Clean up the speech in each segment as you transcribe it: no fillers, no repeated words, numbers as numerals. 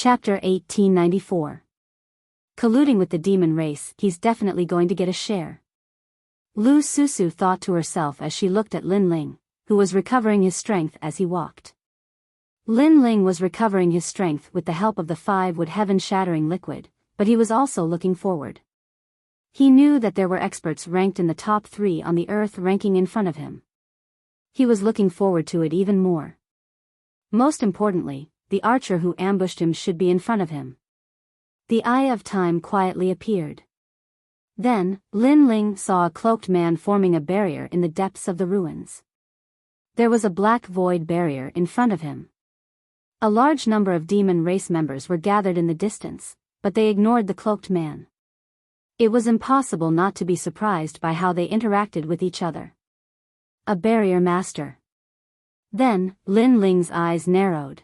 Chapter 1894. Colluding with the demon race, he's definitely going to get a share. Lu Susu thought to herself as she looked at Lin Ling, who was recovering his strength as he walked. Lin Ling was recovering his strength with the help of the 5-wood heaven-shattering liquid, but he was also looking forward. He knew that there were experts ranked in the top 3 on the earth ranking in front of him. He was looking forward to it even more. Most importantly, the archer who ambushed him should be in front of him. The Eye of Time quietly appeared. Then, Lin Ling saw a cloaked man forming a barrier in the depths of the ruins. There was a black void barrier in front of him. A large number of demon race members were gathered in the distance, but they ignored the cloaked man. It was impossible not to be surprised by how they interacted with each other. A barrier master. Then, Lin Ling's eyes narrowed.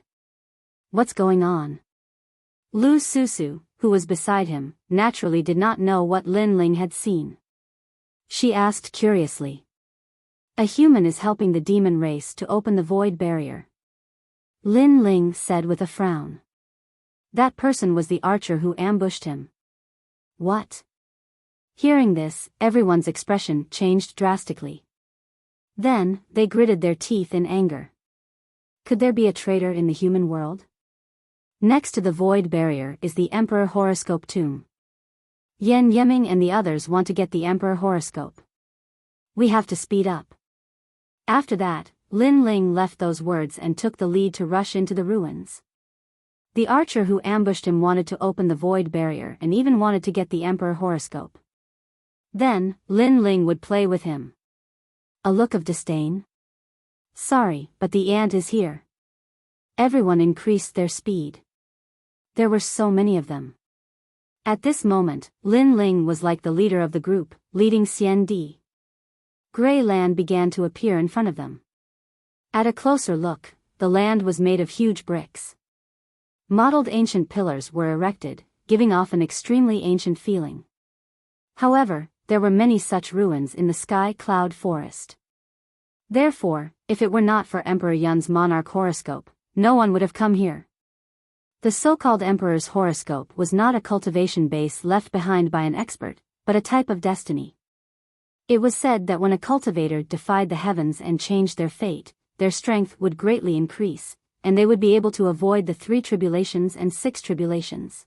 What's going on? Lu Susu, who was beside him, naturally did not know what Lin Ling had seen. She asked curiously. A human is helping the demon race to open the void barrier. Lin Ling said with a frown. That person was the archer who ambushed him. What? Hearing this, everyone's expression changed drastically. Then, they gritted their teeth in anger. Could there be a traitor in the human world? Next to the void barrier is the Emperor Horoscope tomb. Yan Yeming and the others want to get the Emperor Horoscope. We have to speed up. After that, Lin Ling left those words and took the lead to rush into the ruins. The archer who ambushed him wanted to open the void barrier and even wanted to get the Emperor Horoscope. Then, Lin Ling would play with him. A look of disdain? Sorry, but the ant is here. Everyone increased their speed. There were so many of them. At this moment, Lin Ling was like the leader of the group, leading Xian Di. Gray land began to appear in front of them. At a closer look, the land was made of huge bricks. Mottled ancient pillars were erected, giving off an extremely ancient feeling. However, there were many such ruins in the sky cloud forest. Therefore, if it were not for Emperor Yun's monarch horoscope, no one would have come here. The so-called Emperor's horoscope was not a cultivation base left behind by an expert, but a type of destiny. It was said that when a cultivator defied the heavens and changed their fate, their strength would greatly increase, and they would be able to avoid the 3 tribulations and 6 tribulations.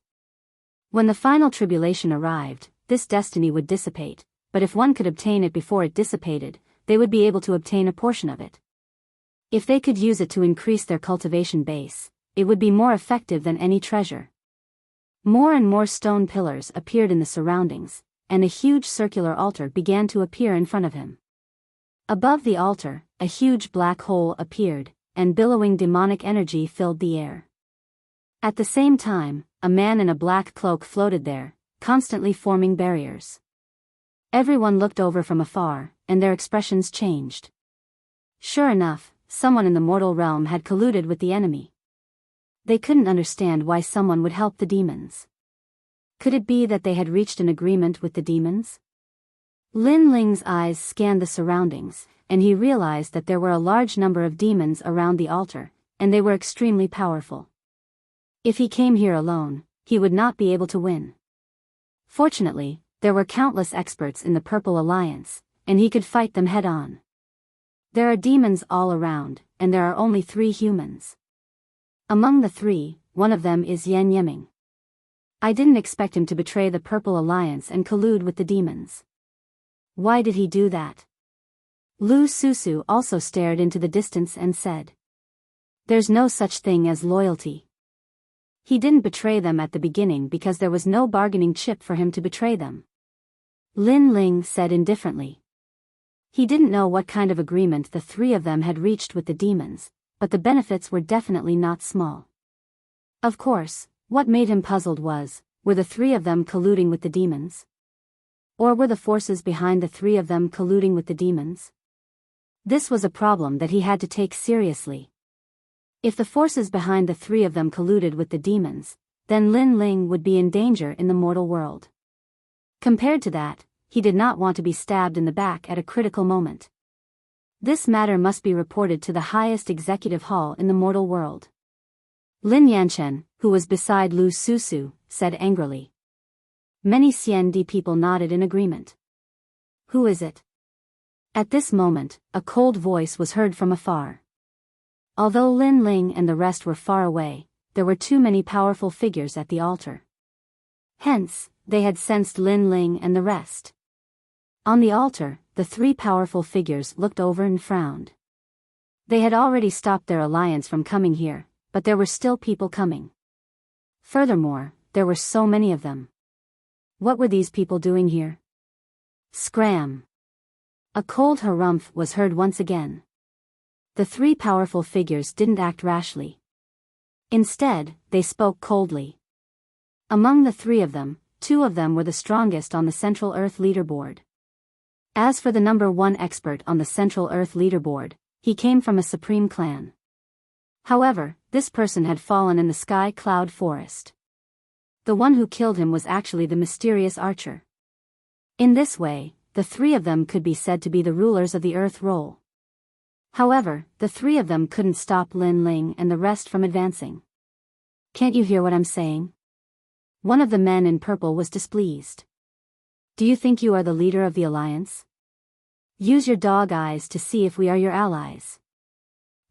When the final tribulation arrived, this destiny would dissipate, but if one could obtain it before it dissipated, they would be able to obtain a portion of it. If they could use it to increase their cultivation base, it would be more effective than any treasure. More and more stone pillars appeared in the surroundings, and a huge circular altar began to appear in front of him. Above the altar, a huge black hole appeared, and billowing demonic energy filled the air. At the same time, a man in a black cloak floated there, constantly forming barriers. Everyone looked over from afar, and their expressions changed. Sure enough, someone in the mortal realm had colluded with the enemy. They couldn't understand why someone would help the demons. Could it be that they had reached an agreement with the demons? Lin Ling's eyes scanned the surroundings, and he realized that there were a large number of demons around the altar, and they were extremely powerful. If he came here alone, he would not be able to win. Fortunately, there were countless experts in the Purple Alliance, and he could fight them head-on. There are demons all around, and there are only 3 humans. Among the 3, one of them is Yan Yeming. I didn't expect him to betray the Purple Alliance and collude with the demons. Why did he do that? Lu Susu also stared into the distance and said. There's no such thing as loyalty. He didn't betray them at the beginning because there was no bargaining chip for him to betray them. Lin Ling said indifferently. He didn't know what kind of agreement the 3 of them had reached with the demons, but the benefits were definitely not small. Of course, what made him puzzled was, were the 3 of them colluding with the demons? Or were the forces behind the 3 of them colluding with the demons? This was a problem that he had to take seriously. If the forces behind the 3 of them colluded with the demons, then Lin Ling would be in danger in the mortal world. Compared to that, he did not want to be stabbed in the back at a critical moment. This matter must be reported to the highest executive hall in the mortal world. Lin Yanchen, who was beside Lu Susu, said angrily. Many CND people nodded in agreement. Who is it? At this moment, a cold voice was heard from afar. Although Lin Ling and the rest were far away, there were too many powerful figures at the altar. Hence, they had sensed Lin Ling and the rest. On the altar, the three powerful figures looked over and frowned. They had already stopped their alliance from coming here, but there were still people coming. Furthermore, there were so many of them. What were these people doing here? Scram! A cold harumph was heard once again. The three powerful figures didn't act rashly. Instead, they spoke coldly. Among the three of them, two of them were the strongest on the Central Earth leaderboard. As for the number one expert on the Central Earth leaderboard, he came from a supreme clan. However, this person had fallen in the sky cloud forest. The one who killed him was actually the mysterious archer. In this way, the three of them could be said to be the rulers of the Earth role. However, the three of them couldn't stop Lin Ling and the rest from advancing. Can't you hear what I'm saying? One of the men in purple was displeased. Do you think you are the leader of the alliance? Use your dog eyes to see if we are your allies.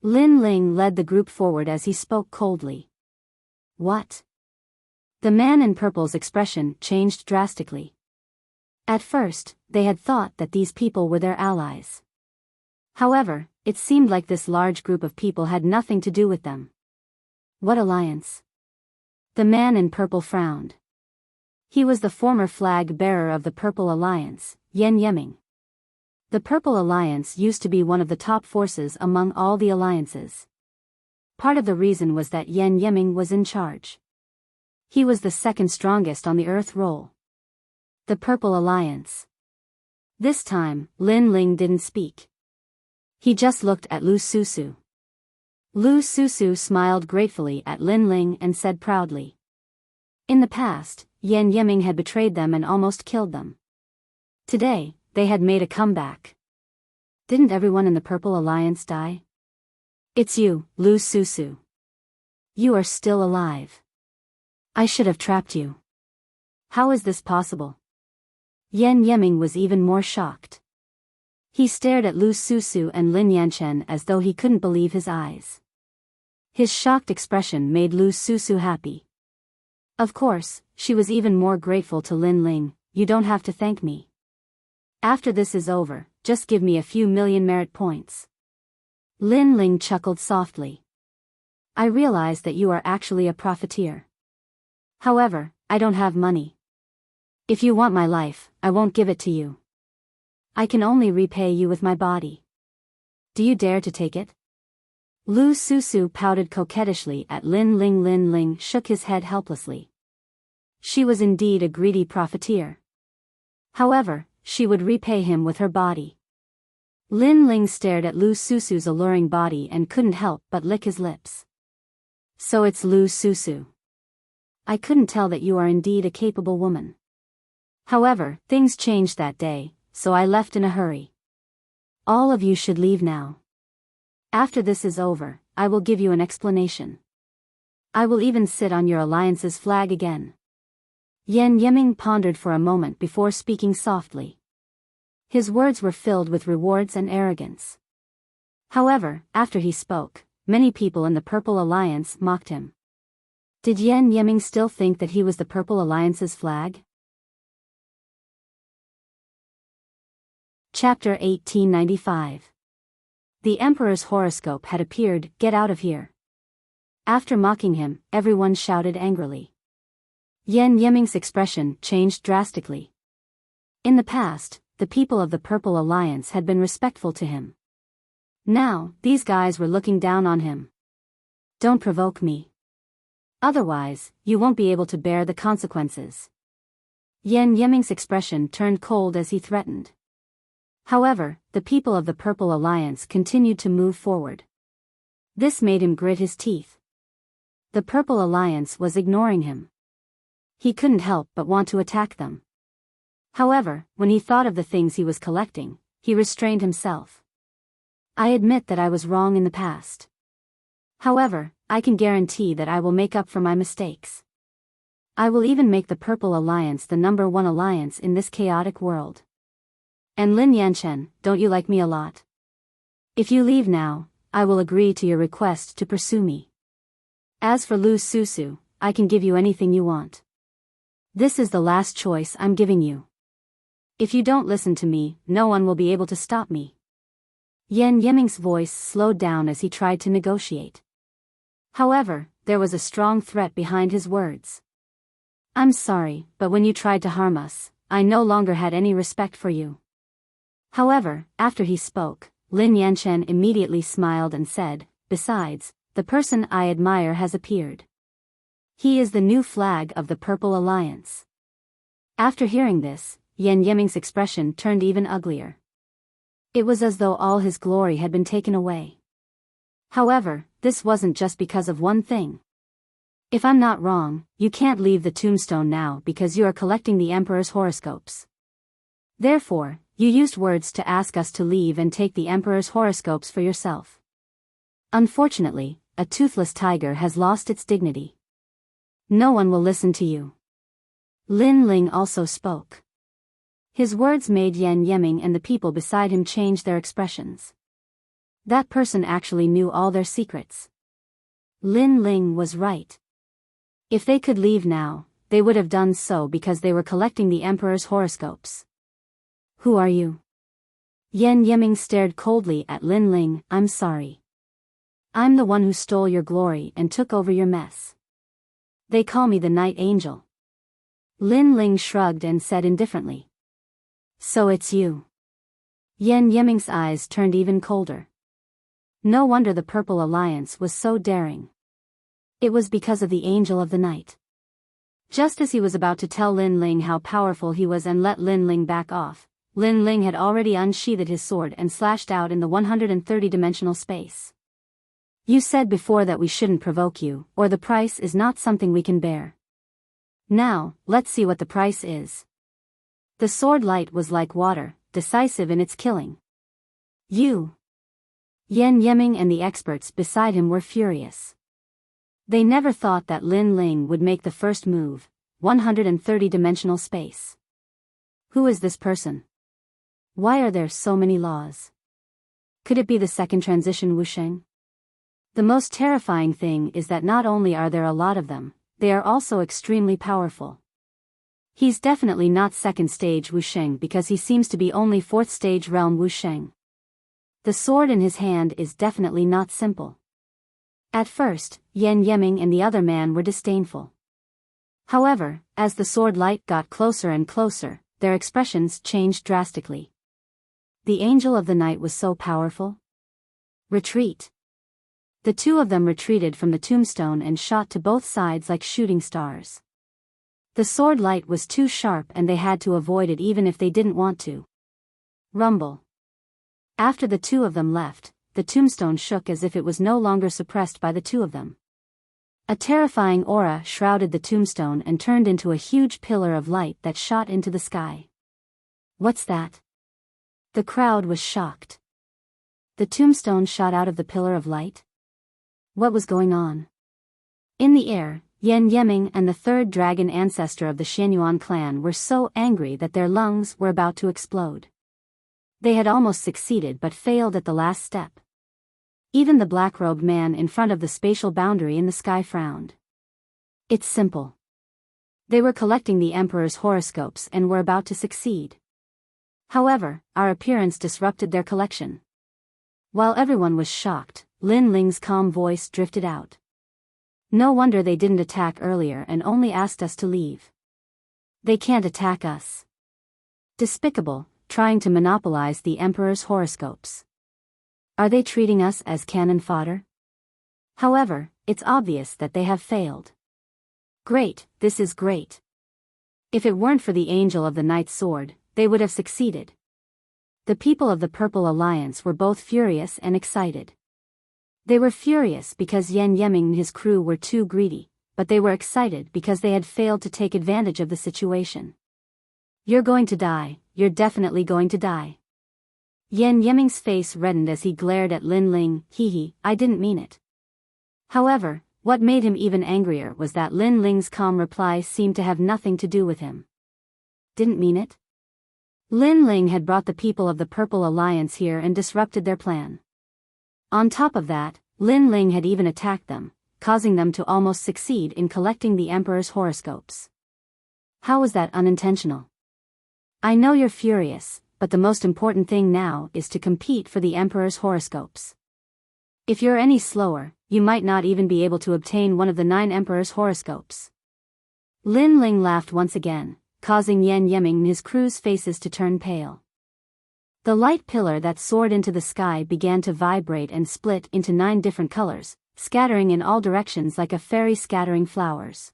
Lin Ling led the group forward as he spoke coldly. What? The man in purple's expression changed drastically. At first, they had thought that these people were their allies. However, it seemed like this large group of people had nothing to do with them. What alliance? The man in purple frowned. He was the former flag bearer of the Purple Alliance, Yen Yeming. The Purple Alliance used to be one of the top forces among all the alliances. Part of the reason was that Yen Yeming was in charge. He was the second strongest on the Earth role. The Purple Alliance. This time, Lin Ling didn't speak. He just looked at Lu Susu. Lu Susu smiled gratefully at Lin Ling and said proudly. In the past, Yen Yeming had betrayed them and almost killed them. Today, they had made a comeback. Didn't everyone in the Purple Alliance die? It's you, Lu Susu. You are still alive. I should have trapped you. How is this possible? Yen Yeming was even more shocked. He stared at Lu Susu and Lin Yanchen as though he couldn't believe his eyes. His shocked expression made Lu Susu happy. Of course, she was even more grateful to Lin Ling. You don't have to thank me. After this is over, just give me a few million merit points. Lin Ling chuckled softly. I realize that you are actually a profiteer. However, I don't have money. If you want my life, I won't give it to you. I can only repay you with my body. Do you dare to take it? Lu Susu pouted coquettishly at Lin Ling. Lin Ling shook his head helplessly. She was indeed a greedy profiteer. However, she would repay him with her body. Lin Ling stared at Lu Susu's alluring body and couldn't help but lick his lips. So it's Lu Susu. I couldn't tell that you are indeed a capable woman. However, things changed that day, so I left in a hurry. All of you should leave now. After this is over, I will give you an explanation. I will even sit on your alliance's flag again. Yen Yeming pondered for a moment before speaking softly. His words were filled with rewards and arrogance. However, after he spoke, many people in the Purple Alliance mocked him. Did Yen Yeming still think that he was the Purple Alliance's flag? Chapter 1895. The Emperor's horoscope had appeared. Get out of here. After mocking him, everyone shouted angrily. Yen Yeming's expression changed drastically. In the past, the people of the Purple Alliance had been respectful to him. Now, these guys were looking down on him. Don't provoke me. Otherwise, you won't be able to bear the consequences. Yen Yeming's expression turned cold as he threatened. However, the people of the Purple Alliance continued to move forward. This made him grit his teeth. The Purple Alliance was ignoring him. He couldn't help but want to attack them. However, when he thought of the things he was collecting, he restrained himself. I admit that I was wrong in the past. However, I can guarantee that I will make up for my mistakes. I will even make the Purple Alliance the #1 alliance in this chaotic world. And Lin Yanchen, don't you like me a lot? If you leave now, I will agree to your request to pursue me. As for Lu Susu, I can give you anything you want. This is the last choice I'm giving you. If you don't listen to me, no one will be able to stop me. Yan Yiming's voice slowed down as he tried to negotiate. However, there was a strong threat behind his words. I'm sorry, but when you tried to harm us, I no longer had any respect for you. However, after he spoke, Lin Yanchen immediately smiled and said, besides, the person I admire has appeared. He is the new flag of the Purple Alliance. After hearing this, Yan Yiming's expression turned even uglier. It was as though all his glory had been taken away. However, this wasn't just because of one thing. If I'm not wrong, you can't leave the tombstone now because you are collecting the Emperor's horoscopes. Therefore, you used words to ask us to leave and take the Emperor's horoscopes for yourself. Unfortunately, a toothless tiger has lost its dignity. No one will listen to you. Lin Ling also spoke. His words made Yan Yiming and the people beside him change their expressions. That person actually knew all their secrets. Lin Ling was right. If they could leave now, they would have done so because they were collecting the Emperor's horoscopes. Who are you? Yan Yiming stared coldly at Lin Ling. I'm sorry. I'm the one who stole your glory and took over your mess. They call me the Night Angel. Lin Ling shrugged and said indifferently. So it's you. Yan Yiming's eyes turned even colder. No wonder the Purple Alliance was so daring. It was because of the Angel of the Night. Just as he was about to tell Lin Ling how powerful he was and let Lin Ling back off, Lin Ling had already unsheathed his sword and slashed out in the 130-dimensional space. You said before that we shouldn't provoke you, or the price is not something we can bear. Now, let's see what the price is. The sword light was like water, decisive in its killing. You. Yan Yiming and the experts beside him were furious. They never thought that Lin Ling would make the first move, 130-dimensional space. Who is this person? Why are there so many laws? Could it be the second transition Wusheng? The most terrifying thing is that not only are there a lot of them, they are also extremely powerful. He's definitely not second stage Wusheng because he seems to be only fourth stage realm Wusheng. The sword in his hand is definitely not simple. At first, Yan Yiming and the other man were disdainful. However, as the sword light got closer and closer, their expressions changed drastically. The Angel of the Night was so powerful. Retreat. The two of them retreated from the tombstone and shot to both sides like shooting stars. The sword light was too sharp and they had to avoid it even if they didn't want to. Rumble. After the two of them left, the tombstone shook as if it was no longer suppressed by the two of them. A terrifying aura shrouded the tombstone and turned into a huge pillar of light that shot into the sky. What's that? The crowd was shocked. The tombstone shot out of the pillar of light? What was going on? In the air, Yan Yiming and the third dragon ancestor of the Xianyuan clan were so angry that their lungs were about to explode. They had almost succeeded but failed at the last step. Even the black-robed man in front of the spatial boundary in the sky frowned. It's simple. They were collecting the Emperor's horoscopes and were about to succeed. However, our appearance disrupted their collection. While everyone was shocked, Lin Ling's calm voice drifted out. No wonder they didn't attack earlier and only asked us to leave. They can't attack us. Despicable, trying to monopolize the Emperor's horoscopes. Are they treating us as cannon fodder? However, it's obvious that they have failed. Great, this is great. If it weren't for the Angel of the Night's sword, they would have succeeded. The people of the Purple Alliance were both furious and excited. They were furious because Yan Yiming and his crew were too greedy, but they were excited because they had failed to take advantage of the situation. You're going to die, you're definitely going to die. Yan Yiming's face reddened as he glared at Lin Ling. I didn't mean it. However, what made him even angrier was that Lin Ling's calm reply seemed to have nothing to do with him. Didn't mean it? Lin Ling had brought the people of the Purple Alliance here and disrupted their plan. On top of that, Lin Ling had even attacked them, causing them to almost succeed in collecting the Emperor's horoscopes. How was that unintentional? I know you're furious, but the most important thing now is to compete for the Emperor's horoscopes. If you're any slower, you might not even be able to obtain one of the 9 Emperor's horoscopes. Lin Ling laughed once again, causing Yan Yeming and his crew's faces to turn pale. The light pillar that soared into the sky began to vibrate and split into 9 different colors, scattering in all directions like a fairy scattering flowers.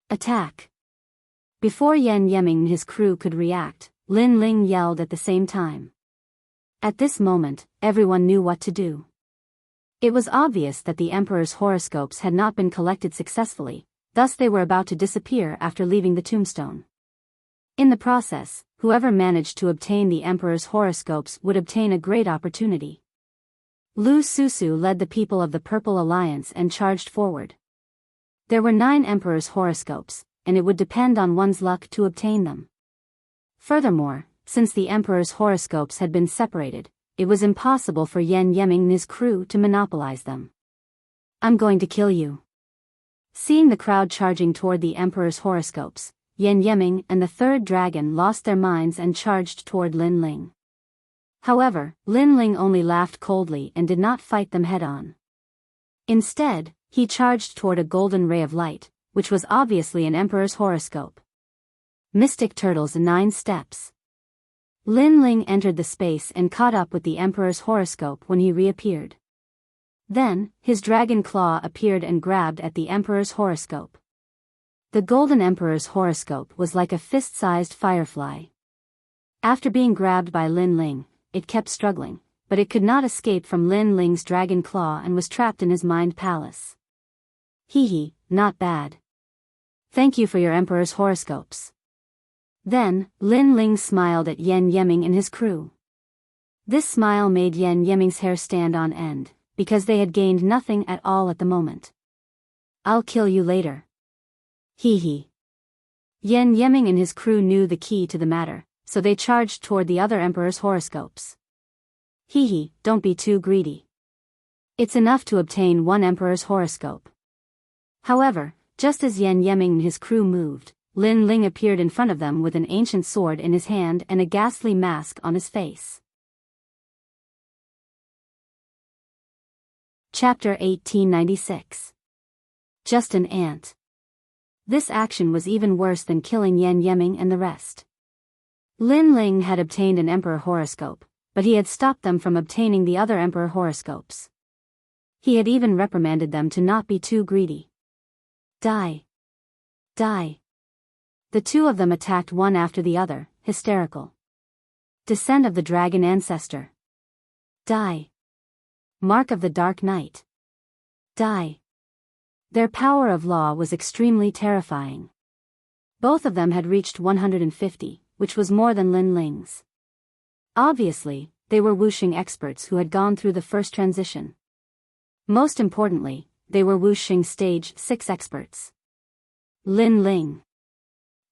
Attack! Before Yan Yeming and his crew could react, Lin Ling yelled at the same time. At this moment, everyone knew what to do. It was obvious that the Emperor's horoscopes had not been collected successfully, thus they were about to disappear after leaving the tombstone. In the process, whoever managed to obtain the Emperor's horoscopes would obtain a great opportunity. Lu Susu led the people of the Purple Alliance and charged forward. There were 9 Emperor's horoscopes, and it would depend on one's luck to obtain them. Furthermore, since the Emperor's horoscopes had been separated, it was impossible for Yan Yeming and his crew to monopolize them. I'm going to kill you. Seeing the crowd charging toward the Emperor's horoscopes, Yan Yeming and the 3rd dragon lost their minds and charged toward Lin Ling. However, Lin Ling only laughed coldly and did not fight them head-on. Instead, he charged toward a golden ray of light, which was obviously an Emperor's horoscope. Mystic Turtles in 9 steps. Lin Ling entered the space and caught up with the Emperor's horoscope when he reappeared. Then, his dragon claw appeared and grabbed at the Emperor's horoscope. The Golden Emperor's horoscope was like a fist-sized firefly. After being grabbed by Lin Ling, it kept struggling, but it could not escape from Lin Ling's dragon claw and was trapped in his mind palace. Hee, not bad. Thank you for your Emperor's horoscopes. Then, Lin Ling smiled at Yan Yeming and his crew. This smile made Yan Yeming's hair stand on end, because they had gained nothing at all at the moment. I'll kill you later. Hee. Yan Yeming and his crew knew the key to the matter, so they charged toward the other Emperor's horoscopes. Hee, don't be too greedy. It's enough to obtain 1 Emperor's horoscope. However, just as Yan Yeming and his crew moved, Lin Ling appeared in front of them with an ancient sword in his hand and a ghastly mask on his face. Chapter 1896. Just an ant. This action was even worse than killing Yan Yeming and the rest. Lin Ling had obtained an Emperor horoscope, but he had stopped them from obtaining the other Emperor horoscopes. He had even reprimanded them to not be too greedy. Die. Die. The 2 of them attacked one after the other, hysterical. Descent of the Dragon Ancestor. Die. Mark of the Dark Knight. Die. Their power of law was extremely terrifying. Both of them had reached 150, which was more than Lin Ling's. Obviously, they were Wuxing experts who had gone through the first transition. Most importantly, they were Wuxing Stage 6 experts. Lin Ling.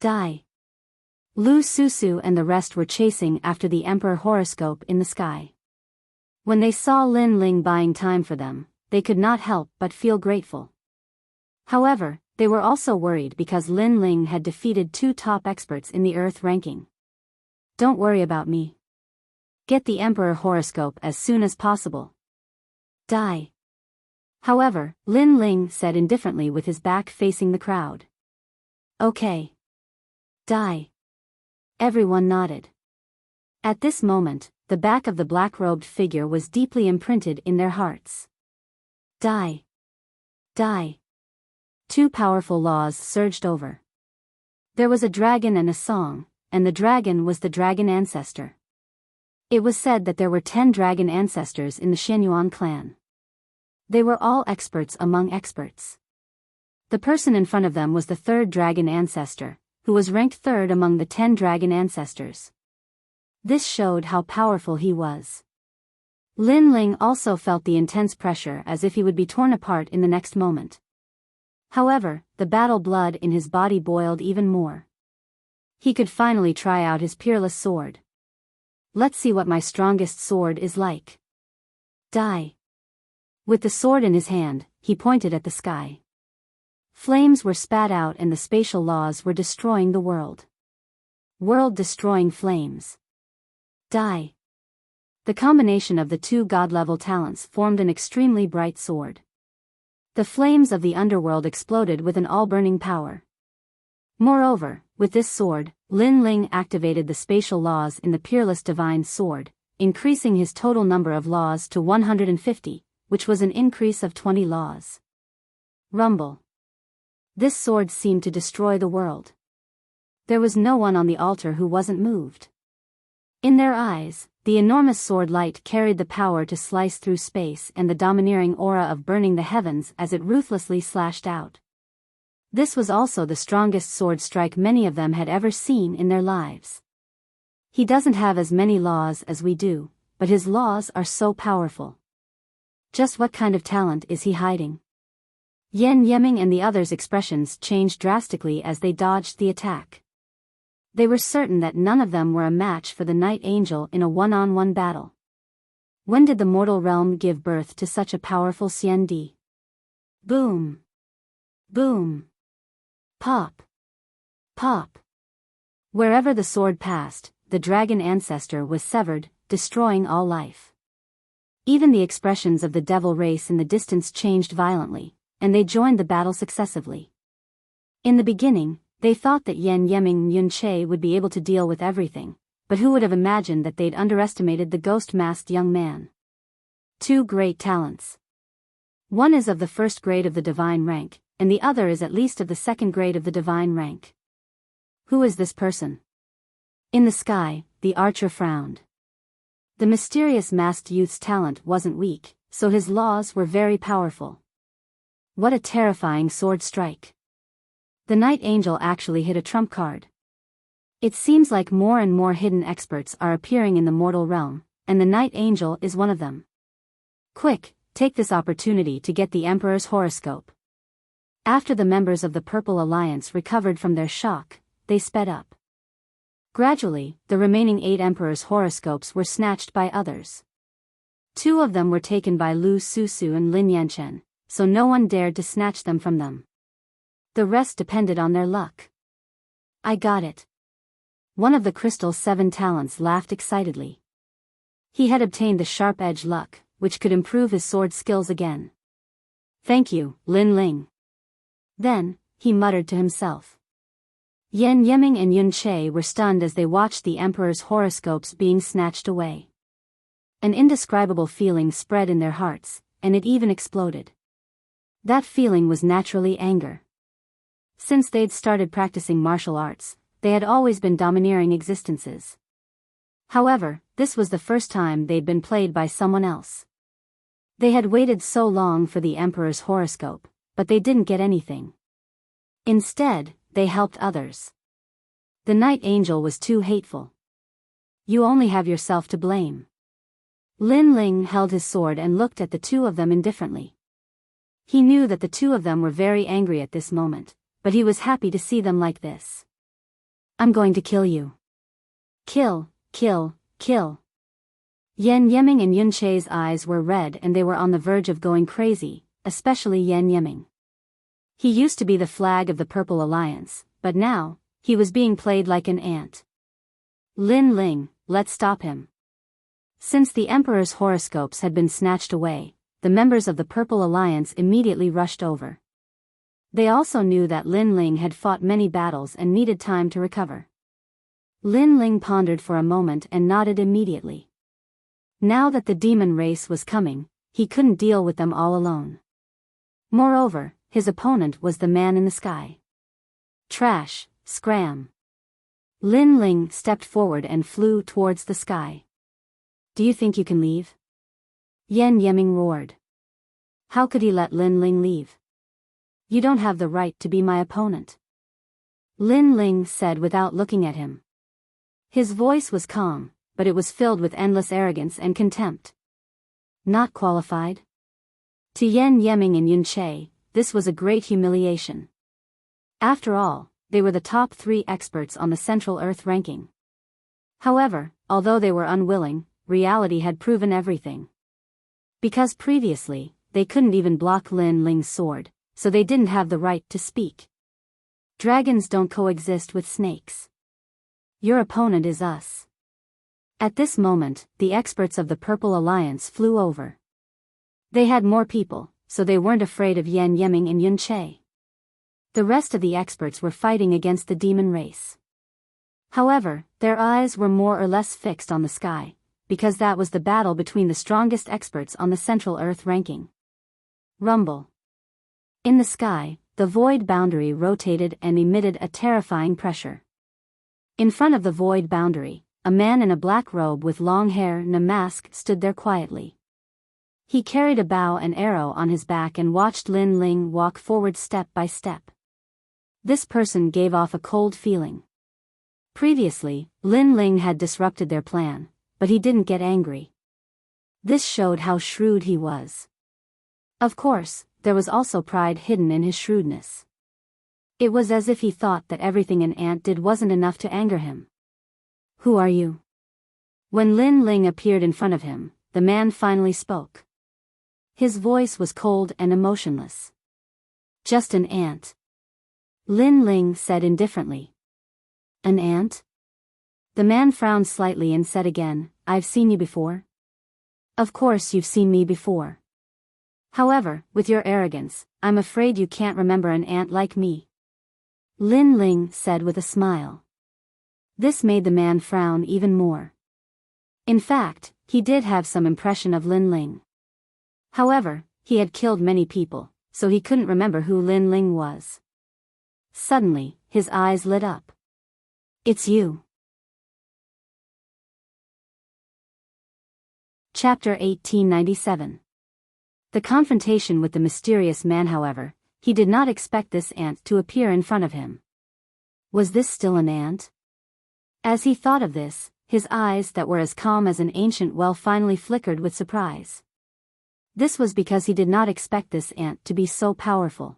Die. Lu Susu and the rest were chasing after the Emperor horoscope in the sky. When they saw Lin Ling buying time for them, they could not help but feel grateful. However, they were also worried because Lin Ling had defeated 2 top experts in the Earth ranking. Don't worry about me. Get the Emperor horoscope as soon as possible. Die. However, Lin Ling said indifferently with his back facing the crowd. Okay. Die. Everyone nodded. At this moment, the back of the black-robed figure was deeply imprinted in their hearts. Die. Die. 2 powerful laws surged over. There was a dragon and a song, and the dragon was the dragon ancestor. It was said that there were 10 dragon ancestors in the Shenyuan clan. They were all experts among experts. The person in front of them was the 3rd dragon ancestor, who was ranked 3rd among the 10 dragon ancestors. This showed how powerful he was. Lin Ling also felt the intense pressure as if he would be torn apart in the next moment. However, the battle blood in his body boiled even more. He could finally try out his peerless sword. Let's see what my strongest sword is like. Die. With the sword in his hand, he pointed at the sky. Flames were spat out and the spatial laws were destroying the world. World-destroying flames. Die. The combination of the two god-level talents formed an extremely bright sword. The flames of the underworld exploded with an all-burning power. Moreover, with this sword, Lin Ling activated the spatial laws in the peerless divine sword, increasing his total number of laws to 150, which was an increase of 20 laws. Rumble. This sword seemed to destroy the world. There was no one on the altar who wasn't moved. In their eyes, the enormous sword light carried the power to slice through space and the domineering aura of burning the heavens as it ruthlessly slashed out. This was also the strongest sword strike many of them had ever seen in their lives. He doesn't have as many laws as we do, but his laws are so powerful. Just what kind of talent is he hiding? Yan Yeming and the others' expressions changed drastically as they dodged the attack. They were certain that none of them were a match for the Night Angel in a one-on-one battle. When did the mortal realm give birth to such a powerful Xian Di? Boom! Boom! Pop! Pop! Wherever the sword passed, the dragon ancestor was severed, destroying all life. Even the expressions of the devil race in the distance changed violently, and they joined the battle successively. In the beginning, they thought that Yan Yeming and Yun Che would be able to deal with everything, but who would have imagined that they'd underestimated the ghost-masked young man? Two great talents. One is of the first grade of the divine rank, and the other is at least of the second grade of the divine rank. Who is this person? In the sky, the archer frowned. The mysterious masked youth's talent wasn't weak, so his laws were very powerful. What a terrifying sword strike. The Night Angel actually hit a trump card. It seems like more and more hidden experts are appearing in the mortal realm, and the Night Angel is one of them. Quick, take this opportunity to get the Emperor's horoscope. After the members of the Purple Alliance recovered from their shock, they sped up. Gradually, the remaining 8 Emperor's horoscopes were snatched by others. 2 of them were taken by Lu Susu and Lin Yanchen, so no one dared to snatch them from them. The rest depended on their luck. I got it. One of the Crystal's 7 talents laughed excitedly. He had obtained the sharp edge luck, which could improve his sword skills again. Thank you, Lin Ling. Then, he muttered to himself. Yan Yeming and Yun Che were stunned as they watched the Emperor's horoscopes being snatched away. An indescribable feeling spread in their hearts, and it even exploded. That feeling was naturally anger. Since they'd started practicing martial arts, they had always been domineering existences. However, this was the first time they'd been played by someone else. They had waited so long for the Emperor's horoscope, but they didn't get anything. Instead, they helped others. The Night Angel was too hateful. You only have yourself to blame. Lin Ling held his sword and looked at the 2 of them indifferently. He knew that the 2 of them were very angry at this moment, but he was happy to see them like this. I'm going to kill you. Kill, kill, kill. Yan Yeming and Yun Che's eyes were red and they were on the verge of going crazy, especially Yan Yeming. He used to be the flag of the Purple Alliance, but now, he was being played like an ant. Lin Ling, let's stop him. Since the Emperor's horoscopes had been snatched away, the members of the Purple Alliance immediately rushed over. They also knew that Lin Ling had fought many battles and needed time to recover. Lin Ling pondered for a moment and nodded immediately. Now that the demon race was coming, he couldn't deal with them all alone. Moreover, his opponent was the man in the sky. Trash, scram. Lin Ling stepped forward and flew towards the sky. Do you think you can leave? Yan Yeming roared. How could he let Lin Ling leave? You don't have the right to be my opponent. Lin Ling said without looking at him. His voice was calm, but it was filled with endless arrogance and contempt. Not qualified? To Yan Yeming and Yun Che, this was a great humiliation. After all, they were the top 3 experts on the Central Earth ranking. However, although they were unwilling, reality had proven everything. Because previously, they couldn't even block Lin Ling's sword, so they didn't have the right to speak. Dragons don't coexist with snakes. Your opponent is us. At this moment, the experts of the Purple Alliance flew over. They had more people, so they weren't afraid of Yan Yeming and Yun Che. The rest of the experts were fighting against the demon race. However, their eyes were more or less fixed on the sky, because that was the battle between the strongest experts on the Central Earth ranking. Rumble. In the sky, the void boundary rotated and emitted a terrifying pressure. In front of the void boundary, a man in a black robe with long hair and a mask stood there quietly. He carried a bow and arrow on his back and watched Lin Ling walk forward step by step. This person gave off a cold feeling. Previously, Lin Ling had disrupted their plan, but he didn't get angry. This showed how shrewd he was. Of course, there was also pride hidden in his shrewdness. It was as if he thought that everything an ant did wasn't enough to anger him. Who are you? When Lin Ling appeared in front of him, the man finally spoke. His voice was cold and emotionless. Just an ant. Lin Ling said indifferently. An ant? The man frowned slightly and said again, I've seen you before. Of course you've seen me before. However, with your arrogance, I'm afraid you can't remember an ant like me. Lin Ling said with a smile. This made the man frown even more. In fact, he did have some impression of Lin Ling. However, he had killed many people, so he couldn't remember who Lin Ling was. Suddenly, his eyes lit up. It's you. Chapter 1897. The confrontation with the mysterious man, however, he did not expect this ant to appear in front of him. Was this still an ant? As he thought of this, his eyes that were as calm as an ancient well finally flickered with surprise. This was because he did not expect this ant to be so powerful.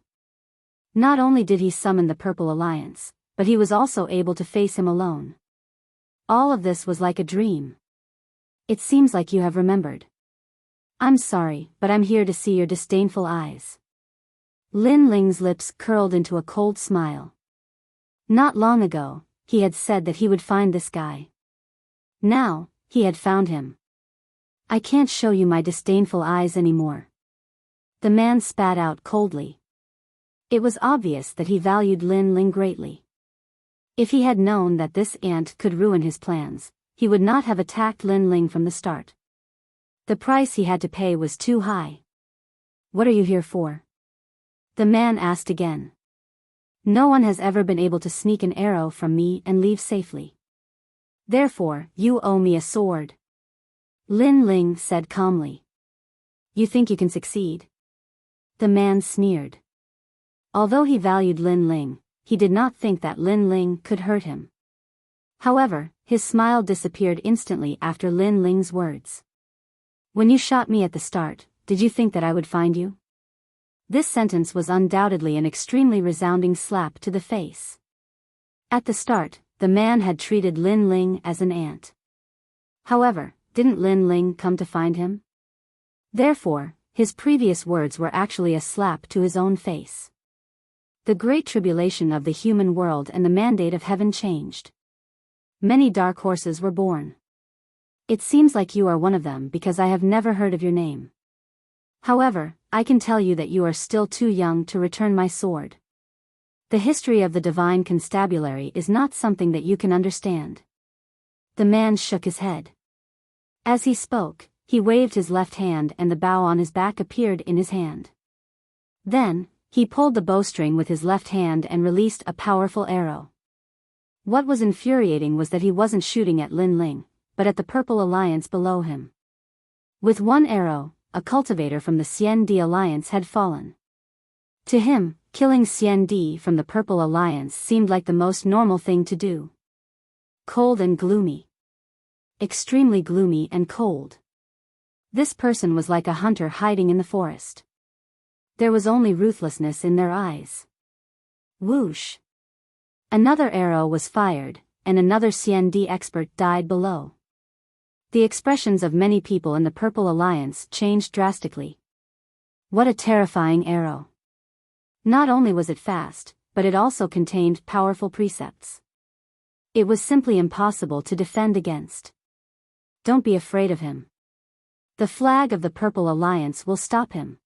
Not only did he summon the Purple Alliance, but he was also able to face him alone. All of this was like a dream. It seems like you have remembered. I'm sorry, but I'm here to see your disdainful eyes. Lin Ling's lips curled into a cold smile. Not long ago, he had said that he would find this guy. Now, he had found him. I can't show you my disdainful eyes anymore. The man spat out coldly. It was obvious that he valued Lin Ling greatly. If he had known that this ant could ruin his plans, he would not have attacked Lin Ling from the start. The price he had to pay was too high. What are you here for? The man asked again. No one has ever been able to sneak an arrow from me and leave safely. Therefore, you owe me a sword. Lin Ling said calmly. You think you can succeed? The man sneered. Although he valued Lin Ling, he did not think that Lin Ling could hurt him. However, his smile disappeared instantly after Lin Ling's words. When you shot me at the start, did you think that I would find you? This sentence was undoubtedly an extremely resounding slap to the face. At the start, the man had treated Lin Ling as an ant. However, didn't Lin Ling come to find him? Therefore, his previous words were actually a slap to his own face. The great tribulation of the human world and the mandate of heaven changed. Many dark horses were born. It seems like you are one of them because I have never heard of your name. However, I can tell you that you are still too young to return my sword. The history of the divine constabulary is not something that you can understand. The man shook his head. As he spoke, he waved his left hand and the bow on his back appeared in his hand. Then, he pulled the bowstring with his left hand and released a powerful arrow. What was infuriating was that he wasn't shooting at Lin Ling, but at the Purple Alliance below him. With one arrow, a cultivator from the Xian Di Alliance had fallen. To him, killing Xian Di from the Purple Alliance seemed like the most normal thing to do. Cold and gloomy. Extremely gloomy and cold. This person was like a hunter hiding in the forest. There was only ruthlessness in their eyes. Whoosh! Another arrow was fired, and another CND expert died below. The expressions of many people in the Purple Alliance changed drastically. What a terrifying arrow! Not only was it fast, but it also contained powerful precepts. It was simply impossible to defend against. Don't be afraid of him. The flag of the Purple Alliance will stop him.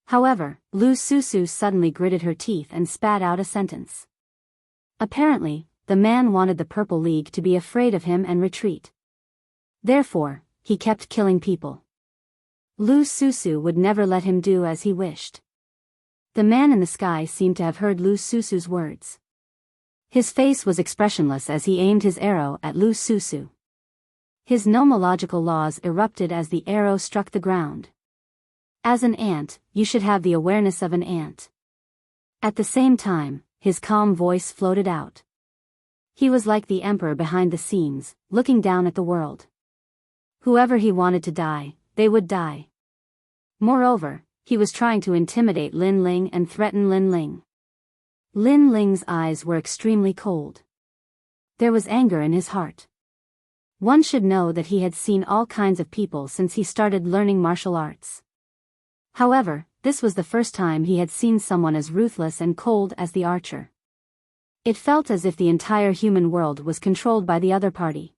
However, Lu Susu suddenly gritted her teeth and spat out a sentence. Apparently, the man wanted the Purple League to be afraid of him and retreat. Therefore, he kept killing people. Lu Susu would never let him do as he wished. The man in the sky seemed to have heard Lu Susu's words. His face was expressionless as he aimed his arrow at Lu Susu. His nomological laws erupted as the arrow struck the ground. As an ant, you should have the awareness of an ant. At the same time, his calm voice floated out. He was like the emperor behind the scenes, looking down at the world. Whoever he wanted to die, they would die. Moreover, he was trying to intimidate Lin Ling and threaten Lin Ling. Lin Ling's eyes were extremely cold. There was anger in his heart. One should know that he had seen all kinds of people since he started learning martial arts. However, this was the first time he had seen someone as ruthless and cold as the archer. It felt as if the entire human world was controlled by the other party.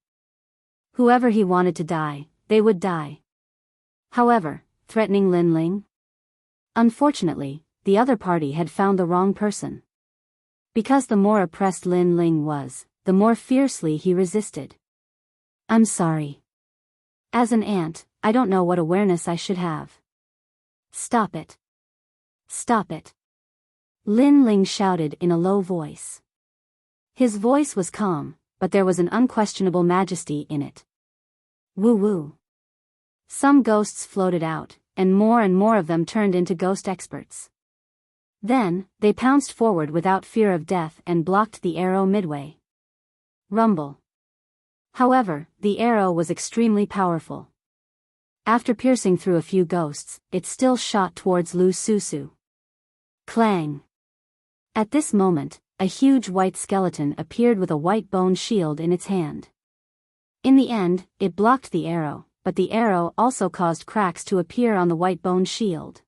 Whoever he wanted to die, they would die. However, threatening Lin Ling? Unfortunately, the other party had found the wrong person. Because the more oppressed Lin Ling was, the more fiercely he resisted. I'm sorry. As an ant, I don't know what awareness I should have. Stop it. Stop it. Lin Ling shouted in a low voice. His voice was calm, but there was an unquestionable majesty in it. Woo-woo. Some ghosts floated out, and more of them turned into ghost experts. Then, they pounced forward without fear of death and blocked the arrow midway. Rumble. However, the arrow was extremely powerful. After piercing through a few ghosts, it still shot towards Lu Susu. Clang! At this moment, a huge white skeleton appeared with a white bone shield in its hand. In the end, it blocked the arrow, but the arrow also caused cracks to appear on the white bone shield.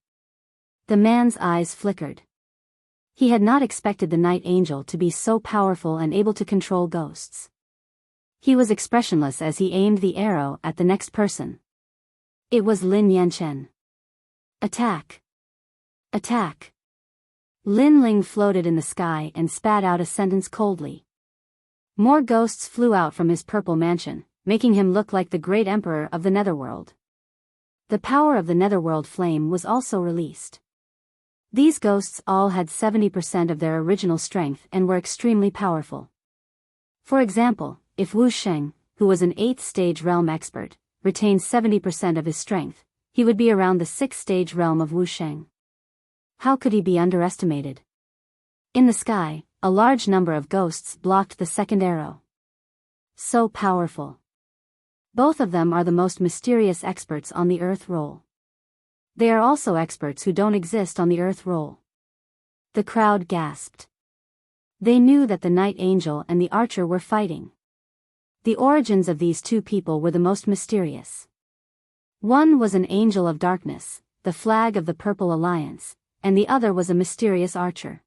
The man's eyes flickered. He had not expected the Night Angel to be so powerful and able to control ghosts. He was expressionless as he aimed the arrow at the next person. It was Lin Yanchen. Attack! Attack! Lin Ling floated in the sky and spat out a sentence coldly. More ghosts flew out from his purple mansion, making him look like the great emperor of the Netherworld. The power of the Netherworld flame was also released. These ghosts all had 70% of their original strength and were extremely powerful. For example, if Wu Sheng, who was an 8th stage realm expert, retained 70% of his strength, he would be around the 6th stage realm of Wu Sheng. How could he be underestimated? In the sky, a large number of ghosts blocked the second arrow. So powerful. Both of them are the most mysterious experts on the Earth roll. They are also experts who don't exist on the Earth roll. The crowd gasped. They knew that the Night Angel and the Archer were fighting. The origins of these two people were the most mysterious. One was an angel of darkness, the flag of the Purple Alliance, and the other was a mysterious archer.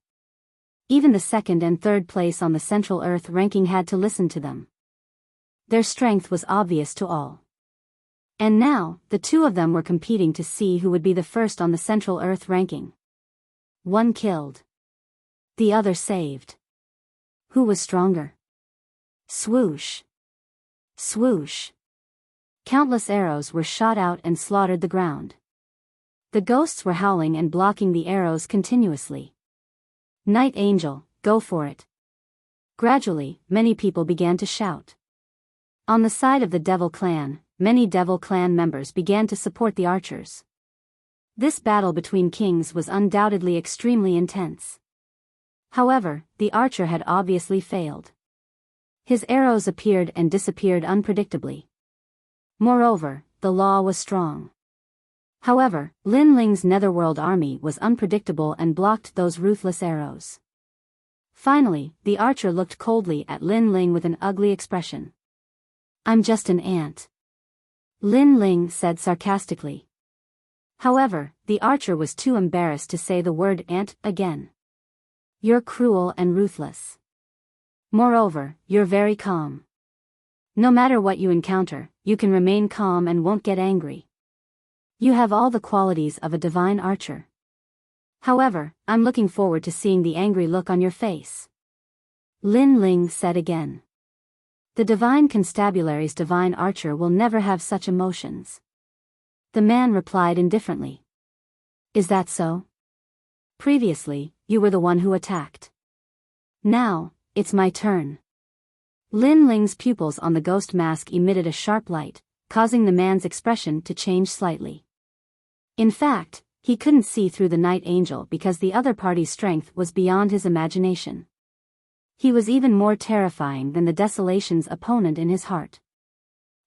Even the second and third place on the Central Earth ranking had to listen to them. Their strength was obvious to all. And now, the two of them were competing to see who would be the first on the Central Earth ranking. One killed. The other saved. Who was stronger? Swoosh. Swoosh. Countless arrows were shot out and slaughtered the ground. The ghosts were howling and blocking the arrows continuously. Night Angel, go for it. Gradually, many people began to shout. On the side of the Devil Clan, many Devil Clan members began to support the archers. This battle between kings was undoubtedly extremely intense. However, the archer had obviously failed. His arrows appeared and disappeared unpredictably. Moreover, the law was strong. However, Lin Ling's netherworld army was unpredictable and blocked those ruthless arrows. Finally, the archer looked coldly at Lin Ling with an ugly expression. "I'm just an ant," Lin Ling said sarcastically. However, the archer was too embarrassed to say the word ant again. "You're cruel and ruthless. Moreover, you're very calm. No matter what you encounter, you can remain calm and won't get angry. You have all the qualities of a divine archer. However, I'm looking forward to seeing the angry look on your face," Lin Ling said again. "The divine constabulary's divine archer will never have such emotions." The man replied indifferently. "Is that so? Previously, you were the one who attacked. Now, it's my turn." Lin Ling's pupils on the ghost mask emitted a sharp light, causing the man's expression to change slightly. In fact, he couldn't see through the Night Angel because the other party's strength was beyond his imagination. He was even more terrifying than the Desolation's opponent in his heart.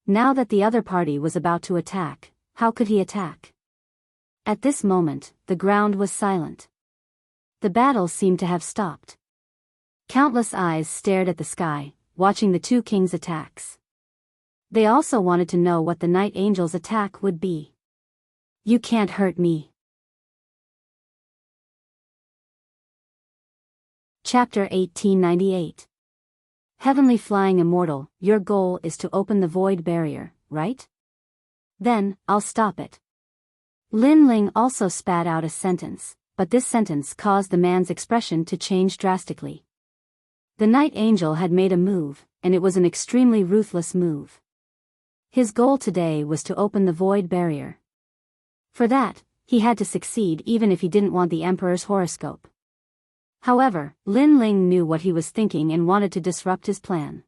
Now that the other party was about to attack, how could he attack? At this moment, the ground was silent. The battle seemed to have stopped. Countless eyes stared at the sky, watching the two kings' attacks. They also wanted to know what the Night Angel's attack would be. "You can't hurt me." Chapter 1898. Heavenly Flying Immortal, your goal is to open the void barrier, right? Then, I'll stop it. Lin Ling also spat out a sentence, but this sentence caused the man's expression to change drastically. The Night Angel had made a move, and it was an extremely ruthless move. His goal today was to open the void barrier. For that, he had to succeed even if he didn't want the Emperor's horoscope. However, Lin Ling knew what he was thinking and wanted to disrupt his plan.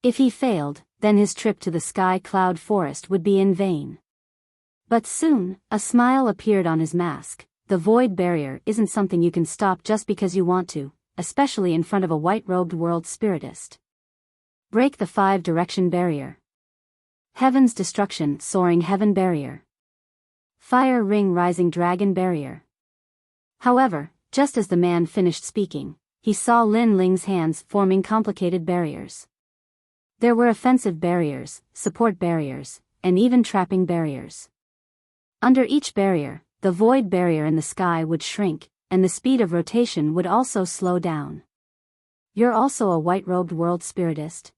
If he failed, then his trip to the Sky Cloud Forest would be in vain. But soon, a smile appeared on his mask. The void barrier isn't something you can stop just because you want to, especially in front of a white-robed world spiritist. Break the 5-direction barrier. Heaven's destruction soaring heaven barrier. Fire ring rising dragon barrier. However, just as the man finished speaking, he saw Lin Ling's hands forming complicated barriers. There were offensive barriers, support barriers, and even trapping barriers. Under each barrier, the void barrier in the sky would shrink, and the speed of rotation would also slow down. "You're also a white-robed world spiritist?"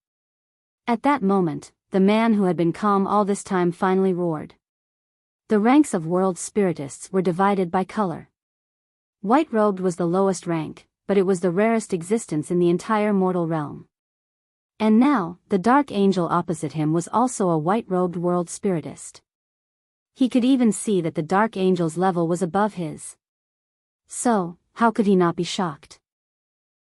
At that moment, the man who had been calm all this time finally roared. The ranks of world spiritists were divided by color. White-robed was the lowest rank, but it was the rarest existence in the entire mortal realm. And now, the Dark Angel opposite him was also a white-robed world spiritist. He could even see that the Dark Angel's level was above his. So, how could he not be shocked?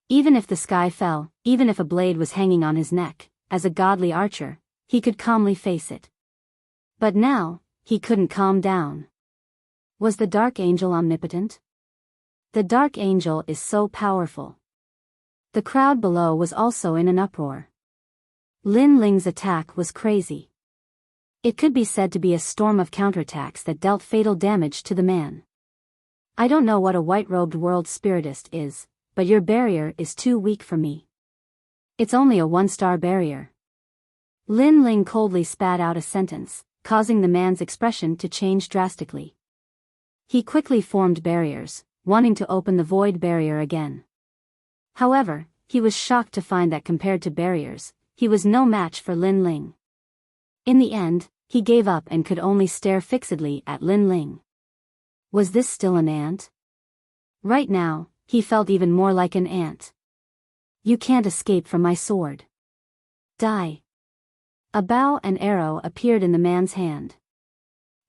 Even if the sky fell, even if a blade was hanging on his neck, as a godly archer, he could calmly face it. But now, he couldn't calm down. Was the Dark Angel omnipotent? The Dark Angel is so powerful. The crowd below was also in an uproar. Lin Ling's attack was crazy. It could be said to be a storm of counterattacks that dealt fatal damage to the man. "I don't know what a white-robed world spiritist is, but your barrier is too weak for me. It's only a 1-star barrier." Lin Ling coldly spat out a sentence, causing the man's expression to change drastically. He quickly formed barriers, wanting to open the void barrier again. However, he was shocked to find that compared to barriers, he was no match for Lin Ling. In the end, he gave up and could only stare fixedly at Lin Ling. Was this still an ant? Right now, he felt even more like an ant. "You can't escape from my sword. Die." A bow and arrow appeared in the man's hand.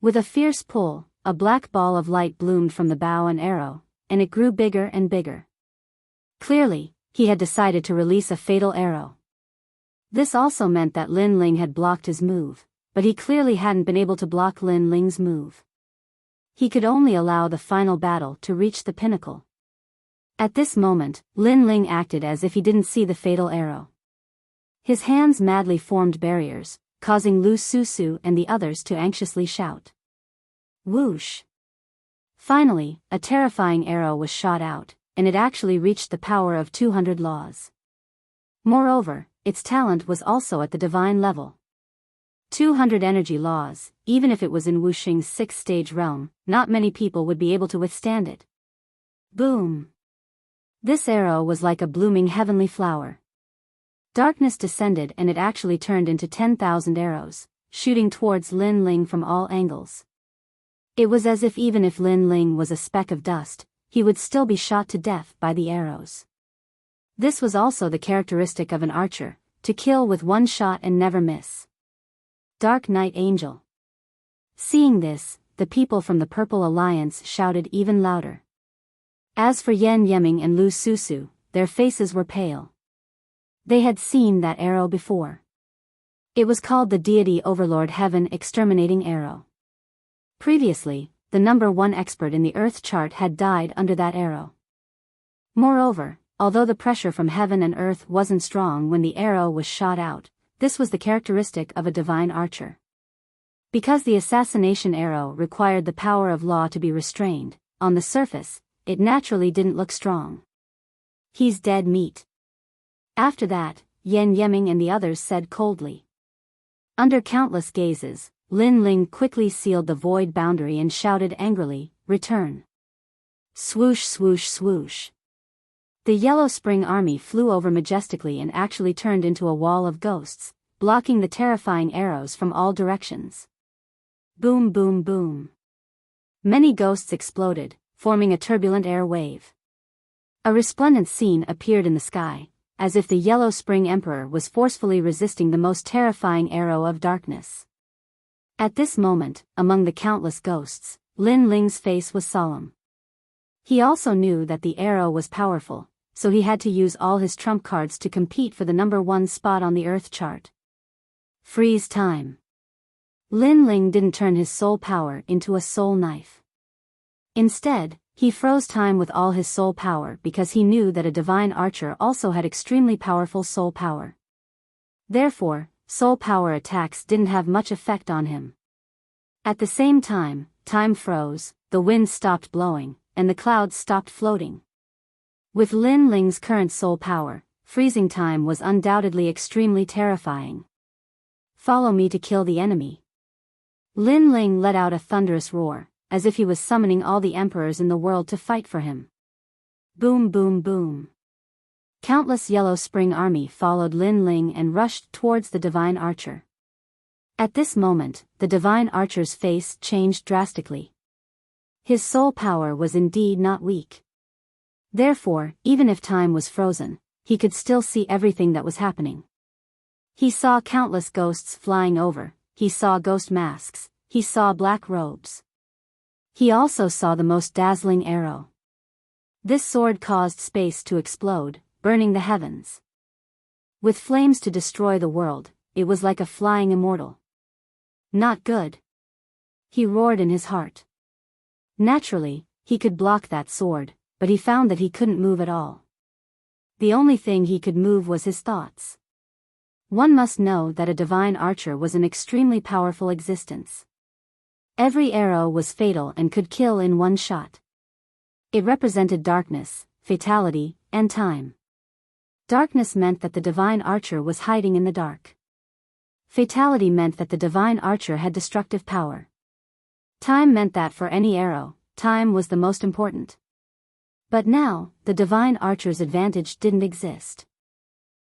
With a fierce pull, a black ball of light bloomed from the bow and arrow, and it grew bigger and bigger. Clearly, he had decided to release a fatal arrow. This also meant that Lin Ling had blocked his move, but he clearly hadn't been able to block Lin Ling's move. He could only allow the final battle to reach the pinnacle. At this moment, Lin Ling acted as if he didn't see the fatal arrow. His hands madly formed barriers, causing Lu Susu and the others to anxiously shout. Whoosh! Finally, a terrifying arrow was shot out, and it actually reached the power of 200 laws. Moreover, its talent was also at the divine level. 200 energy laws, even if it was in Wuxing's 6th-stage realm, not many people would be able to withstand it. Boom! This arrow was like a blooming heavenly flower. Darkness descended and it actually turned into 10,000 arrows, shooting towards Lin Ling from all angles. It was as if even if Lin Ling was a speck of dust, he would still be shot to death by the arrows. This was also the characteristic of an archer, to kill with one shot and never miss. Dark Knight Angel. Seeing this, the people from the Purple Alliance shouted even louder. As for Yan Yeming and Lu Susu, their faces were pale. They had seen that arrow before. It was called the deity Overlord Heaven Exterminating Arrow. Previously, the number 1 expert in the Earth chart had died under that arrow. Moreover, although the pressure from heaven and earth wasn't strong when the arrow was shot out, this was the characteristic of a divine archer. Because the assassination arrow required the power of law to be restrained, on the surface, it naturally didn't look strong. He's dead meat. After that, Yan Yeming and the others said coldly. Under countless gazes, Lin Ling quickly sealed the void boundary and shouted angrily, "Return!" Swoosh swoosh swoosh. The Yellow Spring Army flew over majestically and actually turned into a wall of ghosts, blocking the terrifying arrows from all directions. Boom boom boom. Many ghosts exploded, forming a turbulent air wave. A resplendent scene appeared in the sky, as if the Yellow Spring Emperor was forcefully resisting the most terrifying arrow of darkness. At this moment, among the countless ghosts, Lin Ling's face was solemn. He also knew that the arrow was powerful, so he had to use all his trump cards to compete for the number 1 spot on the Earth chart. Freeze time. Lin Ling didn't turn his soul power into a soul knife. Instead, he froze time with all his soul power because he knew that a divine archer also had extremely powerful soul power. Therefore, soul power attacks didn't have much effect on him. At the same time, time froze, the wind stopped blowing, and the clouds stopped floating. With Lin Ling's current soul power, freezing time was undoubtedly extremely terrifying. Follow me to kill the enemy. Lin Ling let out a thunderous roar, as if he was summoning all the emperors in the world to fight for him. Boom boom boom. Countless Yellow Spring Army followed Lin Ling and rushed towards the divine archer. At this moment, the divine archer's face changed drastically. His soul power was indeed not weak. Therefore, even if time was frozen, he could still see everything that was happening. He saw countless ghosts flying over, he saw ghost masks, he saw black robes. He also saw the most dazzling arrow. This sword caused space to explode, burning the heavens. With flames to destroy the world, it was like a flying immortal. Not good. He roared in his heart. Naturally, he could block that sword, but he found that he couldn't move at all. The only thing he could move was his thoughts. One must know that a divine archer was an extremely powerful existence. Every arrow was fatal and could kill in one shot. It represented darkness, fatality, and time. Darkness meant that the divine archer was hiding in the dark. Fatality meant that the divine archer had destructive power. Time meant that for any arrow, time was the most important. But now, the divine archer's advantage didn't exist.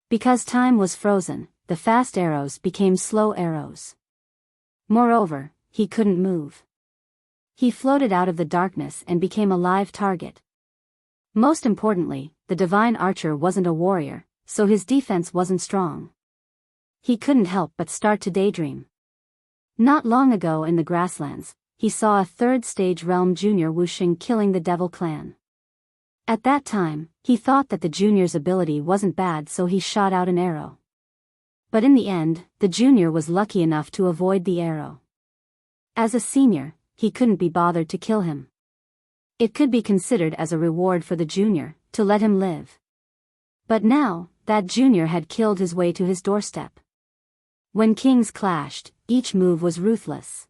Because time was frozen, the fast arrows became slow arrows. Moreover, he couldn't move. He floated out of the darkness and became a live target. Most importantly, the divine archer wasn't a warrior, so his defense wasn't strong. He couldn't help but start to daydream. Not long ago in the grasslands, he saw a 3rd-stage realm junior Wuxing killing the Devil Clan. At that time, he thought that the junior's ability wasn't bad, so he shot out an arrow. But in the end, the junior was lucky enough to avoid the arrow. As a senior, he couldn't be bothered to kill him. It could be considered as a reward for the junior, to let him live. But now, that junior had killed his way to his doorstep. When kings clashed, each move was ruthless.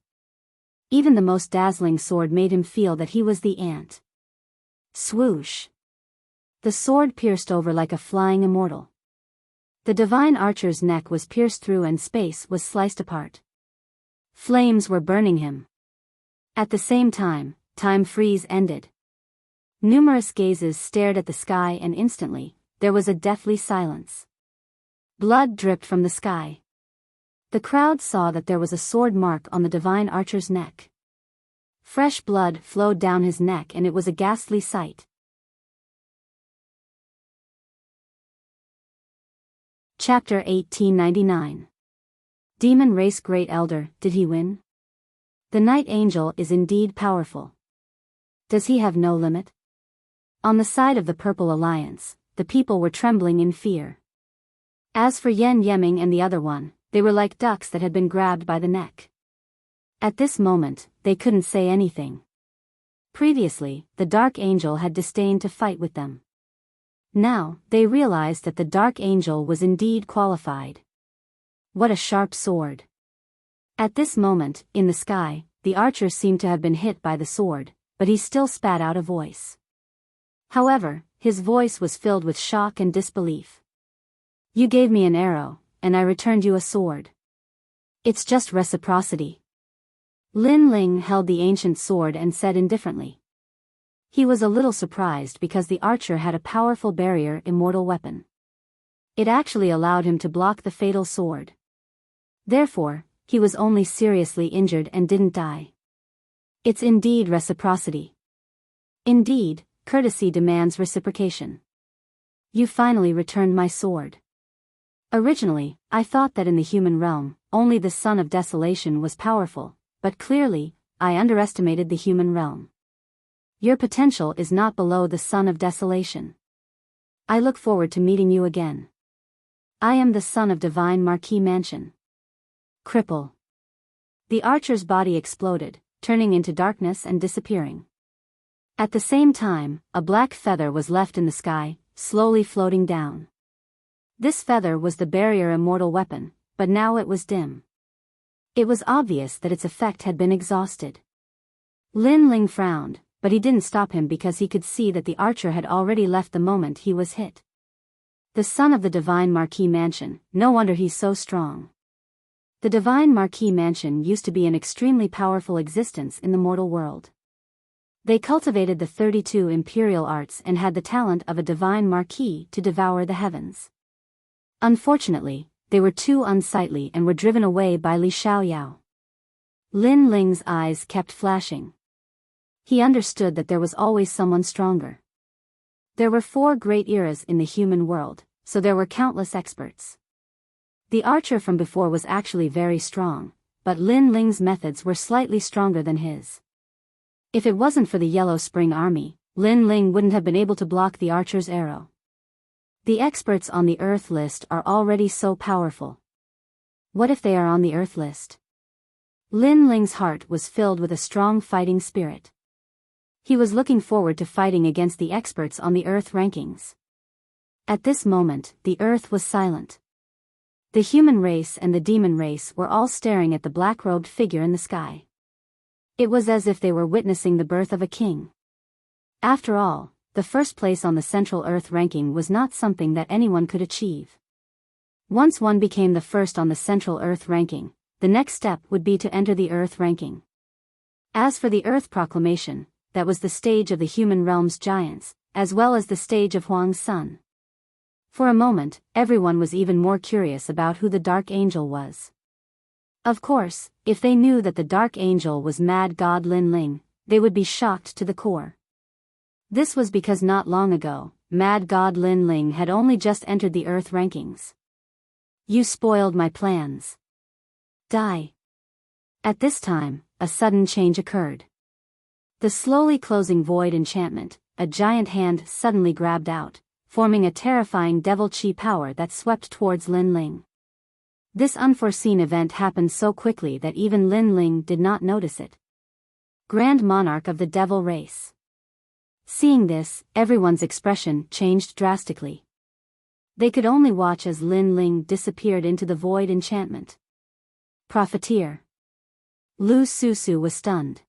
Even the most dazzling sword made him feel that he was the ant. Swoosh! The sword pierced over like a flying immortal. The divine archer's neck was pierced through and space was sliced apart. Flames were burning him. At the same time, time freeze ended. Numerous gazes stared at the sky and instantly, there was a deathly silence. Blood dripped from the sky. The crowd saw that there was a sword mark on the divine archer's neck. Fresh blood flowed down his neck and it was a ghastly sight. Chapter 1899. Demon Race Great Elder, did he win? The Night Angel is indeed powerful. Does he have no limit? On the side of the Purple Alliance, the people were trembling in fear. As for Yen Yeming and the other one, they were like ducks that had been grabbed by the neck. At this moment, they couldn't say anything. Previously, the Dark Angel had disdained to fight with them. Now, they realized that the Dark Angel was indeed qualified. What a sharp sword. At this moment, in the sky, the archer seemed to have been hit by the sword, but he still spat out a voice. However, his voice was filled with shock and disbelief. You gave me an arrow, and I returned you a sword. It's just reciprocity. Lin Ling held the ancient sword and said indifferently. He was a little surprised because the archer had a powerful barrier immortal weapon. It actually allowed him to block the fatal sword. Therefore, he was only seriously injured and didn't die. It's indeed reciprocity. Indeed, courtesy demands reciprocation. You finally returned my sword. Originally, I thought that in the human realm, only the Son of Desolation was powerful, but clearly, I underestimated the human realm. Your potential is not below the Son of Desolation. I look forward to meeting you again. I am the son of Divine Marquis Mansion. Cripple. The archer's body exploded, turning into darkness and disappearing. At the same time, a black feather was left in the sky, slowly floating down. This feather was the barrier immortal weapon, but now it was dim. It was obvious that its effect had been exhausted. Lin Ling frowned, but he didn't stop him because he could see that the archer had already left the moment he was hit. The son of the Divine Marquis Mansion, no wonder he's so strong. The Divine Marquis Mansion used to be an extremely powerful existence in the mortal world. They cultivated the 32 imperial arts and had the talent of a Divine Marquis to devour the heavens. Unfortunately, they were too unsightly and were driven away by Li Xiaoyao. Lin Ling's eyes kept flashing. He understood that there was always someone stronger. There were 4 great eras in the human world, so there were countless experts. The archer from before was actually very strong, but Lin Ling's methods were slightly stronger than his. If it wasn't for the Yellow Spring Army, Lin Ling wouldn't have been able to block the archer's arrow. The experts on the Earth list are already so powerful. What if they are on the Earth list? Lin Ling's heart was filled with a strong fighting spirit. He was looking forward to fighting against the experts on the Earth rankings. At this moment, the Earth was silent. The human race and the demon race were all staring at the black-robed figure in the sky. It was as if they were witnessing the birth of a king. After all, the first place on the Central Earth ranking was not something that anyone could achieve. Once one became the first on the Central Earth ranking, the next step would be to enter the Earth ranking. As for the Earth Proclamation, that was the stage of the human realm's giants, as well as the stage of Huang's son. For a moment, everyone was even more curious about who the Dark Angel was. Of course, if they knew that the Dark Angel was Mad God Lin Ling, they would be shocked to the core. This was because not long ago, Mad God Lin Ling had only just entered the Earth rankings. You spoiled my plans. Die. At this time, a sudden change occurred. The slowly closing void enchantment, a giant hand suddenly grabbed out, forming a terrifying devil chi power that swept towards Lin Ling. This unforeseen event happened so quickly that even Lin Ling did not notice it. Grand Monarch of the Devil Race. Seeing this, everyone's expression changed drastically. They could only watch as Lin Ling disappeared into the void enchantment. Profiteer. Lu Susu was stunned.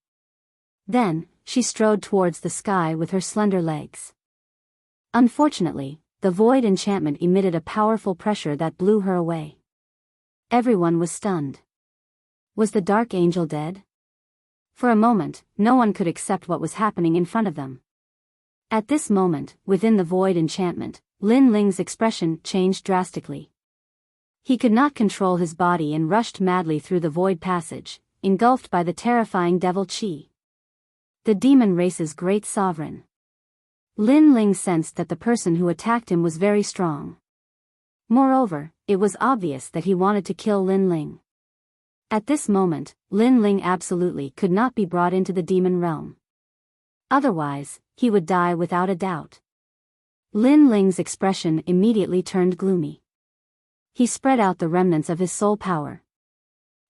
Then, she strode towards the sky with her slender legs. Unfortunately, the void enchantment emitted a powerful pressure that blew her away. Everyone was stunned. Was the dark angel dead? For a moment, no one could accept what was happening in front of them. At this moment, within the void enchantment, Lin Ling's expression changed drastically. He could not control his body and rushed madly through the void passage, engulfed by the terrifying devil Qi. The demon race's great sovereign. Lin Ling sensed that the person who attacked him was very strong. Moreover, it was obvious that he wanted to kill Lin Ling. At this moment, Lin Ling absolutely could not be brought into the demon realm. Otherwise, he would die without a doubt. Lin Ling's expression immediately turned gloomy. He spread out the remnants of his soul power.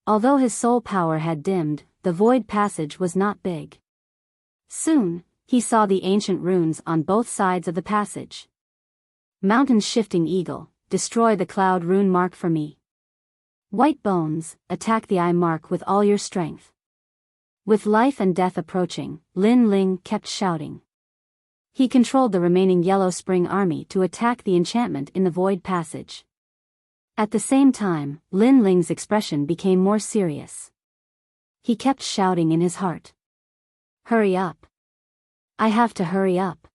Although his soul power had dimmed, the void passage was not big. Soon, he saw the ancient runes on both sides of the passage. Mountains shifting eagle, destroy the cloud rune mark for me. White bones, attack the eye mark with all your strength. With life and death approaching, Lin Ling kept shouting. He controlled the remaining Yellow Spring army to attack the enchantment in the void passage. At the same time, Lin Ling's expression became more serious. He kept shouting in his heart. Hurry up. I have to hurry up.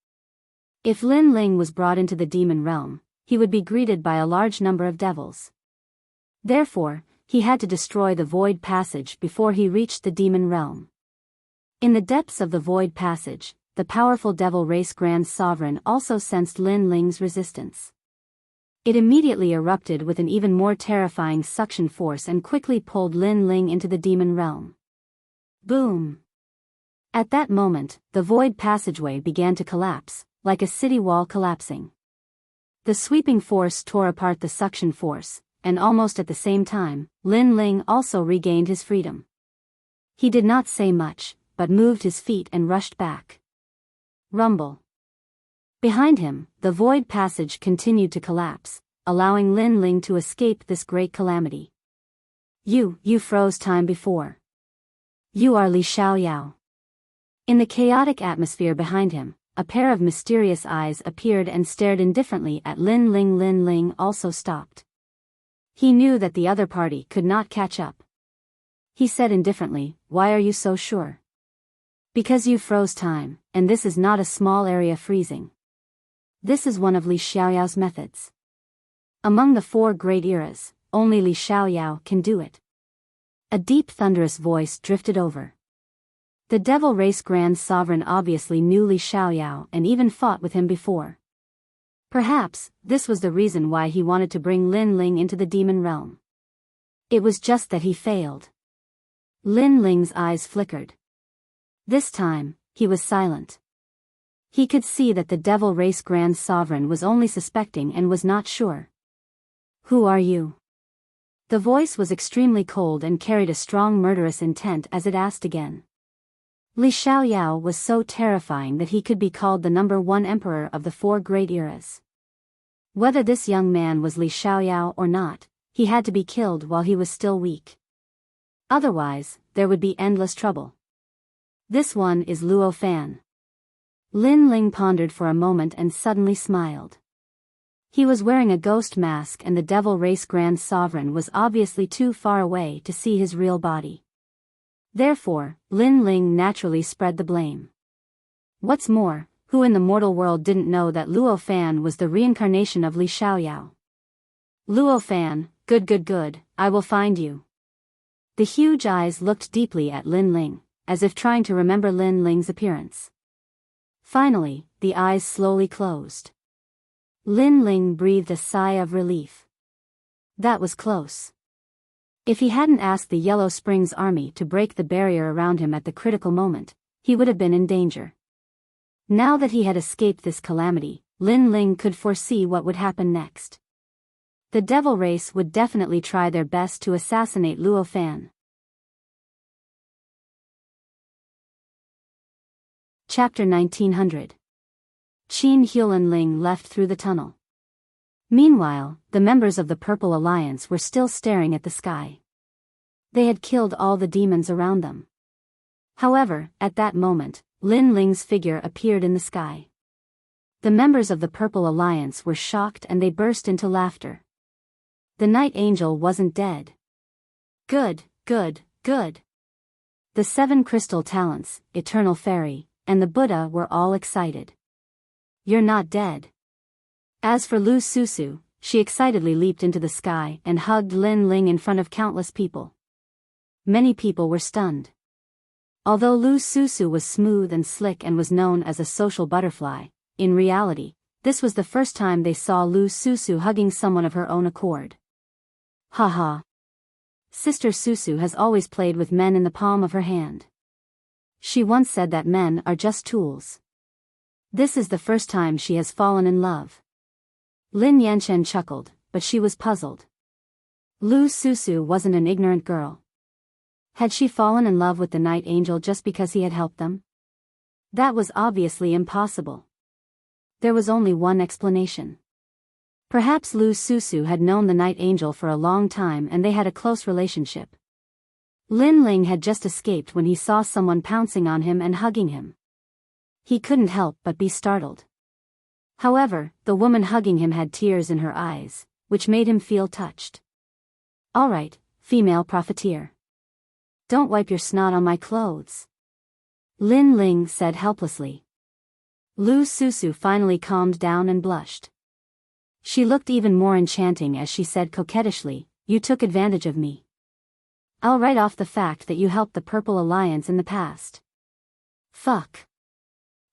If Lin Ling was brought into the demon realm, he would be greeted by a large number of devils. Therefore, he had to destroy the void passage before he reached the demon realm. In the depths of the void passage, the powerful devil race Grand Sovereign also sensed Lin Ling's resistance. It immediately erupted with an even more terrifying suction force and quickly pulled Lin Ling into the demon realm. Boom! At that moment, the void passageway began to collapse, like a city wall collapsing. The sweeping force tore apart the suction force, and almost at the same time, Lin Ling also regained his freedom. He did not say much, but moved his feet and rushed back. Rumble. Behind him, the void passage continued to collapse, allowing Lin Ling to escape this great calamity. You froze time before. You are Li Xiaoyao. In the chaotic atmosphere behind him, a pair of mysterious eyes appeared and stared indifferently at Lin Ling. Lin Ling also stopped. He knew that the other party could not catch up. He said indifferently, "Why are you so sure?" "Because you froze time, and this is not a small area freezing. This is one of Li Xiaoyao's methods. Among the 4 great eras, only Li Xiaoyao can do it." A deep thunderous voice drifted over. The devil race Grand Sovereign obviously knew Li Xiaoyao and even fought with him before. Perhaps, this was the reason why he wanted to bring Lin Ling into the demon realm. It was just that he failed. Lin Ling's eyes flickered. This time, he was silent. He could see that the devil race Grand Sovereign was only suspecting and was not sure. "Who are you?" The voice was extremely cold and carried a strong murderous intent as it asked again. Li Xiaoyao was so terrifying that he could be called the #1 emperor of the 4 great eras. Whether this young man was Li Xiaoyao or not, he had to be killed while he was still weak. Otherwise, there would be endless trouble. "This one is Luo Fan." Lin Ling pondered for a moment and suddenly smiled. He was wearing a ghost mask and the devil race Grand Sovereign was obviously too far away to see his real body. Therefore, Lin Ling naturally spread the blame. What's more, who in the mortal world didn't know that Luo Fan was the reincarnation of Li Xiaoyao? "Luo Fan, good, I will find you." The huge eyes looked deeply at Lin Ling, as if trying to remember Lin Ling's appearance. Finally, the eyes slowly closed. Lin Ling breathed a sigh of relief. That was close. If he hadn't asked the Yellow Springs army to break the barrier around him at the critical moment, he would have been in danger. Now that he had escaped this calamity, Lin Ling could foresee what would happen next. The devil race would definitely try their best to assassinate Luo Fan. Chapter 1900. Qin Huolin Ling left through the tunnel. Meanwhile, the members of the Purple Alliance were still staring at the sky. They had killed all the demons around them. However, at that moment, Lin Ling's figure appeared in the sky. The members of the Purple Alliance were shocked and they burst into laughter. The Night Angel wasn't dead. Good, good, good. The 7 crystal talents, Eternal Fairy, and the Buddha were all excited. You're not dead. As for Lu Susu, she excitedly leaped into the sky and hugged Lin Ling in front of countless people. Many people were stunned. Although Lu Susu was smooth and slick and was known as a social butterfly, in reality, this was the first time they saw Lu Susu hugging someone of her own accord. Haha. Sister Susu has always played with men in the palm of her hand. She once said that men are just tools. This is the first time she has fallen in love. Lin Yanchen chuckled, but she was puzzled. Lu Susu wasn't an ignorant girl. Had she fallen in love with the Night Angel just because he had helped them? That was obviously impossible. There was only one explanation. Perhaps Lu Susu had known the Night Angel for a long time and they had a close relationship. Lin Ling had just escaped when he saw someone pouncing on him and hugging him. He couldn't help but be startled. However, the woman hugging him had tears in her eyes, which made him feel touched. All right, female profiteer. Don't wipe your snot on my clothes. Lin Ling said helplessly. Lu Susu finally calmed down and blushed. She looked even more enchanting as she said coquettishly, "You took advantage of me. I'll write off the fact that you helped the Purple Alliance in the past." Fuck.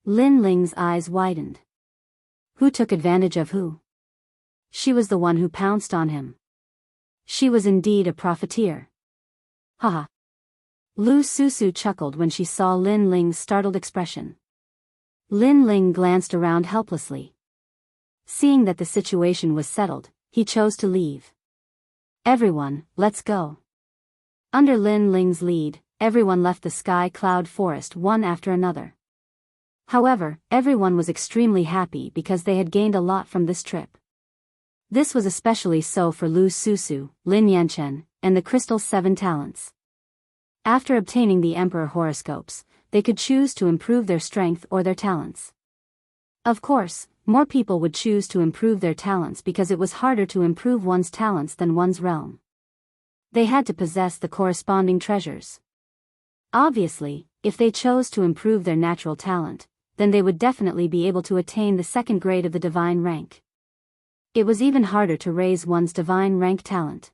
Lin Ling's eyes widened. Who took advantage of who? She was the one who pounced on him. She was indeed a profiteer. Haha. Lu Susu chuckled when she saw Lin Ling's startled expression. Lin Ling glanced around helplessly. Seeing that the situation was settled, he chose to leave. Everyone, let's go. Under Lin Ling's lead, everyone left the Sky Cloud Forest one after another. However, everyone was extremely happy because they had gained a lot from this trip. This was especially so for Lu Susu, Lin Yanchen, and the Crystal 7 Talents. After obtaining the Emperor horoscopes, they could choose to improve their strength or their talents. Of course, more people would choose to improve their talents because it was harder to improve one's talents than one's realm. They had to possess the corresponding treasures. Obviously, if they chose to improve their natural talent, then they would definitely be able to attain the 2nd grade of the divine rank. It was even harder to raise one's divine rank talent.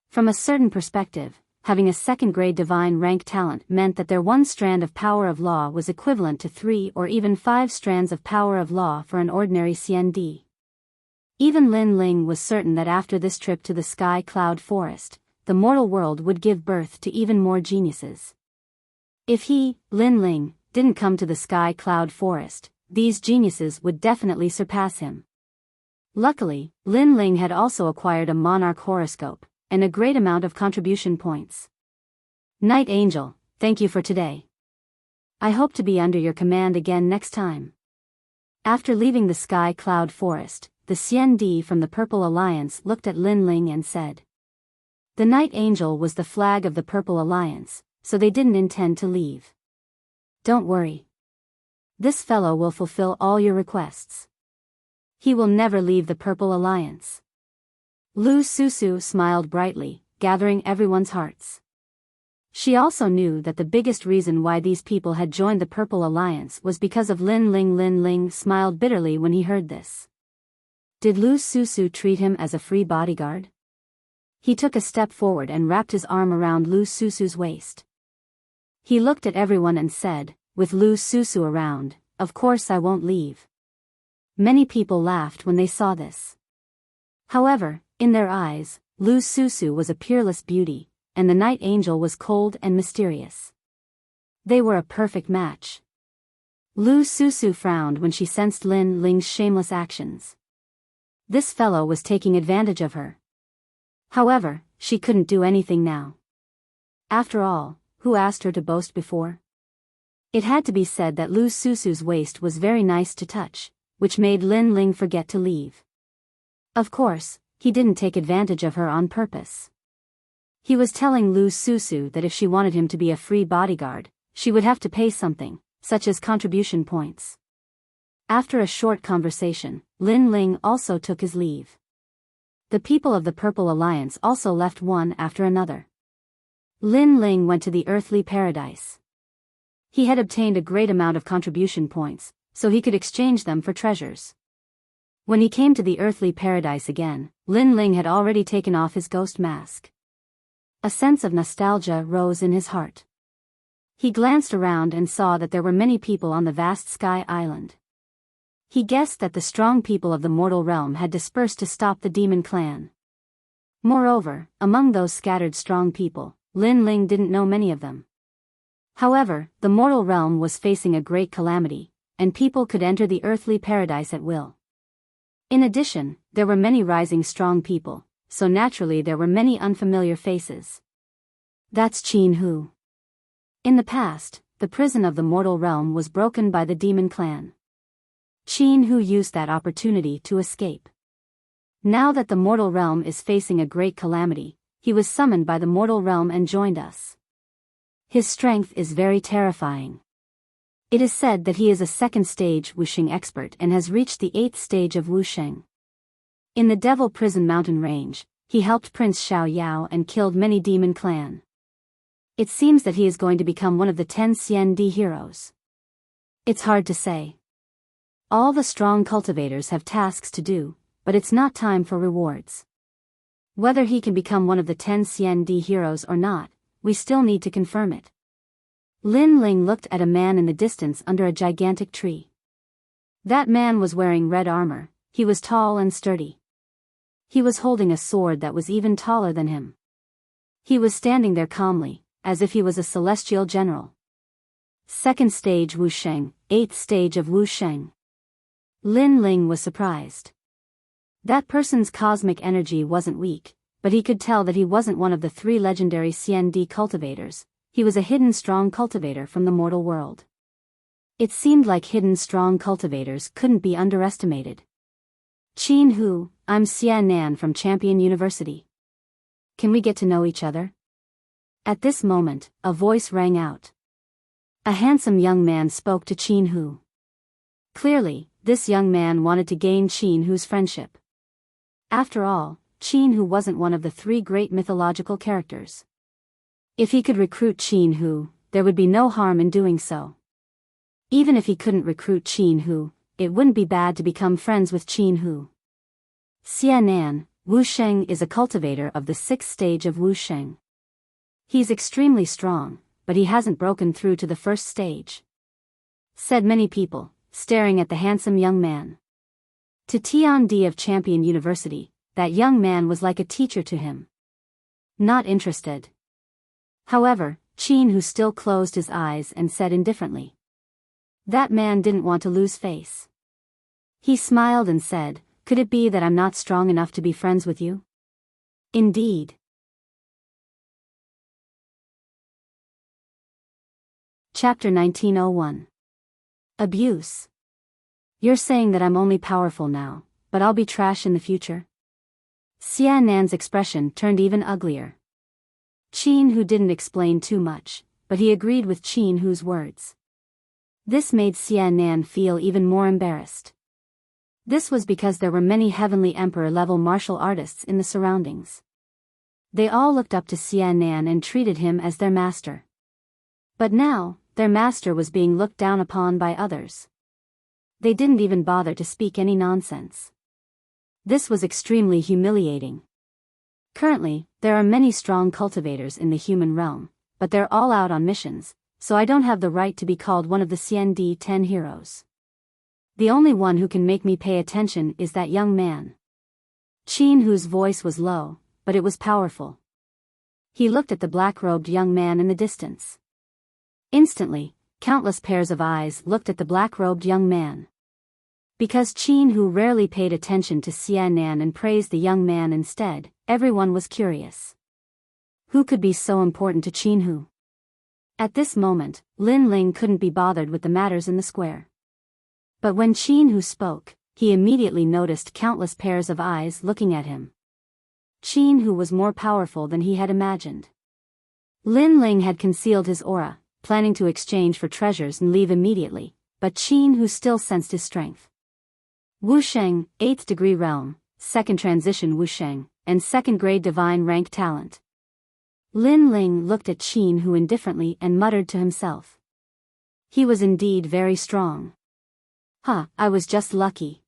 From a certain perspective, having a 2nd grade divine rank talent meant that their 1 strand of power of law was equivalent to 3 or even 5 strands of power of law for an ordinary CND. Even Lin Ling was certain that after this trip to the Sky Cloud Forest, the mortal world would give birth to even more geniuses. If he, Lin Ling, didn't come to the Sky Cloud Forest, these geniuses would definitely surpass him. Luckily, Lin Ling had also acquired a monarch horoscope, and a great amount of contribution points. Night Angel, thank you for today. I hope to be under your command again next time. After leaving the Sky Cloud Forest, the CND from the Purple Alliance looked at Lin Ling and said. The Night Angel was the flag of the Purple Alliance, so they didn't intend to leave. Don't worry. This fellow will fulfill all your requests. He will never leave the Purple Alliance. Lu Susu smiled brightly, gathering everyone's hearts. She also knew that the biggest reason why these people had joined the Purple Alliance was because of Lin Ling. Lin Ling smiled bitterly when he heard this. Did Lu Susu treat him as a free bodyguard? He took a step forward and wrapped his arm around Lu Susu's waist. He looked at everyone and said, with Lu Susu around, "Of course I won't leave." Many people laughed when they saw this. However, in their eyes, Lu Susu was a peerless beauty, and the Night Angel was cold and mysterious. They were a perfect match. Lu Susu frowned when she sensed Lin Ling's shameless actions. This fellow was taking advantage of her. However, she couldn't do anything now. After all, who asked her to boast before? It had to be said that Lu Susu's waist was very nice to touch, which made Lin Ling forget to leave. Of course, he didn't take advantage of her on purpose. He was telling Lu Susu that if she wanted him to be a free bodyguard, she would have to pay something, such as contribution points. After a short conversation, Lin Ling also took his leave. The people of the Purple Alliance also left one after another. Lin Ling went to the earthly paradise. He had obtained a great amount of contribution points, so he could exchange them for treasures. When he came to the earthly paradise again, Lin Ling had already taken off his ghost mask. A sense of nostalgia rose in his heart. He glanced around and saw that there were many people on the vast sky island. He guessed that the strong people of the mortal realm had dispersed to stop the demon clan. Moreover, among those scattered strong people, Lin Ling didn't know many of them. However, the mortal realm was facing a great calamity, and people could enter the earthly paradise at will. In addition, there were many rising strong people, so naturally there were many unfamiliar faces. That's Qin Hu. In the past, the prison of the mortal realm was broken by the demon clan. Qin Hu used that opportunity to escape. Now that the mortal realm is facing a great calamity, he was summoned by the mortal realm and joined us. His strength is very terrifying. It is said that he is a second-stage Wuxing expert and has reached the 8th stage of Wuxing. In the Devil Prison Mountain Range, he helped Prince Xiao Yao and killed many demon clan. It seems that he is going to become one of the 10 CND heroes. It's hard to say. All the strong cultivators have tasks to do, but it's not time for rewards. Whether he can become one of the 10 CND heroes or not, we still need to confirm it. Lin Ling looked at a man in the distance under a gigantic tree. That man was wearing red armor. He was tall and sturdy. He was holding a sword that was even taller than him. He was standing there calmly, as if he was a celestial general. 2nd stage Wuxing, 8th stage of Wuxing. Lin Ling was surprised. That person's cosmic energy wasn't weak, but he could tell that he wasn't one of the 3 legendary CND cultivators. He was a hidden strong cultivator from the mortal world. It seemed like hidden strong cultivators couldn't be underestimated. Qin Hu, I'm Xia Nan from Champion University. Can we get to know each other? At this moment, a voice rang out. A handsome young man spoke to Qin Hu. Clearly, this young man wanted to gain Qin Hu's friendship. After all, Qin Hu wasn't one of the 3 great mythological characters. If he could recruit Qin Hu, there would be no harm in doing so. Even if he couldn't recruit Qin Hu, it wouldn't be bad to become friends with Qin Hu. Xia Nan, Wuxing is a cultivator of the 6th stage of Wuxing. He's extremely strong, but he hasn't broken through to the 1st stage. Said many people, staring at the handsome young man. To Tian Di of Champion University, that young man was like a teacher to him. Not interested. However, Qin Hu still closed his eyes and said indifferently. That man didn't want to lose face. He smiled and said, could it be that I'm not strong enough to be friends with you? Indeed. Chapter 1901. Abuse. You're saying that I'm only powerful now, but I'll be trash in the future? Xia Nan's expression turned even uglier. Qin Hu didn't explain too much, but he agreed with Qin Hu's words. This made Xia Nan feel even more embarrassed. This was because there were many Heavenly Emperor-level martial artists in the surroundings. They all looked up to Xia Nan and treated him as their master. But now, their master was being looked down upon by others. They didn't even bother to speak any nonsense. This was extremely humiliating. Currently, there are many strong cultivators in the human realm, but they're all out on missions, so I don't have the right to be called one of the CND 10 heroes. The only one who can make me pay attention is that young man. Qin Hu's voice was low, but it was powerful. He looked at the black-robed young man in the distance. Instantly, countless pairs of eyes looked at the black-robed young man. Because Qin Hu rarely paid attention to Xia Nan and praised the young man instead, everyone was curious. Who could be so important to Qin Hu? At this moment, Lin Ling couldn't be bothered with the matters in the square. But when Qin Hu spoke, he immediately noticed countless pairs of eyes looking at him. Qin Hu was more powerful than he had imagined. Lin Ling had concealed his aura, planning to exchange for treasures and leave immediately, but Qin Hu still sensed his strength. Wusheng, 8th degree realm, 2nd transition Wusheng, and 2nd grade divine rank talent. Lin Ling looked at Qin Hu indifferently and muttered to himself. He was indeed very strong. I was just lucky.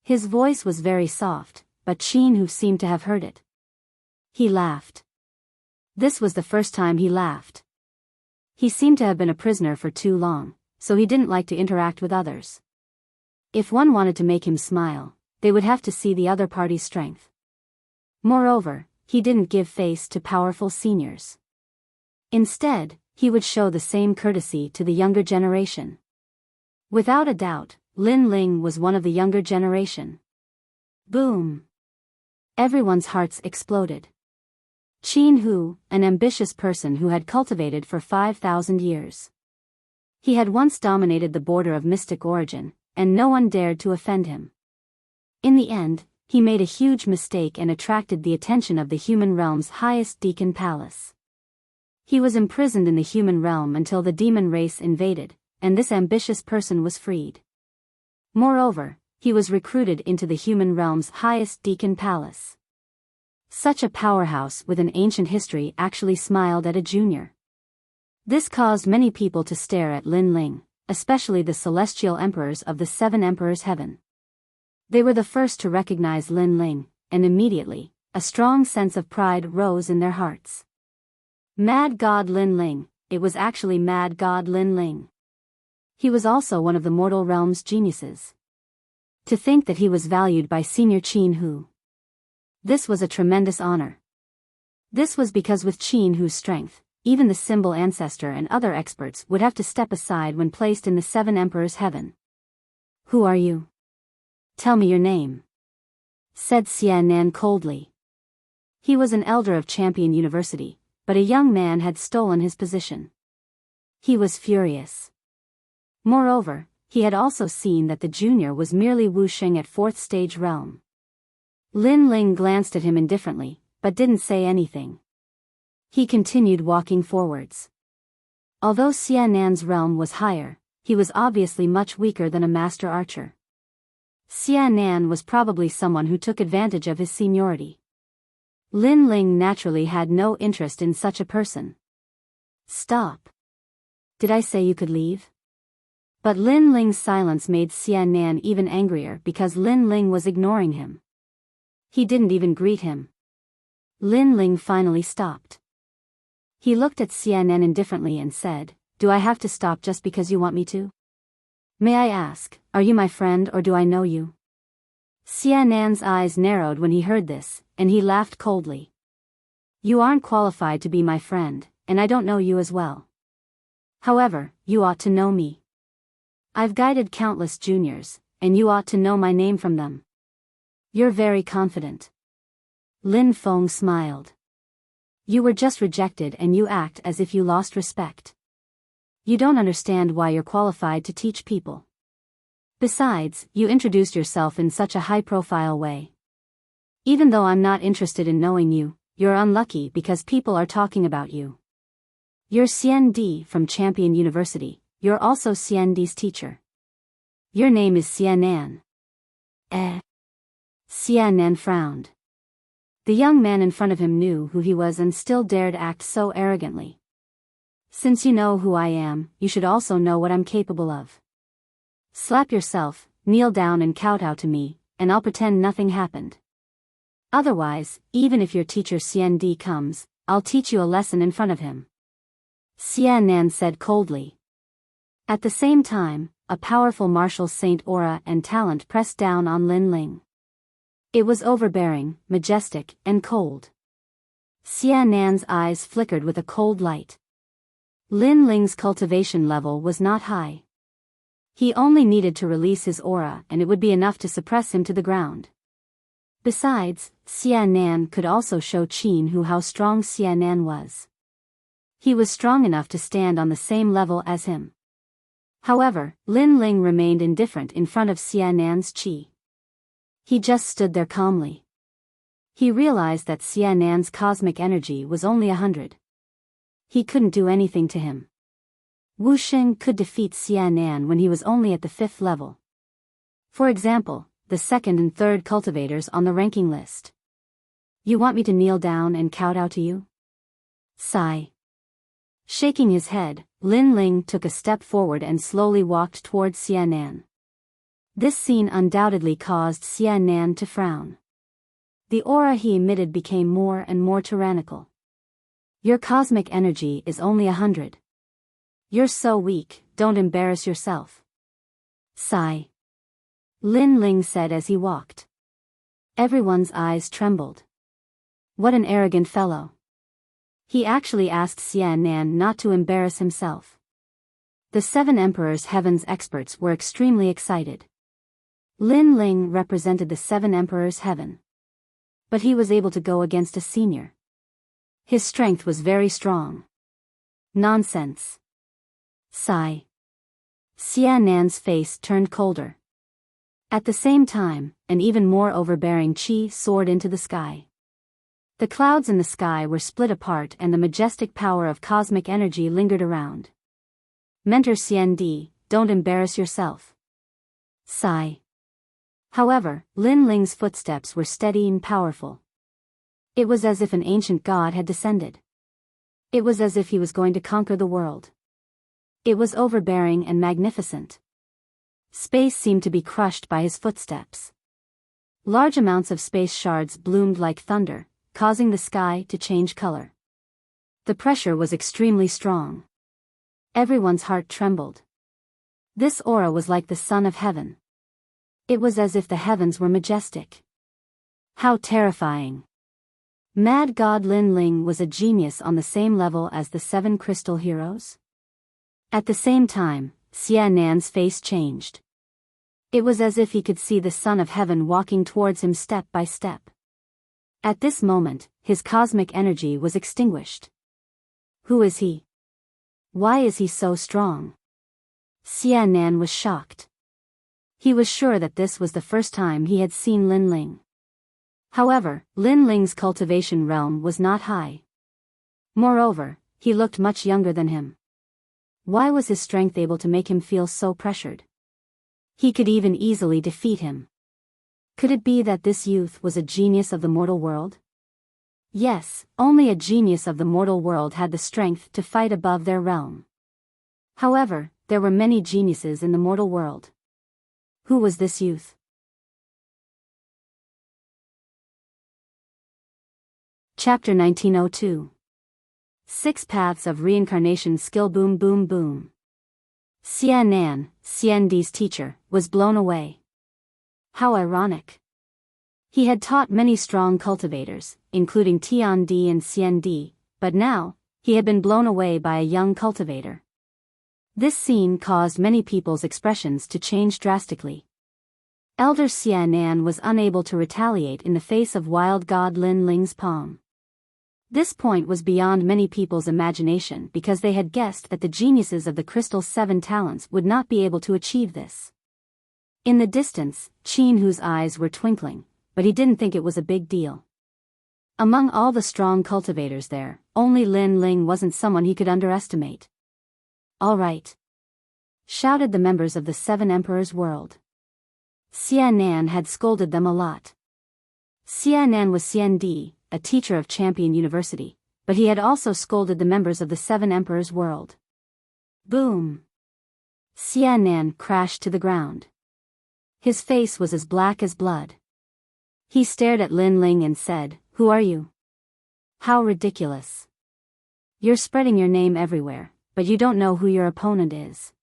His voice was very soft, but Qin Hu seemed to have heard it. He laughed. This was the first time he laughed. He seemed to have been a prisoner for too long, so he didn't like to interact with others. If one wanted to make him smile, they would have to see the other party's strength. Moreover, he didn't give face to powerful seniors. Instead, he would show the same courtesy to the younger generation. Without a doubt, Lin Ling was one of the younger generation. Boom! Everyone's hearts exploded. Qin Hu, an ambitious person who had cultivated for 5,000 years. He had once dominated the border of mystic origin, and no one dared to offend him. In the end, he made a huge mistake and attracted the attention of the human realm's highest deacon palace. He was imprisoned in the human realm until the demon race invaded, and this ambitious person was freed. Moreover, he was recruited into the human realm's highest deacon palace. Such a powerhouse with an ancient history actually smiled at a junior. This caused many people to stare at Lin Ling, especially the celestial emperors of the 7 emperors' heaven. They were the first to recognize Lin Ling, and immediately, a strong sense of pride rose in their hearts. Mad God Lin Ling, it was actually Mad God Lin Ling. He was also one of the mortal realm's geniuses. To think that he was valued by Senior Qin Hu. This was a tremendous honor. This was because with Qin Hu's strength, even the symbol ancestor and other experts would have to step aside when placed in the 7 emperors' heaven. Who are you? Tell me your name, said Xianan coldly. He was an elder of Champion University, but a young man had stolen his position. He was furious. Moreover, he had also seen that the junior was merely Wusheng at 4th stage realm. Lin Ling glanced at him indifferently, but didn't say anything. He continued walking forwards. Although Xianan's realm was higher, he was obviously much weaker than a master archer. Xianan was probably someone who took advantage of his seniority. Lin Ling naturally had no interest in such a person. Stop. Did I say you could leave? But Lin Ling's silence made Xianan even angrier because Lin Ling was ignoring him. He didn't even greet him. Lin Ling finally stopped. He looked at Xianan indifferently and said, "Do I have to stop just because you want me to? May I ask, are you my friend or do I know you?" Xianan's eyes narrowed when he heard this, and he laughed coldly. "You aren't qualified to be my friend, and I don't know you as well. However, you ought to know me. I've guided countless juniors, and you ought to know my name from them." "You're very confident." Lin Feng smiled. "You were just rejected and you act as if you lost respect. You don't understand why you're qualified to teach people. Besides, you introduced yourself in such a high-profile way. Even though I'm not interested in knowing you, you're unlucky because people are talking about you. You're Xian Di from Champion University, you're also Xian Di's teacher. Your name is Xianan." Xianan frowned. The young man in front of him knew who he was and still dared act so arrogantly. "Since you know who I am, you should also know what I'm capable of. Slap yourself, kneel down and kowtow to me, and I'll pretend nothing happened. Otherwise, even if your teacher Xian Di comes, I'll teach you a lesson in front of him," Xianan said coldly. At the same time, a powerful martial saint aura and talent pressed down on Lin Ling. It was overbearing, majestic, and cold. Xianan's eyes flickered with a cold light. Lin Ling's cultivation level was not high. He only needed to release his aura and it would be enough to suppress him to the ground. Besides, Xianan could also show Qin Hu how strong Xianan was. He was strong enough to stand on the same level as him. However, Lin Ling remained indifferent in front of Xianan's qi. He just stood there calmly. He realized that Xian'an's cosmic energy was only 100. He couldn't do anything to him. Wuxia could defeat Xian'an when he was only at the 5th level. For example, the 2nd and 3rd cultivators on the ranking list. You want me to kneel down and kowtow to you? Sigh. Shaking his head, Lin Ling took a step forward and slowly walked towards Xian'an. This scene undoubtedly caused Xian'an to frown. The aura he emitted became more and more tyrannical. Your cosmic energy is only 100. You're so weak, don't embarrass yourself. Sigh. Lin Ling said as he walked. Everyone's eyes trembled. What an arrogant fellow. He actually asked Xian'an not to embarrass himself. The 7 Emperor's Heaven's experts were extremely excited. Lin Ling represented the 7 Emperor's Heaven. But he was able to go against a senior. His strength was very strong. Nonsense. Sigh. Xian'an's face turned colder. At the same time, an even more overbearing chi soared into the sky. The clouds in the sky were split apart and the majestic power of cosmic energy lingered around. Mentor Xiandi, don't embarrass yourself. Sigh. However, Lin Ling's footsteps were steady and powerful. It was as if an ancient god had descended. It was as if he was going to conquer the world. It was overbearing and magnificent. Space seemed to be crushed by his footsteps. Large amounts of space shards bloomed like thunder, causing the sky to change color. The pressure was extremely strong. Everyone's heart trembled. This aura was like the sun of heaven. It was as if the heavens were majestic. How terrifying. Mad God Lin Ling was a genius on the same level as the 7 crystal heroes. At the same time, Xian'an's face changed. It was as if he could see the Son of Heaven walking towards him step by step. At this moment, his cosmic energy was extinguished. Who is he? Why is he so strong? Xian'an was shocked. He was sure that this was the first time he had seen Lin Ling. However, Lin Ling's cultivation realm was not high. Moreover, he looked much younger than him. Why was his strength able to make him feel so pressured? He could even easily defeat him. Could it be that this youth was a genius of the mortal world? Yes, only a genius of the mortal world had the strength to fight above their realm. However, there were many geniuses in the mortal world. Who was this youth? Chapter 1902. 6 Paths of Reincarnation Skill. Boom boom boom. Xian'an, Xiandi's teacher, was blown away. How ironic. He had taught many strong cultivators, including Tiandi and Xiandi, but now, he had been blown away by a young cultivator. This scene caused many people's expressions to change drastically. Elder Xian'an was unable to retaliate in the face of wild god Lin Ling's palm. This point was beyond many people's imagination because they had guessed that the geniuses of the Crystal 7 talents would not be able to achieve this. In the distance, Qin whose eyes were twinkling, but he didn't think it was a big deal. Among all the strong cultivators there, only Lin Ling wasn't someone he could underestimate. All right, shouted the members of the 7 Emperors' world. Xian'an had scolded them a lot. Xian'an was Xiandi, a teacher of Champion University, but he had also scolded the members of the 7 Emperors' world. Boom! Xian'an crashed to the ground. His face was as black as blood. He stared at Lin Ling and said, "Who are you? How ridiculous. You're spreading your name everywhere, but you don't know who your opponent is.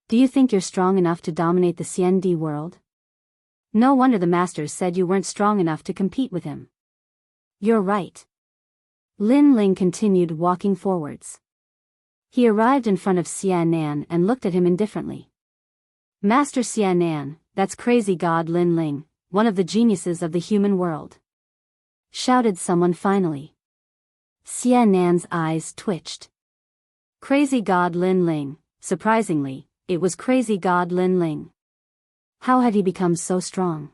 Do you think you're strong enough to dominate the Xiandi world? No wonder the masters said you weren't strong enough to compete with him." You're right. Lin Ling continued walking forwards. He arrived in front of Xian'an and looked at him indifferently. Master Xian'an, that's crazy god Lin Ling, one of the geniuses of the human world. Shouted someone finally. Xian'an's eyes twitched. Crazy god Lin Ling, surprisingly, it was crazy god Lin Ling. How had he become so strong?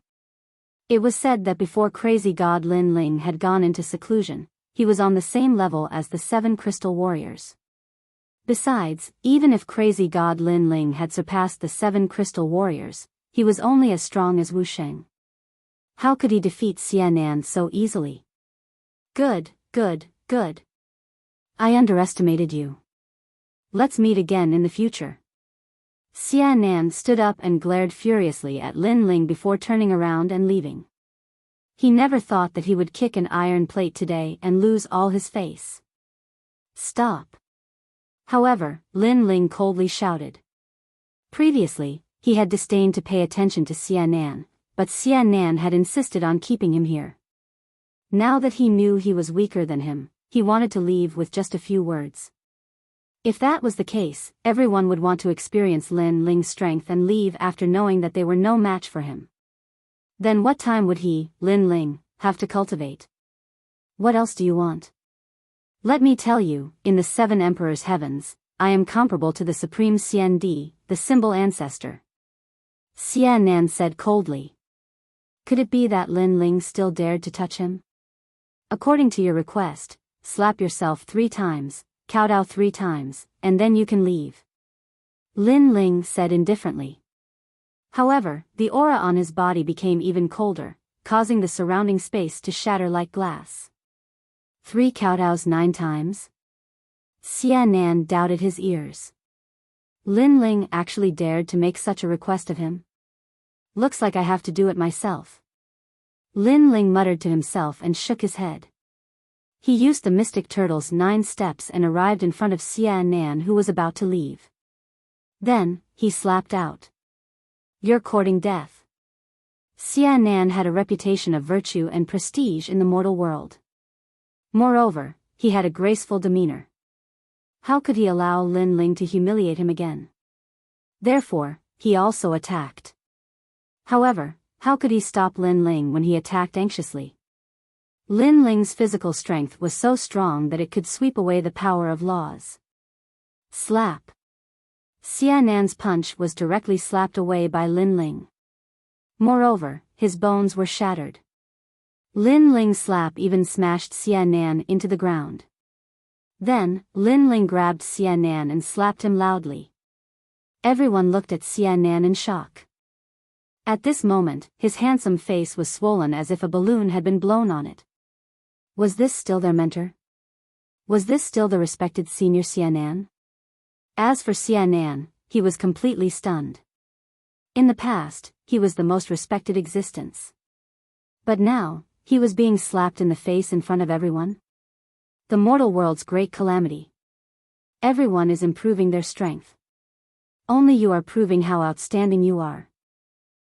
It was said that before crazy god Lin Ling had gone into seclusion, he was on the same level as the 7 crystal warriors. Besides, even if crazy god Lin Ling had surpassed the 7 crystal warriors, he was only as strong as Wu Sheng. How could he defeat Xianan so easily? Good. I underestimated you. Let's meet again in the future. Xianan stood up and glared furiously at Lin Ling before turning around and leaving. He never thought that he would kick an iron plate today and lose all his face. Stop. However, Lin Ling coldly shouted. Previously, he had disdained to pay attention to Xianan, but Xianan had insisted on keeping him here. Now that he knew he was weaker than him, he wanted to leave with just a few words. If that was the case, everyone would want to experience Lin Ling's strength and leave after knowing that they were no match for him. Then what time would he, Lin Ling, have to cultivate? What else do you want? Let me tell you, in the 7 Emperors' heavens, I am comparable to the Supreme Xian Di, the symbol ancestor. Xianan said coldly. Could it be that Lin Ling still dared to touch him? According to your request, slap yourself 3 times, kowtow 3 times, and then you can leave. Lin Ling said indifferently. However, the aura on his body became even colder, causing the surrounding space to shatter like glass. 3 kowtows 9 times? Xianan doubted his ears. Lin Ling actually dared to make such a request of him? Looks like I have to do it myself. Lin Ling muttered to himself and shook his head. He used the Mystic Turtle's 9 steps and arrived in front of Xianan, who was about to leave. Then, he slapped out. You're courting death. Xianan had a reputation of virtue and prestige in the mortal world. Moreover, he had a graceful demeanor. How could he allow Lin Ling to humiliate him again? Therefore, he also attacked. However, how could he stop Lin Ling when he attacked anxiously? Lin Ling's physical strength was so strong that it could sweep away the power of laws. Slap. Xianan's punch was directly slapped away by Lin Ling. Moreover, his bones were shattered. Lin Ling's slap even smashed Xianan into the ground. Then, Lin Ling grabbed Xianan and slapped him loudly. Everyone looked at Xianan in shock. At this moment, his handsome face was swollen as if a balloon had been blown on it. Was this still their mentor? Was this still the respected senior Xianan? As for Xianan, he was completely stunned. In the past, he was the most respected existence. But now, he was being slapped in the face in front of everyone? The mortal world's great calamity. Everyone is improving their strength. Only you are proving how outstanding you are.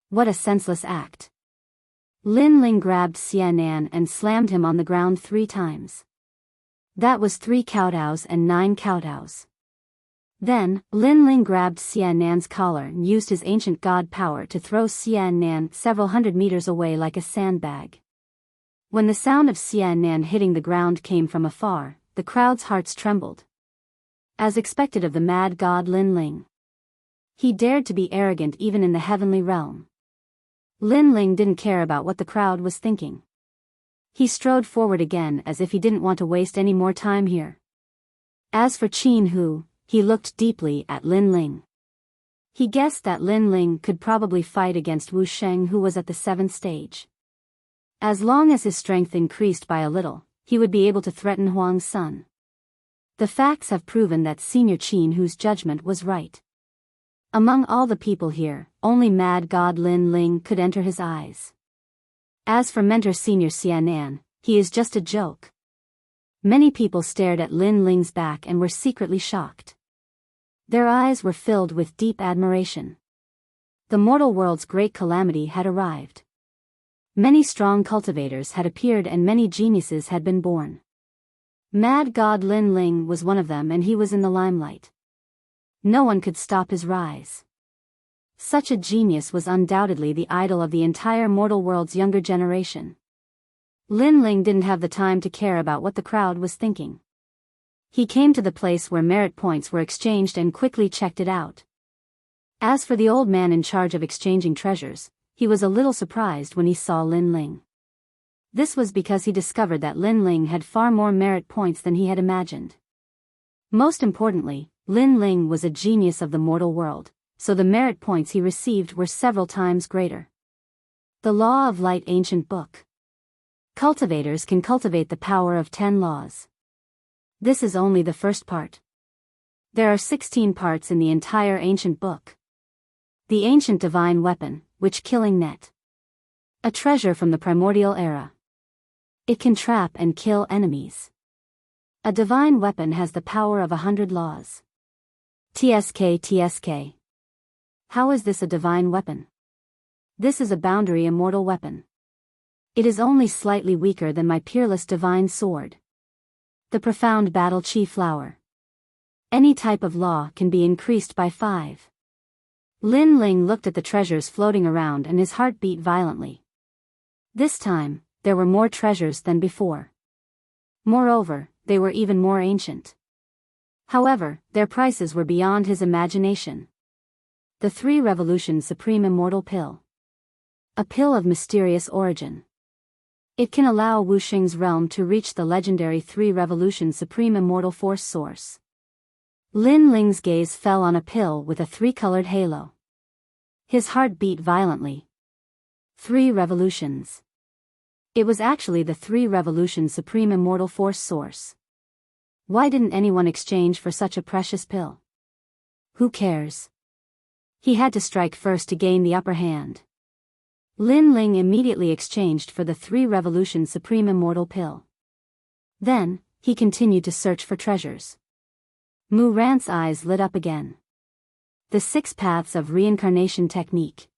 What a senseless act. Lin Ling grabbed Xianan and slammed him on the ground 3 times. That was 3 kowtows and 9 kowtows. Then, Lin Ling grabbed Xianan's collar and used his ancient god power to throw Xianan several hundred meters away like a sandbag. When the sound of Xianan hitting the ground came from afar, the crowd's hearts trembled. As expected of the mad god Lin Ling. He dared to be arrogant even in the heavenly realm. Lin Ling didn't care about what the crowd was thinking. He strode forward again as if he didn't want to waste any more time here. As for Qin Hu, he looked deeply at Lin Ling. He guessed that Lin Ling could probably fight against Wu Sheng, who was at the 7th stage. As long as his strength increased by a little, he would be able to threaten Huang's son. The facts have proven that Senior Qin Hu's judgment was right. Among all the people here, only mad god Lin Ling could enter his eyes. As for mentor Senior Xianan, he is just a joke. Many people stared at Lin Ling's back and were secretly shocked. Their eyes were filled with deep admiration. The mortal world's great calamity had arrived. Many strong cultivators had appeared and many geniuses had been born. Mad god Lin Ling was one of them, and he was in the limelight. No one could stop his rise. Such a genius was undoubtedly the idol of the entire mortal world's younger generation. Lin Ling didn't have the time to care about what the crowd was thinking. He came to the place where merit points were exchanged and quickly checked it out. As for the old man in charge of exchanging treasures, he was a little surprised when he saw Lin Ling. This was because he discovered that Lin Ling had far more merit points than he had imagined. Most importantly, Lin Ling was a genius of the mortal world, so the merit points he received were several times greater. The Law of Light Ancient Book. Cultivators can cultivate the power of 10 laws. This is only the first part. There are 16 parts in the entire ancient book. The ancient divine weapon, which killing net. A treasure from the primordial era. It can trap and kill enemies. A divine weapon has the power of 100 laws. TSK. How is this a divine weapon? This is a boundary immortal weapon. It is only slightly weaker than my peerless divine sword. The profound battle chi flower. Any type of law can be increased by 5. Lin Ling looked at the treasures floating around and his heart beat violently. This time, there were more treasures than before. Moreover, they were even more ancient. However, their prices were beyond his imagination. The 3 Revolution Supreme Immortal Pill. A pill of mysterious origin. It can allow Wuxing's realm to reach the legendary 3 Revolution Supreme Immortal Force source. Lin Ling's gaze fell on a pill with a 3-colored halo. His heart beat violently. 3 revolutions. It was actually the 3 Revolution Supreme Immortal Force source. Why didn't anyone exchange for such a precious pill? Who cares? He had to strike first to gain the upper hand. Lin Ling immediately exchanged for the 3 Revolution Supreme Immortal Pill. Then, he continued to search for treasures. Mu Rant's eyes lit up again. The 6 Paths of Reincarnation Technique.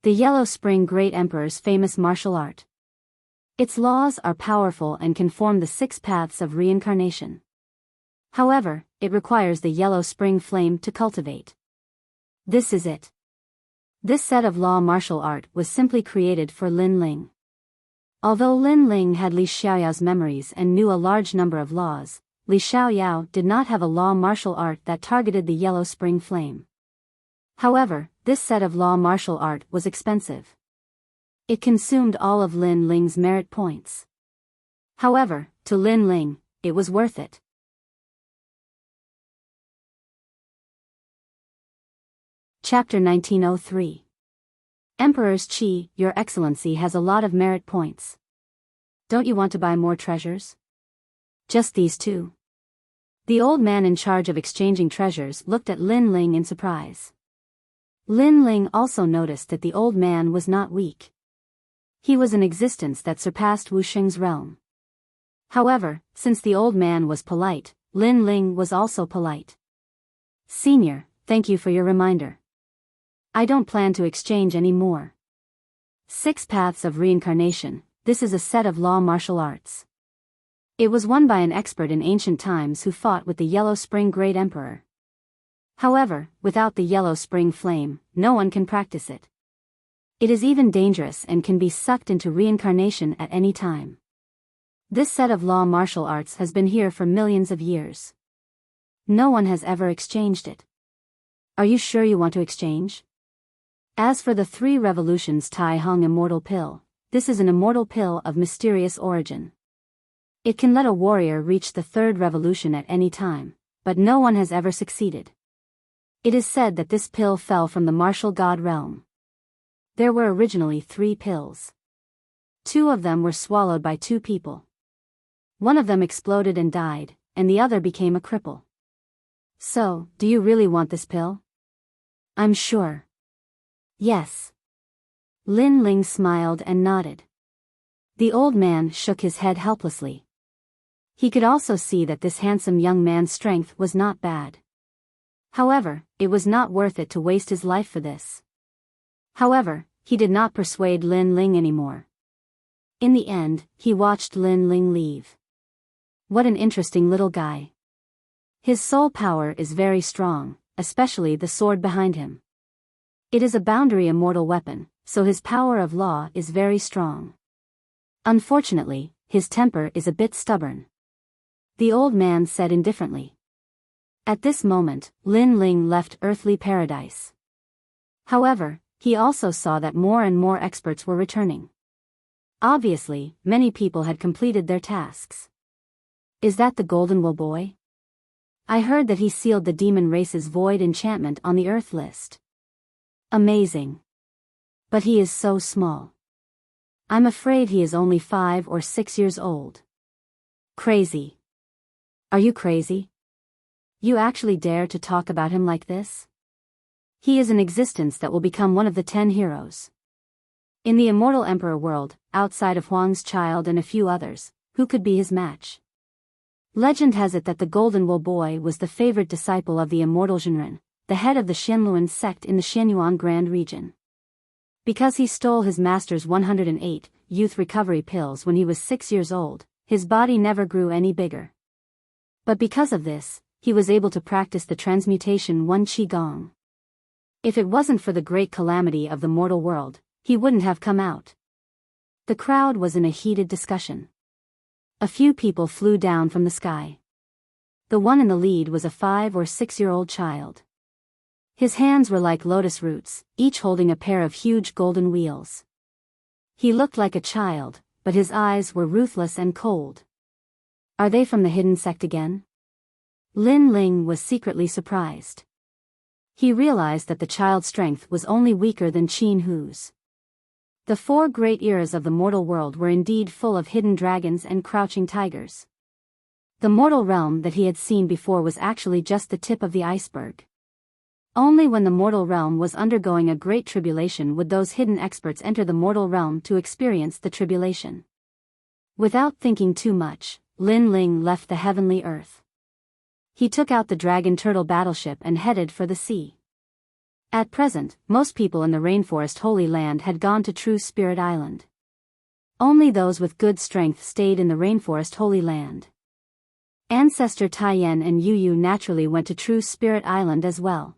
The Yellow Spring Great Emperor's famous martial art. Its laws are powerful and can form the 6 Paths of Reincarnation. However, it requires the Yellow Spring Flame to cultivate. This is it. This set of law martial art was simply created for Lin Ling. Although Lin Ling had Li Xiaoyao's memories and knew a large number of laws, Li Xiaoyao did not have a law martial art that targeted the Yellow Spring Flame. However, this set of law martial art was expensive. It consumed all of Lin Ling's merit points. However, to Lin Ling, it was worth it. Chapter 1903. Emperor's Qi, Your Excellency has a lot of merit points. Don't you want to buy more treasures? Just these 2. The old man in charge of exchanging treasures looked at Lin Ling in surprise. Lin Ling also noticed that the old man was not weak. He was an existence that surpassed Wuxing's realm. However, since the old man was polite, Lin Ling was also polite. Senior, thank you for your reminder. I don't plan to exchange any more. 6 Paths of Reincarnation, this is a set of law martial arts. It was won by an expert in ancient times who fought with the Yellow Spring Great Emperor. However, without the Yellow Spring Flame, no one can practice it. It is even dangerous and can be sucked into reincarnation at any time. This set of law martial arts has been here for millions of years. No one has ever exchanged it. Are you sure you want to exchange? As for the 3 Revolutions Tai Hung Immortal Pill, this is an immortal pill of mysterious origin. It can let a warrior reach the 3rd revolution at any time, but no one has ever succeeded. It is said that this pill fell from the martial god realm. There were originally 3 pills. 2 of them were swallowed by 2 people. One of them exploded and died, and the other became a cripple. So, do you really want this pill? I'm sure. Yes. Lin Ling smiled and nodded. The old man shook his head helplessly. He could also see that this handsome young man's strength was not bad. However, it was not worth it to waste his life for this. However, he did not persuade Lin Ling anymore. In the end, he watched Lin Ling leave. What an interesting little guy. His soul power is very strong, especially the sword behind him. It is a boundary immortal weapon, so his power of law is very strong. Unfortunately, his temper is a bit stubborn. The old man said indifferently. At this moment, Lin Ling left earthly paradise. However, he also saw that more and more experts were returning. Obviously, many people had completed their tasks. Is that the Golden Wool Boy? I heard that he sealed the demon race's void enchantment on the Earth list. Amazing. But he is so small. I'm afraid he is only 5 or 6 years old. Crazy. Are you crazy? You actually dare to talk about him like this? He is an existence that will become one of the 10 heroes. In the immortal emperor world, outside of Huang's child and a few others, who could be his match? Legend has it that the Golden Wool Boy was the favorite disciple of the immortal Zhenren, the head of the Xianluan sect in the Xianyuan Grand region. Because he stole his master's 108 youth recovery pills when he was 6 years old, his body never grew any bigger. But because of this, he was able to practice the transmutation One Qigong. If it wasn't for the great calamity of the mortal world, he wouldn't have come out. The crowd was in a heated discussion. A few people flew down from the sky. The one in the lead was a 5 or 6-year-old child. His hands were like lotus roots, each holding a pair of huge golden wheels. He looked like a child, but his eyes were ruthless and cold. Are they from the hidden sect again? Lin Ling was secretly surprised. He realized that the child's strength was only weaker than Qin Hu's. The 4 great eras of the mortal world were indeed full of hidden dragons and crouching tigers. The mortal realm that he had seen before was actually just the tip of the iceberg. Only when the mortal realm was undergoing a great tribulation would those hidden experts enter the mortal realm to experience the tribulation. Without thinking too much, Lin Ling left the heavenly earth. He took out the dragon turtle battleship and headed for the sea. At present, most people in the Rainforest Holy Land had gone to True Spirit Island. Only those with good strength stayed in the Rainforest Holy Land. Ancestor Taiyan and Yu Yu naturally went to True Spirit Island as well.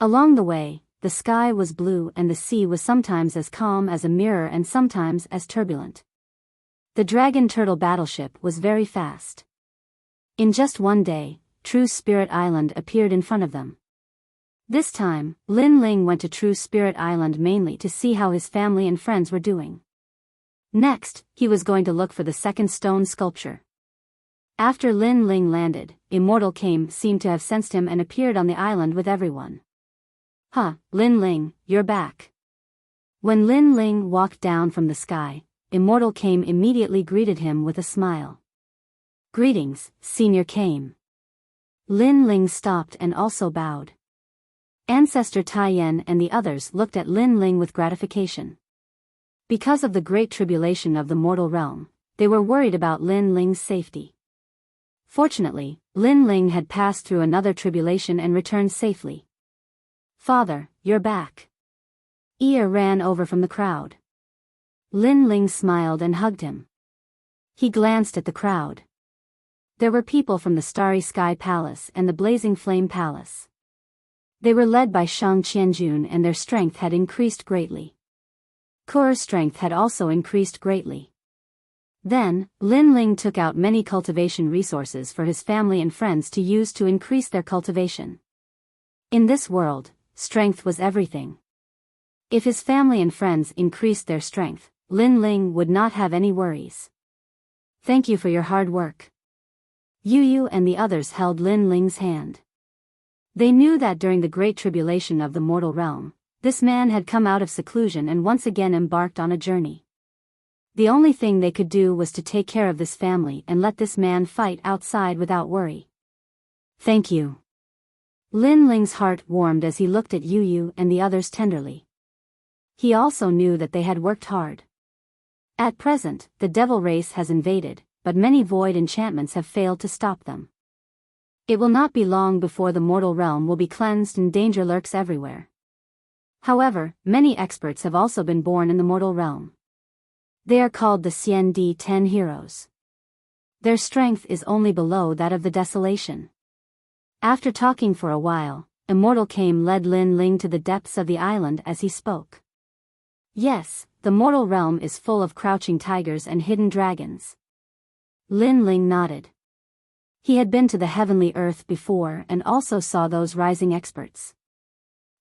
Along the way, the sky was blue and the sea was sometimes as calm as a mirror and sometimes as turbulent. The dragon turtle battleship was very fast. In just one day, True Spirit Island appeared in front of them. This time, Lin Ling went to True Spirit Island mainly to see how his family and friends were doing. Next, he was going to look for the second stone sculpture. After Lin Ling landed, Immortal Kame seemed to have sensed him and appeared on the island with everyone. "Huh, Lin Ling, you're back." When Lin Ling walked down from the sky, Immortal Kame immediately greeted him with a smile. "Greetings, Senior Kame." Lin Ling stopped and also bowed. Ancestor Taiyan and the others looked at Lin Ling with gratification. Because of the great tribulation of the mortal realm, they were worried about Lin Ling's safety. Fortunately, Lin Ling had passed through another tribulation and returned safely. "Father, you're back." Ear ran over from the crowd. Lin Ling smiled and hugged him. He glanced at the crowd. There were people from the Starry Sky Palace and the Blazing Flame Palace. They were led by Shang Qianjun and their strength had increased greatly. Kur's strength had also increased greatly. Then, Lin Ling took out many cultivation resources for his family and friends to use to increase their cultivation. In this world, strength was everything. If his family and friends increased their strength, Lin Ling would not have any worries. "Thank you for your hard work." Yu Yu and the others held Lin Ling's hand. They knew that during the great tribulation of the mortal realm, this man had come out of seclusion and once again embarked on a journey. The only thing they could do was to take care of this family and let this man fight outside without worry. "Thank you." Lin Ling's heart warmed as he looked at Yu Yu and the others tenderly. He also knew that they had worked hard. At present, the devil race has invaded, but many void enchantments have failed to stop them. It will not be long before the mortal realm will be cleansed and danger lurks everywhere. However, many experts have also been born in the mortal realm. They are called the Xian Di 10 heroes. Their strength is only below that of the desolation. After talking for a while, Immortal Kame led Lin Ling to the depths of the island as he spoke. "Yes, the mortal realm is full of crouching tigers and hidden dragons." Lin Ling nodded. He had been to the heavenly earth before and also saw those rising experts.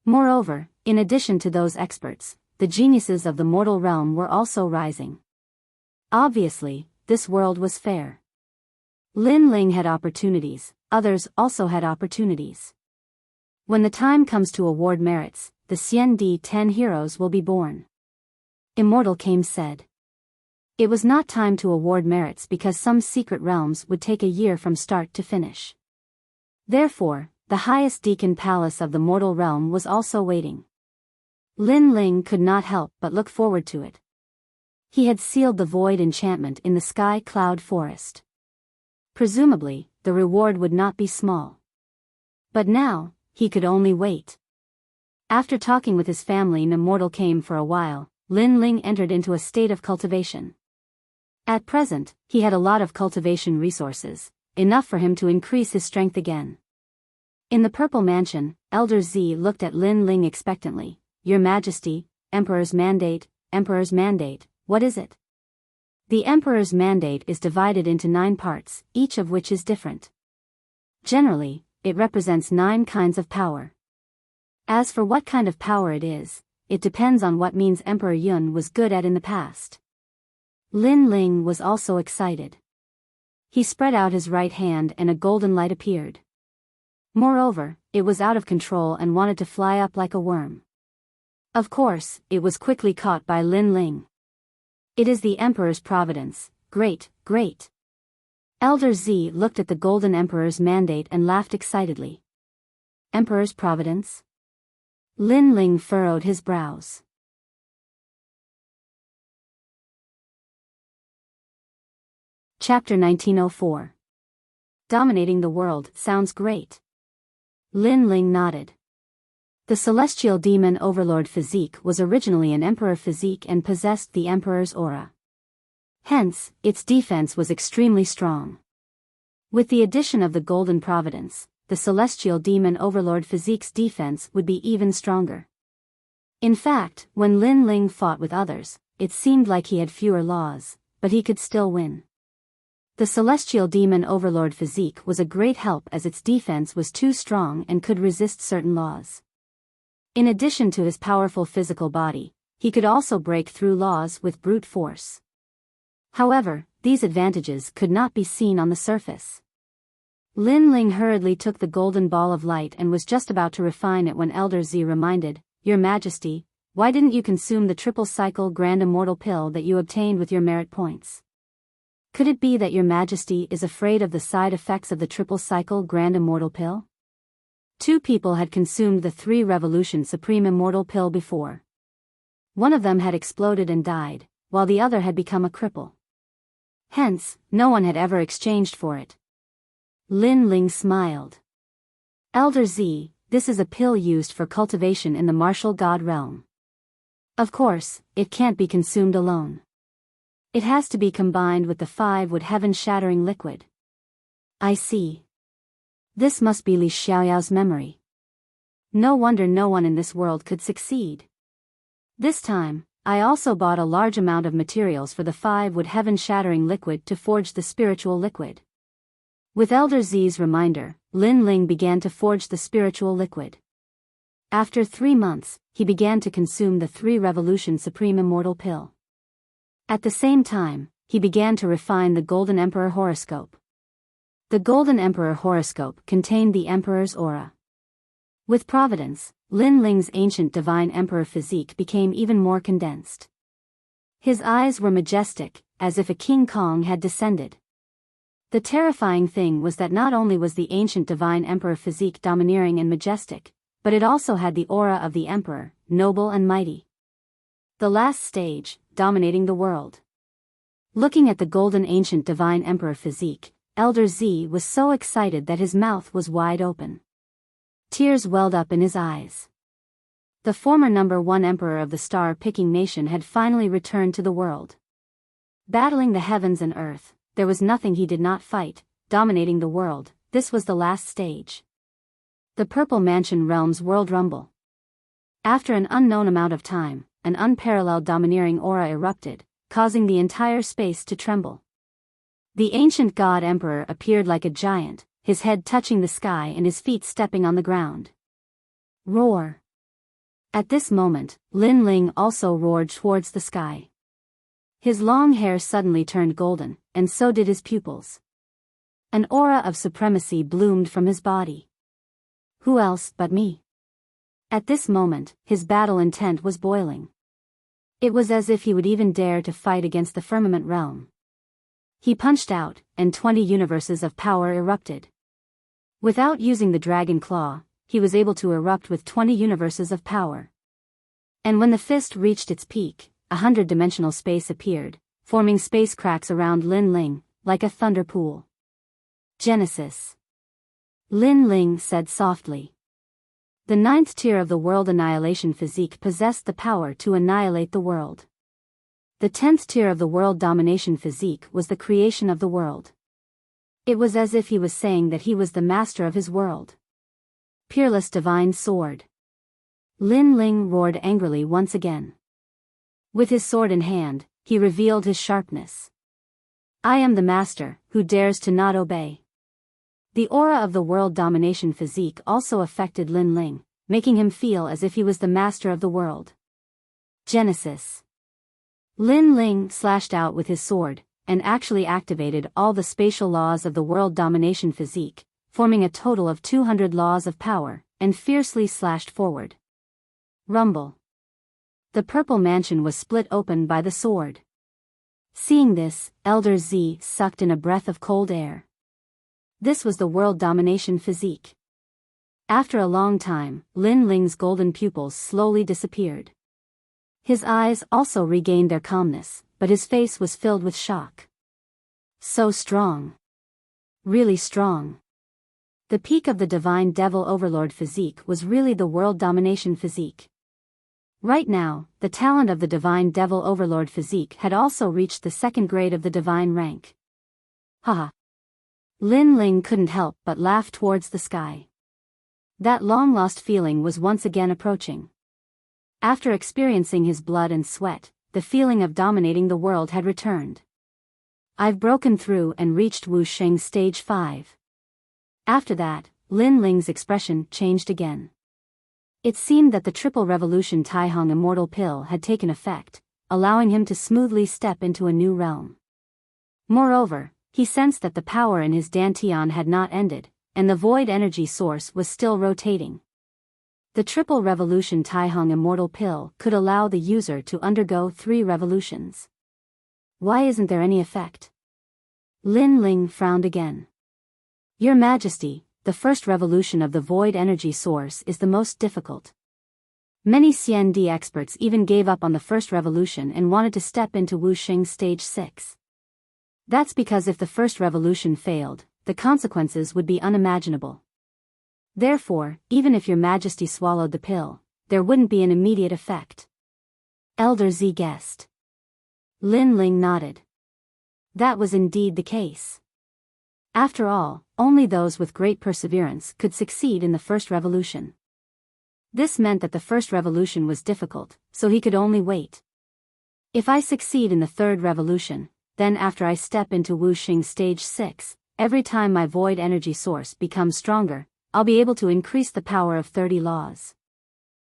Moreover, in addition to those experts, the geniuses of the mortal realm were also rising. Obviously, this world was fair. Lin Ling had opportunities, others also had opportunities. When the time comes to award merits, the Xian 10 heroes will be born. Immortal Kame said. It was not time to award merits because some secret realms would take a year from start to finish. Therefore, the highest deacon palace of the mortal realm was also waiting. Lin Ling could not help but look forward to it. He had sealed the void enchantment in the sky cloud forest. Presumably, the reward would not be small. But now, he could only wait. After talking with his family and Immortal Kame for a while, Lin Ling entered into a state of cultivation. At present, he had a lot of cultivation resources, enough for him to increase his strength again. In the Purple Mansion, Elder Z looked at Lin Ling expectantly. Your Majesty, Emperor's Mandate, what is it? The Emperor's Mandate is divided into 9 parts, each of which is different. Generally, it represents 9 kinds of power. As for what kind of power it is, it depends on what means Emperor Yun was good at in the past. Lin Ling was also excited. He spread out his right hand and a golden light appeared. Moreover, it was out of control and wanted to fly up like a worm. Of course, it was quickly caught by Lin Ling. It is the Emperor's providence, great, great. Elder Z looked at the Golden Emperor's Mandate and laughed excitedly. Emperor's providence? Lin Ling furrowed his brows. Chapter 1904. Dominating the world sounds great. Lin Ling nodded. The celestial demon Overlord physique was originally an emperor physique and possessed the emperor's aura. Hence, its defense was extremely strong. With the addition of the Golden Providence, the celestial demon Overlord physique's defense would be even stronger. In fact, when Lin Ling fought with others, it seemed like he had fewer laws, but he could still win. The celestial demon Overlord physique was a great help as its defense was too strong and could resist certain laws. In addition to his powerful physical body, he could also break through laws with brute force. However, these advantages could not be seen on the surface. Lin Ling hurriedly took the golden ball of light and was just about to refine it when Elder Z reminded, Your Majesty, why didn't you consume the triple cycle grand immortal pill that you obtained with your merit points? Could it be that Your Majesty is afraid of the side effects of the triple cycle grand immortal pill? 2 people had consumed the 3 Revolution Supreme Immortal Pill before. One of them had exploded and died, while the other had become a cripple. Hence, no one had ever exchanged for it. Lin Ling smiled. Elder Z, this is a pill used for cultivation in the martial god realm. Of course, it can't be consumed alone. It has to be combined with the 5 wood heaven-shattering liquid. I see. This must be Li Xiaoyao's memory. No wonder no one in this world could succeed. This time, I also bought a large amount of materials for the 5 wood heaven-shattering liquid to forge the spiritual liquid. With Elder Z's reminder, Lin Ling began to forge the spiritual liquid. After 3 months, he began to consume the 3 Revolution Supreme Immortal Pill. At the same time, he began to refine the Golden Emperor horoscope. The Golden Emperor horoscope contained the Emperor's aura. With Providence, Lin Ling's ancient divine emperor physique became even more condensed. His eyes were majestic, as if a King Kong had descended. The terrifying thing was that not only was the ancient divine emperor physique domineering and majestic, but it also had the aura of the emperor, noble and mighty. The last stage, dominating the world. Looking at the golden ancient divine emperor physique, Elder Z was so excited that his mouth was wide open. Tears welled up in his eyes. The former number 1 emperor of the star-picking nation had finally returned to the world. Battling the heavens and earth, there was nothing he did not fight, dominating the world, this was the last stage. The Purple Mansion Realm's World Rumble. After an unknown amount of time, an unparalleled domineering aura erupted, causing the entire space to tremble. The ancient god emperor appeared like a giant, his head touching the sky and his feet stepping on the ground. Roar! At this moment, Lin Ling also roared towards the sky. His long hair suddenly turned golden, and so did his pupils. An aura of supremacy bloomed from his body. Who else but me? At this moment, his battle intent was boiling. It was as if he would even dare to fight against the firmament realm. He punched out, and 20 universes of power erupted. Without using the dragon claw, he was able to erupt with 20 universes of power. And when the fist reached its peak, 100-dimensional space appeared, forming space cracks around Lin Ling, like a thunder pool. Genesis. Lin Ling said softly. The 9th tier of the world annihilation physique possessed the power to annihilate the world. The 10th tier of the world domination physique was the creation of the world. It was as if he was saying that he was the master of his world. Peerless divine sword. Lin Ling roared angrily once again. With his sword in hand, he revealed his sharpness. I am the master, who dares to not obey. The aura of the world domination physique also affected Lin Ling, making him feel as if he was the master of the world. Genesis. Lin Ling slashed out with his sword, and actually activated all the spatial laws of the world domination physique, forming a total of 200 laws of power, and fiercely slashed forward. Rumble. The purple mansion was split open by the sword. Seeing this, Elder Z sucked in a breath of cold air. This was the world domination physique. After a long time, Lin Ling's golden pupils slowly disappeared. His eyes also regained their calmness, but his face was filled with shock. So strong. Really strong. The peak of the divine devil overlord physique was really the world domination physique. Right now, the talent of the divine devil overlord physique had also reached the 2nd grade of the divine rank. Haha. Lin Ling couldn't help but laugh towards the sky. That long-lost feeling was once again approaching. After experiencing his blood and sweat, the feeling of dominating the world had returned. I've broken through and reached Wuxia stage 5. After that, Lin Ling's expression changed again. It seemed that the triple revolution Taihong immortal pill had taken effect, allowing him to smoothly step into a new realm. Moreover, he sensed that the power in his dantian had not ended, and the void energy source was still rotating. The triple revolution Taihong immortal pill could allow the user to undergo 3 revolutions. Why isn't there any effect? Lin Ling frowned again. Your Majesty, the first revolution of the void energy source is the most difficult. Many CND experts even gave up on the first revolution and wanted to step into Wuxia stage 6. That's because if the first revolution failed, the consequences would be unimaginable. Therefore, even if your Majesty swallowed the pill, there wouldn't be an immediate effect. Elder Z guessed. Lin Ling nodded. That was indeed the case. After all, only those with great perseverance could succeed in the first revolution. This meant that the first revolution was difficult, so he could only wait. If I succeed in the 3rd revolution, then after I step into Wuxia stage 6, every time my void energy source becomes stronger, I'll be able to increase the power of 30 laws.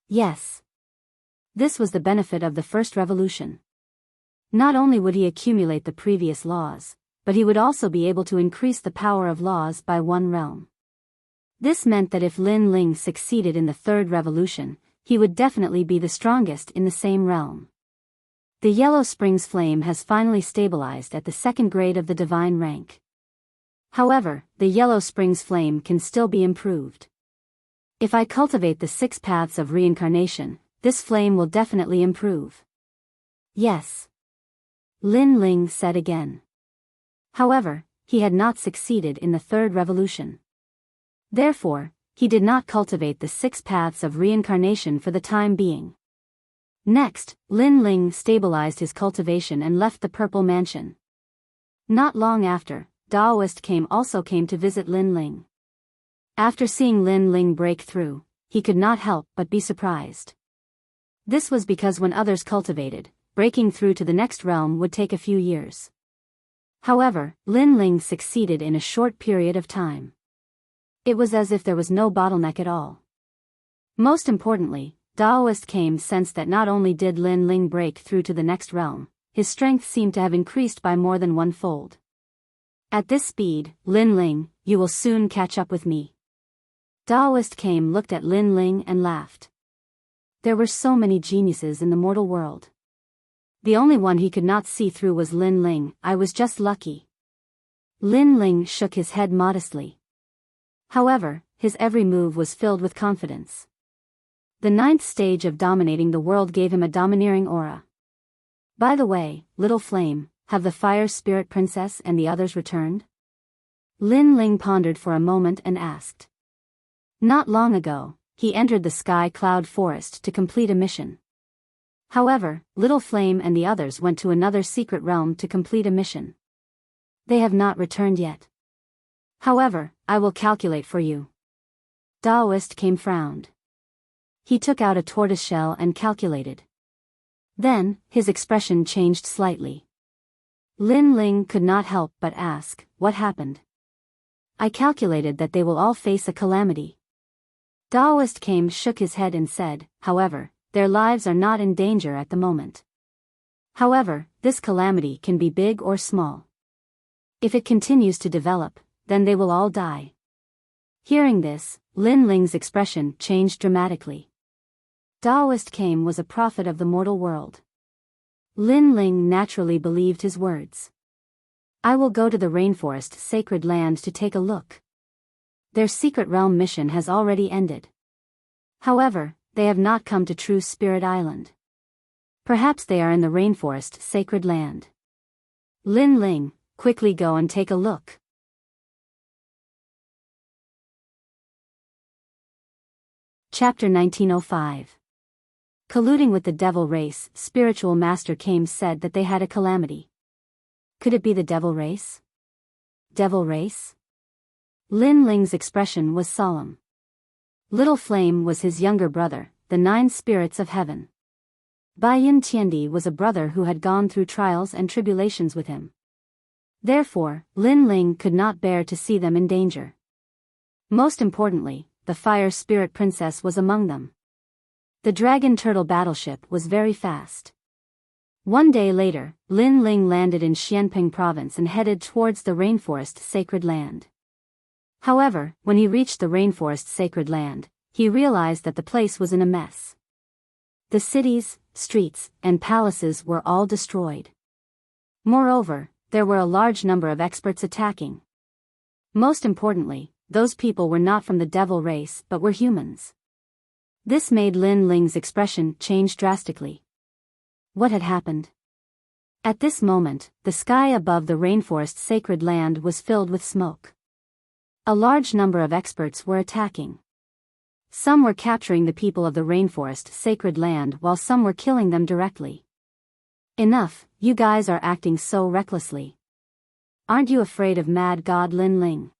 Yes. This was the benefit of the first revolution. Not only would he accumulate the previous laws, but he would also be able to increase the power of laws by 1 realm. This meant that if Lin Ling succeeded in the 3rd revolution, he would definitely be the strongest in the same realm. The Yellow Springs flame has finally stabilized at the 2nd grade of the divine rank. However, the Yellow Springs flame can still be improved. If I cultivate the 6 paths of reincarnation, this flame will definitely improve. Yes. Lin Ling said again. However, he had not succeeded in the 3rd revolution. Therefore, he did not cultivate the 6 paths of reincarnation for the time being. Next, Lin Ling stabilized his cultivation and left the purple mansion. Not long after, Daoist also came to visit Lin Ling. After seeing Lin Ling break through, he could not help but be surprised. This was because when others cultivated, breaking through to the next realm would take a few years. However, Lin Ling succeeded in a short period of time. It was as if there was no bottleneck at all. Most importantly, Daoist came sensed that not only did Lin Ling break through to the next realm, his strength seemed to have increased by more than 1-fold. At this speed, Lin Ling, you will soon catch up with me. Daoist came looked at Lin Ling and laughed. There were so many geniuses in the mortal world. The only one he could not see through was Lin Ling. I was just lucky. Lin Ling shook his head modestly. However, his every move was filled with confidence. The 9th stage of dominating the world gave him a domineering aura. By the way, little flame, have the fire spirit princess and the others returned? Lin Ling pondered for a moment and asked. Not long ago, he entered the sky cloud forest to complete a mission. However, little flame and the others went to another secret realm to complete a mission. They have not returned yet. However, I will calculate for you. Daoist came frowned. He took out a tortoiseshell and calculated. Then, his expression changed slightly. Lin Ling could not help but ask, what happened? I calculated that they will all face a calamity. Daoist came shook his head and said, however, their lives are not in danger at the moment. However, this calamity can be big or small. If it continues to develop, then they will all die. Hearing this, Lin Ling's expression changed dramatically. Daoist Kame was a prophet of the mortal world. Lin Ling naturally believed his words. I will go to the rainforest sacred land to take a look. Their secret realm mission has already ended. However, they have not come to True Spirit Island. Perhaps they are in the rainforest sacred land. Lin Ling, quickly go and take a look. Chapter 1905. Colluding with the devil race, spiritual master Kame said that they had a calamity. Could it be the devil race? Devil race? Lin Ling's expression was solemn. Little Flame was his younger brother, the 9 spirits of heaven. Baiyin Tiandi was a brother who had gone through trials and tribulations with him. Therefore, Lin Ling could not bear to see them in danger. Most importantly, the fire spirit princess was among them. The dragon turtle battleship was very fast. One day later, Lin Ling landed in Xianping province and headed towards the rainforest sacred land. However, when he reached the rainforest sacred land, he realized that the place was in a mess. The cities, streets, and palaces were all destroyed. Moreover, there were a large number of experts attacking. Most importantly, those people were not from the devil race but were humans. This made Lin Ling's expression change drastically. What had happened? At this moment, the sky above the rainforest sacred land was filled with smoke. A large number of experts were attacking. Some were capturing the people of the rainforest sacred land while some were killing them directly. Enough, you guys are acting so recklessly. Aren't you afraid of mad god Lin Ling?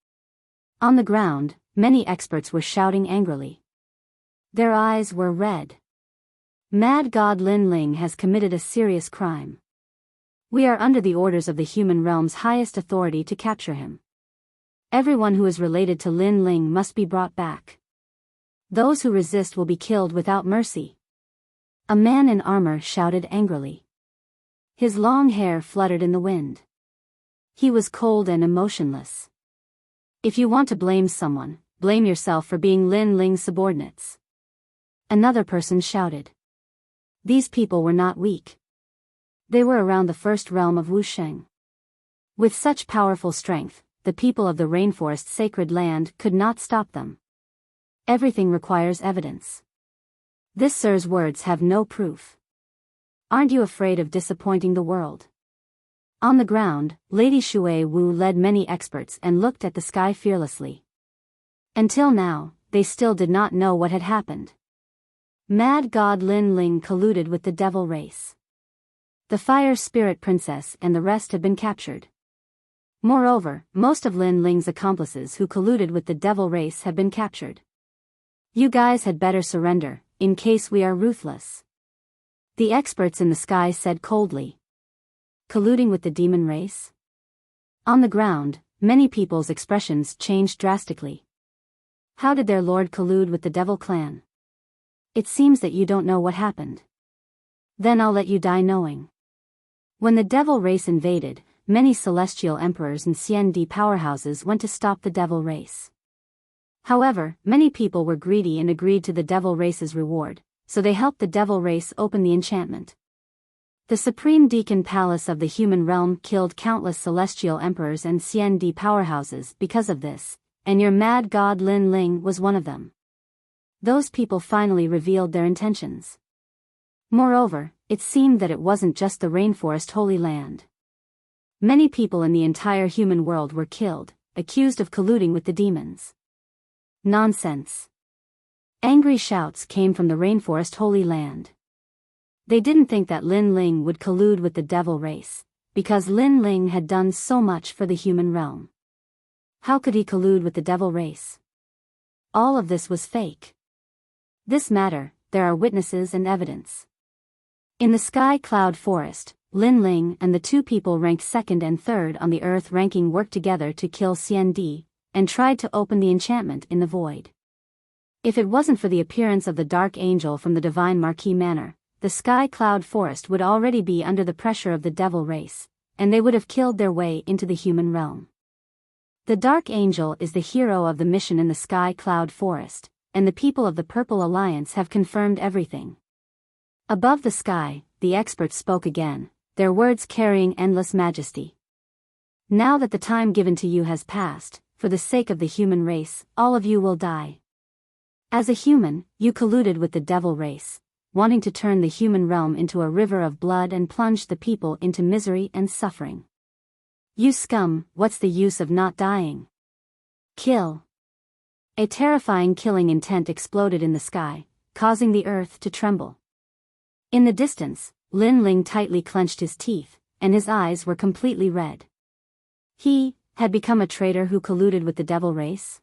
On the ground, many experts were shouting angrily. Their eyes were red. Mad god Lin Ling has committed a serious crime. We are under the orders of the human realm's highest authority to capture him. Everyone who is related to Lin Ling must be brought back. Those who resist will be killed without mercy. A man in armor shouted angrily. His long hair fluttered in the wind. He was cold and emotionless. If you want to blame someone, blame yourself for being Lin Ling's subordinates. Another person shouted. These people were not weak. They were around the first realm of Wusheng. With such powerful strength, the people of the rainforest sacred land could not stop them. Everything requires evidence. This sir's words have no proof. Aren't you afraid of disappointing the world? On the ground, Lady Shui Wu led many experts and looked at the sky fearlessly. Until now, they still did not know what had happened. Mad god Lin Ling colluded with the devil race. The fire spirit princess and the rest have been captured. Moreover, most of Lin Ling's accomplices who colluded with the devil race have been captured. You guys had better surrender, in case we are ruthless. The experts in the sky said coldly. Colluding with the demon race? On the ground, many people's expressions changed drastically. How did their lord collude with the devil clan? It seems that you don't know what happened. Then I'll let you die knowing. When the devil race invaded, many celestial emperors and CND powerhouses went to stop the devil race. However, many people were greedy and agreed to the devil race's reward, so they helped the devil race open the enchantment. The Supreme Deacon Palace of the human realm killed countless celestial emperors and CND powerhouses because of this, and your mad god Lin Ling was one of them. Those people finally revealed their intentions. Moreover, it seemed that it wasn't just the rainforest Holy Land. Many people in the entire human world were killed, accused of colluding with the demons. Nonsense. Angry shouts came from the rainforest Holy Land. They didn't think that Lin Ling would collude with the devil race, because Lin Ling had done so much for the human realm. How could he collude with the devil race? All of this was fake. This matter, there are witnesses and evidence. In the Sky Cloud Forest, Lin Ling and the two people ranked second and third on the Earth ranking worked together to kill CND, and tried to open the enchantment in the void. If it wasn't for the appearance of the Dark Angel from the Divine Marquis Manor, the Sky Cloud Forest would already be under the pressure of the devil race, and they would have killed their way into the human realm. The Dark Angel is the hero of the mission in the Sky Cloud Forest, and the people of the Purple Alliance have confirmed everything. Above the sky, the experts spoke again, their words carrying endless majesty. Now that the time given to you has passed, for the sake of the human race, all of you will die. As a human, you colluded with the devil race, wanting to turn the human realm into a river of blood and plunge the people into misery and suffering. You scum, what's the use of not dying? Kill. A terrifying killing intent exploded in the sky, causing the earth to tremble. In the distance, Lin Ling tightly clenched his teeth, and his eyes were completely red. He had become a traitor who colluded with the devil race?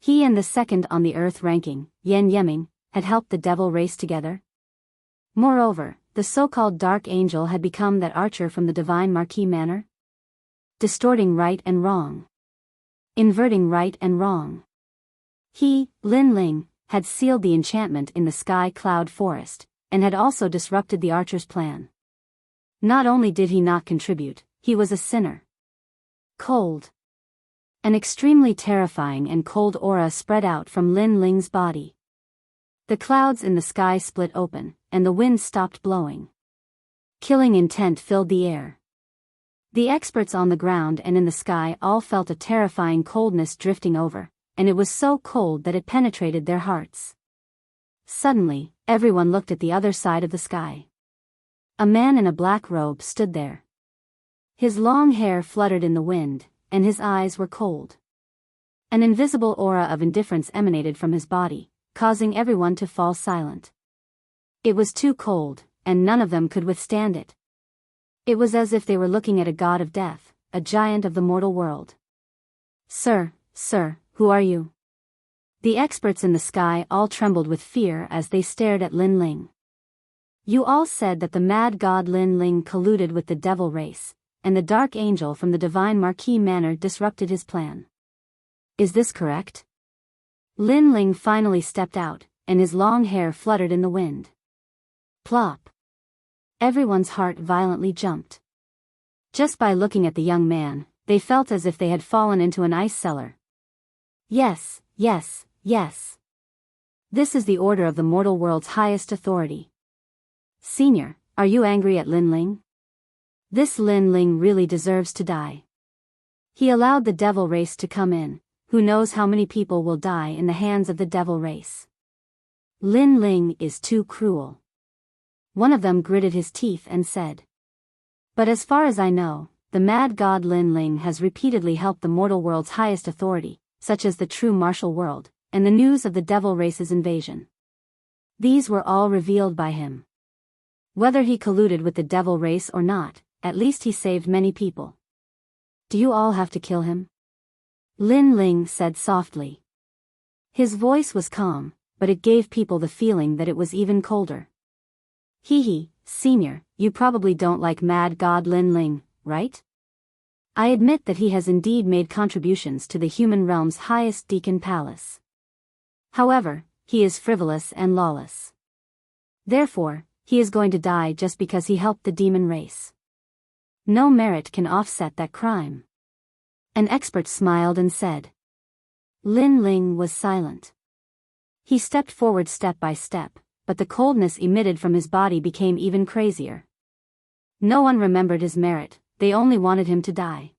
He and the second on the earth ranking, Yan Yeming, had helped the devil race together? Moreover, the so-called Dark Angel had become that archer from the Divine Marquis Manor? Distorting right and wrong. Inverting right and wrong. He, Lin Ling, had sealed the enchantment in the Sky Cloud Forest, and had also disrupted the archer's plan. Not only did he not contribute, he was a sinner. Cold. An extremely terrifying and cold aura spread out from Lin Ling's body. The clouds in the sky split open, and the wind stopped blowing. Killing intent filled the air. The experts on the ground and in the sky all felt a terrifying coldness drifting over, and it was so cold that it penetrated their hearts. Suddenly, everyone looked at the other side of the sky. A man in a black robe stood there. His long hair fluttered in the wind, and his eyes were cold. An invisible aura of indifference emanated from his body, causing everyone to fall silent. It was too cold, and none of them could withstand it. It was as if they were looking at a god of death, a giant of the mortal world. Sir, who are you? The experts in the sky all trembled with fear as they stared at Lin Ling. You all said that the mad god Lin Ling colluded with the devil race, and the Dark Angel from the Divine Marquis Manor disrupted his plan. Is this correct? Lin Ling finally stepped out, and his long hair fluttered in the wind. Plop. Everyone's heart violently jumped. Just by looking at the young man, they felt as if they had fallen into an ice cellar. Yes. This is the order of the mortal world's highest authority. Senior, are you angry at Lin Ling? This Lin Ling really deserves to die. He allowed the devil race to come in. Who knows how many people will die in the hands of the devil race? Lin Ling is too cruel. One of them gritted his teeth and said. But as far as I know, the mad god Lin Ling has repeatedly helped the mortal world's highest authority, such as the true martial world, and the news of the devil race's invasion. These were all revealed by him. Whether he colluded with the devil race or not, at least he saved many people. Do you all have to kill him? Lin Ling said softly. His voice was calm, but it gave people the feeling that it was even colder. Senior, you probably don't like mad god Lin Ling, right? I admit that he has indeed made contributions to the human realm's highest Deacon Palace. However, he is frivolous and lawless. Therefore, he is going to die just because he helped the demon race. No merit can offset that crime. An expert smiled and said. Lin Ling was silent. He stepped forward step by step, but the coldness emitted from his body became even crazier. No one remembered his merit, they only wanted him to die.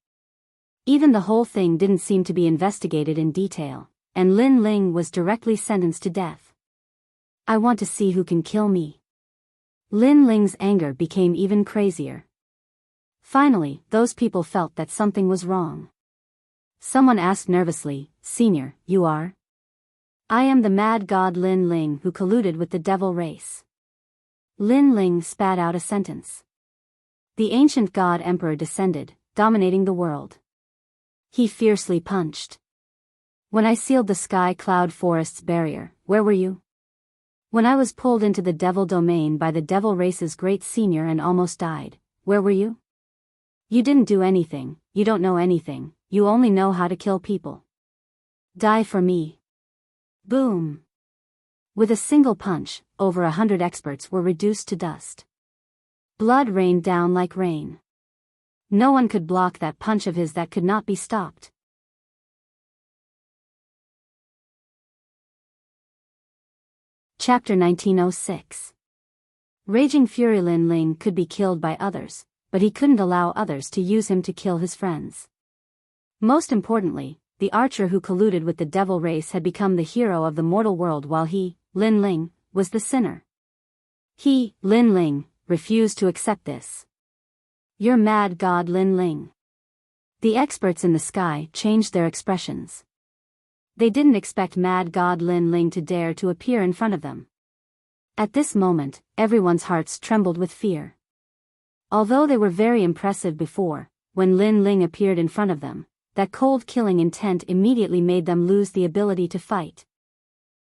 Even the whole thing didn't seem to be investigated in detail, and Lin Ling was directly sentenced to death. I want to see who can kill me. Lin Ling's anger became even crazier. Finally, those people felt that something was wrong. Someone asked nervously, Senior, you are? I am the mad god Lin Ling who colluded with the devil race. Lin Ling spat out a sentence. The ancient god emperor descended, dominating the world. He fiercely punched. When I sealed the sky cloud forest's barrier, where were you? When I was pulled into the devil domain by the devil race's great senior and almost died, where were you? You didn't do anything, you don't know anything, you only know how to kill people. Die for me. Boom. With a single punch, over 100 experts were reduced to dust. Blood rained down like rain. No one could block that punch of his that could not be stopped. Chapter 1906. Raging fury. Lin Ling could be killed by others, but he couldn't allow others to use him to kill his friends. Most importantly, the archer who colluded with the devil race had become the hero of the mortal world while he, Lin Ling, was the sinner. He, Lin Ling, refused to accept this. You're mad god Lin Ling. The experts in the sky changed their expressions. They didn't expect mad god Lin Ling to dare to appear in front of them. At this moment, everyone's hearts trembled with fear. Although they were very impressive before, when Lin Ling appeared in front of them, that cold killing intent immediately made them lose the ability to fight.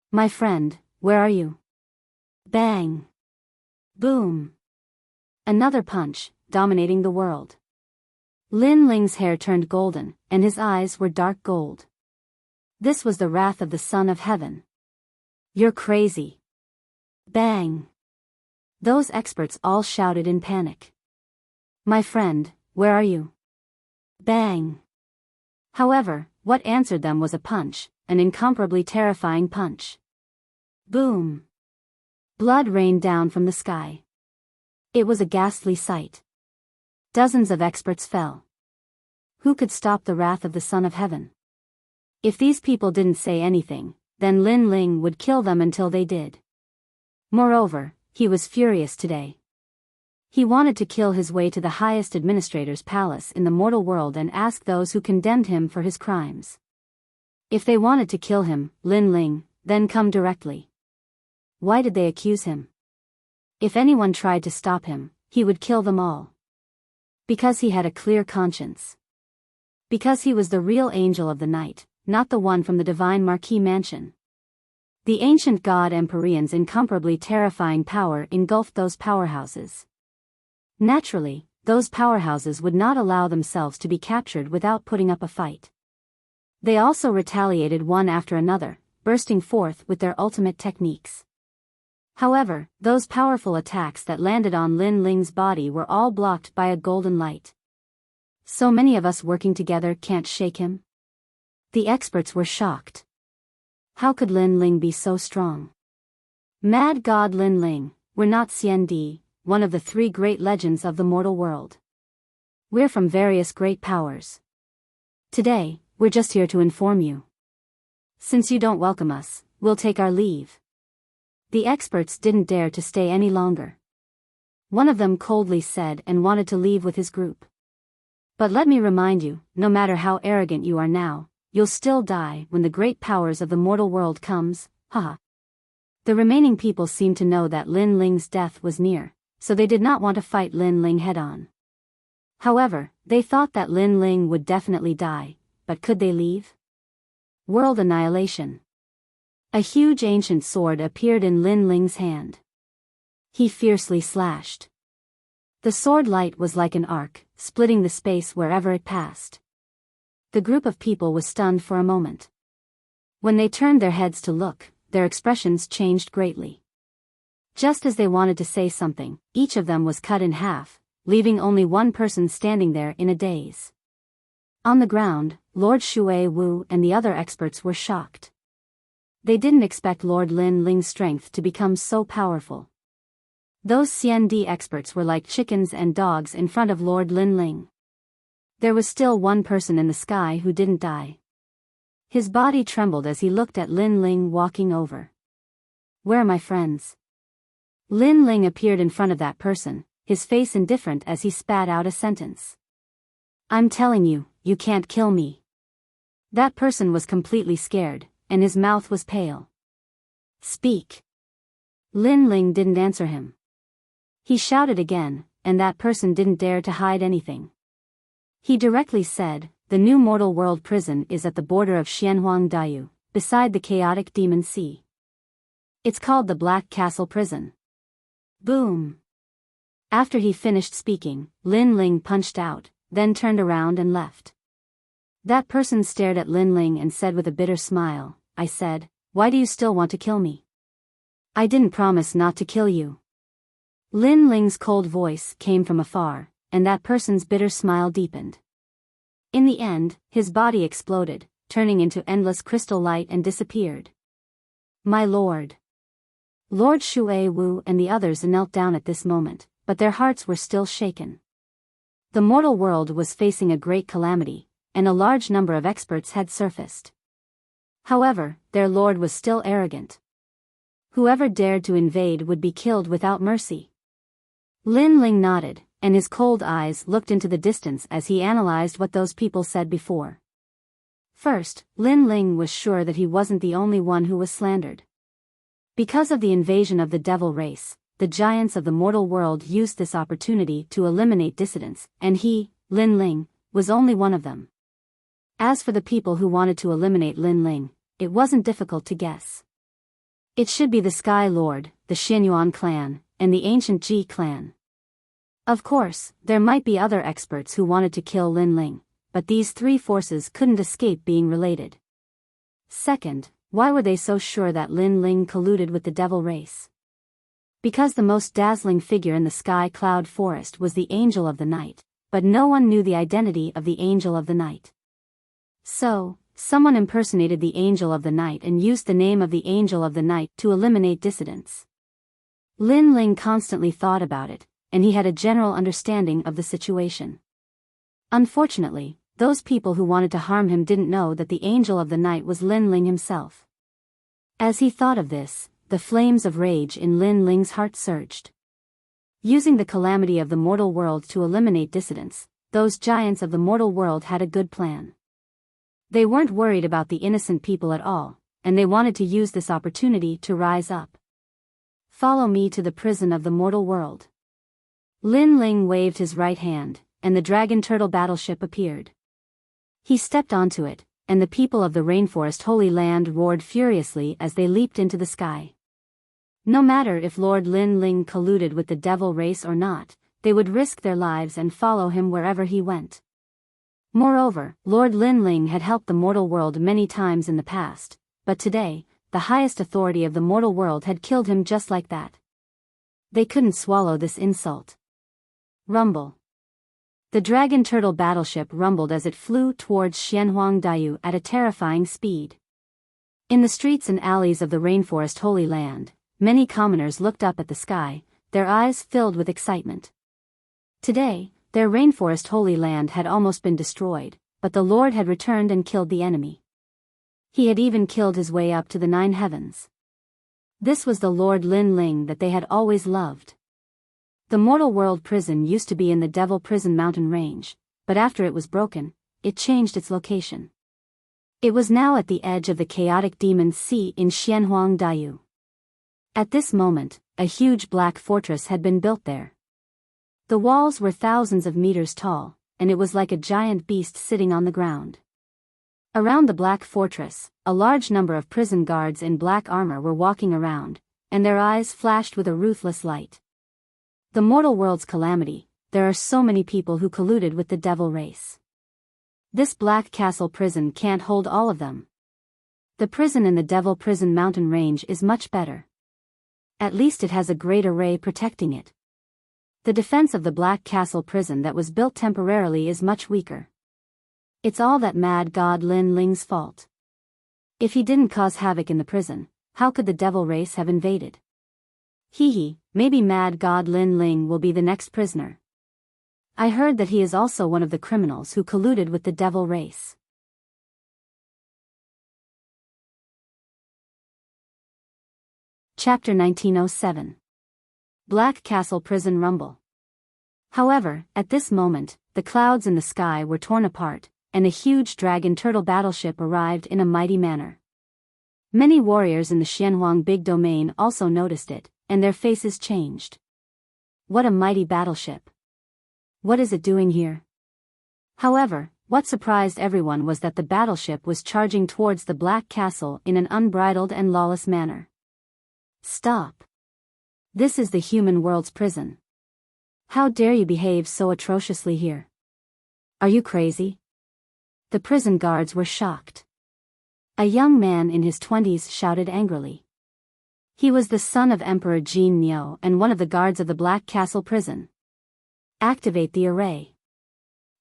My friend, where are you? Bang! Boom! Another punch, dominating the world. Lin Ling's hair turned golden, and his eyes were dark gold. This was the wrath of the Son of Heaven. You're crazy. Bang! Those experts all shouted in panic. My friend, where are you? Bang! However, what answered them was a punch, an incomparably terrifying punch. Boom! Blood rained down from the sky. It was a ghastly sight. Dozens of experts fell. Who could stop the wrath of the Son of Heaven? If these people didn't say anything, then Lin Ling would kill them until they did. Moreover, he was furious today. He wanted to kill his way to the highest administrator's palace in the mortal world and ask those who condemned him for his crimes. If they wanted to kill him, Lin Ling, then come directly. Why did they accuse him? If anyone tried to stop him, he would kill them all. Because he had a clear conscience. Because he was the real angel of the night, not the one from the divine Marquis mansion. The ancient god Empyrean's incomparably terrifying power engulfed those powerhouses. Naturally, those powerhouses would not allow themselves to be captured without putting up a fight. They also retaliated one after another, bursting forth with their ultimate techniques. However, those powerful attacks that landed on Lin Ling's body were all blocked by a golden light. So many of us working together can't shake him? The experts were shocked. How could Lin Ling be so strong? Mad god Lin Ling, we're not CND, one of the three great legends of the mortal world. We're from various great powers. Today, we're just here to inform you. Since you don't welcome us, we'll take our leave. The experts didn't dare to stay any longer. One of them coldly said and wanted to leave with his group. But let me remind you, no matter how arrogant you are now, you'll still die when the great powers of the mortal world comes, haha. The remaining people seemed to know that Lin Ling's death was near, so they did not want to fight Lin Ling head-on. However, they thought that Lin Ling would definitely die, but could they leave? World annihilation. A huge ancient sword appeared in Lin Ling's hand. He fiercely slashed. The sword light was like an arc, splitting the space wherever it passed. The group of people was stunned for a moment. When they turned their heads to look, their expressions changed greatly. Just as they wanted to say something, each of them was cut in half, leaving only one person standing there in a daze. On the ground, Lord Shui Wu and the other experts were shocked. They didn't expect Lord Lin Ling's strength to become so powerful. Those CND experts were like chickens and dogs in front of Lord Lin Ling. There was still one person in the sky who didn't die. His body trembled as he looked at Lin Ling walking over. "Where are my friends?" Lin Ling appeared in front of that person, his face indifferent as he spat out a sentence. "I'm telling you, you can't kill me." That person was completely scared, and his mouth was pale. "Speak." Lin Ling didn't answer him. He shouted again, and that person didn't dare to hide anything. He directly said, "The new mortal world prison is at the border of Xianhuang Daiyu, beside the chaotic demon sea. It's called the Black Castle Prison." Boom! After he finished speaking, Lin Ling punched out, then turned around and left. That person stared at Lin Ling and said with a bitter smile, "I said, why do you still want to kill me? I didn't promise not to kill you." Lin Ling's cold voice came from afar, and that person's bitter smile deepened. In the end, his body exploded, turning into endless crystal light and disappeared. "My lord." Lord Shui Wu and the others knelt down at this moment, but their hearts were still shaken. The mortal world was facing a great calamity, and a large number of experts had surfaced. However, their lord was still arrogant. Whoever dared to invade would be killed without mercy. Lin Ling nodded, and his cold eyes looked into the distance as he analyzed what those people said before. First, Lin Ling was sure that he wasn't the only one who was slandered. Because of the invasion of the devil race, the giants of the mortal world used this opportunity to eliminate dissidents, and he, Lin Ling, was only one of them. As for the people who wanted to eliminate Lin Ling, it wasn't difficult to guess. It should be the Sky Lord, the Xianyuan clan, and the ancient Ji clan. Of course, there might be other experts who wanted to kill Lin Ling, but these three forces couldn't escape being related. Second, why were they so sure that Lin Ling colluded with the devil race? Because the most dazzling figure in the sky cloud forest was the Angel of the Night, but no one knew the identity of the Angel of the Night. So, someone impersonated the Angel of the Night and used the name of the Angel of the Night to eliminate dissidents. Lin Ling constantly thought about it, and he had a general understanding of the situation. Unfortunately, those people who wanted to harm him didn't know that the Angel of the Night was Lin Ling himself. As he thought of this, the flames of rage in Lin Ling's heart surged. Using the calamity of the mortal world to eliminate dissidents, those giants of the mortal world had a good plan. They weren't worried about the innocent people at all, and they wanted to use this opportunity to rise up. "Follow me to the prison of the mortal world." Lin Ling waved his right hand, and the dragon turtle battleship appeared. He stepped onto it, and the people of the rainforest Holy Land roared furiously as they leaped into the sky. No matter if Lord Lin Ling colluded with the devil race or not, they would risk their lives and follow him wherever he went. Moreover, Lord Lin Ling had helped the mortal world many times in the past, but today, the highest authority of the mortal world had killed him just like that. They couldn't swallow this insult. Rumble. The dragon turtle battleship rumbled as it flew towards Xianhuang Daiyu at a terrifying speed. In the streets and alleys of the rainforest Holy Land, many commoners looked up at the sky, their eyes filled with excitement. Today, their rainforest Holy Land had almost been destroyed, but the Lord had returned and killed the enemy. He had even killed his way up to the 9 heavens. This was the Lord Lin Ling that they had always loved. The mortal world prison used to be in the Devil Prison mountain range, but after it was broken, it changed its location. It was now at the edge of the chaotic demon sea in Xianhuang Daiyu. At this moment, a huge black fortress had been built there. The walls were thousands of meters tall, and it was like a giant beast sitting on the ground. Around the black fortress, a large number of prison guards in black armor were walking around, and their eyes flashed with a ruthless light. The mortal world's calamity, there are so many people who colluded with the devil race. This black castle prison can't hold all of them. The prison in the Devil Prison Mountain Range is much better. At least it has a great array protecting it. The defense of the Black Castle prison that was built temporarily is much weaker. It's all that mad god Lin Ling's fault. If he didn't cause havoc in the prison, how could the devil race have invaded? Maybe mad god Lin Ling will be the next prisoner. I heard that he is also one of the criminals who colluded with the devil race. Chapter 1907. Black Castle Prison Rumble. However, at this moment, the clouds in the sky were torn apart, and a huge dragon turtle battleship arrived in a mighty manner. Many warriors in the Xianhuang Big Domain also noticed it, and their faces changed. What a mighty battleship! What is it doing here? However, what surprised everyone was that the battleship was charging towards the Black Castle in an unbridled and lawless manner. Stop! This is the human world's prison. How dare you behave so atrociously here? Are you crazy? The prison guards were shocked. A young man in his 20s shouted angrily. He was the son of Emperor Jin Niu and one of the guards of the Black Castle prison. Activate the array.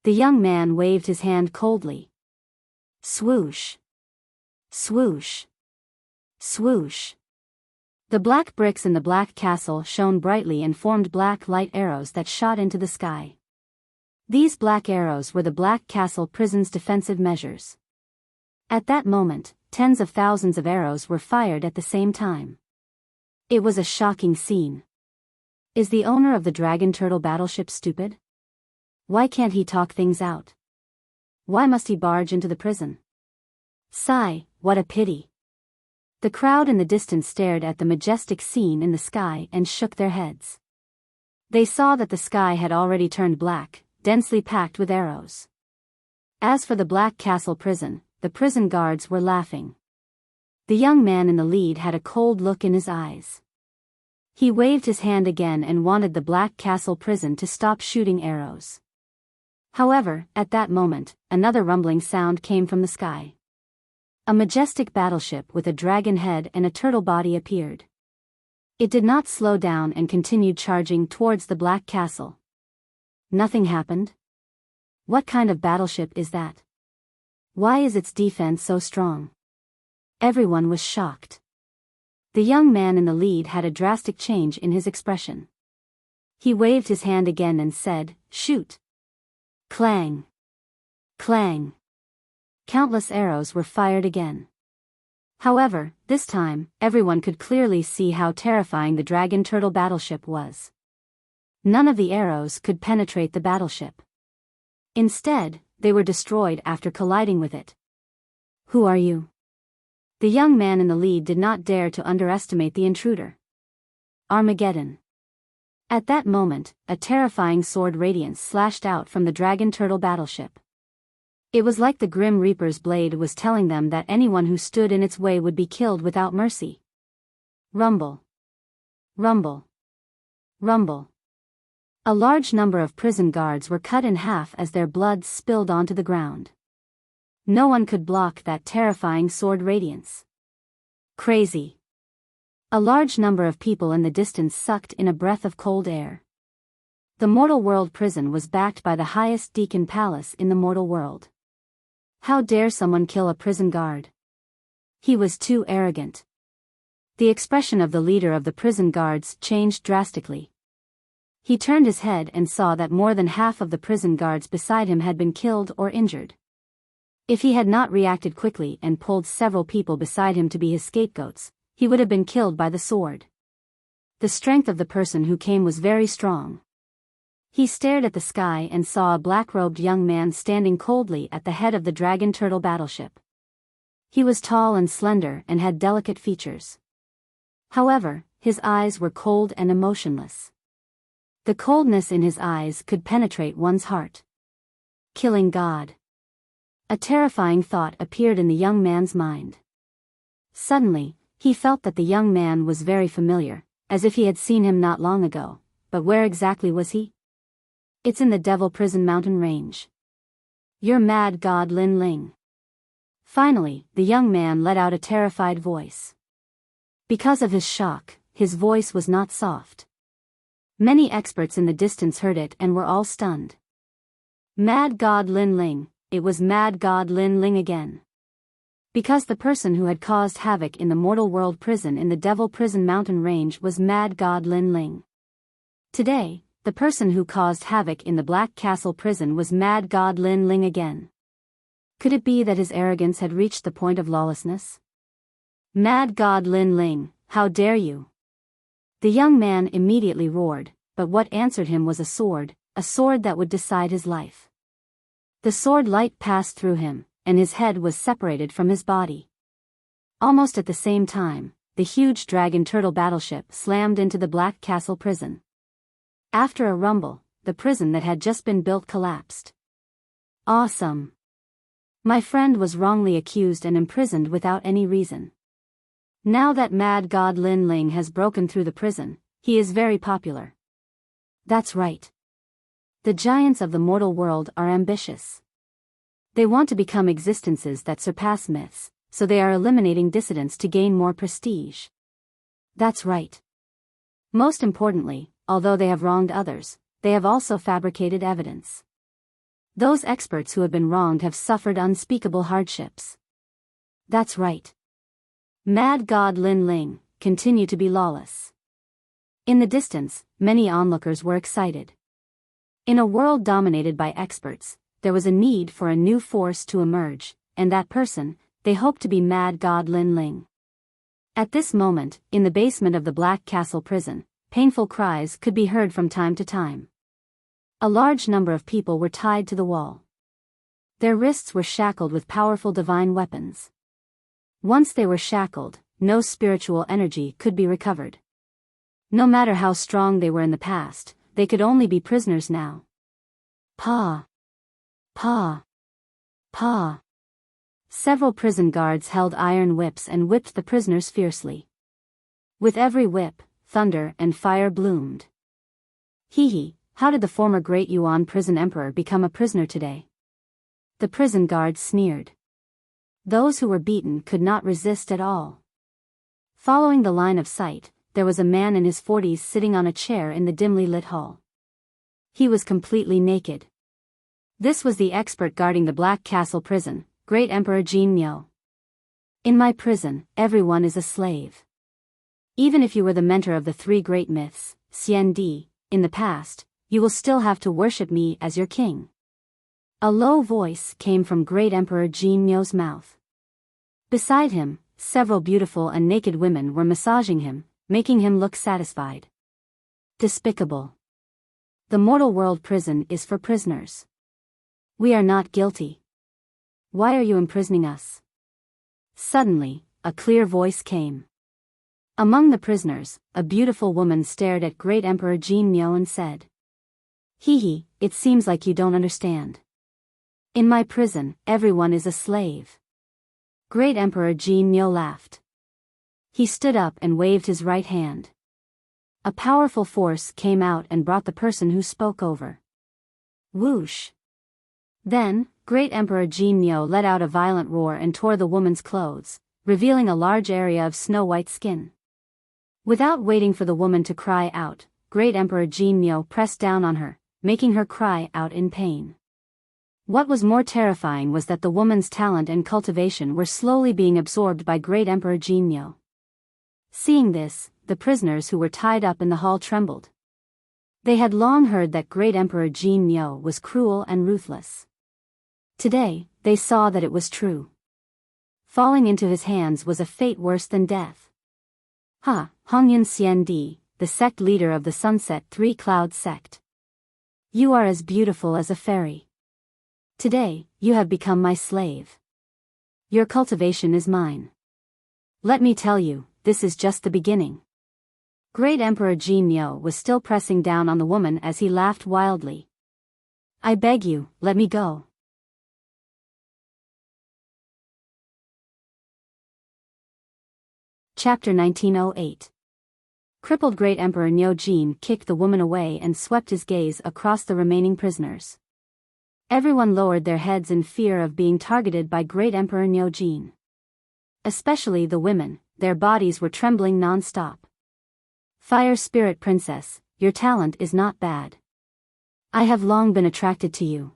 The young man waved his hand coldly. Swoosh. Swoosh. Swoosh. The black bricks in the Black Castle shone brightly and formed black light arrows that shot into the sky. These black arrows were the Black Castle prison's defensive measures. At that moment, tens of thousands of arrows were fired at the same time. It was a shocking scene. Is the owner of the Dragon Turtle battleship stupid? Why can't he talk things out? Why must he barge into the prison? Sigh, what a pity. The crowd in the distance stared at the majestic scene in the sky and shook their heads. They saw that the sky had already turned black, densely packed with arrows. As for the Black Castle prison, the prison guards were laughing. The young man in the lead had a cold look in his eyes. He waved his hand again and wanted the Black Castle prison to stop shooting arrows. However, at that moment, another rumbling sound came from the sky. A majestic battleship with a dragon head and a turtle body appeared. It did not slow down and continued charging towards the Black Castle. Nothing happened? What kind of battleship is that? Why is its defense so strong? Everyone was shocked. The young man in the lead had a drastic change in his expression. He waved his hand again and said, "Shoot!" Clang! Clang! Countless arrows were fired again. However, this time, everyone could clearly see how terrifying the Dragon Turtle battleship was. None of the arrows could penetrate the battleship. Instead, they were destroyed after colliding with it. Who are you? The young man in the lead did not dare to underestimate the intruder. Armageddon. At that moment, a terrifying sword radiance slashed out from the Dragon Turtle battleship. It was like the Grim Reaper's blade was telling them that anyone who stood in its way would be killed without mercy. Rumble. Rumble. Rumble. A large number of prison guards were cut in half as their blood spilled onto the ground. No one could block that terrifying sword radiance. Crazy. A large number of people in the distance sucked in a breath of cold air. The Mortal World prison was backed by the highest Deacon Palace in the mortal world. How dare someone kill a prison guard? He was too arrogant. The expression of the leader of the prison guards changed drastically. He turned his head and saw that more than half of the prison guards beside him had been killed or injured. If he had not reacted quickly and pulled several people beside him to be his scapegoats, he would have been killed by the sword. The strength of the person who came was very strong. He stared at the sky and saw a black-robed young man standing coldly at the head of the Dragon Turtle battleship. He was tall and slender and had delicate features. However, his eyes were cold and emotionless. The coldness in his eyes could penetrate one's heart. Killing God. A terrifying thought appeared in the young man's mind. Suddenly, he felt that the young man was very familiar, as if he had seen him not long ago, but where exactly was he? It's in the Devil Prison Mountain Range. You're mad god Lin Ling. Finally, the young man let out a terrified voice. Because of his shock, his voice was not soft. Many experts in the distance heard it and were all stunned. Mad God Lin Ling, it was Mad God Lin Ling again. Because the person who had caused havoc in the mortal world prison in the Devil Prison Mountain Range was Mad God Lin Ling. Today, the person who caused havoc in the Black Castle prison was Mad God Lin Ling again. Could it be that his arrogance had reached the point of lawlessness? Mad God Lin Ling, how dare you? The young man immediately roared, but what answered him was a sword that would decide his life. The sword light passed through him, and his head was separated from his body. Almost at the same time, the huge dragon turtle battleship slammed into the Black Castle prison. After a rumble, the prison that had just been built collapsed. Awesome! My friend was wrongly accused and imprisoned without any reason. Now that Mad God Lin Ling has broken through the prison, he is very popular. That's right. The giants of the mortal world are ambitious. They want to become existences that surpass myths, so they are eliminating dissidents to gain more prestige. That's right. Most importantly, although they have wronged others, they have also fabricated evidence. Those experts who have been wronged have suffered unspeakable hardships. That's right. Mad God Lin Ling, continue to be lawless. In the distance, many onlookers were excited. In a world dominated by experts, there was a need for a new force to emerge, and that person, they hoped to be Mad God Lin Ling. At this moment, in the basement of the Black Castle prison, painful cries could be heard from time to time. A large number of people were tied to the wall. Their wrists were shackled with powerful divine weapons. Once they were shackled, no spiritual energy could be recovered. No matter how strong they were in the past, they could only be prisoners now. Pa! Pa! Pa! Several prison guards held iron whips and whipped the prisoners fiercely. With every whip, thunder and fire bloomed. Hee, how did the former Great Yuan prison emperor become a prisoner today? The prison guards sneered. Those who were beaten could not resist at all. Following the line of sight, there was a man in his 40s sitting on a chair in the dimly lit hall. He was completely naked. This was the expert guarding the Black Castle prison, Great Emperor Jin Miao. In my prison, everyone is a slave. Even if you were the mentor of the three great myths, Xian Di, in the past, you will still have to worship me as your king. A low voice came from Great Emperor Jin Miao's mouth. Beside him, several beautiful and naked women were massaging him, making him look satisfied. Despicable. The mortal world prison is for prisoners. We are not guilty. Why are you imprisoning us? Suddenly, a clear voice came. Among the prisoners, a beautiful woman stared at Great Emperor Jin Miao and said, Hee, it seems like you don't understand. In my prison, everyone is a slave. Great Emperor Jin Miao laughed. He stood up and waved his right hand. A powerful force came out and brought the person who spoke over. Whoosh! Then, Great Emperor Jin Miao let out a violent roar and tore the woman's clothes, revealing a large area of snow-white skin. Without waiting for the woman to cry out, Great Emperor Jin Miao pressed down on her, making her cry out in pain. What was more terrifying was that the woman's talent and cultivation were slowly being absorbed by Great Emperor Jin Miao. Seeing this, the prisoners who were tied up in the hall trembled. They had long heard that Great Emperor Jin Miao was cruel and ruthless. Today, they saw that it was true. Falling into his hands was a fate worse than death. Hongyun Xian Di, the sect leader of the Sunset Three Cloud sect. You are as beautiful as a fairy. Today, you have become my slave. Your cultivation is mine. Let me tell you, this is just the beginning. Great Emperor Jin Miao was still pressing down on the woman as he laughed wildly. I beg you, let me go. Chapter 1908. Crippled Great Emperor Niu Jin kicked the woman away and swept his gaze across the remaining prisoners. Everyone lowered their heads in fear of being targeted by Great Emperor Niujin. Especially the women, their bodies were trembling non-stop. Fire Spirit Princess, your talent is not bad. I have long been attracted to you.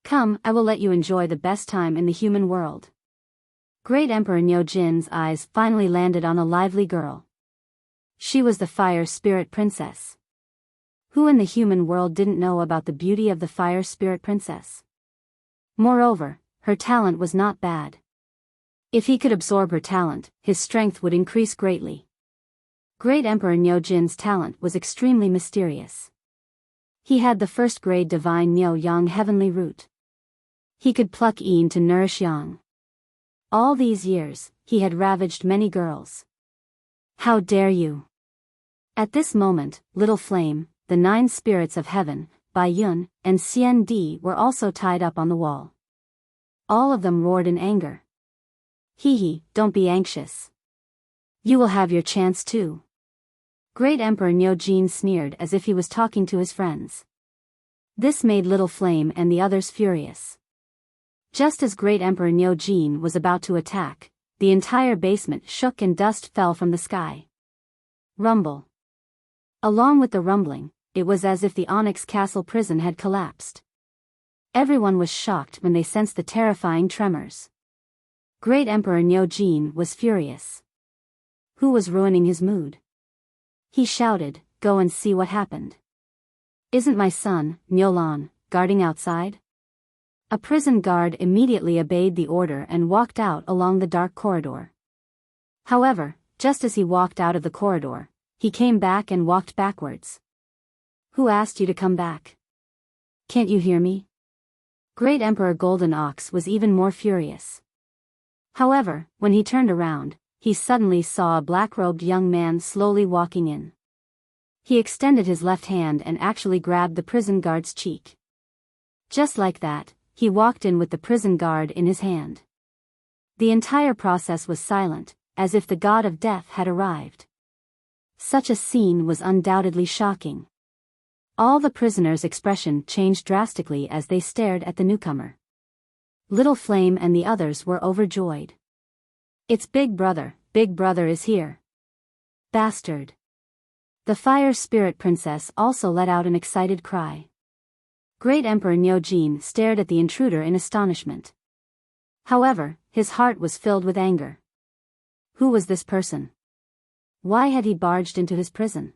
Come, I will let you enjoy the best time in the human world. Great Emperor Niujin's eyes finally landed on a lively girl. She was the Fire Spirit Princess. Who in the human world didn't know about the beauty of the Fire Spirit Princess? Moreover, her talent was not bad. If he could absorb her talent, his strength would increase greatly. Great Emperor Niujin's talent was extremely mysterious. He had the first-grade divine Nyo-Yang heavenly root. He could pluck Yin to nourish Yang. All these years, he had ravaged many girls. How dare you! At this moment, Little Flame, the 9 spirits of heaven, Bai Yun, and Xian Di were also tied up on the wall. All of them roared in anger. Hee, don't be anxious. You will have your chance too. Great Emperor Niujin sneered as if he was talking to his friends. This made Little Flame and the others furious. Just as Great Emperor Niujin was about to attack, the entire basement shook and dust fell from the sky. Rumble. Along with the rumbling, it was as if the Onyx Castle prison had collapsed. Everyone was shocked when they sensed the terrifying tremors. Great Emperor Niujin was furious. Who was ruining his mood? He shouted, "Go and see what happened. Isn't my son, Nyolan, guarding outside?" A prison guard immediately obeyed the order and walked out along the dark corridor. However, just as he walked out of the corridor, he came back and walked backwards. Who asked you to come back? Can't you hear me? Great Emperor Golden Ox was even more furious. However, when he turned around, he suddenly saw a black-robed young man slowly walking in. He extended his left hand and actually grabbed the prison guard's cheek. Just like that, he walked in with the prison guard in his hand. The entire process was silent, as if the god of death had arrived. Such a scene was undoubtedly shocking. All the prisoners' expression changed drastically as they stared at the newcomer. Little Flame and the others were overjoyed. It's Big Brother is here. Bastard. The Fire Spirit Princess also let out an excited cry. Great Emperor Niujin stared at the intruder in astonishment. However, his heart was filled with anger. Who was this person? Why had he barged into his prison?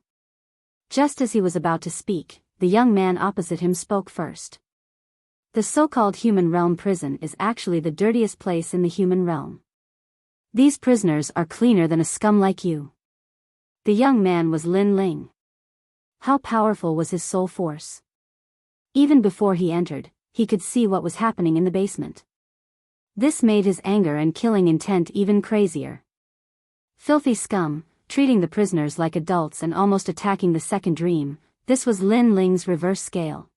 Just as he was about to speak, the young man opposite him spoke first. The so-called human realm prison is actually the dirtiest place in the human realm. These prisoners are cleaner than a scum like you. The young man was Lin Ling. How powerful was his soul force? Even before he entered, he could see what was happening in the basement. This made his anger and killing intent even crazier. Filthy scum, treating the prisoners like adults and almost attacking the second dream, this was Lin Ling's reverse scale.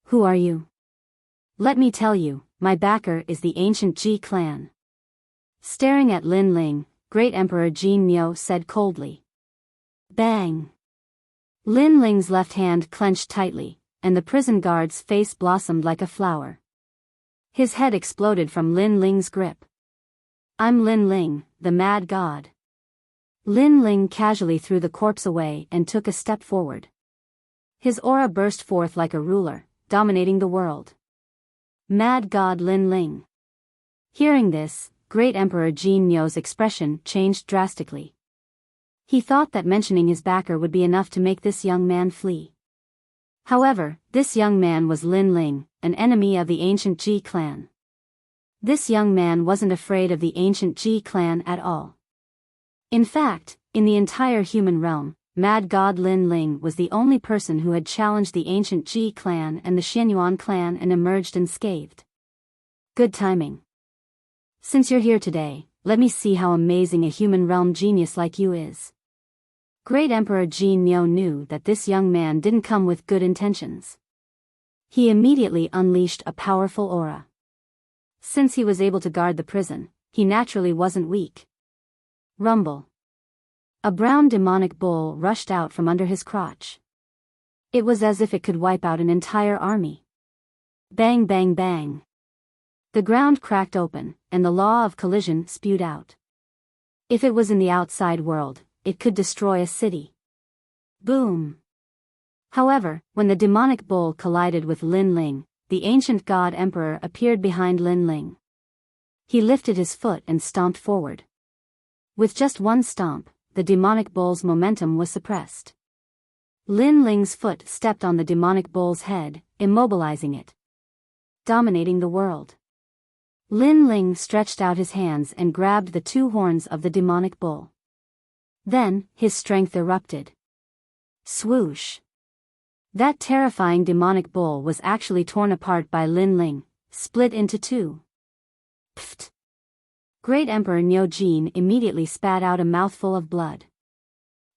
Who are you? Let me tell you, my backer is the ancient Ji clan. Staring at Lin Ling, Great Emperor Jin Nyo said coldly. Bang! Lin Ling's left hand clenched tightly, and the prison guard's face blossomed like a flower. His head exploded from Lin Ling's grip. I'm Lin Ling, the mad god. Lin Ling casually threw the corpse away and took a step forward. His aura burst forth like a ruler, dominating the world. Mad god Lin Ling. Hearing this, Great Emperor Jin Nyo's expression changed drastically. He thought that mentioning his backer would be enough to make this young man flee. However, this young man was Lin Ling, an enemy of the ancient Ji clan. This young man wasn't afraid of the ancient Ji clan at all. In fact, in the entire human realm, Mad God Lin Ling was the only person who had challenged the ancient Ji clan and the Xianyuan clan and emerged unscathed. Good timing. Since you're here today, let me see how amazing a human realm genius like you is. Great Emperor Jin Nyo knew that this young man didn't come with good intentions. He immediately unleashed a powerful aura. Since he was able to guard the prison, he naturally wasn't weak. Rumble. A brown demonic bull rushed out from under his crotch. It was as if it could wipe out an entire army. Bang bang bang. The ground cracked open, and the law of collision spewed out. If it was in the outside world, it could destroy a city. Boom. However, when the demonic bull collided with Lin Ling, the ancient god emperor appeared behind Lin Ling. He lifted his foot and stomped forward. With just one stomp, the demonic bull's momentum was suppressed. Lin Ling's foot stepped on the demonic bull's head, immobilizing it. Dominating the world. Lin Ling stretched out his hands and grabbed the two horns of the demonic bull. Then, his strength erupted. Swoosh. That terrifying demonic bull was actually torn apart by Lin Ling, split into two. Pfft. Great Emperor Niu immediately spat out a mouthful of blood.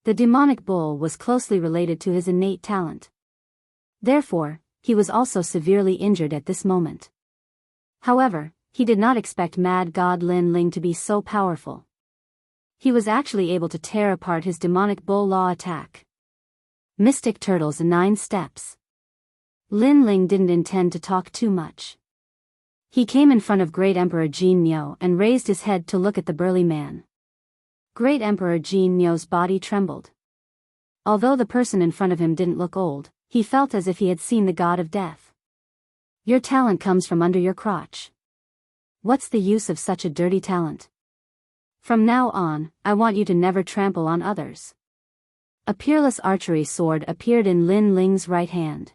The demonic bull was closely related to his innate talent. Therefore, he was also severely injured at this moment. However, he did not expect Mad God Lin Ling to be so powerful. He was actually able to tear apart his demonic bull law attack. Mystic Turtles in 9 steps. Lin Ling didn't intend to talk too much. He came in front of Great Emperor Jin Niu and raised his head to look at the burly man. Great Emperor Jin Niu's body trembled. Although the person in front of him didn't look old, he felt as if he had seen the god of death. Your talent comes from under your crotch. What's the use of such a dirty talent? From now on, I want you to never trample on others. A peerless archery sword appeared in Lin Ling's right hand.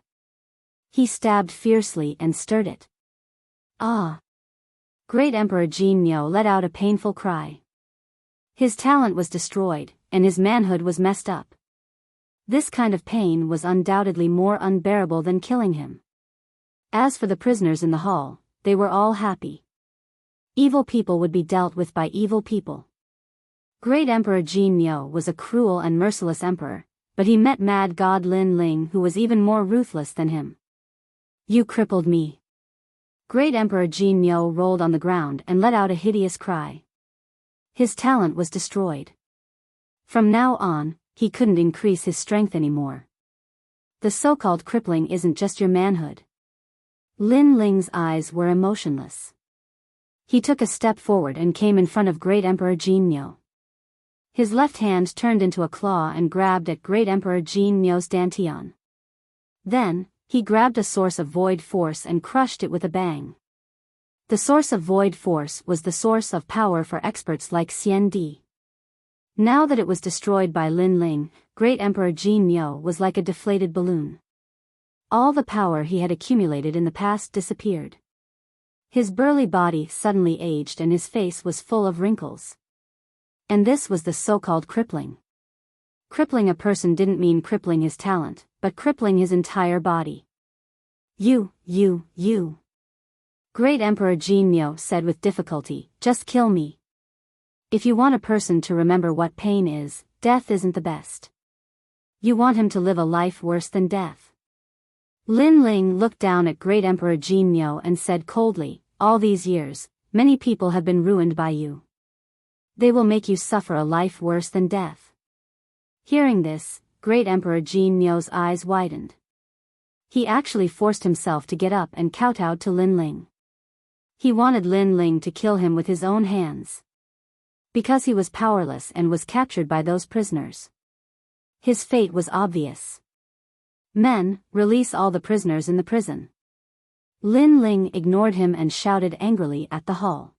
He stabbed fiercely and stirred it. Ah! Great Emperor Jin Niu let out a painful cry. His talent was destroyed, and his manhood was messed up. This kind of pain was undoubtedly more unbearable than killing him. As for the prisoners in the hall, they were all happy. Evil people would be dealt with by evil people. Great Emperor Jin Niu was a cruel and merciless emperor, but he met Mad God Lin Ling, who was even more ruthless than him. You crippled me. Great Emperor Jin Niu rolled on the ground and let out a hideous cry. His talent was destroyed. From now on, he couldn't increase his strength anymore. The so-called crippling isn't just your manhood. Lin Ling's eyes were emotionless. He took a step forward and came in front of Great Emperor Jin Niu. His left hand turned into a claw and grabbed at Great Emperor Jin Niu's dantian. Then, he grabbed a source of void force and crushed it with a bang. The source of void force was the source of power for experts like Xian Di. Now that it was destroyed by Lin Ling, Great Emperor Jin Niu was like a deflated balloon. All the power he had accumulated in the past disappeared. His burly body suddenly aged and his face was full of wrinkles. And this was the so-called crippling. Crippling a person didn't mean crippling his talent, but crippling his entire body. You. Great Emperor Jin Niu said with difficulty, just kill me. If you want a person to remember what pain is, death isn't the best. You want him to live a life worse than death. Lin Ling looked down at Great Emperor Jin Niu and said coldly, all these years, many people have been ruined by you. They will make you suffer a life worse than death. Hearing this, Great Emperor Jin Niu's eyes widened. He actually forced himself to get up and kowtow to Lin Ling. He wanted Lin Ling to kill him with his own hands. Because he was powerless and was captured by those prisoners. His fate was obvious. Men, release all the prisoners in the prison. Lin Ling ignored him and shouted angrily at the hall.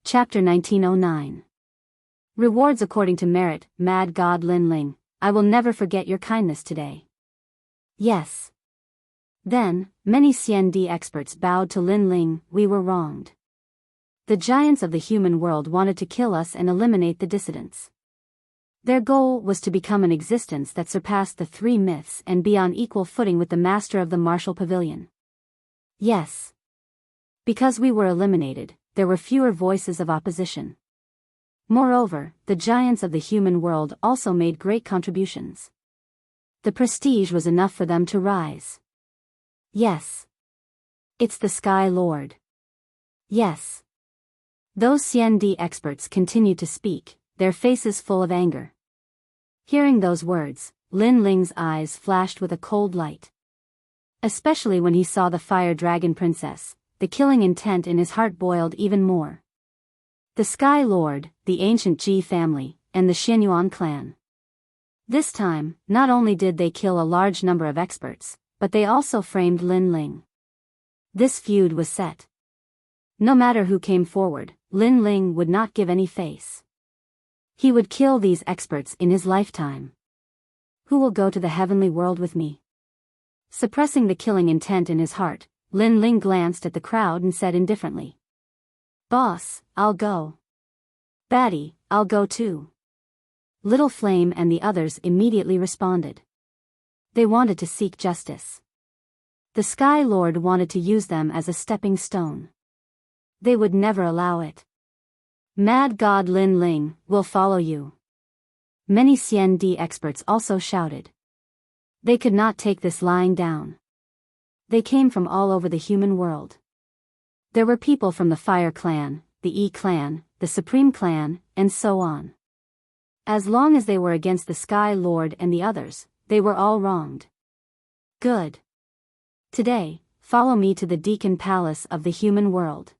Chapter 1909. Rewards according to merit. Mad God Lin Ling, I will never forget your kindness today. Yes. Then, many Xian Di experts bowed to Lin Ling. We were wronged. The giants of the human world wanted to kill us and eliminate the dissidents. Their goal was to become an existence that surpassed the 3 myths and be on equal footing with the master of the martial pavilion. Yes. Because we were eliminated, there were fewer voices of opposition. Moreover, the giants of the human world also made great contributions. The prestige was enough for them to rise. Yes. It's the Sky Lord. Yes. Those Xian Di experts continued to speak, their faces full of anger. Hearing those words, Lin Ling's eyes flashed with a cold light. Especially when he saw the fire dragon princess, the killing intent in his heart boiled even more. The Sky Lord, the ancient Ji family, and the Xianyuan clan. This time, not only did they kill a large number of experts, but they also framed Lin Ling. This feud was set. No matter who came forward, Lin Ling would not give any face. He would kill these experts in his lifetime. Who will go to the heavenly world with me? Suppressing the killing intent in his heart, Lin Ling glanced at the crowd and said indifferently. Boss, I'll go. Baddie, I'll go too. Little Flame and the others immediately responded. They wanted to seek justice. The Sky Lord wanted to use them as a stepping stone. They would never allow it. Mad God Lin Ling will follow you. Many Xian Di experts also shouted. They could not take this lying down. They came from all over the human world. There were people from the Fire Clan, the E Clan, the Supreme Clan, and so on. As long as they were against the Sky Lord and the others, they were all wronged. Good. Today, follow me to the Deacon Palace of the human world.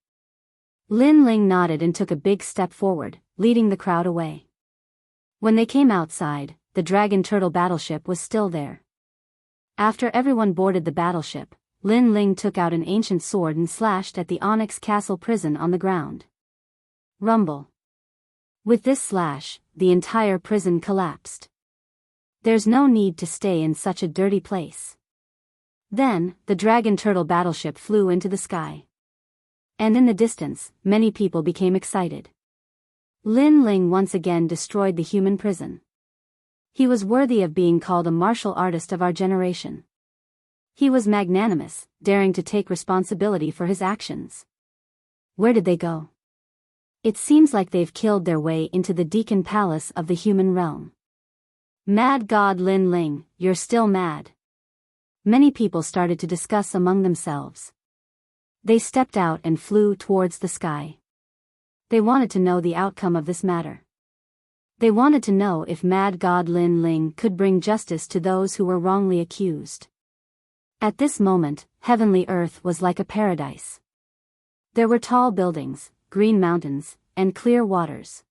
Lin Ling nodded and took a big step forward, leading the crowd away. When they came outside, the Dragon Turtle battleship was still there. After everyone boarded the battleship, Lin Ling took out an ancient sword and slashed at the Onyx Castle prison on the ground. Rumble. With this slash, the entire prison collapsed. There's no need to stay in such a dirty place. Then, the Dragon Turtle battleship flew into the sky. And in the distance, many people became excited. Lin Ling once again destroyed the human prison. He was worthy of being called a martial artist of our generation. He was magnanimous, daring to take responsibility for his actions. Where did they go? It seems like they've killed their way into the Deacon Palace of the human realm. Mad God Lin Ling, you're still mad. Many people started to discuss among themselves. They stepped out and flew towards the sky. They wanted to know the outcome of this matter. They wanted to know if Mad God Lin Ling could bring justice to those who were wrongly accused. At this moment, heavenly earth was like a paradise. There were tall buildings, green mountains, and clear waters.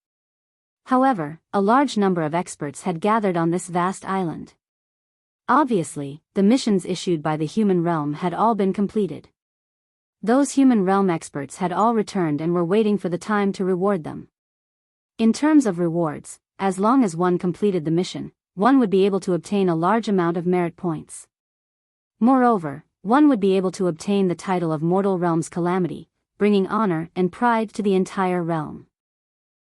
However, a large number of experts had gathered on this vast island. Obviously, the missions issued by the human realm had all been completed. Those human realm experts had all returned and were waiting for the time to reward them. In terms of rewards, as long as one completed the mission, one would be able to obtain a large amount of merit points. Moreover, one would be able to obtain the title of Mortal Realm's Calamity, bringing honor and pride to the entire realm.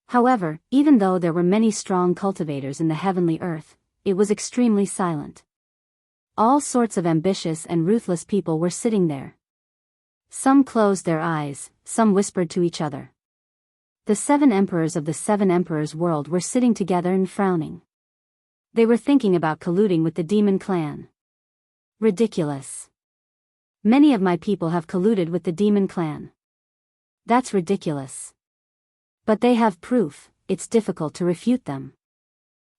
However, even though there were many strong cultivators in the heavenly earth, it was extremely silent. All sorts of ambitious and ruthless people were sitting there. Some closed their eyes, some whispered to each other. The 7 emperors of the 7 emperors' world were sitting together and frowning. They were thinking about colluding with the demon clan. Ridiculous. Many of my people have colluded with the demon clan. That's ridiculous. But they have proof, it's difficult to refute them.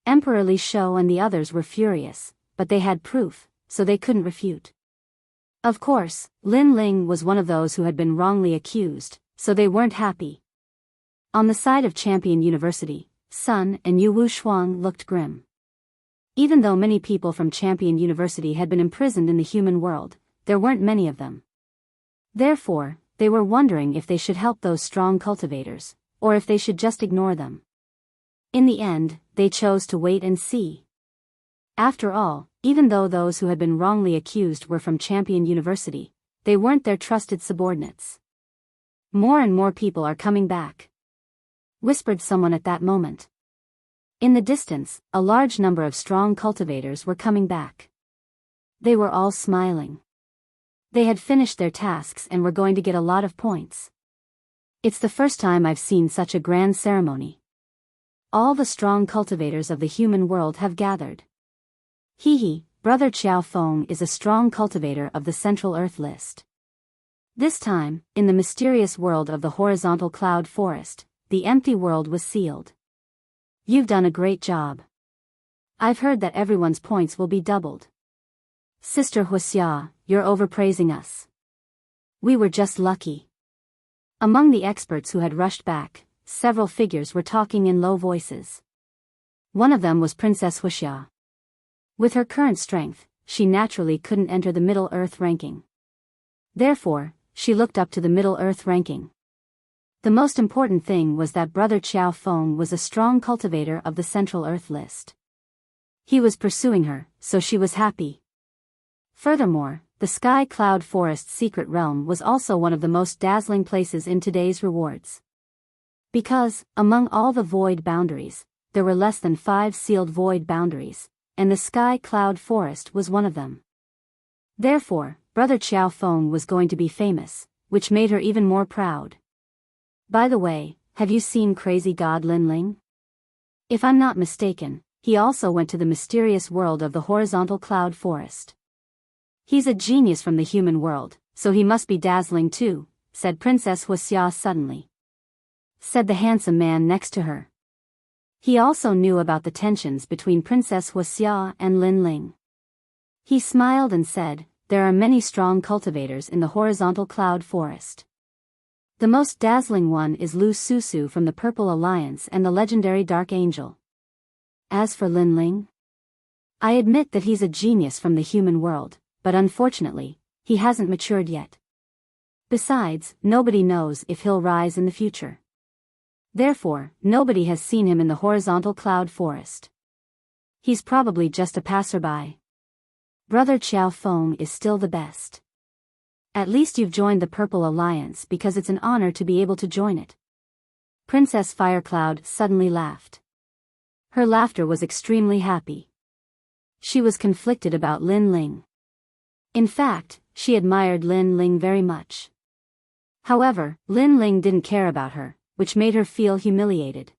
Emperor Li Shou and the others were furious, but they had proof, so they couldn't refute. Of course, Lin Ling was one of those who had been wrongly accused, so they weren't happy. On the side of Champion University, Sun and Yu Wu Shuang looked grim. Even though many people from Champion University had been imprisoned in the human world, there weren't many of them. Therefore, they were wondering if they should help those strong cultivators, or if they should just ignore them. In the end, they chose to wait and see. After all, even though those who had been wrongly accused were from Champion University, they weren't their trusted subordinates. More and more people are coming back, whispered someone at that moment. In the distance, a large number of strong cultivators were coming back. They were all smiling. They had finished their tasks and were going to get a lot of points. It's the first time I've seen such a grand ceremony. All the strong cultivators of the human world have gathered. He, Brother Qiao Feng is a strong cultivator of the Central Earth list. This time, in the mysterious world of the horizontal cloud forest, the empty world was sealed. You've done a great job. I've heard that everyone's points will be doubled. Sister Wuxia, you're overpraising us. We were just lucky. Among the experts who had rushed back, several figures were talking in low voices. One of them was Princess Wuxia. With her current strength, she naturally couldn't enter the Middle Earth ranking. Therefore, she looked up to the Middle Earth ranking. The most important thing was that Brother Qiao Feng was a strong cultivator of the Central Earth list. He was pursuing her, so she was happy. Furthermore, the Sky Cloud Forest's secret realm was also one of the most dazzling places in today's rewards. Because, among all the void boundaries, there were less than 5 sealed void boundaries, and the Sky Cloud Forest was one of them. Therefore, Brother Qiao Feng was going to be famous, which made her even more proud. By the way, have you seen crazy god Linling? If I'm not mistaken, he also went to the mysterious world of the horizontal cloud forest. He's a genius from the human world, so he must be dazzling too, said Princess Wuxia suddenly. Said the handsome man next to her. He also knew about the tensions between Princess Wuxia and Linling. He smiled and said, there are many strong cultivators in the horizontal cloud forest. The most dazzling one is Lu Susu from the Purple Alliance and the legendary Dark Angel. As for Linling, I admit that he's a genius from the human world, but unfortunately, he hasn't matured yet. Besides, nobody knows if he'll rise in the future. Therefore, nobody has seen him in the horizontal cloud forest. He's probably just a passerby. Brother Qiao Feng is still the best. At least you've joined the Purple Alliance because it's an honor to be able to join it. Princess Firecloud suddenly laughed. Her laughter was extremely happy. She was conflicted about Linling. In fact, she admired Linling very much. However, Linling didn't care about her, which made her feel humiliated.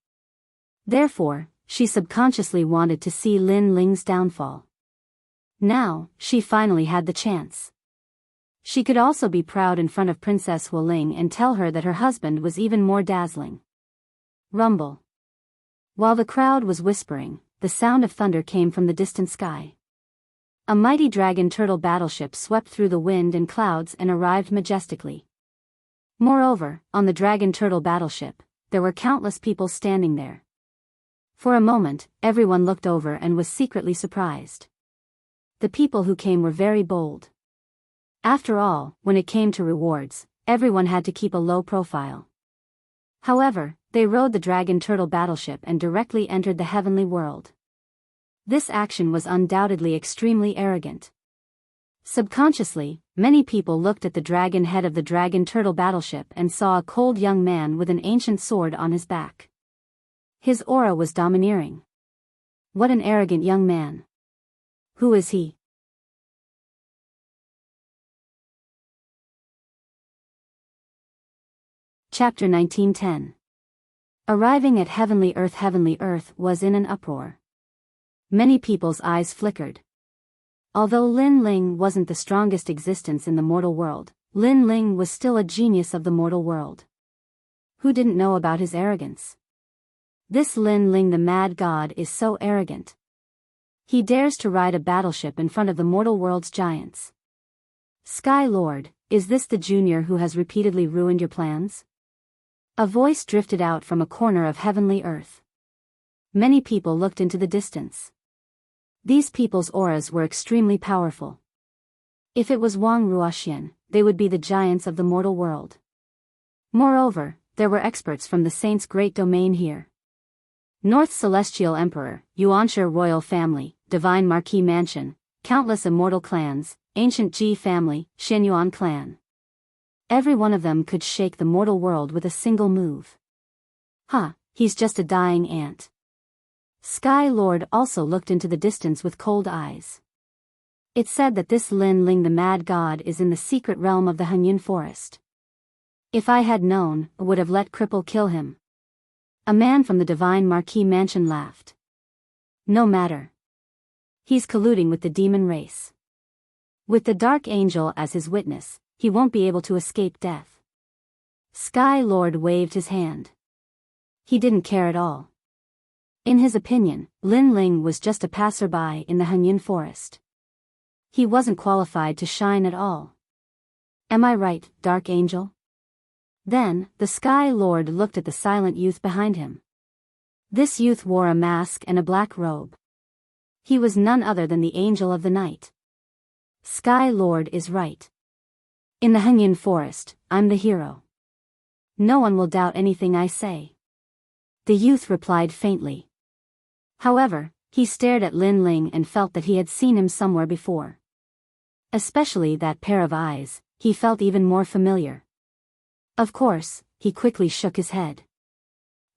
Therefore, she subconsciously wanted to see Linling's downfall. Now, she finally had the chance. She could also be proud in front of Princess Wuling and tell her that her husband was even more dazzling. Rumble. While the crowd was whispering, the sound of thunder came from the distant sky. A mighty dragon turtle battleship swept through the wind and clouds and arrived majestically. Moreover, on the dragon turtle battleship, there were countless people standing there. For a moment, everyone looked over and was secretly surprised. The people who came were very bold. After all, when it came to rewards, everyone had to keep a low profile. However, they rode the dragon turtle battleship and directly entered the heavenly world. This action was undoubtedly extremely arrogant. Subconsciously, many people looked at the dragon head of the dragon turtle battleship and saw a cold young man with an ancient sword on his back. His aura was domineering. What an arrogant young man. Who is he? Chapter 1910. Arriving at Heavenly Earth was in an uproar. Many people's eyes flickered. Although Linling wasn't the strongest existence in the mortal world, Linling was still a genius of the mortal world. Who didn't know about his arrogance? This Linling the mad god is so arrogant. He dares to ride a battleship in front of the mortal world's giants. Sky Lord, is this the junior who has repeatedly ruined your plans? A voice drifted out from a corner of Heavenly Earth. Many people looked into the distance. These people's auras were extremely powerful. If it was Wang Ruoxian, they would be the giants of the mortal world. Moreover, there were experts from the Saint's great domain here. North Celestial Emperor, Yuanshe Royal Family, Divine Marquis Mansion, countless immortal clans, Ancient Ji Family, Xianyuan Clan. Every one of them could shake the mortal world with a single move. He's just a dying ant. Sky Lord also looked into the distance with cold eyes. It's said that this Linling the mad god is in the secret realm of the Hanyin forest. If I had known, I would have let Cripple kill him. A man from the Divine Marquis Mansion laughed. No matter. He's colluding with the demon race. With the Dark Angel as his witness, he won't be able to escape death. Sky Lord waved his hand. He didn't care at all. In his opinion, Lin Ling was just a passerby in the Hanyin forest. He wasn't qualified to shine at all. Am I right, Dark Angel? Then, the Sky Lord looked at the silent youth behind him. This youth wore a mask and a black robe. He was none other than the Angel of the Night. Sky Lord is right. In the Hanyin forest, I'm the hero. No one will doubt anything I say. The youth replied faintly. However, he stared at Lin Ling and felt that he had seen him somewhere before. Especially that pair of eyes, he felt even more familiar. Of course, he quickly shook his head.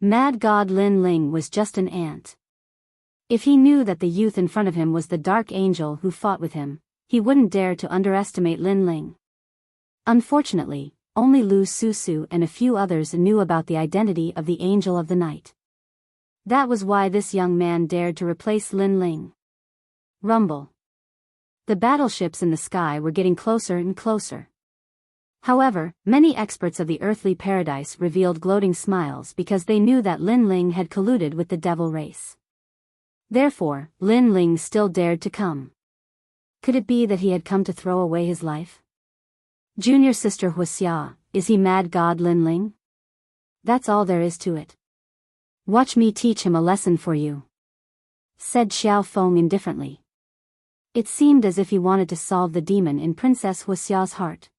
Mad God Lin Ling was just an ant. If he knew that the youth in front of him was the Dark Angel who fought with him, he wouldn't dare to underestimate Lin Ling. Unfortunately, only Lu Susu and a few others knew about the identity of the Angel of the Night. That was why this young man dared to replace Lin Ling. Rumble. The battleships in the sky were getting closer and closer. However, many experts of the earthly paradise revealed gloating smiles because they knew that Lin Ling had colluded with the devil race. Therefore, Lin Ling still dared to come. Could it be that he had come to throw away his life? Junior sister Wuxia, is he Mad God Lin Ling? That's all there is to it. Watch me teach him a lesson for you, said Xiao Feng indifferently. It seemed as if he wanted to solve the demon in Princess Wuxia's heart.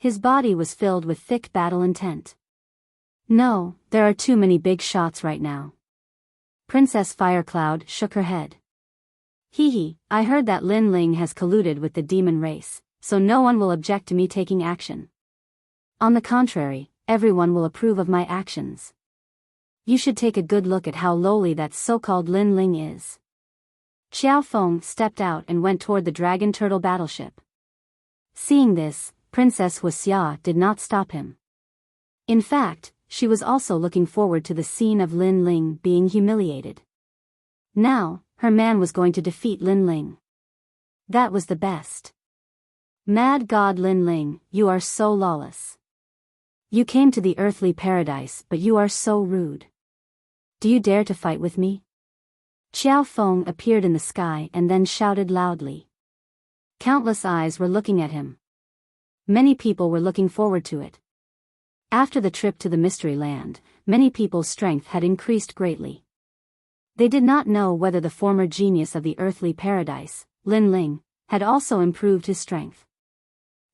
His body was filled with thick battle intent. No, there are too many big shots right now. Princess Firecloud shook her head. Hee, I heard that Lin Ling has colluded with the demon race, so no one will object to me taking action. On the contrary, everyone will approve of my actions. You should take a good look at how lowly that so-called Lin Ling is. Xiao Feng stepped out and went toward the dragon turtle battleship. Seeing this, Princess Wuxia did not stop him. In fact, she was also looking forward to the scene of Lin Ling being humiliated. Now, her man was going to defeat Lin Ling. That was the best. Mad God Lin Ling, you are so lawless. You came to the earthly paradise, but you are so rude. Do you dare to fight with me? Xiao Feng appeared in the sky and then shouted loudly. Countless eyes were looking at him. Many people were looking forward to it. After the trip to the Mystery Land, many people's strength had increased greatly. They did not know whether the former genius of the earthly paradise, Lin Ling, had also improved his strength.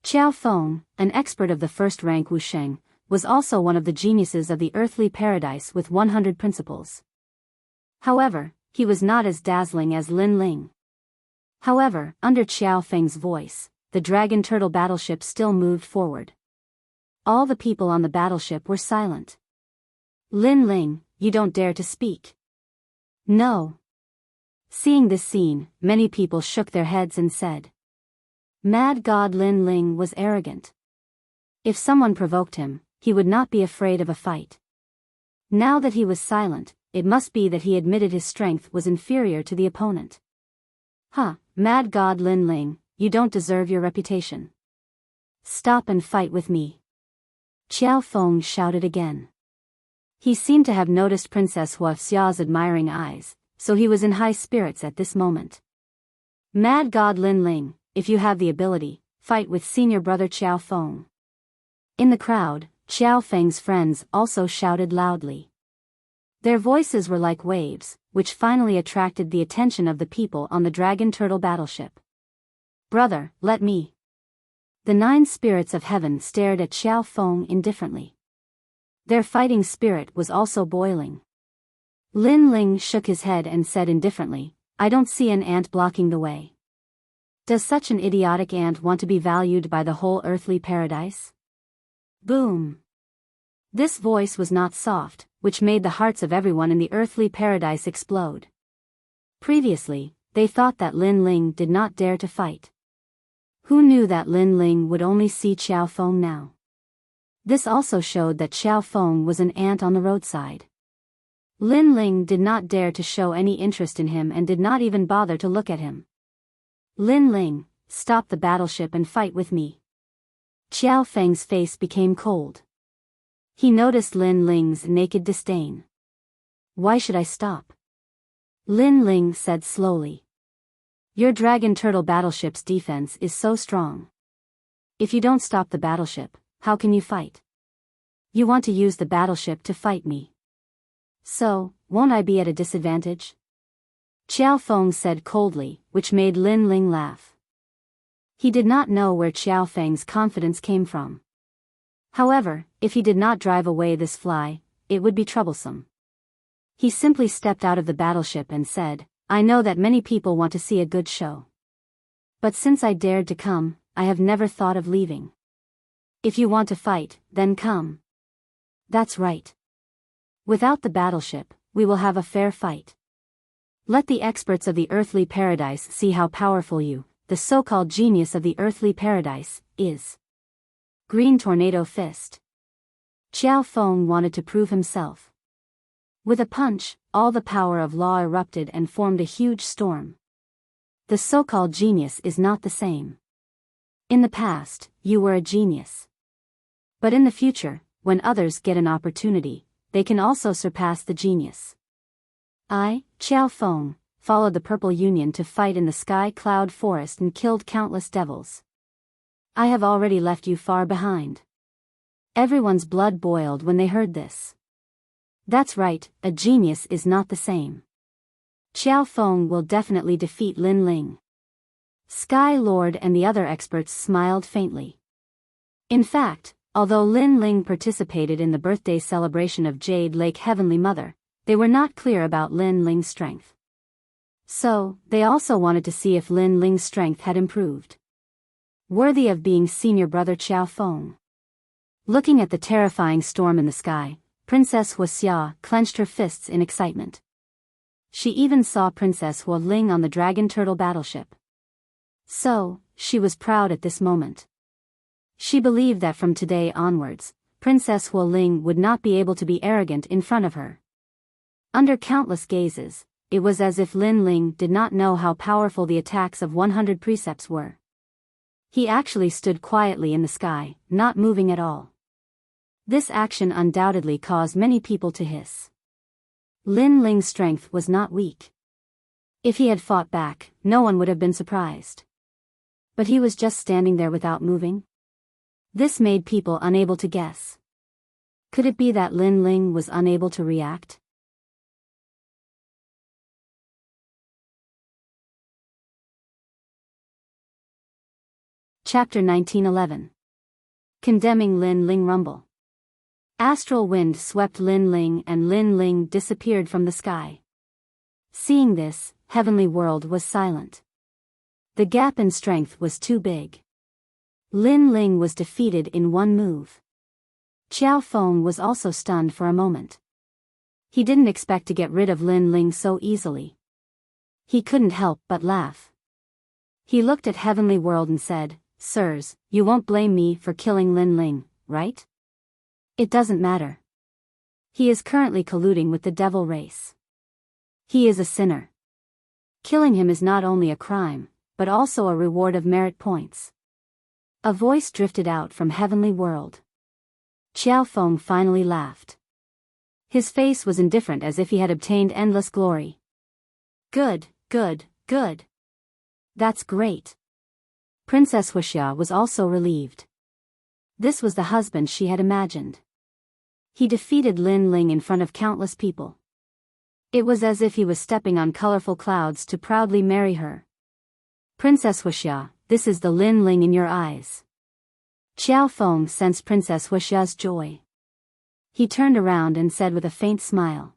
Xiao Feng, an expert of the first rank Wusheng, was also one of the geniuses of the earthly paradise with 100 principles. However, he was not as dazzling as Lin Ling. However, under Xiao Feng's voice, the dragon turtle battleship still moved forward. All the people on the battleship were silent. Lin Ling, you don't dare to speak. No. Seeing this scene, many people shook their heads and said, Mad God Lin Ling was arrogant. If someone provoked him, he would not be afraid of a fight. Now that he was silent, it must be that he admitted his strength was inferior to the opponent. Mad God Lin Ling, you don't deserve your reputation. Stop and fight with me. Xiao Feng shouted again. He seemed to have noticed Princess Wuxia's admiring eyes, so he was in high spirits at this moment. Mad God Lin Ling, if you have the ability, fight with senior brother Xiao Feng. In the crowd, Xiao Feng's friends also shouted loudly. Their voices were like waves, which finally attracted the attention of the people on the dragon turtle battleship. Brother, let me. The 9 spirits of heaven stared at Xiao Feng indifferently. Their fighting spirit was also boiling. Lin Ling shook his head and said indifferently, I don't see an ant blocking the way. Does such an idiotic ant want to be valued by the whole earthly paradise? Boom. This voice was not soft, which made the hearts of everyone in the earthly paradise explode. Previously, they thought that Lin Ling did not dare to fight. Who knew that Lin Ling would only see Xiao Feng now? This also showed that Xiao Feng was an ant on the roadside. Lin Ling did not dare to show any interest in him and did not even bother to look at him. Lin Ling, stop the battleship and fight with me. Xiao Feng's face became cold. He noticed Lin Ling's naked disdain. Why should I stop? Lin Ling said slowly. Your dragon turtle battleship's defense is so strong. If you don't stop the battleship, how can you fight? You want to use the battleship to fight me. So, won't I be at a disadvantage? Qiao Feng said coldly, which made Lin Ling laugh. He did not know where Qiao Feng's confidence came from. However, if he did not drive away this fly, it would be troublesome. He simply stepped out of the battleship and said, I know that many people want to see a good show. But since I dared to come, I have never thought of leaving. If you want to fight, then come. That's right. Without the battleship, we will have a fair fight. Let the experts of the earthly paradise see how powerful you, the so-called genius of the earthly paradise, is. Green Tornado Fist. Qiao Feng wanted to prove himself. With a punch, all the power of law erupted and formed a huge storm. The so-called genius is not the same. In the past, you were a genius. But in the future, when others get an opportunity, they can also surpass the genius. I, Qiao Feng, followed the Purple Union to fight in the Sky Cloud Forest and killed countless devils. I have already left you far behind. Everyone's blood boiled when they heard this. That's right, a genius is not the same. Qiao Feng will definitely defeat Lin Ling. Sky Lord and the other experts smiled faintly. In fact, although Lin Ling participated in the birthday celebration of Jade Lake Heavenly Mother, they were not clear about Lin Ling's strength. So, they also wanted to see if Lin Ling's strength had improved. Worthy of being senior brother Qiao Feng. Looking at the terrifying storm in the sky, Princess Wuxia clenched her fists in excitement. She even saw Princess Hua Ling on the Dragon Turtle battleship. So, she was proud at this moment. She believed that from today onwards, Princess Hua Ling would not be able to be arrogant in front of her. Under countless gazes, it was as if Lin Ling did not know how powerful the attacks of 100 precepts were. He actually stood quietly in the sky, not moving at all. This action undoubtedly caused many people to hiss. Lin Ling's strength was not weak. If he had fought back, no one would have been surprised. But he was just standing there without moving. This made people unable to guess. Could it be that Lin Ling was unable to react? Chapter 1911. Condemning Lin Ling Rumble. Astral wind swept Lin Ling and Lin Ling disappeared from the sky. Seeing this, Heavenly World was silent. The gap in strength was too big. Lin Ling was defeated in one move. Qiao Feng was also stunned for a moment. He didn't expect to get rid of Lin Ling so easily. He couldn't help but laugh. He looked at Heavenly World and said, Sirs, you won't blame me for killing Lin Ling, right? It doesn't matter. He is currently colluding with the devil race. He is a sinner. Killing him is not only a crime, but also a reward of merit points. A voice drifted out from Heavenly World. Qiao Feng finally laughed. His face was indifferent as if he had obtained endless glory. Good, good, good. That's great. Princess Wuxia was also relieved. This was the husband she had imagined. He defeated Lin Ling in front of countless people. It was as if he was stepping on colorful clouds to proudly marry her. Princess Wuxia, this is the Lin Ling in your eyes. Qiao Feng sensed Princess Wuxia's joy. He turned around and said with a faint smile.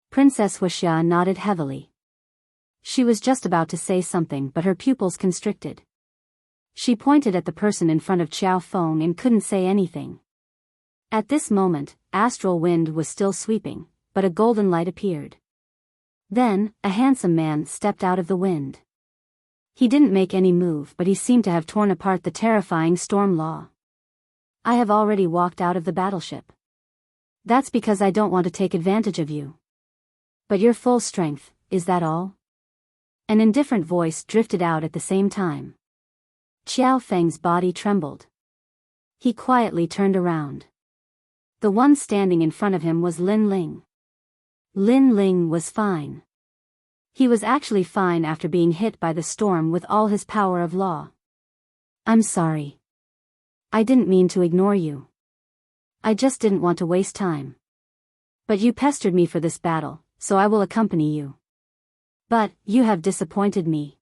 Princess Wuxia nodded heavily. She was just about to say something but her pupils constricted. She pointed at the person in front of Qiao Feng and couldn't say anything. At this moment, astral wind was still sweeping, but a golden light appeared. Then, a handsome man stepped out of the wind. He didn't make any move but he seemed to have torn apart the terrifying storm law. I have already walked out of the battleship. That's because I don't want to take advantage of you. But your full strength, is that all? An indifferent voice drifted out at the same time. Qiao Feng's body trembled. He quietly turned around. The one standing in front of him was Lin Ling. Lin Ling was fine. He was actually fine after being hit by the storm with all his power of law. I'm sorry. I didn't mean to ignore you. I just didn't want to waste time. But you pestered me for this battle, so I will accompany you. But, you have disappointed me.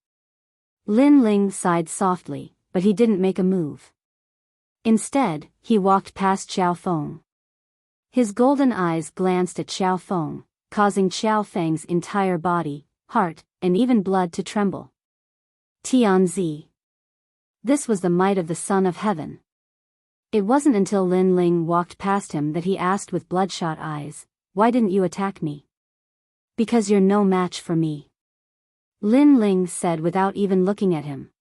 Lin Ling sighed softly, but he didn't make a move. Instead, he walked past Xiao Feng. His golden eyes glanced at Xiao Feng, causing Xiao Feng's entire body, heart, and even blood to tremble. Tianzi. This was the might of the Son of Heaven. It wasn't until Lin Ling walked past him that he asked with bloodshot eyes, "Why didn't you attack me?" "Because you're no match for me," Lin Ling said without even looking at him.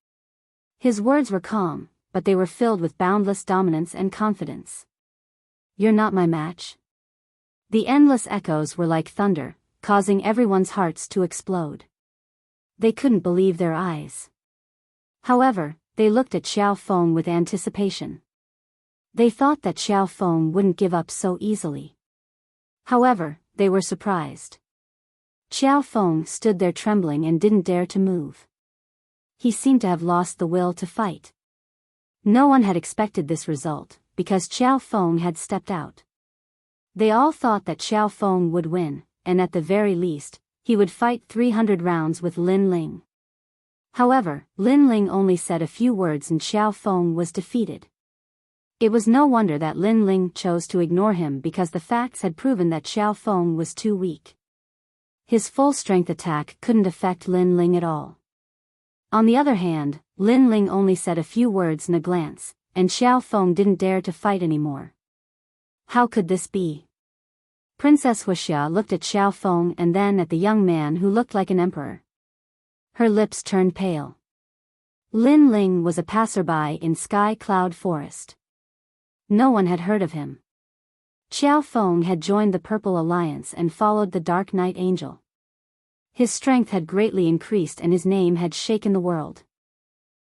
His words were calm, but they were filled with boundless dominance and confidence. "You're not my match?" The endless echoes were like thunder, causing everyone's hearts to explode. They couldn't believe their eyes. However, they looked at Xiao Feng with anticipation. They thought that Xiao Feng wouldn't give up so easily. However, they were surprised. Xiao Feng stood there trembling and didn't dare to move. He seemed to have lost the will to fight. No one had expected this result, because Xiao Feng had stepped out. They all thought that Xiao Feng would win, and at the very least, he would fight 300 rounds with Lin Ling. However, Lin Ling only said a few words and Xiao Feng was defeated. It was no wonder that Lin Ling chose to ignore him because the facts had proven that Xiao Feng was too weak. His full-strength attack couldn't affect Lin Ling at all. On the other hand, Lin Ling only said a few words and a glance, and Xiao Feng didn't dare to fight anymore. How could this be? Princess Wuxia looked at Xiao Feng and then at the young man who looked like an emperor. Her lips turned pale. Lin Ling was a passerby in Sky Cloud Forest. No one had heard of him. Xiao Feng had joined the Purple Alliance and followed the Dark Knight Angel. His strength had greatly increased and his name had shaken the world.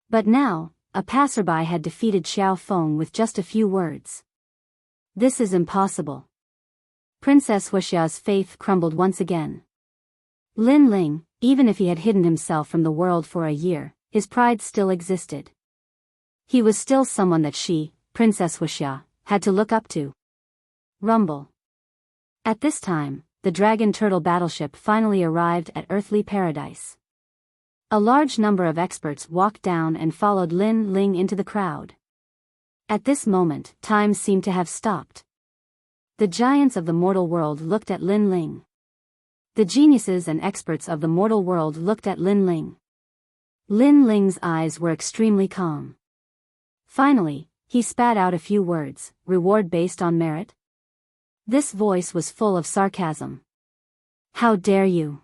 But now, a passerby had defeated Xiao Feng with just a few words. This is impossible. Princess Wuxia's faith crumbled once again. Lin Ling, even if he had hidden himself from the world for a year, his pride still existed. He was still someone that she, Princess Wuxia, had to look up to. Rumble. At this time, the Dragon Turtle battleship finally arrived at Earthly Paradise. A large number of experts walked down and followed Lin Ling into the crowd. At this moment, time seemed to have stopped. The giants of the mortal world looked at Lin Ling. The geniuses and experts of the mortal world looked at Lin Ling. Lin Ling's eyes were extremely calm. Finally, he spat out a few words, "Reward based on merit?" This voice was full of sarcasm. "How dare you?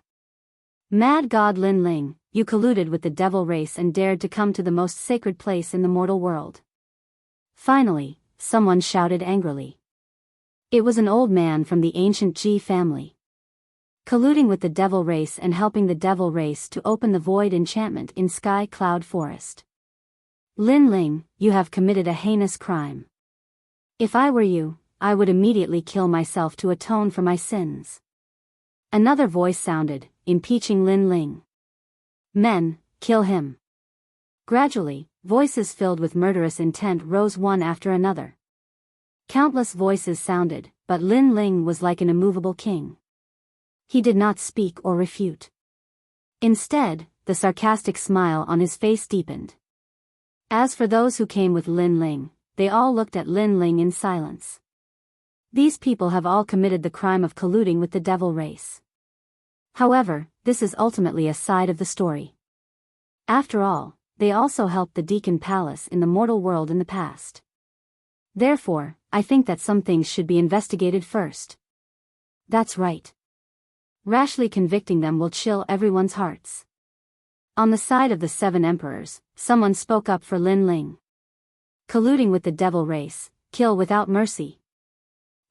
Mad God Lin Ling, you colluded with the devil race and dared to come to the most sacred place in the mortal world." Finally, someone shouted angrily. It was an old man from the ancient Ji family. Colluding with the devil race and helping the devil race to open the void enchantment in Sky Cloud Forest. Lin Ling, you have committed a heinous crime. If I were you, I would immediately kill myself to atone for my sins. Another voice sounded, impeaching Lin Ling. Men, kill him. Gradually, voices filled with murderous intent rose one after another. Countless voices sounded, but Lin Ling was like an immovable king. He did not speak or refute. Instead, the sarcastic smile on his face deepened. As for those who came with Lin Ling, they all looked at Lin Ling in silence. These people have all committed the crime of colluding with the devil race. However, this is ultimately a side of the story. After all, they also helped the Deacon Palace in the mortal world in the past. Therefore, I think that some things should be investigated first. That's right. Rashly convicting them will chill everyone's hearts. On the side of the 7 emperors, someone spoke up for Lin Ling. Colluding with the devil race, kill without mercy.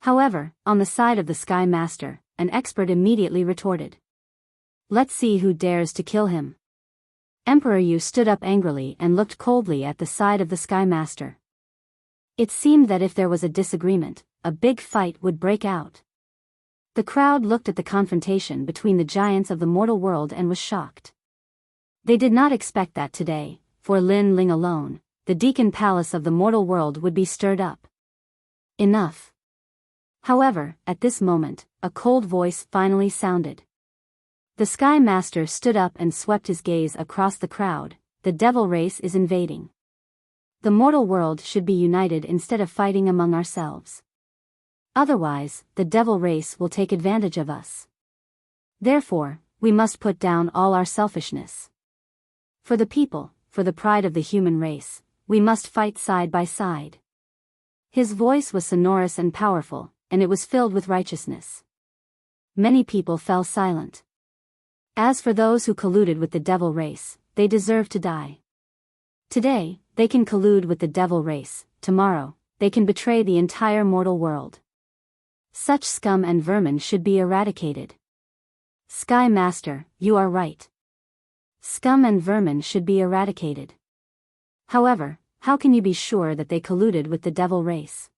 However, on the side of the Sky Master, an expert immediately retorted. Let's see who dares to kill him. Emperor Yu stood up angrily and looked coldly at the side of the Sky Master. It seemed that if there was a disagreement, a big fight would break out. The crowd looked at the confrontation between the giants of the mortal world and was shocked. They did not expect that today, for Lin Ling alone, the Deacon Palace of the mortal world would be stirred up. Enough. However, at this moment, a cold voice finally sounded. The Sky Master stood up and swept his gaze across the crowd. The devil race is invading. The mortal world should be united instead of fighting among ourselves. Otherwise, the devil race will take advantage of us. Therefore, we must put down all our selfishness. For the people, for the pride of the human race, we must fight side by side. His voice was sonorous and powerful, and it was filled with righteousness. Many people fell silent. As for those who colluded with the devil race, they deserve to die. Today, they can collude with the devil race. Tomorrow, they can betray the entire mortal world. Such scum and vermin should be eradicated. Sky Master, you are right. Scum and vermin should be eradicated. However, how can you be sure that they colluded with the devil race?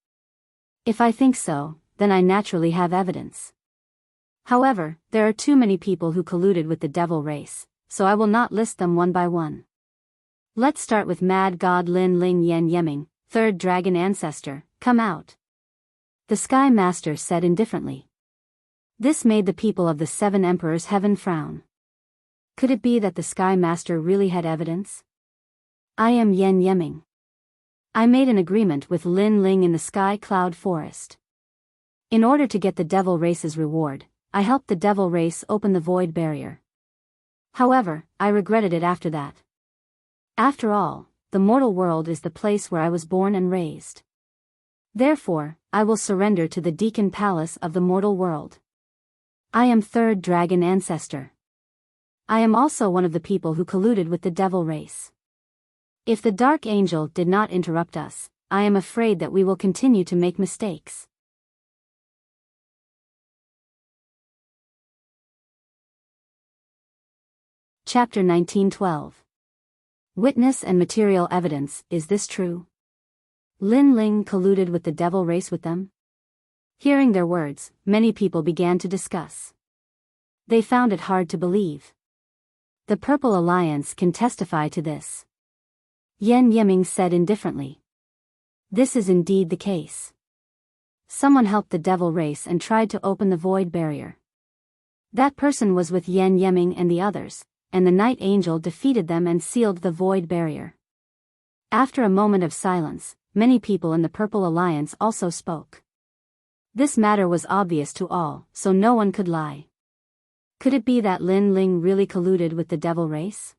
If I think so, then I naturally have evidence. However, there are too many people who colluded with the devil race, so I will not list them one by one. Let's start with Mad God Lin Ling Yen Yeming, third dragon ancestor. Come out. The Sky Master said indifferently. This made the people of the Seven Emperors' heaven frown. Could it be that the Sky Master really had evidence? I am Yen Yeming. I made an agreement with Lin Ling in the Sky Cloud Forest. In order to get the devil race's reward, I helped the devil race open the void barrier. However, I regretted it after that. After all, the mortal world is the place where I was born and raised. Therefore, I will surrender to the Deacon Palace of the mortal world. I am third dragon ancestor. I am also one of the people who colluded with the devil race. If the Dark Angel did not interrupt us, I am afraid that we will continue to make mistakes. Chapter 1912. Witness and material evidence. Is this true? Lin Ling colluded with the devil race with them? Hearing their words, many people began to discuss. They found it hard to believe. The Purple Alliance can testify to this. Yen Yeming said indifferently. This is indeed the case. Someone helped the devil race and tried to open the void barrier. That person was with Yen Yeming and the others, and the Night Angel defeated them and sealed the void barrier. After a moment of silence, many people in the Purple Alliance also spoke. This matter was obvious to all, so no one could lie. Could it be that Lin Ling really colluded with the devil race?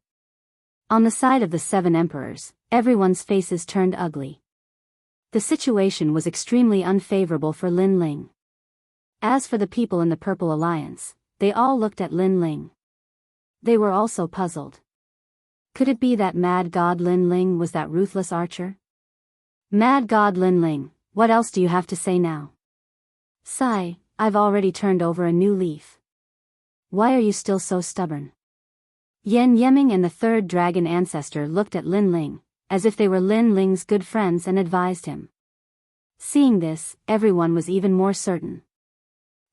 On the side of the Seven Emperors, everyone's faces turned ugly. The situation was extremely unfavorable for Lin Ling. As for the people in the Purple Alliance, they all looked at Lin Ling. They were also puzzled. Could it be that Mad God Lin Ling was that ruthless archer? Mad God Lin Ling, what else do you have to say now? Sigh, I've already turned over a new leaf. Why are you still so stubborn? Yen Yeming and the third dragon ancestor looked at Lin Ling, as if they were Lin Ling's good friends and advised him. Seeing this, everyone was even more certain.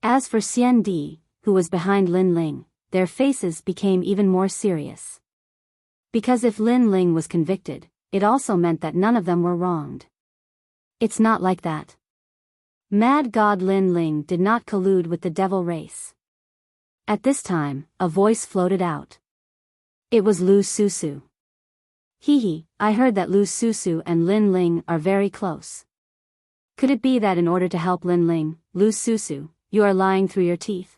As for Xian Di, who was behind Lin Ling, their faces became even more serious. Because if Lin Ling was convicted, it also meant that none of them were wronged. It's not like that. Mad God Lin Ling did not collude with the devil race. At this time, a voice floated out. It was Lu Susu. Hee, I heard that Lu Susu and Lin Ling are very close. Could it be that in order to help Lin Ling, Lu Susu, you are lying through your teeth?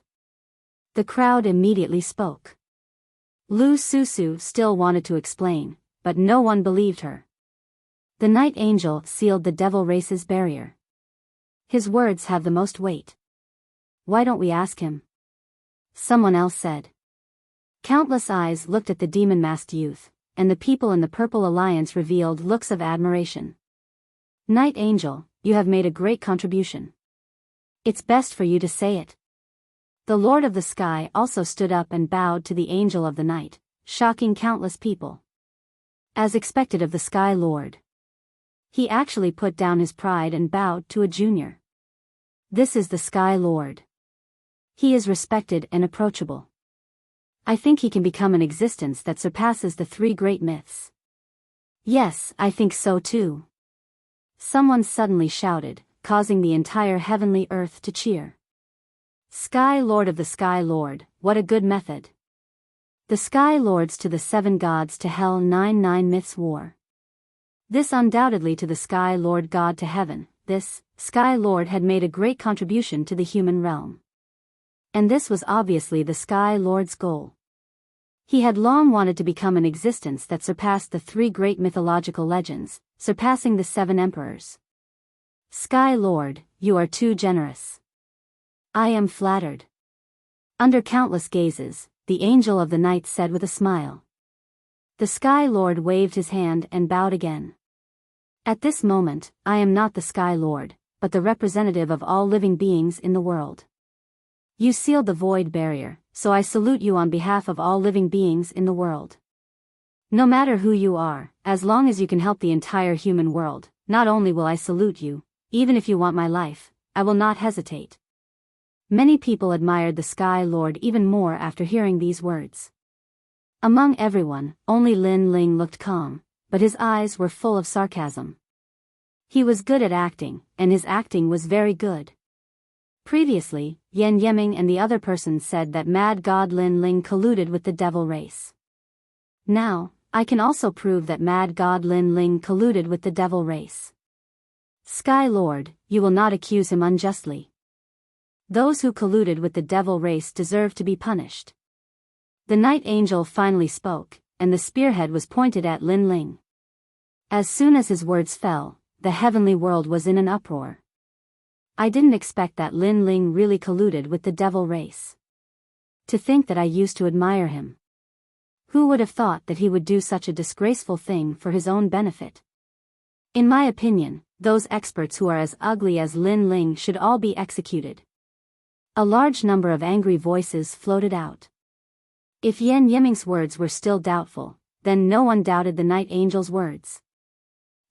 The crowd immediately spoke. Lu Susu still wanted to explain, but no one believed her. The Night Angel sealed the devil race's barrier. His words have the most weight. Why don't we ask him? Someone else said. Countless eyes looked at the demon-masked youth, and the people in the Purple Alliance revealed looks of admiration. Night Angel, you have made a great contribution. It's best for you to say it. The Lord of the Sky also stood up and bowed to the Angel of the Night, shocking countless people. As expected of the Sky Lord. He actually put down his pride and bowed to a junior. This is the Sky Lord. He is respected and approachable. I think he can become an existence that surpasses the three great myths. Yes, I think so too. Someone suddenly shouted, causing the entire heavenly earth to cheer. Sky Lord of the Sky Lord, what a good method. The Sky Lords to the 7 gods to hell 9 myths war. This undoubtedly to the Sky Lord God to heaven, this, Sky Lord had made a great contribution to the human realm. And this was obviously the Sky Lord's goal. He had long wanted to become an existence that surpassed the 3 great mythological legends, surpassing the 7 emperors. Sky Lord, you are too generous. I am flattered. Under countless gazes, the Angel of the Night said with a smile. The Sky Lord waved his hand and bowed again. At this moment, I am not the Sky Lord, but the representative of all living beings in the world. You sealed the void barrier, so I salute you on behalf of all living beings in the world. No matter who you are, as long as you can help the entire human world, not only will I salute you, even if you want my life, I will not hesitate. Many people admired the Sky Lord even more after hearing these words. Among everyone, only Lin Ling looked calm, but his eyes were full of sarcasm. He was good at acting, and his acting was very good. Previously, Yan Yeming and the other persons said that Mad God Lin Ling colluded with the devil race. Now, I can also prove that Mad God Lin Ling colluded with the devil race. Sky Lord, you will not accuse him unjustly. Those who colluded with the devil race deserve to be punished. The Night Angel finally spoke, and the spearhead was pointed at Lin Ling. As soon as his words fell, the heavenly world was in an uproar. I didn't expect that Lin Ling really colluded with the devil race. To think that I used to admire him. Who would have thought that he would do such a disgraceful thing for his own benefit? In my opinion, those experts who are as ugly as Lin Ling should all be executed. A large number of angry voices floated out. If Yan Yiming's words were still doubtful, then no one doubted the Night Angel's words.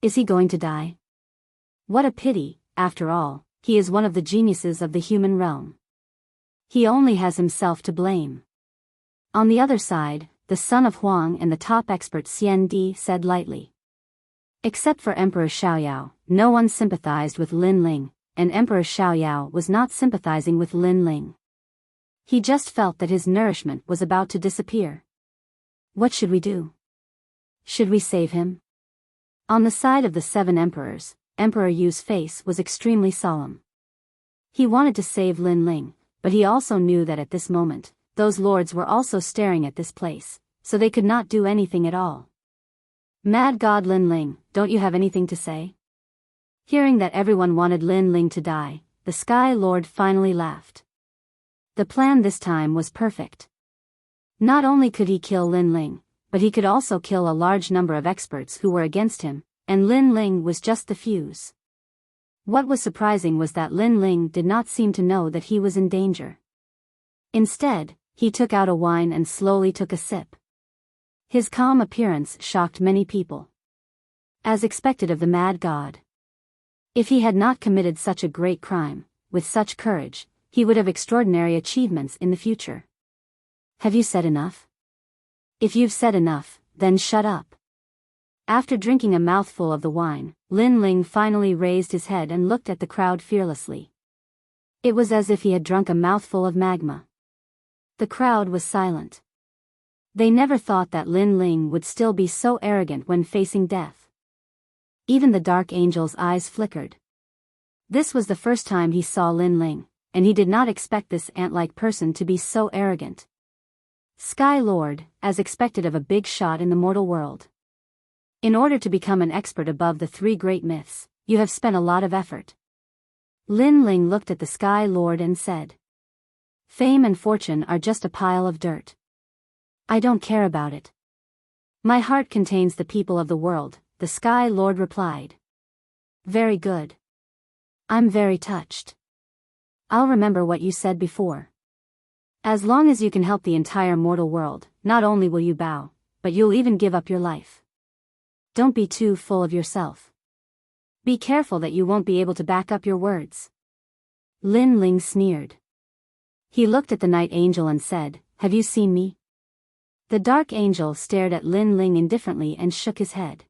Is he going to die? What a pity, after all, he is one of the geniuses of the human realm. He only has himself to blame. On the other side, the son of Huang and the top expert Xian Di said lightly. Except for Emperor Xiaoyao, no one sympathized with Lin Ling, and Emperor Xiaoyao was not sympathizing with Lin Ling. He just felt that his nourishment was about to disappear. What should we do? Should we save him? On the side of the 7 emperors, Emperor Yu's face was extremely solemn. He wanted to save Lin Ling, but he also knew that at this moment, those lords were also staring at this place, so they could not do anything at all. Mad God Lin Ling, don't you have anything to say? Hearing that everyone wanted Lin Ling to die, the Sky Lord finally laughed. The plan this time was perfect. Not only could he kill Lin Ling, but he could also kill a large number of experts who were against him, and Lin Ling was just the fuse. What was surprising was that Lin Ling did not seem to know that he was in danger. Instead, he took out a wine and slowly took a sip. His calm appearance shocked many people. As expected of the Mad God. If he had not committed such a great crime, with such courage, he would have extraordinary achievements in the future. Have you said enough? If you've said enough, then shut up. After drinking a mouthful of the wine, Lin Ling finally raised his head and looked at the crowd fearlessly. It was as if he had drunk a mouthful of magma. The crowd was silent. They never thought that Lin Ling would still be so arrogant when facing death. Even the Dark Angel's eyes flickered. This was the first time he saw Lin Ling, and he did not expect this ant-like person to be so arrogant. Sky Lord, as expected of a big shot in the mortal world. In order to become an expert above the 3 great myths, you have spent a lot of effort. Lin Ling looked at the Sky Lord and said. Fame and fortune are just a pile of dirt. I don't care about it. My heart contains the people of the world, the Sky Lord replied. Very good. I'm very touched. I'll remember what you said before. As long as you can help the entire mortal world, not only will you bow, but you'll even give up your life. Don't be too full of yourself. Be careful that you won't be able to back up your words. Lin Ling sneered. He looked at the night angel and said, "Have you seen me?" The dark angel stared at Lin Ling indifferently and shook his head.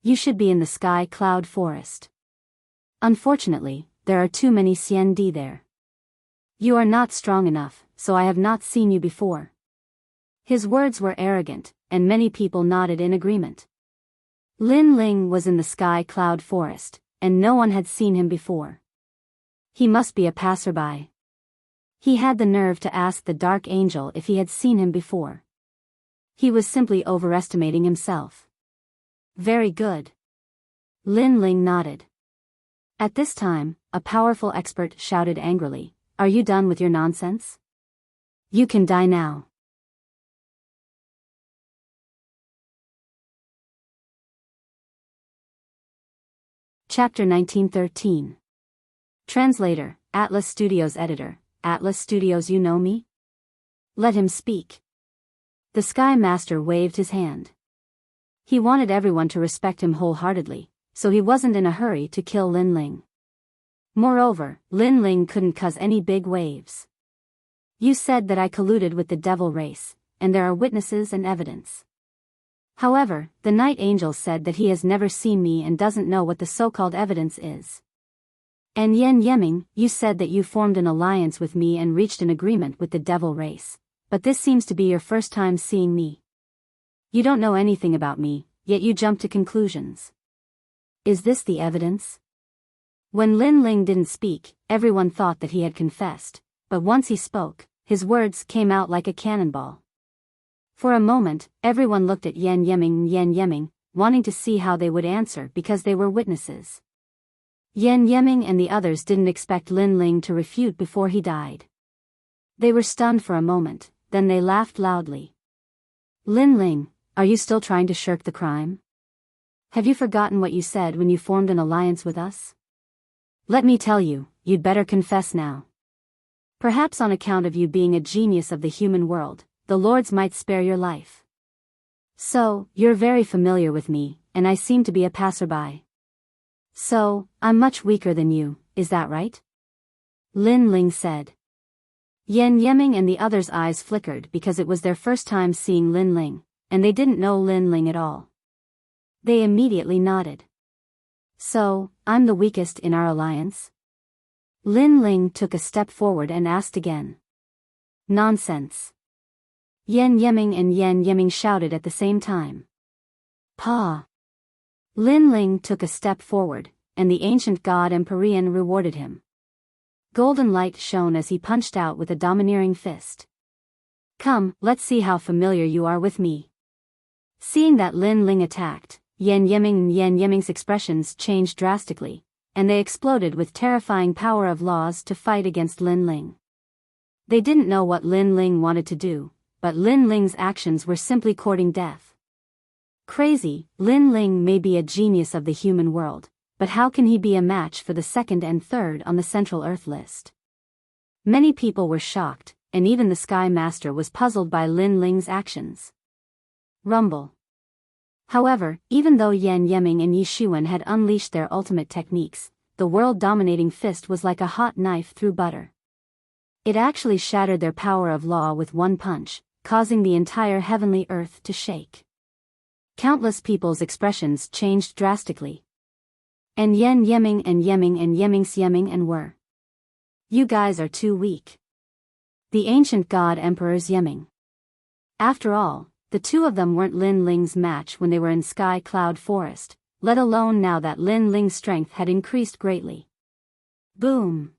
"You should be in the sky cloud forest. Unfortunately, there are too many CND there. You are not strong enough, so I have not seen you before." His words were arrogant, and many people nodded in agreement. Lin Ling was in the sky cloud forest, and no one had seen him before. He must be a passerby. He had the nerve to ask the dark angel if he had seen him before. He was simply overestimating himself. "Very good." Lin Ling nodded. At this time, a powerful expert shouted angrily, "Are you done with your nonsense? You can die now." Chapter 1913. Translator, Atlas Studios Editor, Atlas Studios. You know me? Let him speak. The Sky Master waved his hand. He wanted everyone to respect him wholeheartedly, so he wasn't in a hurry to kill Lin Ling. Moreover, Lin Ling couldn't cause any big waves. "You said that I colluded with the devil race, and there are witnesses and evidence. However, the Night Angel said that he has never seen me and doesn't know what the so-called evidence is. And Yen Yeming, you said that you formed an alliance with me and reached an agreement with the devil race, but this seems to be your first time seeing me. You don't know anything about me, yet you jump to conclusions. Is this the evidence?" When Lin Ling didn't speak, everyone thought that he had confessed, but once he spoke, his words came out like a cannonball. For a moment, everyone looked at Yen Yeming, wanting to see how they would answer because they were witnesses. Yen Yeming and the others didn't expect Lin Ling to refute before he died. They were stunned for a moment, then they laughed loudly. "Lin Ling, are you still trying to shirk the crime? Have you forgotten what you said when you formed an alliance with us? Let me tell you, you'd better confess now. Perhaps on account of you being a genius of the human world, the lords might spare your life. So, you're very familiar with me, and I seem to be a passerby. So, I'm much weaker than you, is that right?" Lin Ling said. Yen Yeming and the others' eyes flickered because it was their first time seeing Lin Ling, and they didn't know Lin Ling at all. They immediately nodded. "So, I'm the weakest in our alliance?" Lin Ling took a step forward and asked again. "Nonsense." Yen Yeming shouted at the same time. "Pa!" Lin Ling took a step forward, and the ancient god Empyrean rewarded him. Golden light shone as he punched out with a domineering fist. "Come, let's see how familiar you are with me." Seeing that Lin Ling attacked, Yen Yeming's expressions changed drastically, and they exploded with terrifying power of laws to fight against Lin Ling. They didn't know what Lin Ling wanted to do, but Lin Ling's actions were simply courting death. Crazy, Lin Ling may be a genius of the human world, but how can he be a match for the second and third on the Central Earth list? Many people were shocked, and even the Sky Master was puzzled by Lin Ling's actions. Rumble. However, even though Yen Yeming and Yi Shiwen had unleashed their ultimate techniques, the world-dominating fist was like a hot knife through butter. It actually shattered their power of law with one punch, causing the entire heavenly earth to shake. Countless people's expressions changed drastically. And Yen Yeming and Yeming's Yeming and were. "You guys are too weak." The ancient god Emperor's Yeming. After all, the two of them weren't Lin Ling's match when they were in Sky Cloud Forest, let alone now that Lin Ling's strength had increased greatly. Boom!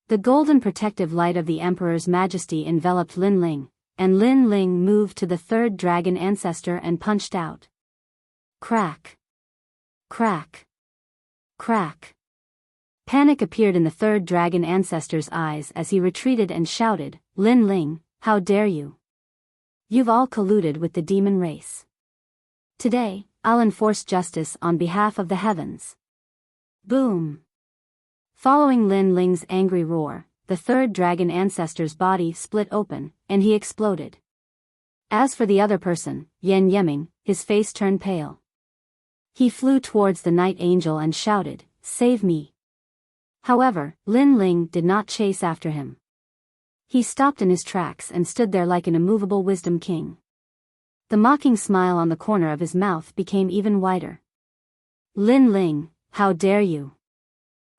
The golden protective light of the Emperor's Majesty enveloped Lin Ling, and Lin Ling moved to the third dragon ancestor and punched out. Crack! Crack! Crack! Panic appeared in the third dragon ancestor's eyes as he retreated and shouted, "Lin Ling, how dare you! You've all colluded with the demon race. Today, I'll enforce justice on behalf of the heavens." Boom! Following Lin Ling's angry roar, the third dragon ancestor's body split open, and he exploded. As for the other person, Yen Yeming, his face turned pale. He flew towards the night angel and shouted, "Save me!" However, Lin Ling did not chase after him. He stopped in his tracks and stood there like an immovable wisdom king. The mocking smile on the corner of his mouth became even wider. Lin Ling, how dare you?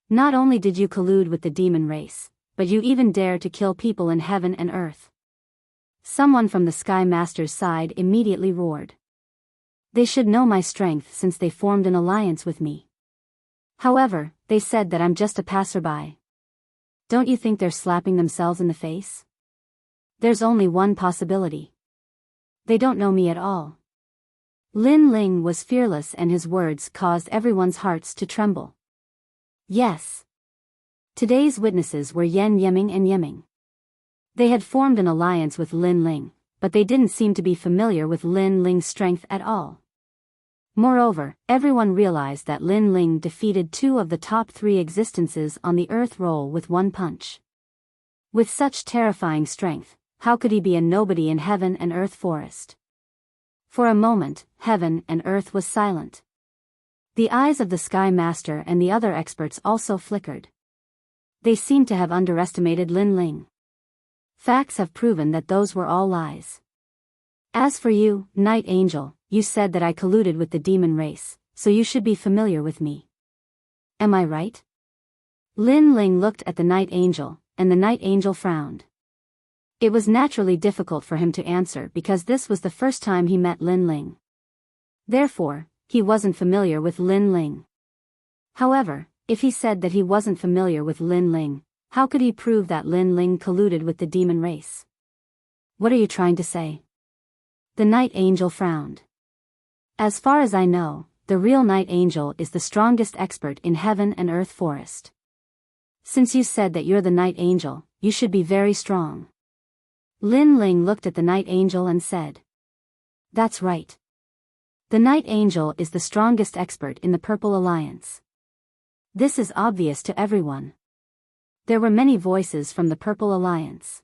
Not only did you collude with the demon race, but you even dare to kill people in heaven and earth. Someone from the Sky Master's side immediately roared. They should know my strength since they formed an alliance with me. However, they said that I'm just a passerby. Don't you think they're slapping themselves in the face? There's only one possibility. They don't know me at all. Lin Ling was fearless and his words caused everyone's hearts to tremble. Yes. Today's witnesses were Yen Yeming and Yeming. They had formed an alliance with Lin Ling, but they didn't seem to be familiar with Lin Ling's strength at all. Moreover, everyone realized that Lin Ling defeated 2 of the top 3 existences on the earth roll with one punch. With such terrifying strength, how could he be a nobody in heaven and earth forest? For a moment, heaven and earth was silent. The eyes of the Sky Master and the other experts also flickered. They seemed to have underestimated Lin Ling. Facts have proven that those were all lies. As for you, Night Angel, you said that I colluded with the demon race, so you should be familiar with me. Am I right? Lin Ling looked at the Night Angel, and the Night Angel frowned. It was naturally difficult for him to answer because this was the first time he met Lin Ling. Therefore, he wasn't familiar with Lin Ling. However, if he said that he wasn't familiar with Lin Ling, how could he prove that Lin Ling colluded with the demon race? What are you trying to say? The Night Angel frowned. As far as I know, the real Night Angel is the strongest expert in heaven and earth forest. Since you said that you're the Night Angel, you should be very strong. Lin Ling looked at the Night Angel and said. That's right. The Night Angel is the strongest expert in the Purple Alliance. This is obvious to everyone. There were many voices from the Purple Alliance.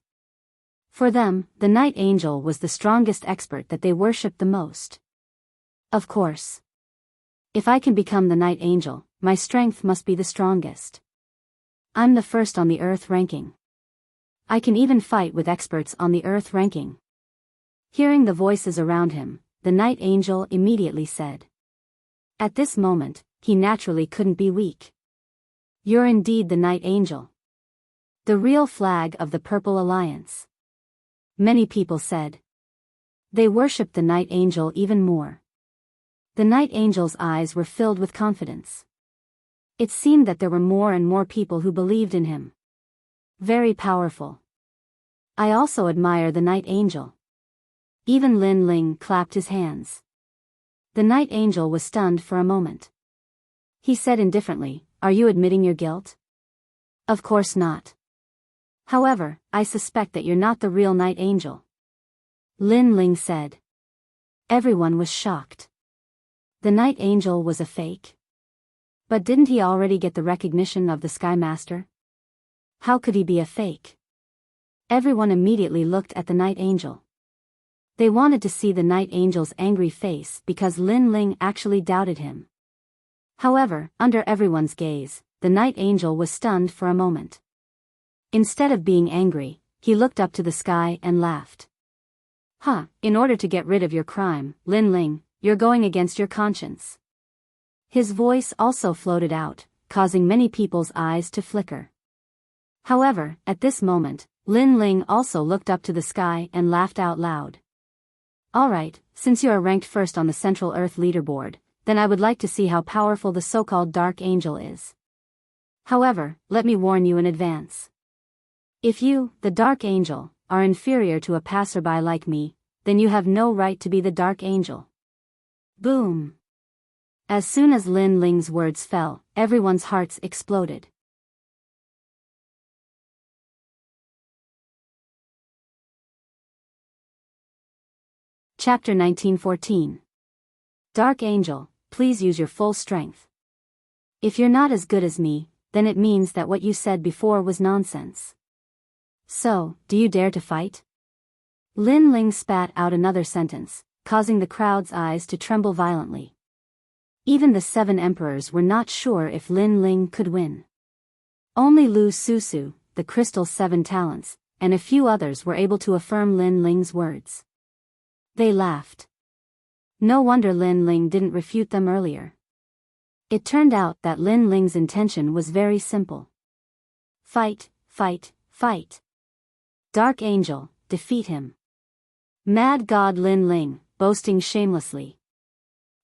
For them, the Night Angel was the strongest expert that they worshipped the most. Of course. If I can become the Night Angel, my strength must be the strongest. I'm the first on the Earth ranking. I can even fight with experts on the Earth ranking. Hearing the voices around him, the Night Angel immediately said. At this moment, he naturally couldn't be weak. You're indeed the Night Angel. The real flag of the Purple Alliance. Many people said. They worshipped the Night Angel even more. The Night Angel's eyes were filled with confidence. It seemed that there were more and more people who believed in him. Very powerful. I also admire the Night Angel. Even Lin Ling clapped his hands. The Night Angel was stunned for a moment. He said indifferently, "Are you admitting your guilt?" Of course not. However, I suspect that you're not the real Night Angel. Lin Ling said. Everyone was shocked. The Night Angel was a fake? But didn't he already get the recognition of the Sky Master? How could he be a fake? Everyone immediately looked at the Night Angel. They wanted to see the Night Angel's angry face because Lin Ling actually doubted him. However, under everyone's gaze, the Night Angel was stunned for a moment. Instead of being angry, he looked up to the sky and laughed. In order to get rid of your crime, Lin Ling, you're going against your conscience. His voice also floated out, causing many people's eyes to flicker. However, at this moment, Lin Ling also looked up to the sky and laughed out loud. Alright, since you are ranked first on the Central Earth leaderboard, then I would like to see how powerful the so-called Dark Angel is. However, let me warn you in advance. If you, the Dark Angel, are inferior to a passerby like me, then you have no right to be the Dark Angel. Boom! As soon as Lin Ling's words fell, everyone's hearts exploded. Chapter 1914. Dark Angel, please use your full strength. If you're not as good as me, then it means that what you said before was nonsense. So, do you dare to fight? Lin Ling spat out another sentence, causing the crowd's eyes to tremble violently. Even the 7 emperors were not sure if Lin Ling could win. Only Lu Susu, the Crystal 7 Talents, and a few others were able to affirm Lin Ling's words. They laughed. No wonder Lin Ling didn't refute them earlier. It turned out that Lin Ling's intention was very simple. Fight, fight, fight. Dark Angel, defeat him. Mad God Lin Ling, boasting shamelessly.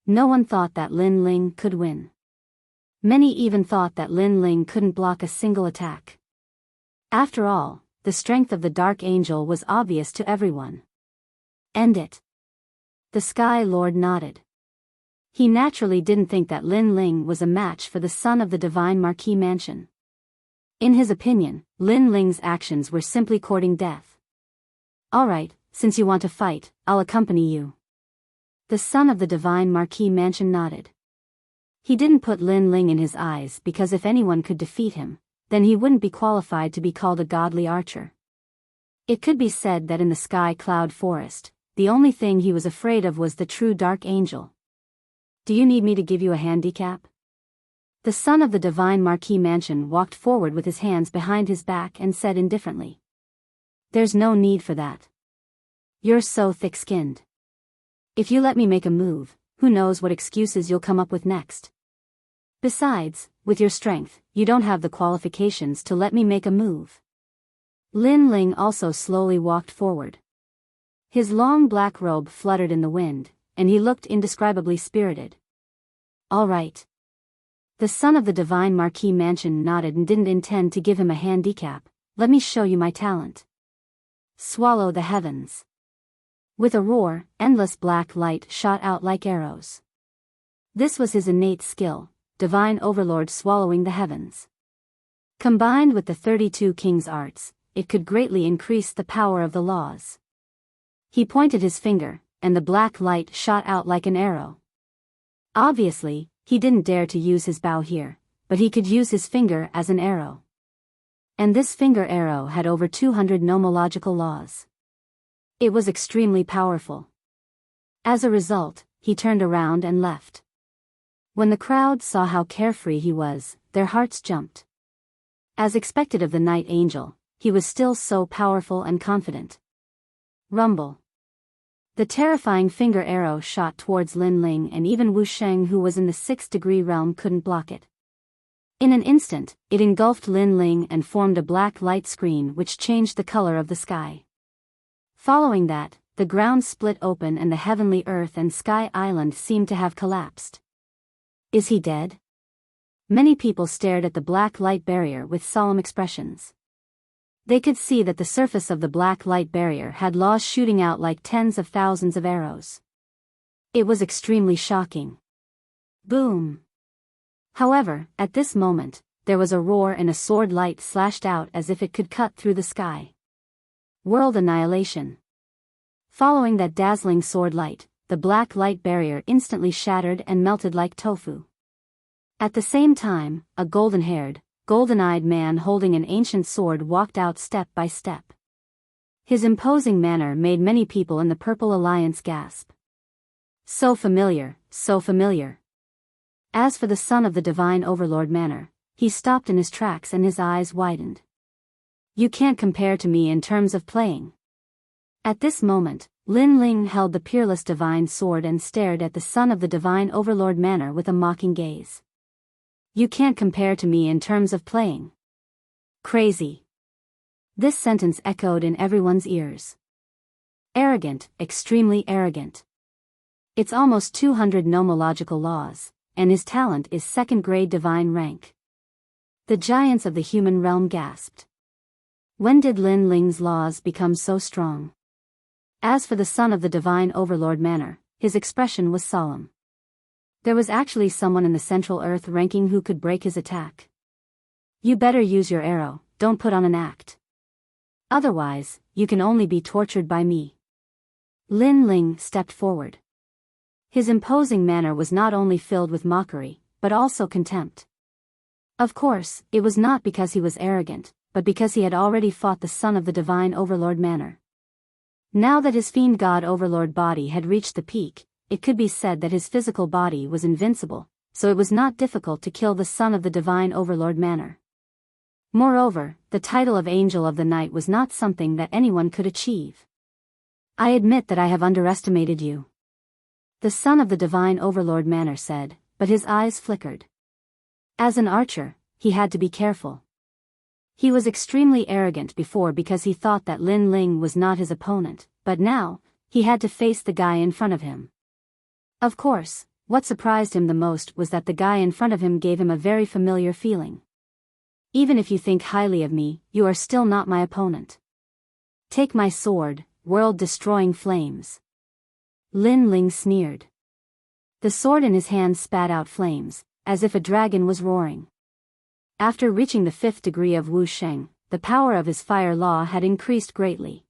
No one thought that Lin Ling could win. Many even thought that Lin Ling couldn't block a single attack. After all, the strength of the Dark Angel was obvious to everyone. End it. The Sky Lord nodded. He naturally didn't think that Lin Ling was a match for the son of the Divine Marquis Mansion. In his opinion, Lin Ling's actions were simply courting death. Alright, since you want to fight, I'll accompany you. The son of the Divine Marquis Mansion nodded. He didn't put Lin Ling in his eyes because if anyone could defeat him, then he wouldn't be qualified to be called a godly archer. It could be said that in the Sky Cloud Forest, the only thing he was afraid of was the true Dark Angel. Do you need me to give you a handicap? The son of the Divine Marquis Mansion walked forward with his hands behind his back and said indifferently. There's no need for that. You're so thick-skinned. If you let me make a move, who knows what excuses you'll come up with next. Besides, with your strength, you don't have the qualifications to let me make a move. Lin Ling also slowly walked forward. His long black robe fluttered in the wind, and he looked indescribably spirited. All right. The son of the Divine Marquis Mansion nodded and didn't intend to give him a handicap. Let me show you my talent. Swallow the heavens. With a roar, endless black light shot out like arrows. This was his innate skill, Divine Overlord swallowing the heavens. Combined with the 32 King's arts, it could greatly increase the power of the laws. He pointed his finger, and the black light shot out like an arrow. Obviously, he didn't dare to use his bow here, but he could use his finger as an arrow. And this finger arrow had over 200 nomological laws. It was extremely powerful. As a result, he turned around and left. When the crowd saw how carefree he was, their hearts jumped. As expected of the Night Angel, he was still so powerful and confident. Rumble. The terrifying finger arrow shot towards Lin Ling, and even Wu Sheng, who was in the 6th degree realm, couldn't block it. In an instant, it engulfed Lin Ling and formed a black light screen which changed the color of the sky. Following that, the ground split open and the heavenly earth and sky island seemed to have collapsed. Is he dead? Many people stared at the black light barrier with solemn expressions. They could see that the surface of the black light barrier had laws shooting out like tens of thousands of arrows. It was extremely shocking. Boom! However, at this moment, there was a roar and a sword light slashed out as if it could cut through the sky. World annihilation. Following that dazzling sword light, the black light barrier instantly shattered and melted like tofu. At the same time, a golden-haired, golden-eyed man holding an ancient sword walked out step by step. His imposing manner made many people in the Purple Alliance gasp. So familiar, so familiar. As for the son of the Divine Overlord Manor, he stopped in his tracks and his eyes widened. You can't compare to me in terms of playing. At this moment, Lin Ling held the peerless divine sword and stared at the son of the Divine Overlord Manor with a mocking gaze. You can't compare to me in terms of playing. Crazy. This sentence echoed in everyone's ears. Arrogant, extremely arrogant. It's almost 200 nomological laws, and his talent is 2nd grade divine rank. The giants of the human realm gasped. When did Lin Ling's laws become so strong? As for the son of the Divine Overlord Manor, his expression was solemn. There was actually someone in the Central Earth ranking who could break his attack. You better use your arrow, don't put on an act. Otherwise, you can only be tortured by me. Lin Ling stepped forward. His imposing manner was not only filled with mockery, but also contempt. Of course, it was not because he was arrogant, but because he had already fought the son of the Divine Overlord Manor. Now that his fiend god overlord body had reached the peak, it could be said that his physical body was invincible, so it was not difficult to kill the son of the Divine Overlord Manor. Moreover, the title of Angel of the Night was not something that anyone could achieve. I admit that I have underestimated you. The son of the divine Overlord Manor said, but his eyes flickered. As an archer, he had to be careful. He was extremely arrogant before because he thought that Lin Ling was not his opponent, but now, he had to face the guy in front of him. Of course, what surprised him the most was that the guy in front of him gave him a very familiar feeling. Even if you think highly of me, you are still not my opponent. Take my sword, world-destroying flames. Lin Ling sneered. The sword in his hand spat out flames, as if a dragon was roaring. After reaching the 5th degree of Wu Sheng, the power of his fire law had increased greatly.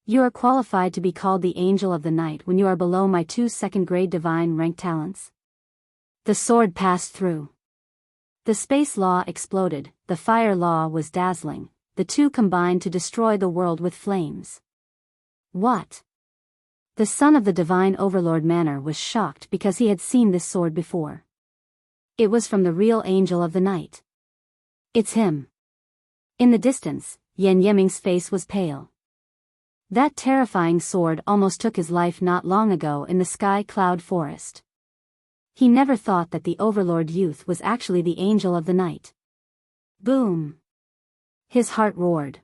You are qualified to be called the Angel of the Night when you are below my 2 second-grade divine rank talents. The sword passed through. The space law exploded, the fire law was dazzling, the two combined to destroy the world with flames. What? The son of the divine Overlord Manor was shocked because he had seen this sword before. It was from the real Angel of the Night. It's him. In the distance, Yan Yeming's face was pale. That terrifying sword almost took his life not long ago in the Sky Cloud Forest. He never thought that the Overlord youth was actually the Angel of the Night. Boom! His heart roared.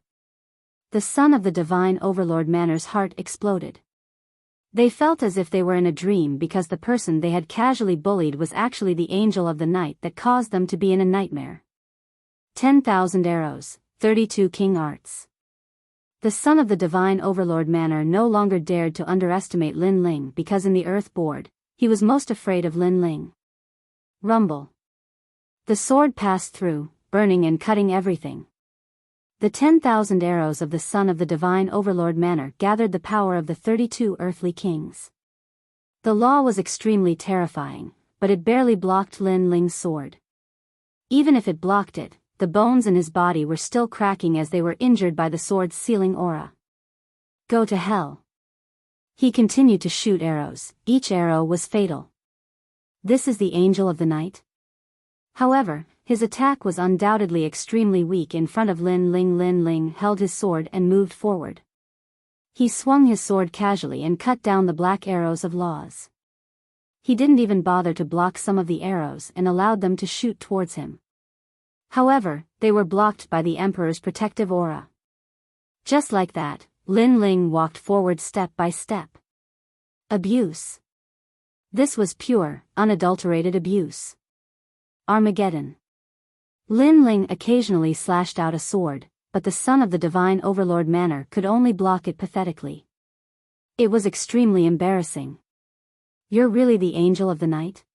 The son of the divine Overlord Manor's heart exploded. They felt as if they were in a dream because the person they had casually bullied was actually the Angel of the Night that caused them to be in a nightmare. 10,000 arrows, 32 king arts. The son of the divine Overlord Manor no longer dared to underestimate Lin Ling because in the Earth Board, he was most afraid of Lin Ling. Rumble. The sword passed through, burning and cutting everything. The 10,000 arrows of the son of the divine Overlord Manor gathered the power of the 32 earthly kings. The law was extremely terrifying, but it barely blocked Lin Ling's sword. Even if it blocked it, the bones in his body were still cracking as they were injured by the sword's sealing aura. Go to hell. He continued to shoot arrows, each arrow was fatal. This is the Angel of the Night? However, his attack was undoubtedly extremely weak in front of Lin Ling. Lin Ling held his sword and moved forward. He swung his sword casually and cut down the black arrows of laws. He didn't even bother to block some of the arrows and allowed them to shoot towards him. However, they were blocked by the Emperor's protective aura. Just like that, Lin Ling walked forward step by step. Abuse. This was pure, unadulterated abuse. Armageddon. Lin Ling occasionally slashed out a sword, but the son of the divine Overlord Manor could only block it pathetically. It was extremely embarrassing. You're really the Angel of the Night?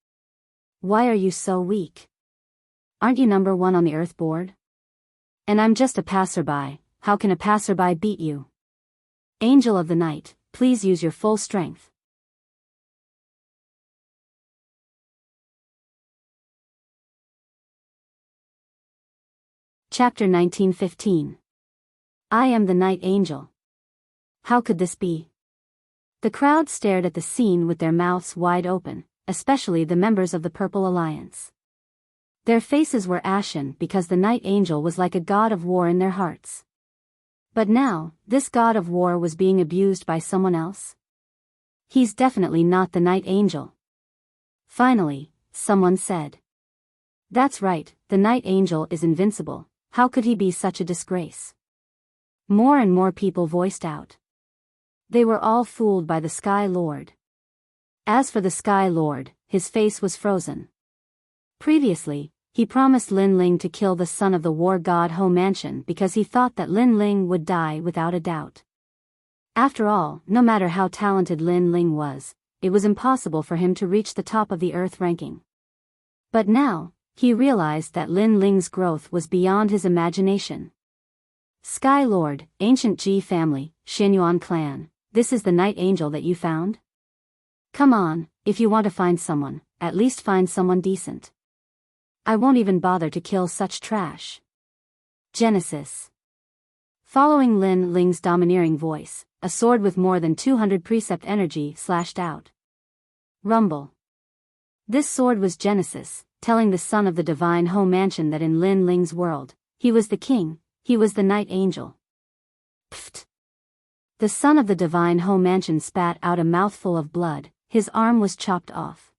Why are you so weak? Aren't you number 1 on the Earth Board? And I'm just a passerby, how can a passerby beat you? Angel of the Night, please use your full strength. Chapter 1915. I am the Night Angel. How could this be? The crowd stared at the scene with their mouths wide open, especially the members of the Purple Alliance. Their faces were ashen because the Night Angel was like a god of war in their hearts. But now, this god of war was being abused by someone else? He's definitely not the Night Angel. Finally, someone said. That's right, the Night Angel is invincible, how could he be such a disgrace? More and more people voiced out. They were all fooled by the Sky Lord. As for the Sky Lord, his face was frozen. Previously, he promised Lin Ling to kill the son of the war god Ho Mansion because he thought that Lin Ling would die without a doubt. After all, no matter how talented Lin Ling was, it was impossible for him to reach the top of the Earth ranking. But now, he realized that Lin Ling's growth was beyond his imagination. Sky Lord, Ancient Ji family, Xinyuan clan, this is the Night Angel that you found? Come on, if you want to find someone, at least find someone decent. I won't even bother to kill such trash. Genesis. Following Lin Ling's domineering voice, a sword with more than 200 precept energy slashed out. Rumble. This sword was Genesis, telling the son of the divine Ho Mansion that in Lin Ling's world, He was the king, he was the night angel. Pfft! The son of the divine Ho Mansion spat out a mouthful of blood, his arm was chopped off.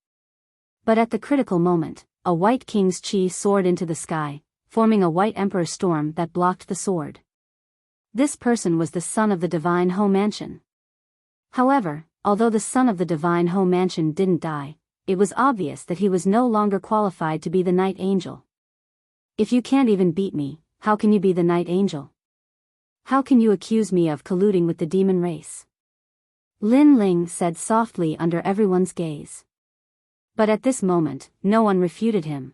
But at the critical moment, a white king's chi soared into the sky, forming a white emperor storm that blocked the sword. This person was the son of the divine Ho Mansion. However, although the son of the divine Ho Mansion didn't die, it was obvious that he was no longer qualified to be the night angel. If you can't even beat me, how can you be the night angel? How can you accuse me of colluding with the demon race? Lin Ling said softly under everyone's gaze. But at this moment, no one refuted him.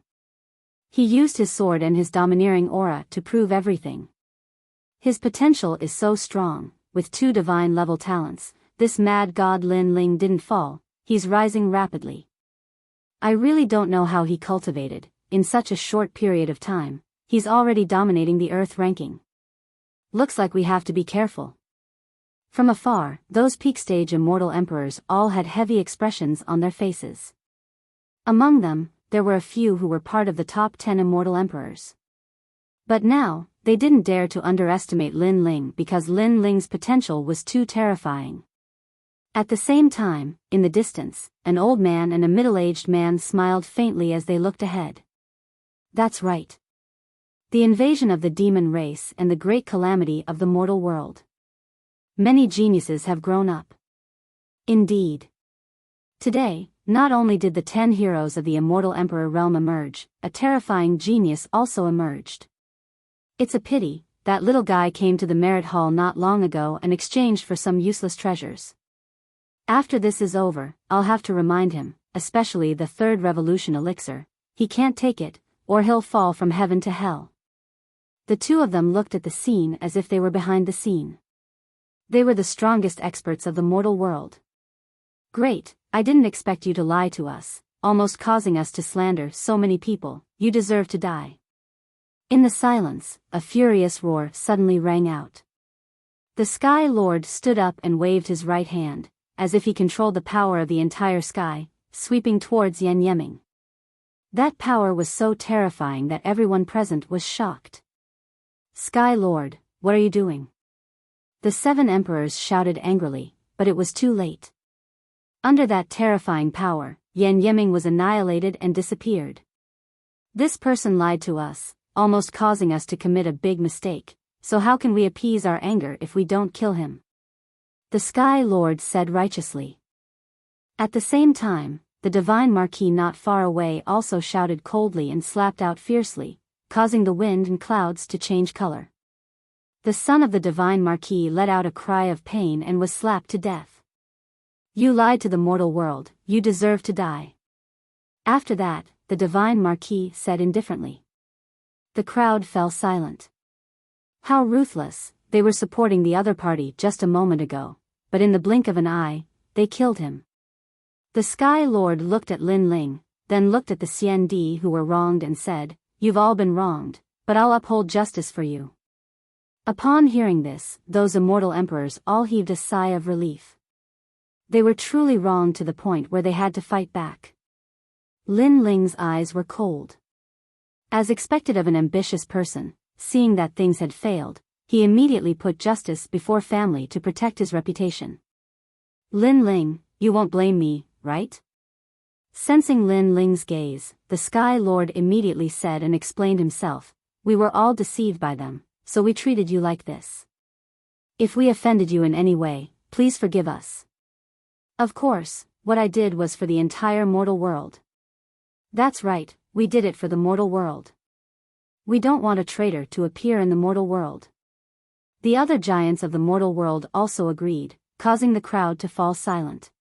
He used his sword and his domineering aura to prove everything. His potential is so strong, with 2 divine-level talents, this mad god Lin Ling didn't fall, he's rising rapidly. I really don't know how he cultivated, in such a short period of time, he's already dominating the Earth ranking. Looks like we have to be careful. From afar, those peak-stage immortal emperors all had heavy expressions on their faces. Among them, there were a few who were part of the top 10 immortal emperors. But now, they didn't dare to underestimate Lin Ling because Lin Ling's potential was too terrifying. At the same time, in the distance, an old man and a middle-aged man smiled faintly as they looked ahead. That's right. The invasion of the demon race and the great calamity of the mortal world. Many geniuses have grown up. Indeed. Today, not only did the 10 heroes of the immortal emperor realm emerge, a terrifying genius also emerged. It's a pity, that little guy came to the merit hall not long ago and exchanged for some useless treasures. After this is over, I'll have to remind him, especially the 3rd revolution elixir, he can't take it, or he'll fall from heaven to hell. The 2 of them looked at the scene as if they were behind the scene. They were the strongest experts of the mortal world. Great, I didn't expect you to lie to us, almost causing us to slander so many people, you deserve to die. In the silence, a furious roar suddenly rang out. The Sky Lord stood up and waved his right hand, as if he controlled the power of the entire sky, sweeping towards Yan Yeming. That power was so terrifying that everyone present was shocked. Sky Lord, what are you doing? The 7 emperors shouted angrily, but it was too late. Under that terrifying power, Yan Yeming was annihilated and disappeared. This person lied to us, almost causing us to commit a big mistake, so how can we appease our anger if we don't kill him? The Sky Lord said righteously. At the same time, the divine marquis not far away also shouted coldly and slapped out fiercely, causing the wind and clouds to change color. The son of the divine marquis let out a cry of pain and was slapped to death. You lied to the mortal world, you deserve to die. After that, the divine marquis said indifferently. The crowd fell silent. How ruthless, they were supporting the other party just a moment ago, but in the blink of an eye, they killed him. The Sky Lord looked at Lin Ling, then looked at the CND who were wronged and said, You've all been wronged, but I'll uphold justice for you. Upon hearing this, those immortal emperors all heaved a sigh of relief. They were truly wronged to the point where they had to fight back. Lin Ling's eyes were cold. As expected of an ambitious person, seeing that things had failed, he immediately put justice before family to protect his reputation. Lin Ling, you won't blame me, right? Sensing Lin Ling's gaze, the Sky Lord immediately said and explained himself, We were all deceived by them, so we treated you like this. If we offended you in any way, please forgive us. Of course, what I did was for the entire mortal world. That's right, we did it for the mortal world. We don't want a traitor to appear in the mortal world. The other giants of the mortal world also agreed, causing the crowd to fall silent.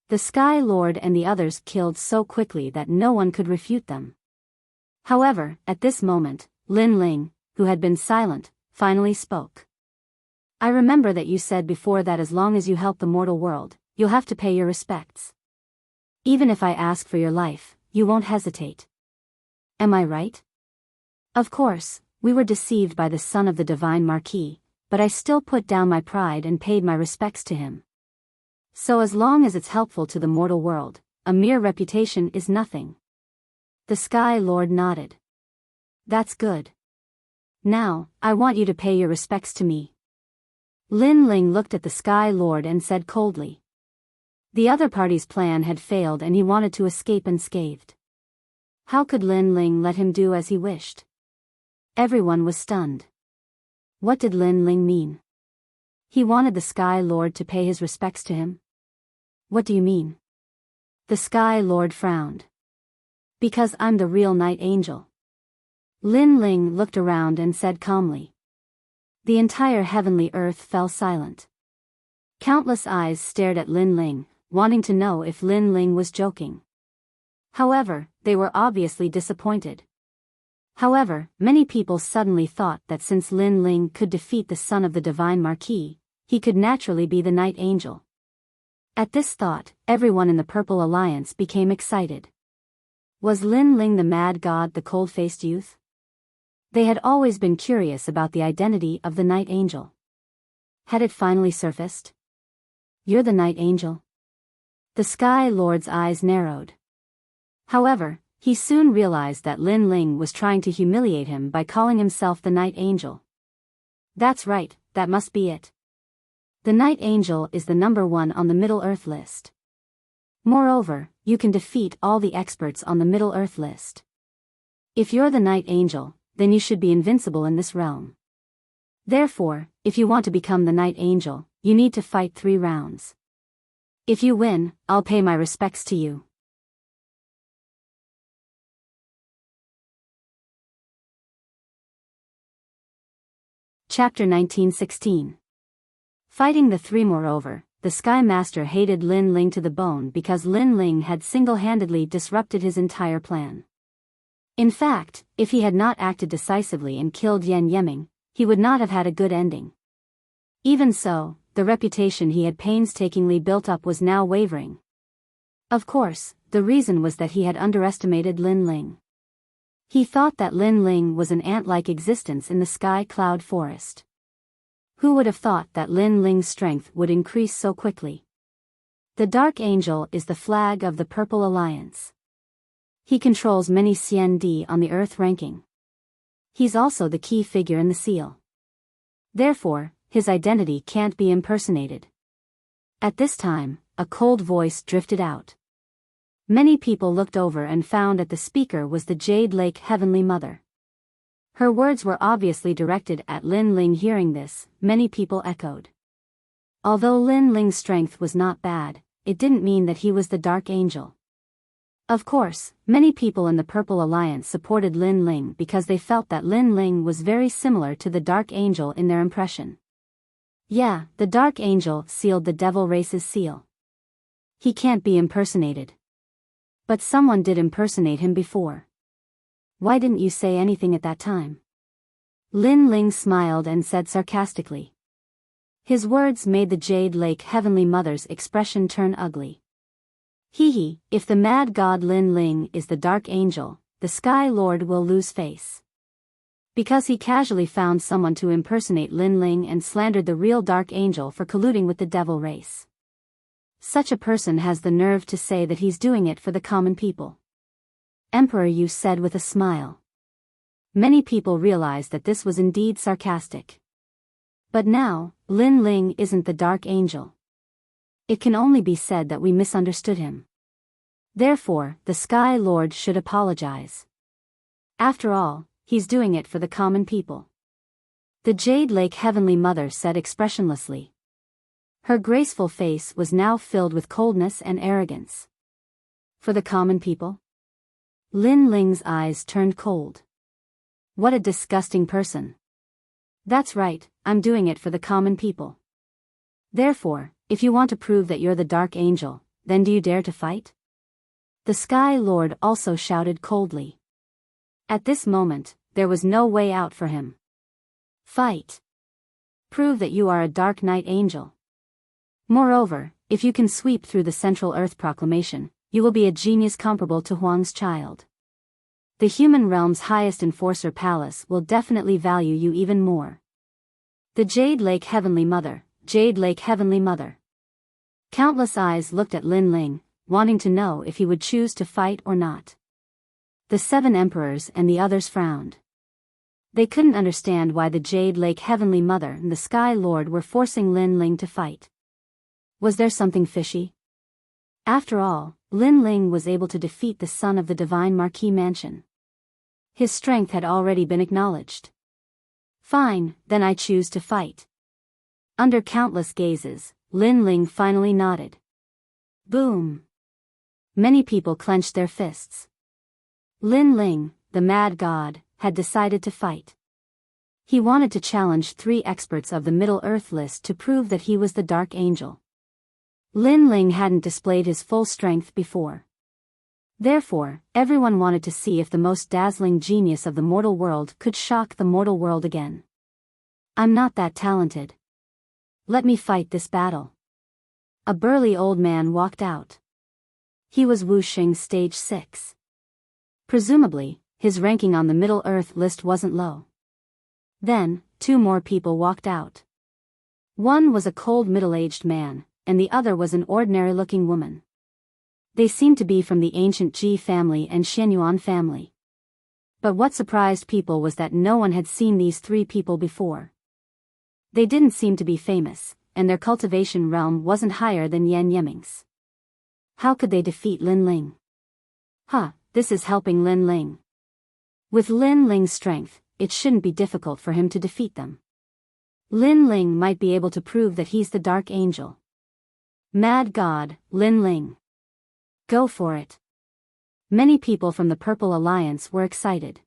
The Sky Lord and the others killed so quickly that no one could refute them. However, at this moment, Lin Ling, who had been silent, finally spoke. I remember that you said before that as long as you help the mortal world, you'll have to pay your respects. Even if I ask for your life, you won't hesitate. Am I right? Of course, we were deceived by the son of the divine marquis, but I still put down my pride and paid my respects to him. So as long as it's helpful to the mortal world, a mere reputation is nothing. The Sky Lord nodded. That's good. Now, I want you to pay your respects to me. Lin Ling looked at the Sky Lord and said coldly. The other party's plan had failed and he wanted to escape unscathed. How could Lin Ling let him do as he wished? Everyone was stunned. What did Lin Ling mean? He wanted the Sky Lord to pay his respects to him? What do you mean? The Sky Lord frowned. Because I'm the real Night Angel. Lin Ling looked around and said calmly. The entire heavenly earth fell silent. Countless eyes stared at Lin Ling, wanting to know if Lin Ling was joking. However, they were obviously disappointed. However, many people suddenly thought that since Lin Ling could defeat the son of the Divine Marquis, he could naturally be the Night Angel. At this thought, everyone in the Purple Alliance became excited. Was Lin Ling the mad god, the cold-faced youth? They had always been curious about the identity of the Night Angel. Had it finally surfaced? You're the Night Angel? The Sky Lord's eyes narrowed. However, he soon realized that Lin Ling was trying to humiliate him by calling himself the Night Angel. That's right, that must be it. The Night Angel is the #1 on the Middle-earth list. Moreover, you can defeat all the experts on the Middle-earth list. If you're the Night Angel, then you should be invincible in this realm. Therefore, if you want to become the Night Angel, you need to fight 3 rounds. If you win, I'll pay my respects to you. Chapter 1916. Fighting the 3. Moreover, the Sky Master hated Lin Ling to the bone because Lin Ling had single-handedly disrupted his entire plan. In fact, if he had not acted decisively and killed Yan Yeming, he would not have had a good ending. Even so, the reputation he had painstakingly built up was now wavering. Of course, the reason was that he had underestimated Lin Ling. He thought that Lin Ling was an ant-like existence in the sky cloud forest. Who would have thought that Lin Ling's strength would increase so quickly? The Dark Angel is the flag of the Purple Alliance. He controls many CND on the Earth ranking. He's also the key figure in the seal. Therefore, his identity can't be impersonated. At this time, a cold voice drifted out. Many people looked over and found that the speaker was the Jade Lake Heavenly Mother. Her words were obviously directed at Lin Ling. Hearing this, many people echoed. Although Lin Ling's strength was not bad, it didn't mean that he was the Dark Angel. Of course, many people in the Purple Alliance supported Lin Ling because they felt that Lin Ling was very similar to the Dark Angel in their impression. Yeah, the Dark Angel sealed the Devil Race's seal. He can't be impersonated. But someone did impersonate him before. Why didn't you say anything at that time? Lin Ling smiled and said sarcastically. His words made the Jade Lake Heavenly Mother's expression turn ugly. Hee, if the mad god Lin Ling is the Dark Angel, the Sky Lord will lose face. Because he casually found someone to impersonate Lin Ling and slandered the real Dark Angel for colluding with the Devil Race. Such a person has the nerve to say that he's doing it for the common people. Emperor Yu said with a smile. Many people realized that this was indeed sarcastic. But now, Lin Ling isn't the Dark Angel. It can only be said that we misunderstood him. Therefore, the Sky Lord should apologize. After all, he's doing it for the common people. The Jade Lake Heavenly Mother said expressionlessly. Her graceful face was now filled with coldness and arrogance. For the common people? Lin Ling's eyes turned cold. What a disgusting person. That's right, I'm doing it for the common people. Therefore, if you want to prove that you're the Dark Angel, then do you dare to fight? The Sky Lord also shouted coldly. At this moment, there was no way out for him. Fight. Prove that you are a Dark Night Angel. Moreover, if you can sweep through the Central Earth Proclamation, you will be a genius comparable to Huang's child. The human realm's highest enforcer palace will definitely value you even more. The Jade Lake Heavenly Mother, Jade Lake Heavenly Mother. Countless eyes looked at Lin Ling, wanting to know if he would choose to fight or not. The 7 emperors and the others frowned. They couldn't understand why the Jade Lake Heavenly Mother and the Sky Lord were forcing Lin Ling to fight. Was there something fishy? After all, Lin Ling was able to defeat the son of the Divine Marquis Mansion. His strength had already been acknowledged. Fine, then I choose to fight. Under countless gazes, Lin Ling finally nodded. Boom! Many people clenched their fists. Lin Ling, the mad god, had decided to fight. He wanted to challenge 3 experts of the Middle-earth list to prove that he was the Dark Angel. Lin Ling hadn't displayed his full strength before. Therefore, everyone wanted to see if the most dazzling genius of the mortal world could shock the mortal world again. I'm not that talented. Let me fight this battle. A burly old man walked out. He was Wuxia stage 6. Presumably, his ranking on the Middle-earth list wasn't low. Then, 2 more people walked out. One was a cold middle-aged man, and the other was an ordinary-looking woman. They seemed to be from the ancient Ji family and Shenyuan family. But what surprised people was that no one had seen these 3 people before. They didn't seem to be famous, and their cultivation realm wasn't higher than Yan Yeming's. How could they defeat Lin Ling? This is helping Lin Ling. With Lin Ling's strength, it shouldn't be difficult for him to defeat them. Lin Ling might be able to prove that he's the Dark Angel. Mad God, Lin Ling. Go for it. Many people from the Purple Alliance were excited.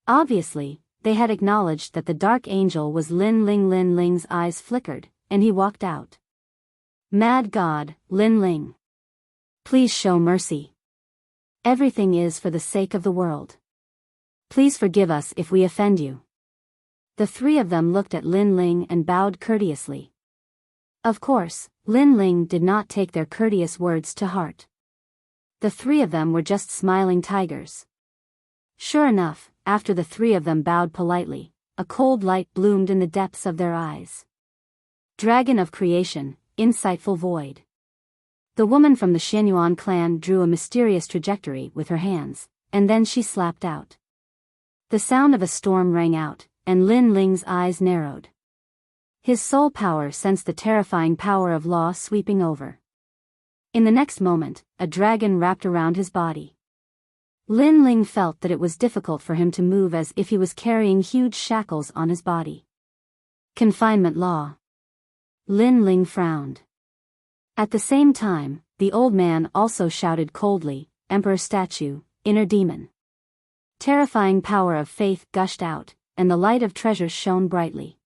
Obviously, they had acknowledged that the Dark Angel was Lin Ling. Lin Ling's eyes flickered, and he walked out. Mad God, Lin Ling. Please show mercy. Everything is for the sake of the world. Please forgive us if we offend you. The 3 of them looked at Lin Ling and bowed courteously. Of course, Lin Ling did not take their courteous words to heart. The 3 of them were just smiling tigers. Sure enough, after the 3 of them bowed politely, a cold light bloomed in the depths of their eyes. Dragon of Creation, Insightful Void. The woman from the Shenyuan clan drew a mysterious trajectory with her hands, and then she slapped out. The sound of a storm rang out, and Lin Ling's eyes narrowed. His soul power sensed the terrifying power of law sweeping over. In the next moment, a dragon wrapped around his body. Lin Ling felt that it was difficult for him to move as if he was carrying huge shackles on his body. Confinement law. Lin Ling frowned. At the same time, the old man also shouted coldly, Emperor Statue, Inner Demon. Terrifying power of faith gushed out, and the light of treasures shone brightly.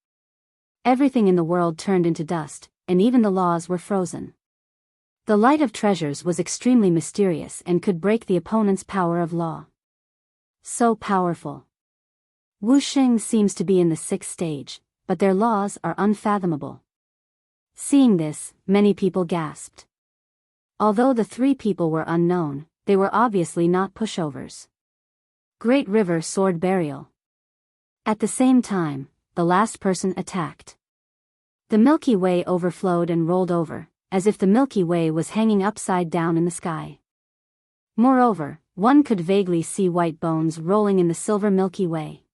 Everything in the world turned into dust, and even the laws were frozen. The light of treasures was extremely mysterious and could break the opponent's power of law. So powerful. Wuxia seems to be in the 6th stage, but their laws are unfathomable. Seeing this, many people gasped. Although the 3 people were unknown, they were obviously not pushovers. Great River Sword Burial. At the same time, the last person attacked. The Milky Way overflowed and rolled over, as if the Milky Way was hanging upside down in the sky. Moreover, one could vaguely see white bones rolling in the silver Milky Way.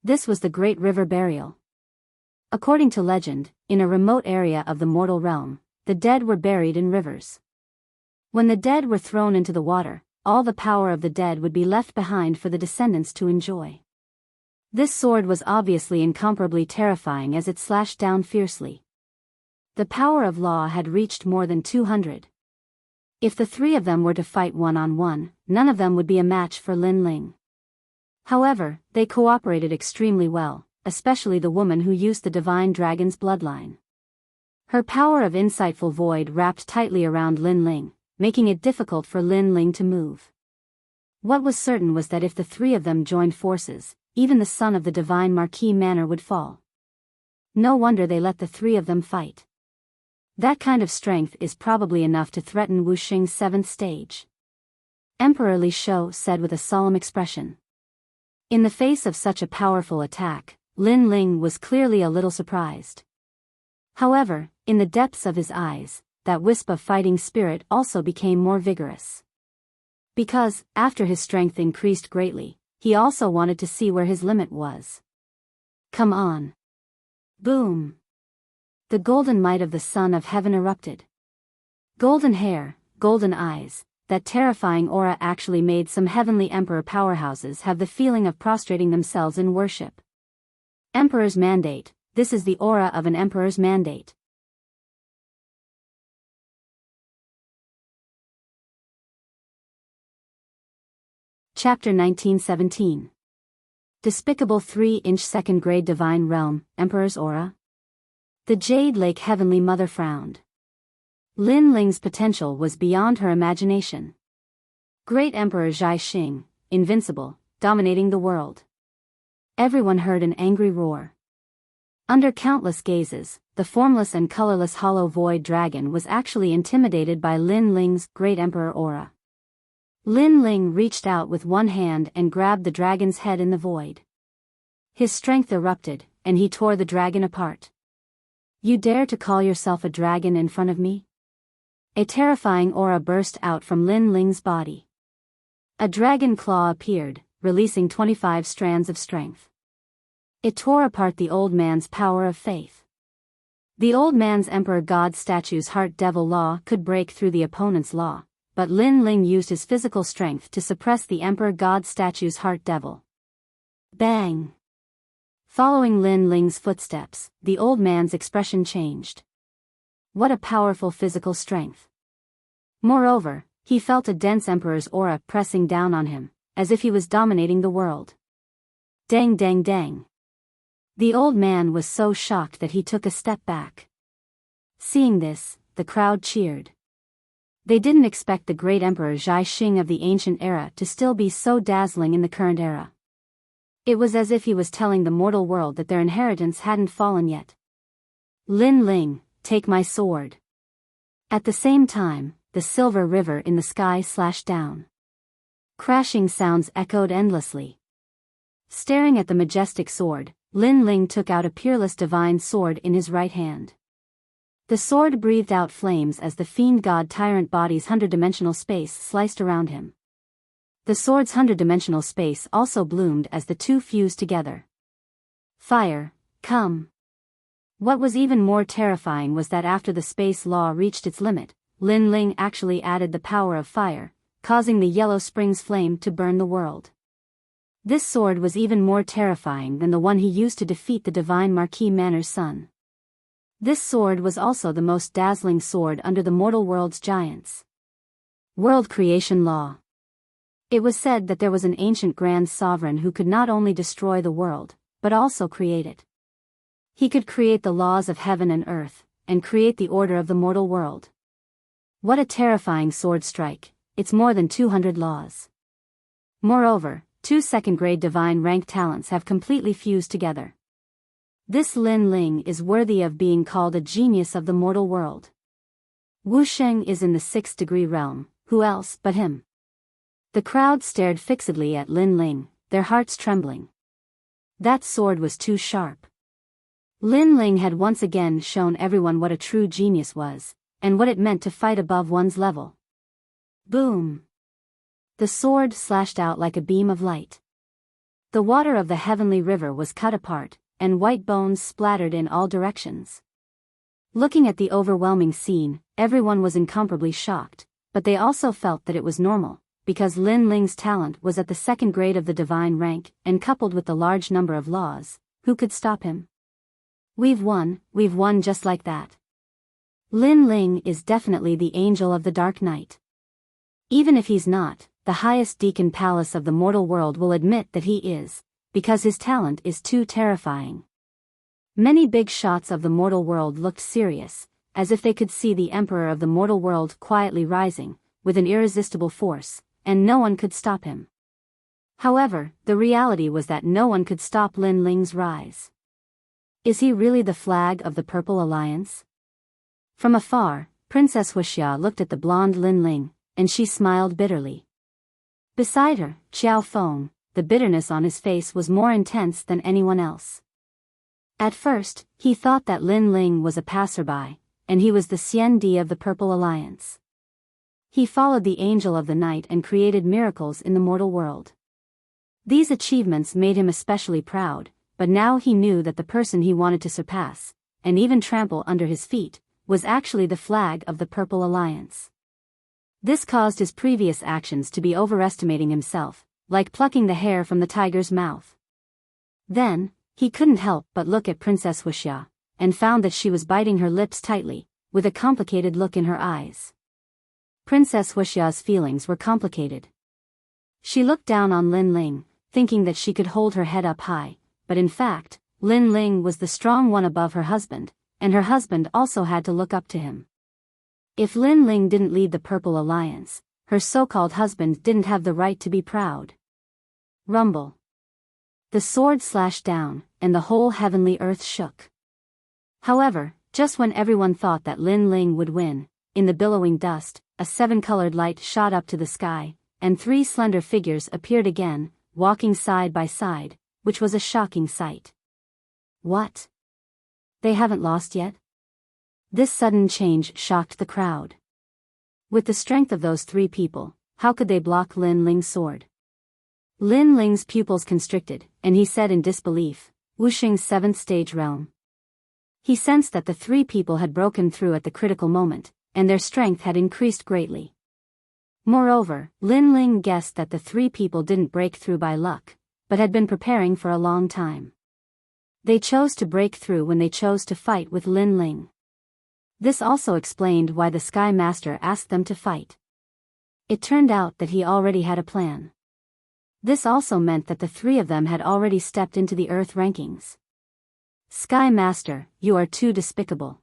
This was the Great River Burial. According to legend, in a remote area of the mortal realm, the dead were buried in rivers. When the dead were thrown into the water, all the power of the dead would be left behind for the descendants to enjoy. This sword was obviously incomparably terrifying as it slashed down fiercely. The power of law had reached more than 200. If the 3 of them were to fight one-on-one, none of them would be a match for Lin Ling. However, they cooperated extremely well, especially the woman who used the Divine Dragon's bloodline. Her power of Insightful Void wrapped tightly around Lin Ling, making it difficult for Lin Ling to move. What was certain was that if the 3 of them joined forces, even the son of the Divine Marquis Manor would fall. No wonder they let the 3 of them fight. That kind of strength is probably enough to threaten Wuxing's 7th stage. Emperor Li Shou said with a solemn expression. In the face of such a powerful attack, Lin Ling was clearly a little surprised. However, in the depths of his eyes, that wisp of fighting spirit also became more vigorous. Because, after his strength increased greatly, he also wanted to see where his limit was. Come on. Boom. The golden might of the son of heaven erupted. Golden hair, golden eyes, that terrifying aura actually made some heavenly emperor powerhouses have the feeling of prostrating themselves in worship. Emperor's mandate, this is the aura of an emperor's mandate. Chapter 1917. Despicable 3-inch second-grade divine realm, Emperor's aura. The Jade Lake Heavenly Mother frowned. Lin Ling's potential was beyond her imagination. Great Emperor Zhai Xing, invincible, dominating the world. Everyone heard an angry roar. Under countless gazes, the formless and colorless hollow void dragon was actually intimidated by Lin Ling's great emperor aura. Lin Ling reached out with one hand and grabbed the dragon's head in the void. His strength erupted, and he tore the dragon apart. You dare to call yourself a dragon in front of me? A terrifying aura burst out from Lin Ling's body. A dragon claw appeared, releasing 25 strands of strength. It tore apart the old man's power of faith. The old man's emperor god statue's heart devil law could break through the opponent's law, but Lin Ling used his physical strength to suppress the emperor god statue's heart devil. Bang! Following Lin Ling's footsteps, the old man's expression changed. What a powerful physical strength. Moreover, he felt a dense emperor's aura pressing down on him, as if he was dominating the world. Dang dang dang. The old man was so shocked that he took a step back. Seeing this, the crowd cheered. They didn't expect the great emperor Zhai Xing of the ancient era to still be so dazzling in the current era. It was as if he was telling the mortal world that their inheritance hadn't fallen yet. Lin Ling, take my sword. At the same time, the silver river in the sky slashed down. Crashing sounds echoed endlessly. Staring at the majestic sword, Lin Ling took out a peerless divine sword in his right hand. The sword breathed out flames as the fiend god tyrant body's 100-dimensional space sliced around him. The sword's 100-dimensional space also bloomed as the two fused together. Fire, come! What was even more terrifying was that after the space law reached its limit, Lin Ling actually added the power of fire, causing the Yellow Springs flame to burn the world. This sword was even more terrifying than the one he used to defeat the divine Marquis Manor's son. This sword was also the most dazzling sword under the mortal world's giants. World Creation Law. It was said that there was an ancient grand sovereign who could not only destroy the world, but also create it. He could create the laws of heaven and earth, and create the order of the mortal world. What a terrifying sword strike, it's more than 200 laws. Moreover, 2 second-grade divine rank talents have completely fused together. This Lin Ling is worthy of being called a genius of the mortal world. Wu Sheng is in the 6th degree realm, who else but him? The crowd stared fixedly at Lin Ling, their hearts trembling. That sword was too sharp. Lin Ling had once again shown everyone what a true genius was, and what it meant to fight above one's level. Boom! The sword slashed out like a beam of light. The water of the heavenly river was cut apart, and white bones splattered in all directions. Looking at the overwhelming scene, everyone was incomparably shocked, but they also felt that it was normal, because Lin Ling's talent was at the 2nd grade of the divine rank, and coupled with the large number of laws, who could stop him? We've won just like that. Lin Ling is definitely the angel of the Dark Knight. Even if he's not, the highest deacon palace of the mortal world will admit that he is, because his talent is too terrifying. Many big shots of the mortal world looked serious, as if they could see the emperor of the mortal world quietly rising, with an irresistible force, and no one could stop him. However, the reality was that no one could stop Lin Ling's rise. Is he really the flag of the Purple Alliance? From afar, Princess Wuxia looked at the blonde Lin Ling, and she smiled bitterly. Beside her, Xiao Feng, the bitterness on his face was more intense than anyone else. At first, he thought that Lin Ling was a passerby, and he was the Xian Di of the Purple Alliance. He followed the angel of the night and created miracles in the mortal world. These achievements made him especially proud, but now he knew that the person he wanted to surpass, and even trample under his feet, was actually the flag of the Purple Alliance. This caused his previous actions to be overestimating himself, like plucking the hair from the tiger's mouth. Then, he couldn't help but look at Princess Wuxia, and found that she was biting her lips tightly, with a complicated look in her eyes. Princess Wuxia's feelings were complicated. She looked down on Lin Ling, thinking that she could hold her head up high, but in fact, Lin Ling was the strong one above her husband, and her husband also had to look up to him. If Lin Ling didn't lead the Purple Alliance, her so-called husband didn't have the right to be proud. Rumble. The sword slashed down, and the whole heavenly earth shook. However, just when everyone thought that Lin Ling would win, in the billowing dust, a seven-colored light shot up to the sky, and three slender figures appeared again, walking side by side, which was a shocking sight. What? They haven't lost yet? This sudden change shocked the crowd. With the strength of those three people, how could they block Lin Ling's sword? Lin Ling's pupils constricted, and he said in disbelief, "Wuxing's seventh stage realm." He sensed that the three people had broken through at the critical moment, and their strength had increased greatly. Moreover, Lin Ling guessed that the three people didn't break through by luck, but had been preparing for a long time. They chose to break through when they chose to fight with Lin Ling. This also explained why the Sky Master asked them to fight. It turned out that he already had a plan. This also meant that the three of them had already stepped into the Earth rankings. Sky Master, you are too despicable.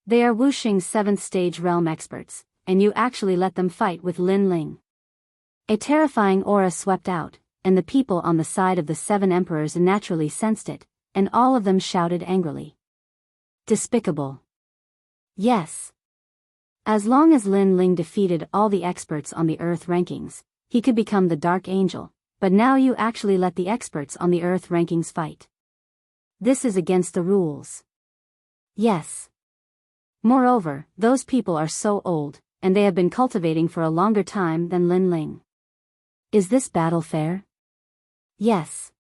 They are Wuxing's 7th stage realm experts, and you actually let them fight with Lin Ling. A terrifying aura swept out, and the people on the side of the 7 emperors naturally sensed it, and all of them shouted angrily. Despicable. Yes. As long as Lin Ling defeated all the experts on the Earth rankings, he could become the Dark Angel, but now you actually let the experts on the Earth rankings fight. This is against the rules. Yes. Moreover, those people are so old, and they have been cultivating for a longer time than Lin Ling. Is this battle fair? Yes.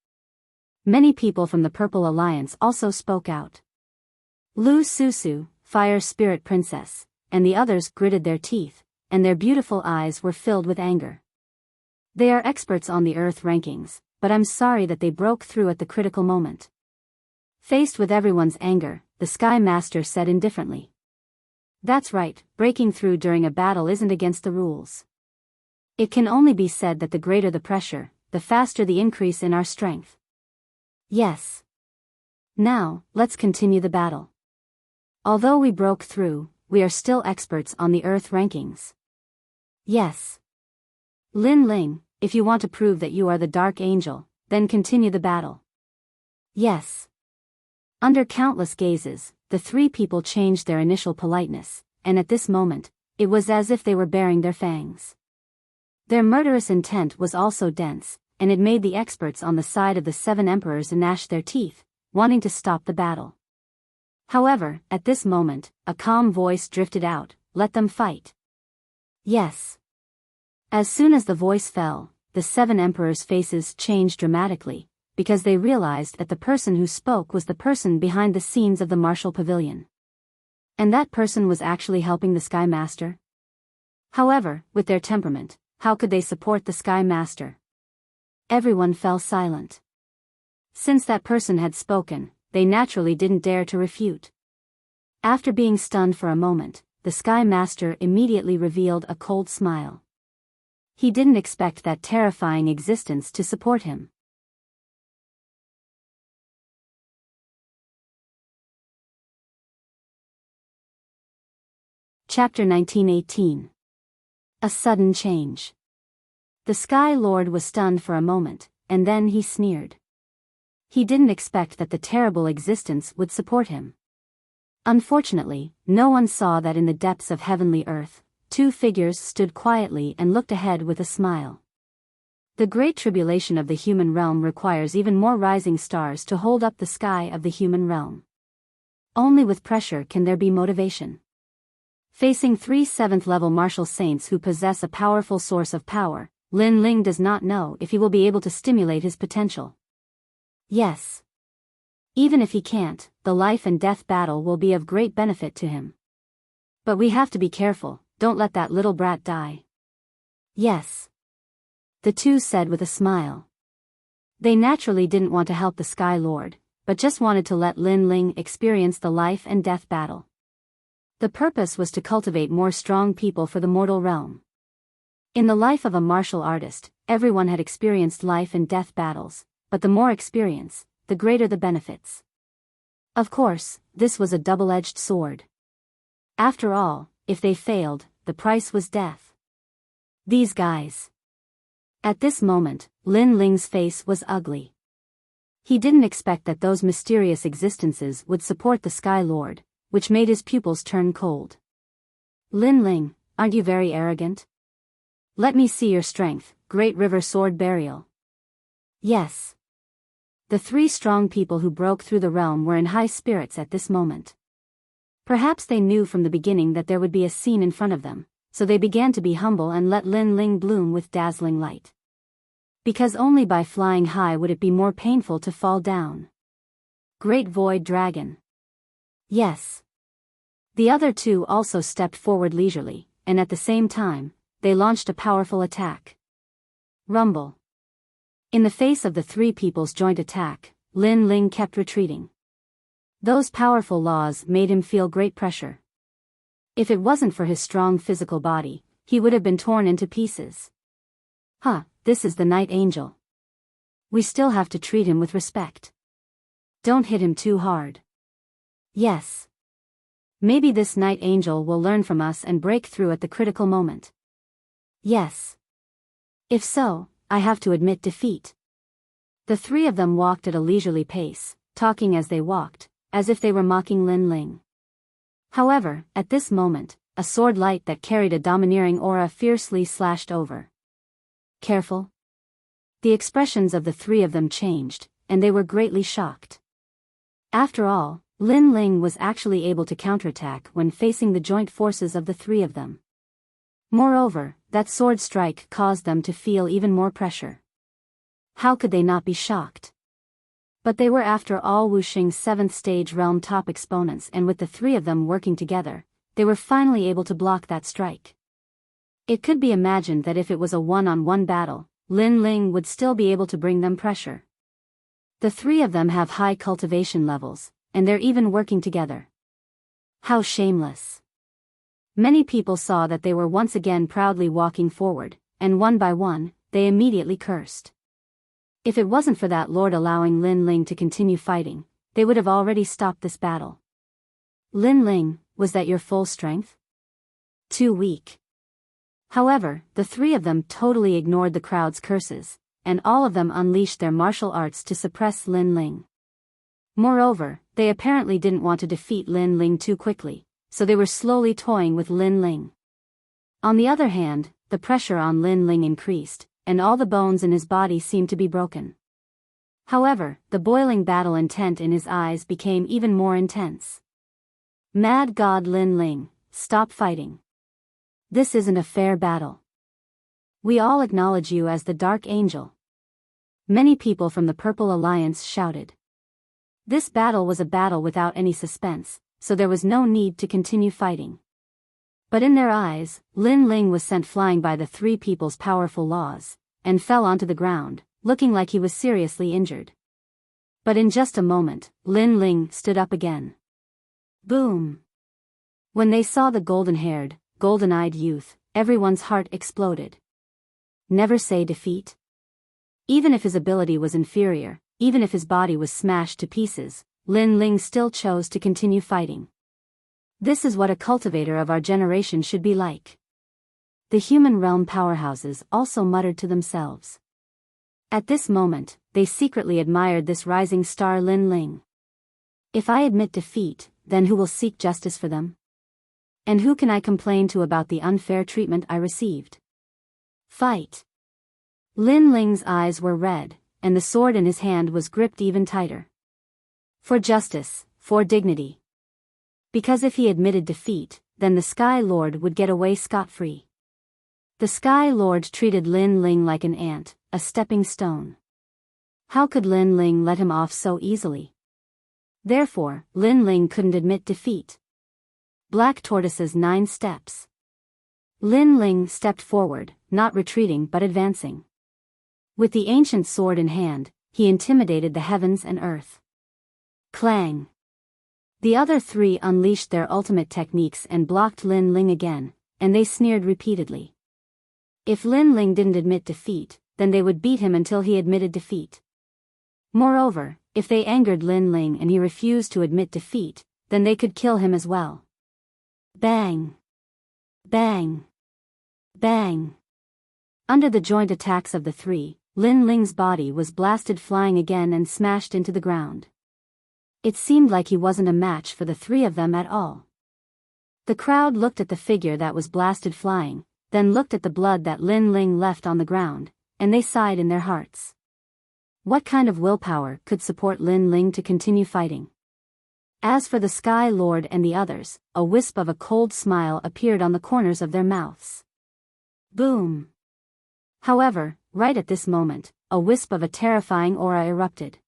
Many people from the Purple Alliance also spoke out. Lu Susu, Fire Spirit Princess, and the others gritted their teeth, and their beautiful eyes were filled with anger. They are experts on the Earth rankings, but I'm sorry that they broke through at the critical moment. Faced with everyone's anger, the Sky Master said indifferently. That's right, breaking through during a battle isn't against the rules. It can only be said that the greater the pressure, the faster the increase in our strength. Yes. Now, let's continue the battle. Although we broke through, we are still experts on the Earth rankings. Yes. Lin Ling, if you want to prove that you are the Dark Angel, then continue the battle. Yes. Under countless gazes, the three people changed their initial politeness, and at this moment, it was as if they were baring their fangs. Their murderous intent was also dense, and it made the experts on the side of the 7 emperors gnash their teeth, wanting to stop the battle. However, at this moment, a calm voice drifted out, "Let them fight." Yes. As soon as the voice fell, the 7 emperors' faces changed dramatically, because they realized that the person who spoke was the person behind the scenes of the martial pavilion. And that person was actually helping the Sky Master? However, with their temperament, how could they support the Sky Master? Everyone fell silent. Since that person had spoken, they naturally didn't dare to refute. After being stunned for a moment, the Sky Master immediately revealed a cold smile. He didn't expect that terrifying existence to support him. Chapter 1918. A sudden change. The Sky Lord was stunned for a moment, and then he sneered. He didn't expect that the terrible existence would support him. Unfortunately, no one saw that in the depths of heavenly earth, 2 figures stood quietly and looked ahead with a smile. The great tribulation of the human realm requires even more rising stars to hold up the sky of the human realm. Only with pressure can there be motivation. Facing 3 7th-level martial saints who possess a powerful source of power, Lin Ling does not know if he will be able to stimulate his potential. Yes. Even if he can't, the life and death battle will be of great benefit to him. But we have to be careful, don't let that little brat die. Yes. The two said with a smile. They naturally didn't want to help the Sky Lord, but just wanted to let Lin Ling experience the life and death battle. The purpose was to cultivate more strong people for the mortal realm. In the life of a martial artist, everyone had experienced life and death battles, but the more experience, the greater the benefits. Of course, this was a double-edged sword. After all, if they failed, the price was death. These guys. At this moment, Lin Ling's face was ugly. He didn't expect that those mysterious existences would support the Sky Lord, which made his pupils turn cold. Lin Ling, aren't you very arrogant? Let me see your strength, Great River Sword Burial. Yes. The three strong people who broke through the realm were in high spirits at this moment. Perhaps they knew from the beginning that there would be a scene in front of them, so they began to be humble and let Lin Ling bloom with dazzling light. Because only by flying high would it be more painful to fall down. Great Void Dragon. Yes. The other two also stepped forward leisurely, and at the same time, they launched a powerful attack. Rumble. In the face of the three people's joint attack, Lin Ling kept retreating. Those powerful laws made him feel great pressure. If it wasn't for his strong physical body, he would have been torn into pieces. This is the Night Angel. We still have to treat him with respect. Don't hit him too hard. Yes. Maybe this Night Angel will learn from us and break through at the critical moment. Yes. If so, I have to admit defeat. The three of them walked at a leisurely pace, talking as they walked, as if they were mocking Lin Ling. However, at this moment, a sword light that carried a domineering aura fiercely slashed over. Careful. The expressions of the three of them changed, and they were greatly shocked. After all, Lin Ling was actually able to counterattack when facing the joint forces of the three of them. Moreover, that sword strike caused them to feel even more pressure. How could they not be shocked? But they were after all Wuxing's 7th stage realm top exponents, and with the three of them working together, they were finally able to block that strike. It could be imagined that if it was a one-on-one battle, Lin Ling would still be able to bring them pressure. The three of them have high cultivation levels, and they're even working together. How shameless. Many people saw that they were once again proudly walking forward, and one by one, they immediately cursed. If it wasn't for that lord allowing Lin Ling to continue fighting, they would have already stopped this battle. Lin Ling, was that your full strength? Too weak. However, the three of them totally ignored the crowd's curses, and all of them unleashed their martial arts to suppress Lin Ling. Moreover, they apparently didn't want to defeat Lin Ling too quickly, so they were slowly toying with Lin Ling. On the other hand, the pressure on Lin Ling increased, and all the bones in his body seemed to be broken. However, the boiling battle intent in his eyes became even more intense. Mad God Lin Ling, stop fighting. This isn't a fair battle. We all acknowledge you as the Dark Angel. Many people from the Purple Alliance shouted. This battle was a battle without any suspense, so there was no need to continue fighting. But in their eyes, Lin Ling was sent flying by the three people's powerful laws, and fell onto the ground, looking like he was seriously injured. But in just a moment, Lin Ling stood up again. Boom! When they saw the golden-haired, golden-eyed youth, everyone's heart exploded. Never say defeat. Even if his ability was inferior, even if his body was smashed to pieces, Lin Ling still chose to continue fighting. This is what a cultivator of our generation should be like. The human realm powerhouses also muttered to themselves. At this moment, they secretly admired this rising star Lin Ling. If I admit defeat, then who will seek justice for them? And who can I complain to about the unfair treatment I received? Fight! Lin Ling's eyes were red, and the sword in his hand was gripped even tighter. For justice, for dignity. Because if he admitted defeat, then the Sky Lord would get away scot-free. The Sky Lord treated Lin Ling like an ant, a stepping stone. How could Lin Ling let him off so easily? Therefore, Lin Ling couldn't admit defeat. Black Tortoise's 9 steps. Lin Ling stepped forward, not retreating but advancing. With the ancient sword in hand, he intimidated the heavens and earth. Clang! The other 3 unleashed their ultimate techniques and blocked Lin Ling again, and they sneered repeatedly. If Lin Ling didn't admit defeat, then they would beat him until he admitted defeat. Moreover, if they angered Lin Ling and he refused to admit defeat, then they could kill him as well. Bang! Bang! Bang! Under the joint attacks of the 3, Lin Ling's body was blasted flying again and smashed into the ground. It seemed like he wasn't a match for the 3 of them at all. The crowd looked at the figure that was blasted flying, then looked at the blood that Lin Ling left on the ground, and they sighed in their hearts. What kind of willpower could support Lin Ling to continue fighting? As for the Sky Lord and the others, a wisp of a cold smile appeared on the corners of their mouths. Boom! However, right at this moment, a wisp of a terrifying aura erupted.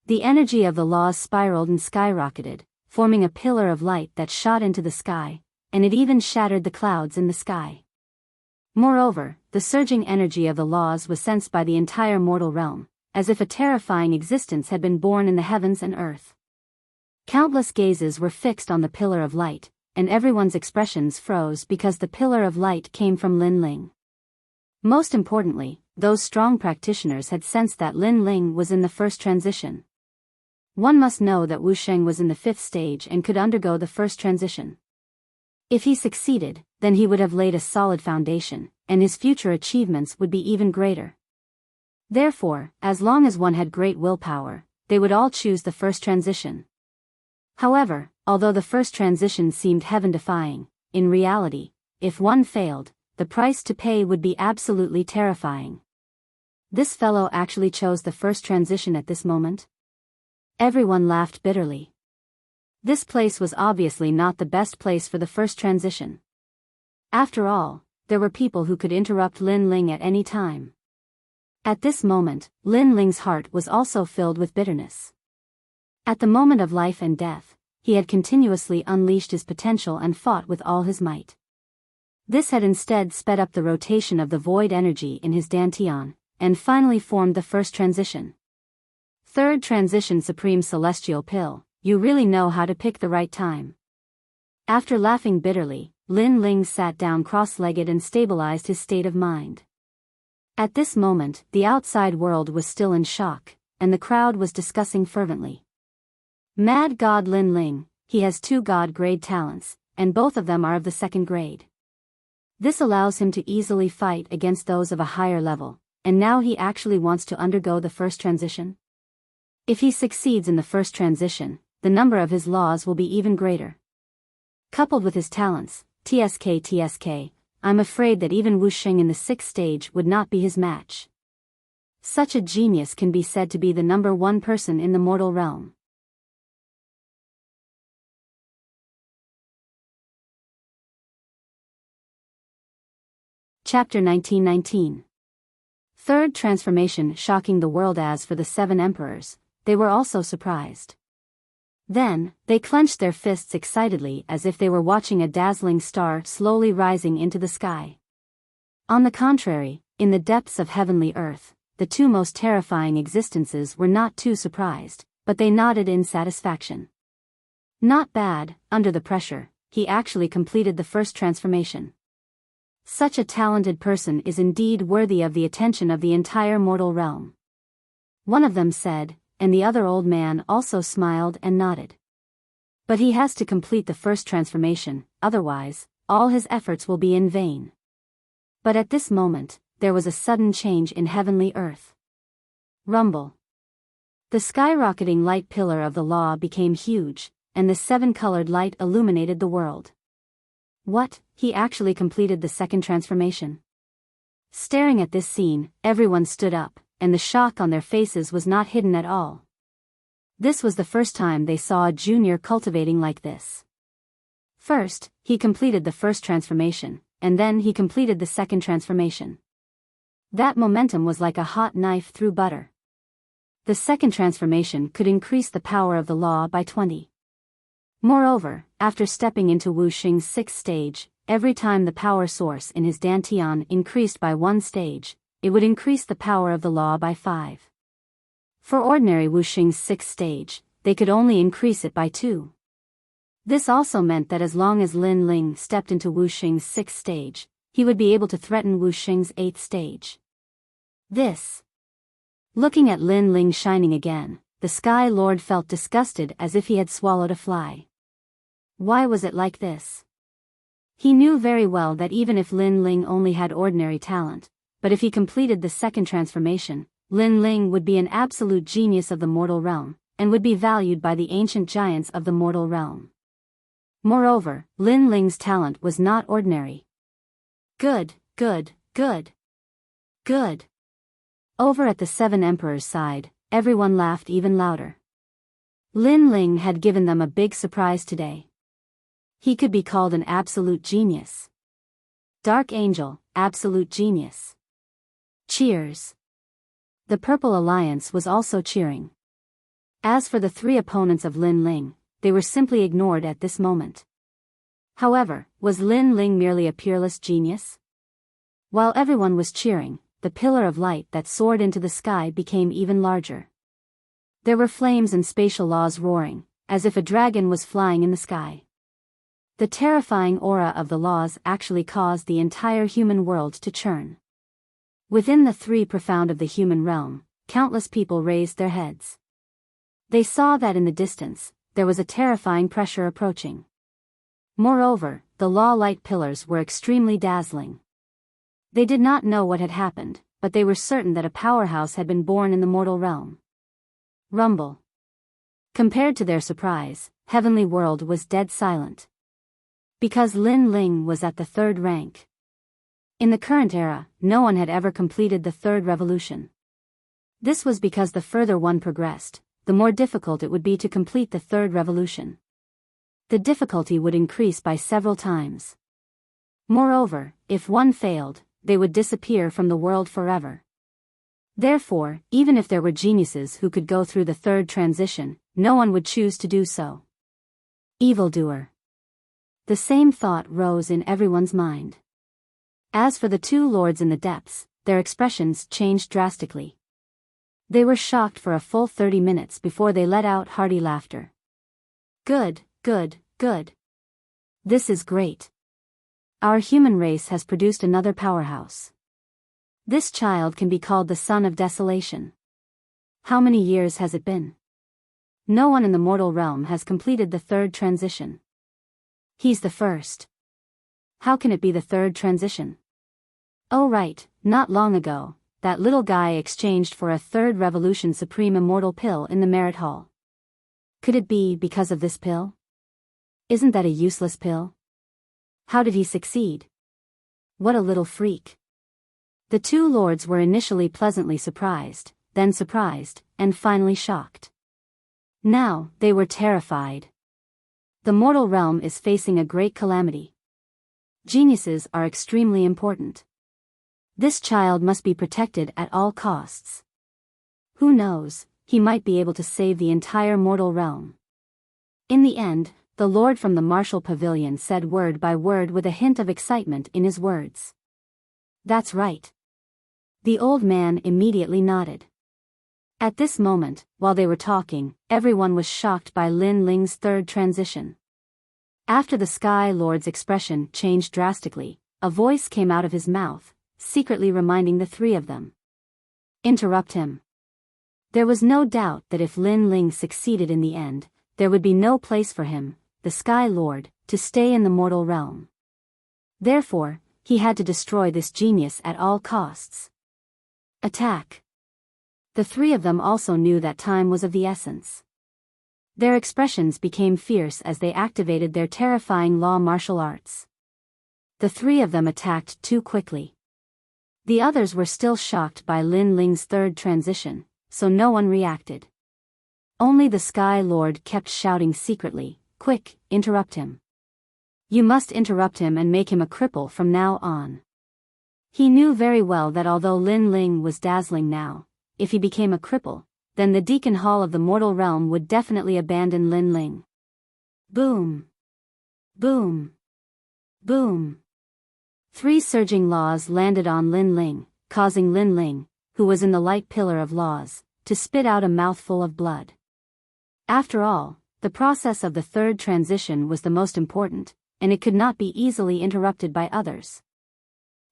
The energy of the laws spiraled and skyrocketed, forming a pillar of light that shot into the sky, and it even shattered the clouds in the sky. Moreover, the surging energy of the laws was sensed by the entire mortal realm, as if a terrifying existence had been born in the heavens and earth. Countless gazes were fixed on the pillar of light, and everyone's expressions froze because the pillar of light came from Lin Ling. Most importantly, those strong practitioners had sensed that Lin Ling was in the first transition. One must know that Wu Sheng was in the 5th stage and could undergo the first transition. If he succeeded, then he would have laid a solid foundation, and his future achievements would be even greater. Therefore, as long as one had great willpower, they would all choose the first transition. However, although the first transition seemed heaven-defying, in reality, if one failed, the price to pay would be absolutely terrifying. This fellow actually chose the first transition at this moment? Everyone laughed bitterly. This place was obviously not the best place for the first transition. After all, there were people who could interrupt Lin Ling at any time. At this moment, Lin Ling's heart was also filled with bitterness. At the moment of life and death, he had continuously unleashed his potential and fought with all his might. This had instead sped up the rotation of the void energy in his dantian, and finally formed the first transition. Third transition. Supreme Celestial Pill, you really know how to pick the right time. After laughing bitterly, Lin Ling sat down cross-legged and stabilized his state of mind. At this moment, the outside world was still in shock, and the crowd was discussing fervently. Mad God Lin Ling, he has 2 God-grade talents, and both of them are of the 2nd grade. This allows him to easily fight against those of a higher level, and now he actually wants to undergo the first transition? If he succeeds in the first transition, the number of his laws will be even greater. Coupled with his talents, TSK, I'm afraid that even Wu Sheng in the 6th stage would not be his match. Such a genius can be said to be the number 1 person in the mortal realm. Chapter 1919. Third transformation shocking the world. As for the 7 emperors, they were also surprised. Then, they clenched their fists excitedly as if they were watching a dazzling star slowly rising into the sky. On the contrary, in the depths of heavenly earth, the 2 most terrifying existences were not too surprised, but they nodded in satisfaction. Not bad. Under the pressure, he actually completed the first transformation. Such a talented person is indeed worthy of the attention of the entire mortal realm. One of them said, and the other old man also smiled and nodded. But he has to complete the first transformation, otherwise, all his efforts will be in vain. But at this moment, there was a sudden change in heavenly earth. Rumble. The skyrocketing light pillar of the law became huge, and the 7-colored light illuminated the world. What, he actually completed the 2nd transformation? Staring at this scene, everyone stood up, and the shock on their faces was not hidden at all. This was the first time they saw a junior cultivating like this. First, he completed the first transformation, and then he completed the second transformation. That momentum was like a hot knife through butter. The second transformation could increase the power of the law by 20. Moreover, after stepping into Wu Xing's sixth stage, every time the power source in his dantian increased by one stage, it would increase the power of the law by 5. For ordinary Wu Xing's sixth stage, they could only increase it by 2. This also meant that as long as Lin Ling stepped into Wu Xing's sixth stage, he would be able to threaten Wu Xing's eighth stage. Looking at Lin Ling shining again, the Sky Lord felt disgusted as if he had swallowed a fly. Why was it like this? He knew very well that even if Lin Ling only had ordinary talent, but if he completed the second transformation, Lin Ling would be an absolute genius of the mortal realm, and would be valued by the ancient giants of the mortal realm. Moreover, Lin Ling's talent was not ordinary. Good. Over at the Seven Emperors' side, everyone laughed even louder. Lin Ling had given them a big surprise today. He could be called an absolute genius. Dark Angel, absolute genius. Cheers. The Purple Alliance was also cheering. As for the 3 opponents of Lin Ling, they were simply ignored at this moment. However, was Lin Ling merely a peerless genius? While everyone was cheering, the pillar of light that soared into the sky became even larger. There were flames and spatial laws roaring, as if a dragon was flying in the sky. The terrifying aura of the laws actually caused the entire human world to churn. Within the 3 profound of the human realm, countless people raised their heads. They saw that in the distance, there was a terrifying pressure approaching. Moreover, the law light pillars were extremely dazzling. They did not know what had happened, but they were certain that a powerhouse had been born in the mortal realm. Rumble. Compared to their surprise, Heavenly World was dead silent. Because Lin Ling was at the 3rd rank. In the current era, no one had ever completed the 3rd revolution. This was because the further one progressed, the more difficult it would be to complete the 3rd revolution. The difficulty would increase by several times. Moreover, if one failed, they would disappear from the world forever. Therefore, even if there were geniuses who could go through the 3rd transition, no one would choose to do so. Evildoer. The same thought rose in everyone's mind. As for the 2 lords in the depths, their expressions changed drastically. They were shocked for a full 30 minutes before they let out hearty laughter. Good. This is great. Our human race has produced another powerhouse. This child can be called the son of desolation. How many years has it been? No one in the mortal realm has completed the 3rd transition. He's the first. How can it be the 3rd transition? Oh right, not long ago, that little guy exchanged for a 3rd revolution supreme immortal pill in the merit hall. Could it be because of this pill? Isn't that a useless pill? How did he succeed? What a little freak. The 2 lords were initially pleasantly surprised, then surprised, and finally shocked. Now, they were terrified. The mortal realm is facing a great calamity. Geniuses are extremely important. This child must be protected at all costs. Who knows, he might be able to save the entire mortal realm. In the end, the Lord from the martial pavilion said word by word with a hint of excitement in his words. That's right. The old man immediately nodded. At this moment, while they were talking, everyone was shocked by Lin Ling's 3rd transition. After the Sky Lord's expression changed drastically, a voice came out of his mouth, secretly reminding the 3 of them. Interrupt him. There was no doubt that if Lin Ling succeeded in the end, there would be no place for him, the Sky Lord, to stay in the mortal realm. Therefore, he had to destroy this genius at all costs. Attack. The 3 of them also knew that time was of the essence. Their expressions became fierce as they activated their terrifying law martial arts. The 3 of them attacked too quickly. The others were still shocked by Lin Ling's 3rd transition, so no one reacted. Only the Sky Lord kept shouting secretly, "Quick, interrupt him." You must interrupt him and make him a cripple from now on. He knew very well that although Lin Ling was dazzling now, if he became a cripple, then the Deacon Hall of the mortal realm would definitely abandon Lin Ling. Boom! Boom! Boom! 3 surging laws landed on Lin Ling, causing Lin Ling, who was in the light pillar of laws, to spit out a mouthful of blood. After all, the process of the 3rd transition was the most important, and it could not be easily interrupted by others.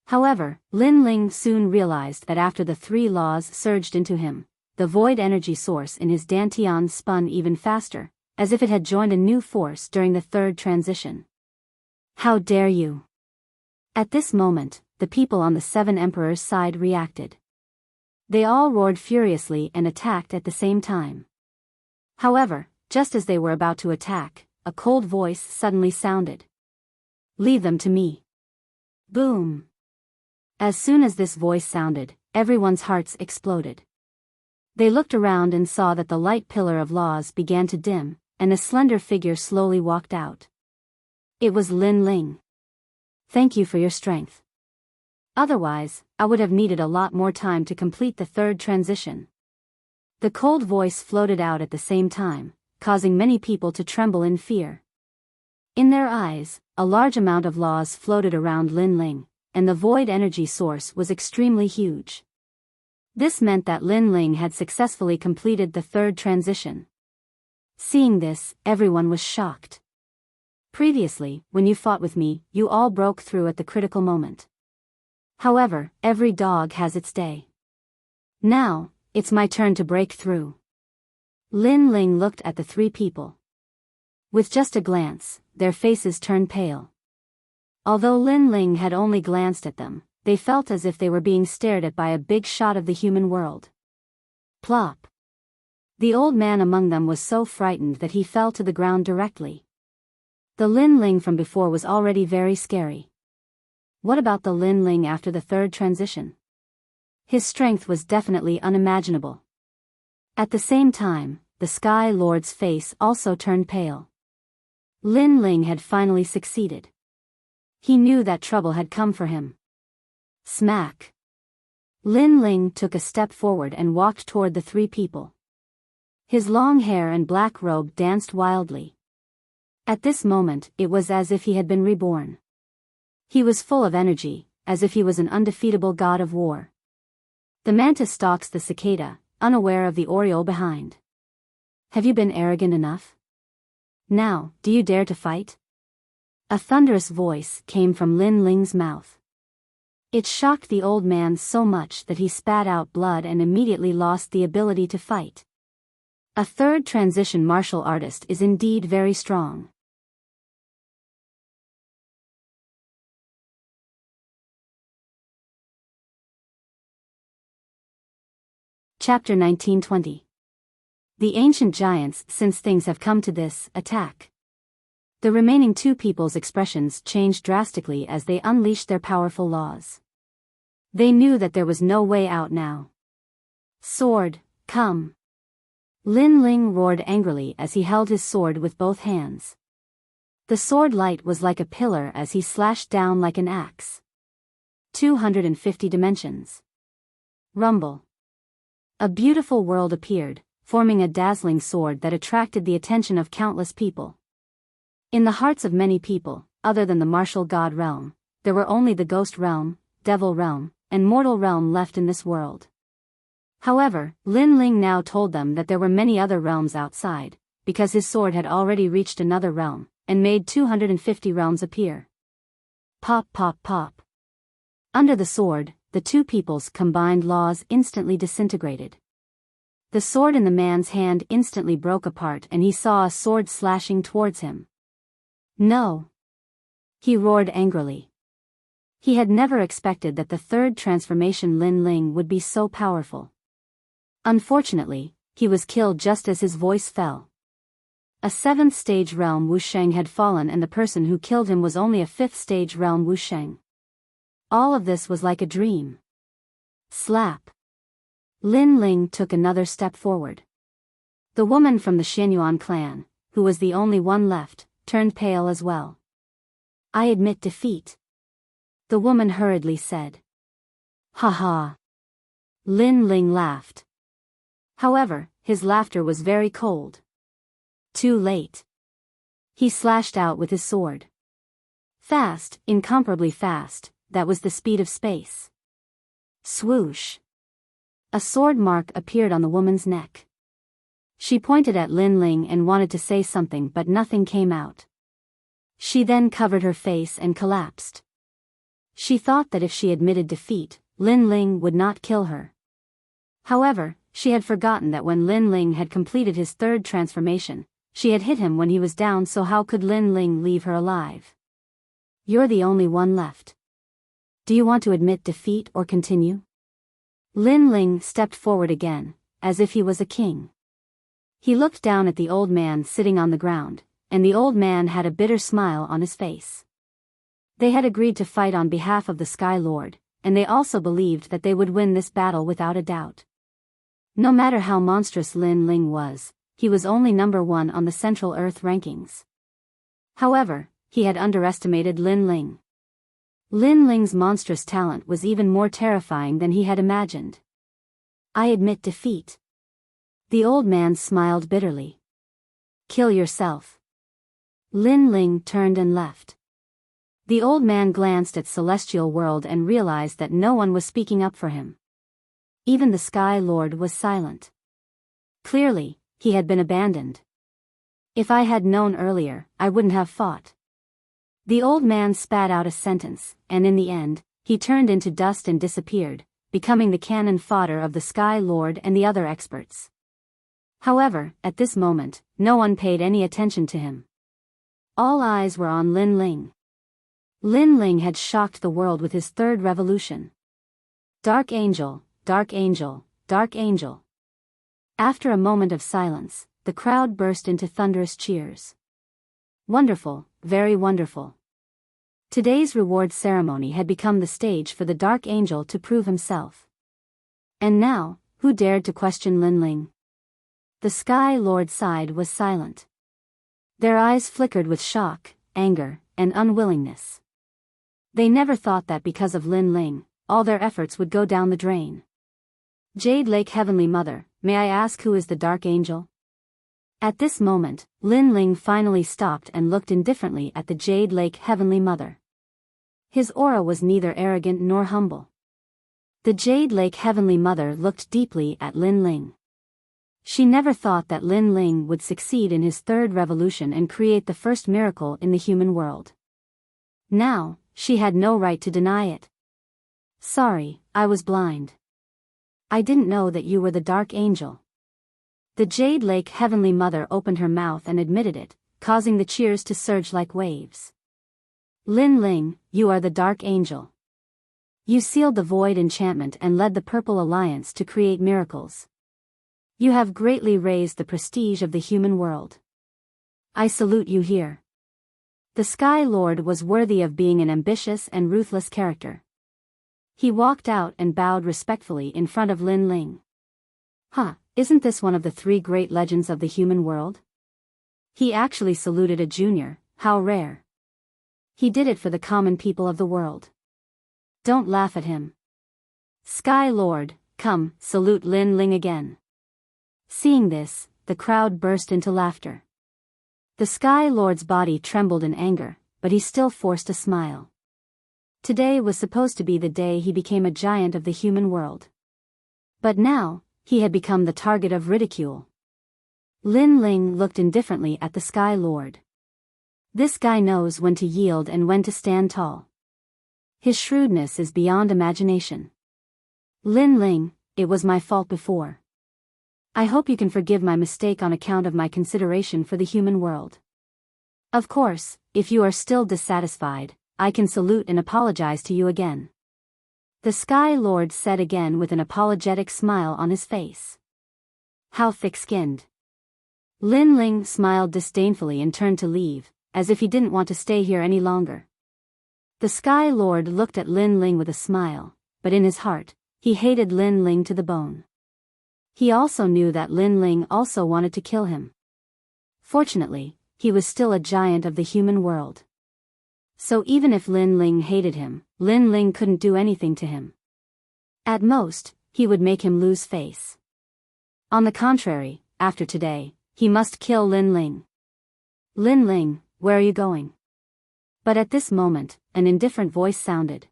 However, Lin Ling soon realized that after the 3 laws surged into him, the void energy source in his dantian spun even faster, as if it had joined a new force during the 3rd transition. How dare you! At this moment, the people on the 7 emperors' side reacted. They all roared furiously and attacked at the same time. However, just as they were about to attack, a cold voice suddenly sounded. Leave them to me. Boom! As soon as this voice sounded, everyone's hearts exploded. They looked around and saw that the light pillar of laws began to dim, and a slender figure slowly walked out. It was Lin Ling. Thank you for your strength. Otherwise, I would have needed a lot more time to complete the 3rd transition. The cold voice floated out at the same time, causing many people to tremble in fear. In their eyes, a large amount of laws floated around Lin Ling, and the void energy source was extremely huge. This meant that Lin Ling had successfully completed the 3rd transition. Seeing this, everyone was shocked. Previously, when you fought with me, you all broke through at the critical moment. However, every dog has its day. Now, it's my turn to break through. Lin Ling looked at the 3 people. With just a glance, their faces turned pale. Although Lin Ling had only glanced at them, they felt as if they were being stared at by a big shot of the human world. Plop! The old man among them was so frightened that he fell to the ground directly. The Lin Ling from before was already very scary. What about the Lin Ling after the 3rd transition? His strength was definitely unimaginable. At the same time, the Sky Lord's face also turned pale. Lin Ling had finally succeeded. He knew that trouble had come for him. Smack! Lin Ling took a step forward and walked toward the 3 people. His long hair and black robe danced wildly. At this moment, it was as if he had been reborn. He was full of energy, as if he was an undefeatable god of war. The mantis stalks the cicada, unaware of the oriole behind. Have you been arrogant enough? Now, do you dare to fight? A thunderous voice came from Lin Ling's mouth. It shocked the old man so much that he spat out blood and immediately lost the ability to fight. A 3rd transition martial artist is indeed very strong. Chapter 1920. The ancient giants, since things have come to this, attack. The remaining 2 people's expressions changed drastically as they unleashed their powerful laws. They knew that there was no way out now. Sword, come! Lin Ling roared angrily as he held his sword with both hands. The sword light was like a pillar as he slashed down like an axe. 250 dimensions. Rumble. A beautiful world appeared, forming a dazzling sword that attracted the attention of countless people. In the hearts of many people, other than the martial god realm, there were only the ghost realm, devil realm, and mortal realm left in this world. However, Lin Ling now told them that there were many other realms outside, because his sword had already reached another realm, and made 250 realms appear. Pop pop pop. Under the sword, the 2 people's combined laws instantly disintegrated. The sword in the man's hand instantly broke apart and he saw a sword slashing towards him. No! He roared angrily. He had never expected that the 3rd transformation Lin Ling would be so powerful. Unfortunately, he was killed just as his voice fell. A 7th stage realm Wusheng had fallen and the person who killed him was only a 5th stage realm Wusheng. All of this was like a dream. Slap. Lin Ling took another step forward. The woman from the Xianyuan clan, who was the only one left, turned pale as well. I admit defeat. The woman hurriedly said. Ha ha. Lin Ling laughed. However, his laughter was very cold. Too late. He slashed out with his sword. Fast, incomparably fast, that was the speed of space. Swoosh. A sword mark appeared on the woman's neck. She pointed at Lin Ling and wanted to say something, but nothing came out. She then covered her face and collapsed. She thought that if she admitted defeat, Lin Ling would not kill her. However, she had forgotten that when Lin Ling had completed his third transformation, she had hit him when he was down, so how could Lin Ling leave her alive? You're the only one left. Do you want to admit defeat or continue? Lin Ling stepped forward again, as if he was a king. He looked down at the old man sitting on the ground, and the old man had a bitter smile on his face. They had agreed to fight on behalf of the Sky Lord, and they also believed that they would win this battle without a doubt. No matter how monstrous Lin Ling was, he was only number 1 on the Central Earth rankings. However, he had underestimated Lin Ling. Lin Ling's monstrous talent was even more terrifying than he had imagined. I admit defeat. The old man smiled bitterly. Kill yourself. Lin Ling turned and left. The old man glanced at Celestial World and realized that no one was speaking up for him. Even the Sky Lord was silent. Clearly, he had been abandoned. If I had known earlier, I wouldn't have fought. The old man spat out a sentence, and in the end, he turned into dust and disappeared, becoming the cannon fodder of the Sky Lord and the other experts. However, at this moment, no one paid any attention to him. All eyes were on Lin Ling. Lin Ling had shocked the world with his third revolution. Dark Angel, Dark Angel, Dark Angel. After a moment of silence, the crowd burst into thunderous cheers. Wonderful, very wonderful. Today's reward ceremony had become the stage for the Dark Angel to prove himself. And now, who dared to question Lin Ling? The Sky Lord's side was silent. Their eyes flickered with shock, anger, and unwillingness. They never thought that because of Lin Ling, all their efforts would go down the drain. Jade Lake Heavenly Mother, may I ask who is the Dark Angel? At this moment, Lin Ling finally stopped and looked indifferently at the Jade Lake Heavenly Mother. His aura was neither arrogant nor humble. The Jade Lake Heavenly Mother looked deeply at Lin Ling. She never thought that Lin Ling would succeed in his third revolution and create the first miracle in the human world. Now, she had no right to deny it. Sorry, I was blind. I didn't know that you were the Dark Angel. The Jade Lake Heavenly Mother opened her mouth and admitted it, causing the cheers to surge like waves. Lin Ling, you are the Dark Angel. You sealed the Void Enchantment and led the Purple Alliance to create miracles. You have greatly raised the prestige of the human world. I salute you here. The Sky Lord was worthy of being an ambitious and ruthless character. He walked out and bowed respectfully in front of Lin Ling. Huh, isn't this one of the 3 great legends of the human world? He actually saluted a junior, how rare. He did it for the common people of the world. Don't laugh at him. Sky Lord, come, salute Lin Ling again. Seeing this, the crowd burst into laughter. The Sky Lord's body trembled in anger, but he still forced a smile. Today was supposed to be the day he became a giant of the human world. But now, he had become the target of ridicule. Lin Ling looked indifferently at the Sky Lord. This guy knows when to yield and when to stand tall. His shrewdness is beyond imagination. Lin Ling, it was my fault before. I hope you can forgive my mistake on account of my consideration for the human world. Of course, if you are still dissatisfied, I can salute and apologize to you again. The Sky Lord said again with an apologetic smile on his face. How thick-skinned. Lin Ling smiled disdainfully and turned to leave, as if he didn't want to stay here any longer. The Sky Lord looked at Lin Ling with a smile, but in his heart, he hated Lin Ling to the bone. He also knew that Lin Ling also wanted to kill him. Fortunately, he was still a giant of the human world. So even if Lin Ling hated him, Lin Ling couldn't do anything to him. At most, he would make him lose face. On the contrary, after today, he must kill Lin Ling. Lin Ling, where are you going? But at this moment, an indifferent voice sounded.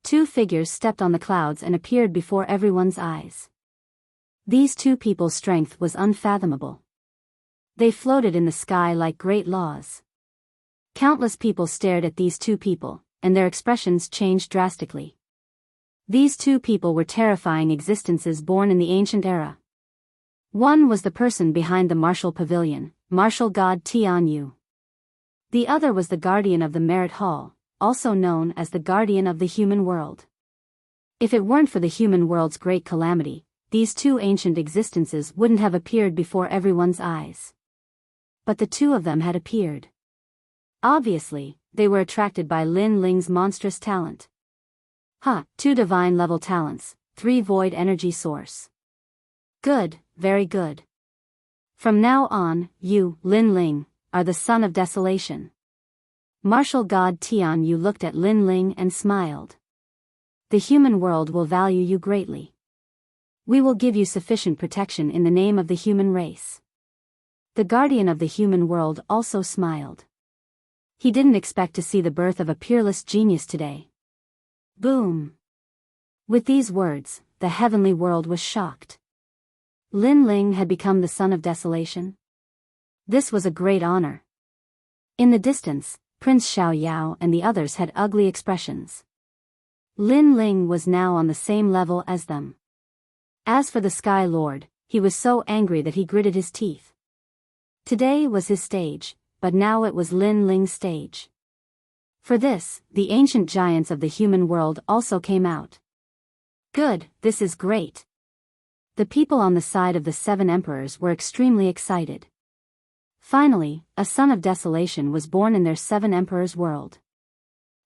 Two figures stepped on the clouds and appeared before everyone's eyes. These two people's strength was unfathomable. They floated in the sky like great laws. Countless people stared at these two people, and their expressions changed drastically. These two people were terrifying existences born in the ancient era. One was the person behind the martial pavilion, martial god Tian Yu. The other was the guardian of the Merit Hall, also known as the guardian of the human world. If it weren't for the human world's great calamity, these two ancient existences wouldn't have appeared before everyone's eyes. But the two of them had appeared. Obviously, they were attracted by Lin Ling's monstrous talent. Two divine-level talents, 3 void energy source. Good, very good. From now on, you, Lin Ling, are the son of desolation. Martial god Tian Yu looked at Lin Ling and smiled. The human world will value you greatly. We will give you sufficient protection in the name of the human race. The guardian of the human world also smiled. He didn't expect to see the birth of a peerless genius today. Boom! With these words, the heavenly world was shocked. Lin Ling had become the son of desolation. This was a great honor. In the distance, Prince Xiao Yao and the others had ugly expressions. Lin Ling was now on the same level as them. As for the Sky Lord, he was so angry that he gritted his teeth. Today was his stage, but now it was Lin Ling's stage. For this, the ancient giants of the human world also came out. Good, this is great. The people on the side of the 7 emperors were extremely excited. Finally, a son of desolation was born in their 7 emperors' world.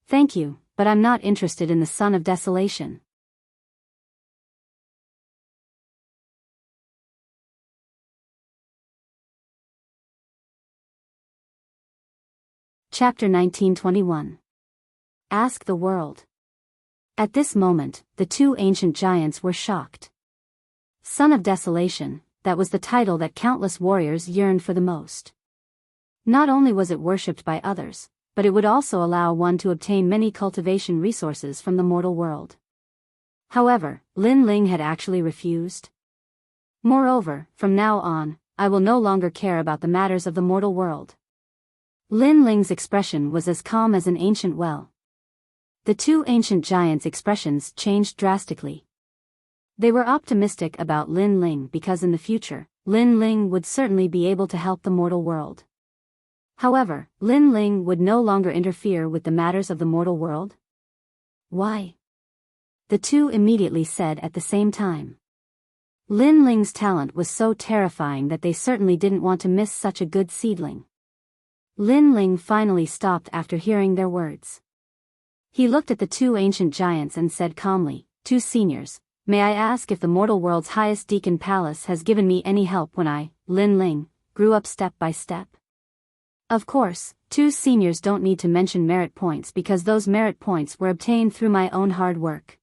Thank you, but I'm not interested in the son of desolation. Chapter 1921. Ask the World. At this moment, the 2 ancient giants were shocked. Son of Desolation, that was the title that countless warriors yearned for the most. Not only was it worshipped by others, but it would also allow one to obtain many cultivation resources from the mortal world. However, Lin Ling had actually refused. Moreover, from now on, I will no longer care about the matters of the mortal world. Lin Ling's expression was as calm as an ancient well. The 2 ancient giants' expressions changed drastically. They were optimistic about Lin Ling because in the future, Lin Ling would certainly be able to help the mortal world. However, Lin Ling would no longer interfere with the matters of the mortal world. Why? The 2 immediately said at the same time. Lin Ling's talent was so terrifying that they certainly didn't want to miss such a good seedling. Lin Ling finally stopped after hearing their words. He looked at the 2 ancient giants and said calmly, 2 seniors, may I ask if the mortal world's highest deacon palace has given me any help when I, Lin Ling, grew up step by step? Of course, 2 seniors don't need to mention merit points because those merit points were obtained through my own hard work.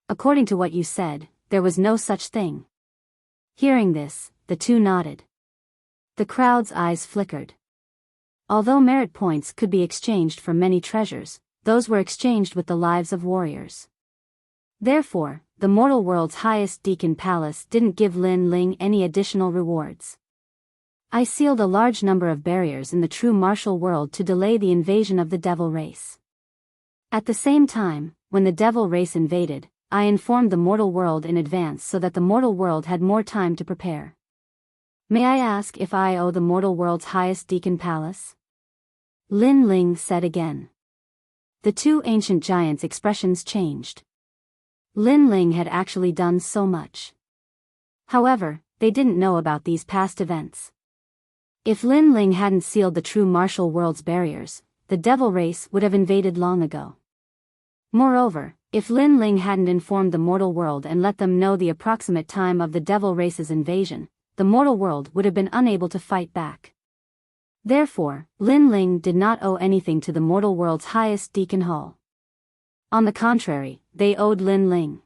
According to what you said, there was no such thing. Hearing this, the 2 nodded. The crowd's eyes flickered. Although merit points could be exchanged for many treasures, those were exchanged with the lives of warriors. Therefore, the mortal world's highest deacon palace didn't give Lin Ling any additional rewards. I sealed a large number of barriers in the true martial world to delay the invasion of the devil race. At the same time, when the devil race invaded, I informed the mortal world in advance so that the mortal world had more time to prepare. May I ask if I owe the mortal world's highest deacon palace? Lin Ling said again. The 2 ancient giants' expressions changed. Lin Ling had actually done so much. However, they didn't know about these past events. If Lin Ling hadn't sealed the true martial world's barriers, the devil race would have invaded long ago. Moreover, if Lin Ling hadn't informed the mortal world and let them know the approximate time of the devil race's invasion, the mortal world would have been unable to fight back. Therefore, Lin Ling did not owe anything to the mortal world's highest deacon hall. On the contrary, they owed Lin Ling.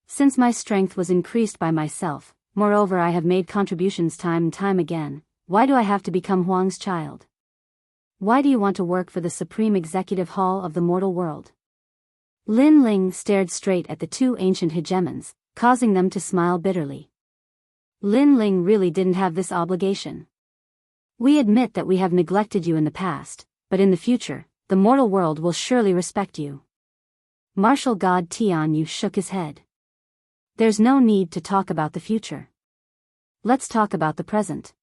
Since my strength was increased by myself, moreover I have made contributions time and time again, why do I have to become Huang's child? Why do you want to work for the Supreme Executive Hall of the mortal world? Lin Ling stared straight at the two ancient hegemons, causing them to smile bitterly. Lin Ling really didn't have this obligation. We admit that we have neglected you in the past, but in the future, the mortal world will surely respect you. Martial God Tianyu shook his head. There's no need to talk about the future. Let's talk about the present.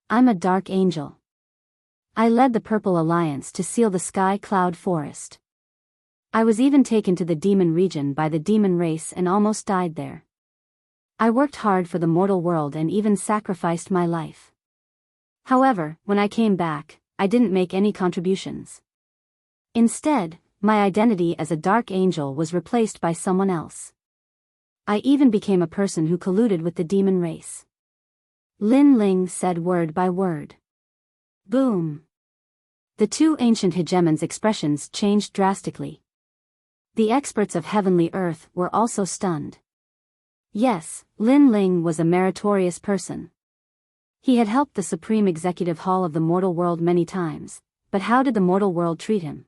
I'm a dark angel. I led the Purple Alliance to seal the Sky Cloud Forest. I was even taken to the demon region by the demon race and almost died there. I worked hard for the mortal world and even sacrificed my life. However, when I came back, I didn't make any contributions. Instead, my identity as a dark angel was replaced by someone else. I even became a person who colluded with the demon race. Lin Ling said word by word. Boom. The two ancient hegemons' expressions changed drastically. The experts of Heavenly Earth were also stunned. Yes, Lin Ling was a meritorious person. He had helped the Supreme Executive Hall of the mortal world many times, but how did the mortal world treat him?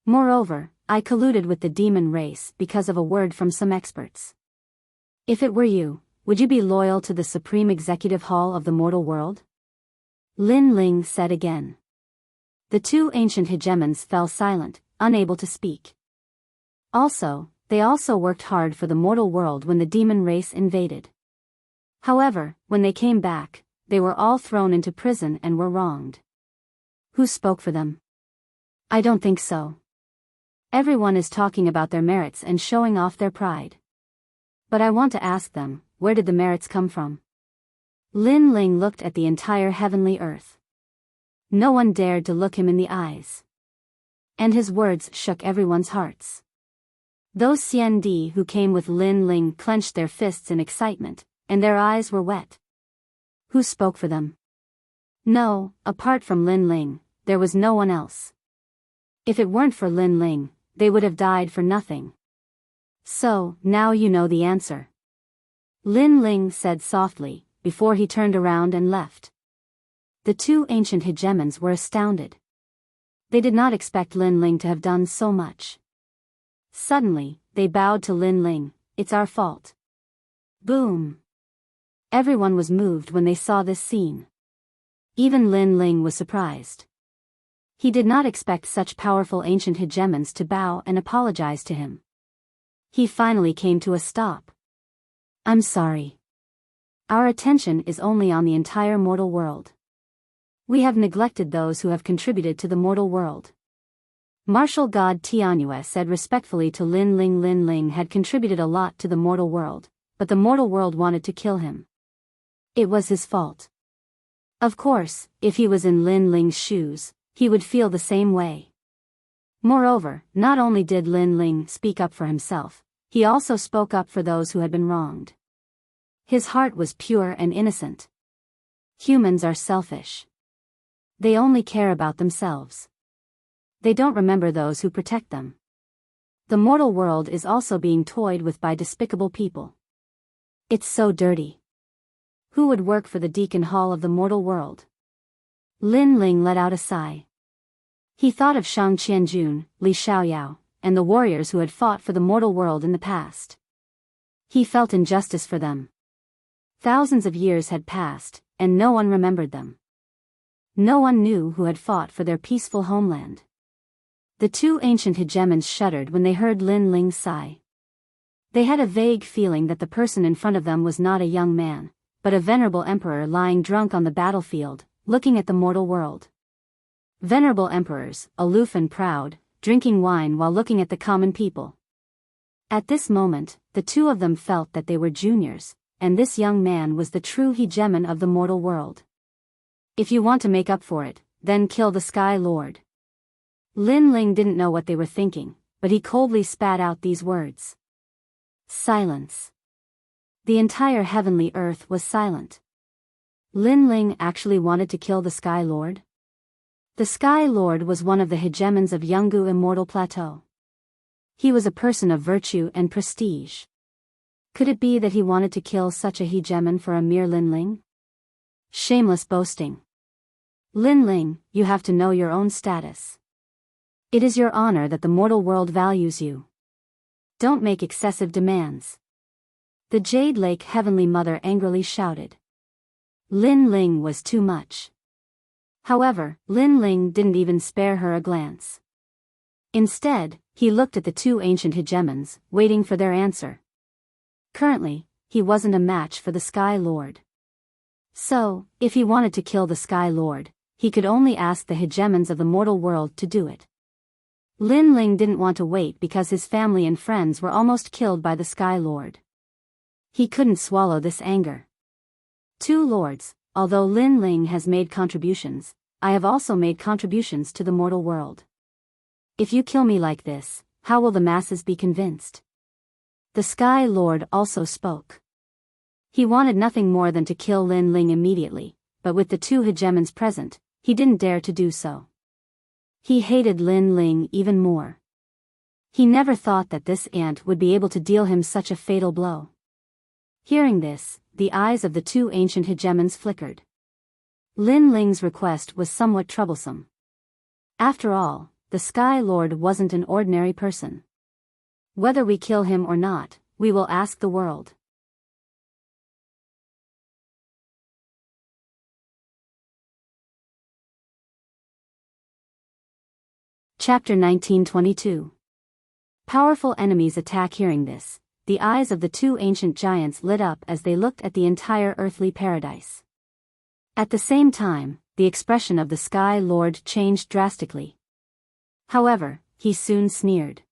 Moreover, I colluded with the demon race because of a word from some experts. If it were you, would you be loyal to the Supreme Executive Hall of the mortal world? Lin Ling said again. The two ancient hegemons fell silent, unable to speak. They also worked hard for the mortal world when the demon race invaded. However, when they came back, they were all thrown into prison and were wronged. Who spoke for them? I don't think so. Everyone is talking about their merits and showing off their pride. But I want to ask them, where did the merits come from? Lin Ling looked at the entire heavenly earth. No one dared to look him in the eyes. And his words shook everyone's hearts. Those CND who came with Lin Ling clenched their fists in excitement, and their eyes were wet. Who spoke for them? No, apart from Lin Ling, there was no one else. If it weren't for Lin Ling, they would have died for nothing. So, now you know the answer. Lin Ling said softly, before he turned around and left. The two ancient hegemons were astounded. They did not expect Lin Ling to have done so much. Suddenly, they bowed to Lin Ling. It's our fault. Boom. Everyone was moved when they saw this scene. Even Lin Ling was surprised. He did not expect such powerful ancient hegemons to bow and apologize to him. He finally came to a stop. I'm sorry. Our attention is only on the entire mortal world. We have neglected those who have contributed to the mortal world. Martial God Tianyu said respectfully to Lin Ling. Lin Ling had contributed a lot to the mortal world, but the mortal world wanted to kill him. It was his fault. Of course, if he was in Lin Ling's shoes, he would feel the same way. Moreover, not only did Lin Ling speak up for himself, he also spoke up for those who had been wronged. His heart was pure and innocent. Humans are selfish. They only care about themselves. They don't remember those who protect them. The mortal world is also being toyed with by despicable people. It's so dirty. Who would work for the Deacon Hall of the mortal world? Lin Ling let out a sigh. He thought of Shang Qianjun, Li Xiaoyao, and the warriors who had fought for the mortal world in the past. He felt injustice for them. Thousands of years had passed, and no one remembered them. No one knew who had fought for their peaceful homeland. The two ancient hegemons shuddered when they heard Lin Ling's sigh. They had a vague feeling that the person in front of them was not a young man, but a venerable emperor lying drunk on the battlefield, looking at the mortal world. Venerable emperors, aloof and proud, drinking wine while looking at the common people. At this moment, the two of them felt that they were juniors, and this young man was the true hegemon of the mortal world. If you want to make up for it, then kill the Sky Lord. Lin Ling didn't know what they were thinking, but he coldly spat out these words. Silence. The entire heavenly earth was silent. Lin Ling actually wanted to kill the Sky Lord? The Sky Lord was one of the hegemons of Yungu Immortal Plateau. He was a person of virtue and prestige. Could it be that he wanted to kill such a hegemon for a mere Lin Ling? Shameless boasting. Lin Ling, you have to know your own status. It is your honor that the mortal world values you. Don't make excessive demands. The Jade Lake Heavenly Mother angrily shouted. Lin Ling was too much. However, Lin Ling didn't even spare her a glance. Instead, he looked at the two ancient hegemons, waiting for their answer. Currently, he wasn't a match for the Sky Lord. So, if he wanted to kill the Sky Lord, he could only ask the hegemons of the mortal world to do it. Lin Ling didn't want to wait because his family and friends were almost killed by the Sky Lord. He couldn't swallow this anger. Two lords, although Lin Ling has made contributions, I have also made contributions to the mortal world. If you kill me like this, how will the masses be convinced? The Sky Lord also spoke. He wanted nothing more than to kill Lin Ling immediately, but with the two hegemons present, he didn't dare to do so. He hated Lin Ling even more. He never thought that this ant would be able to deal him such a fatal blow. Hearing this, the eyes of the two ancient hegemons flickered. Lin Ling's request was somewhat troublesome. After all, the Sky Lord wasn't an ordinary person. Whether we kill him or not, we will ask the world. Chapter 1922. Powerful enemies attack. Hearing this, the eyes of the two ancient giants lit up as they looked at the entire earthly paradise. At the same time, the expression of the Sky Lord changed drastically. However, he soon sneered.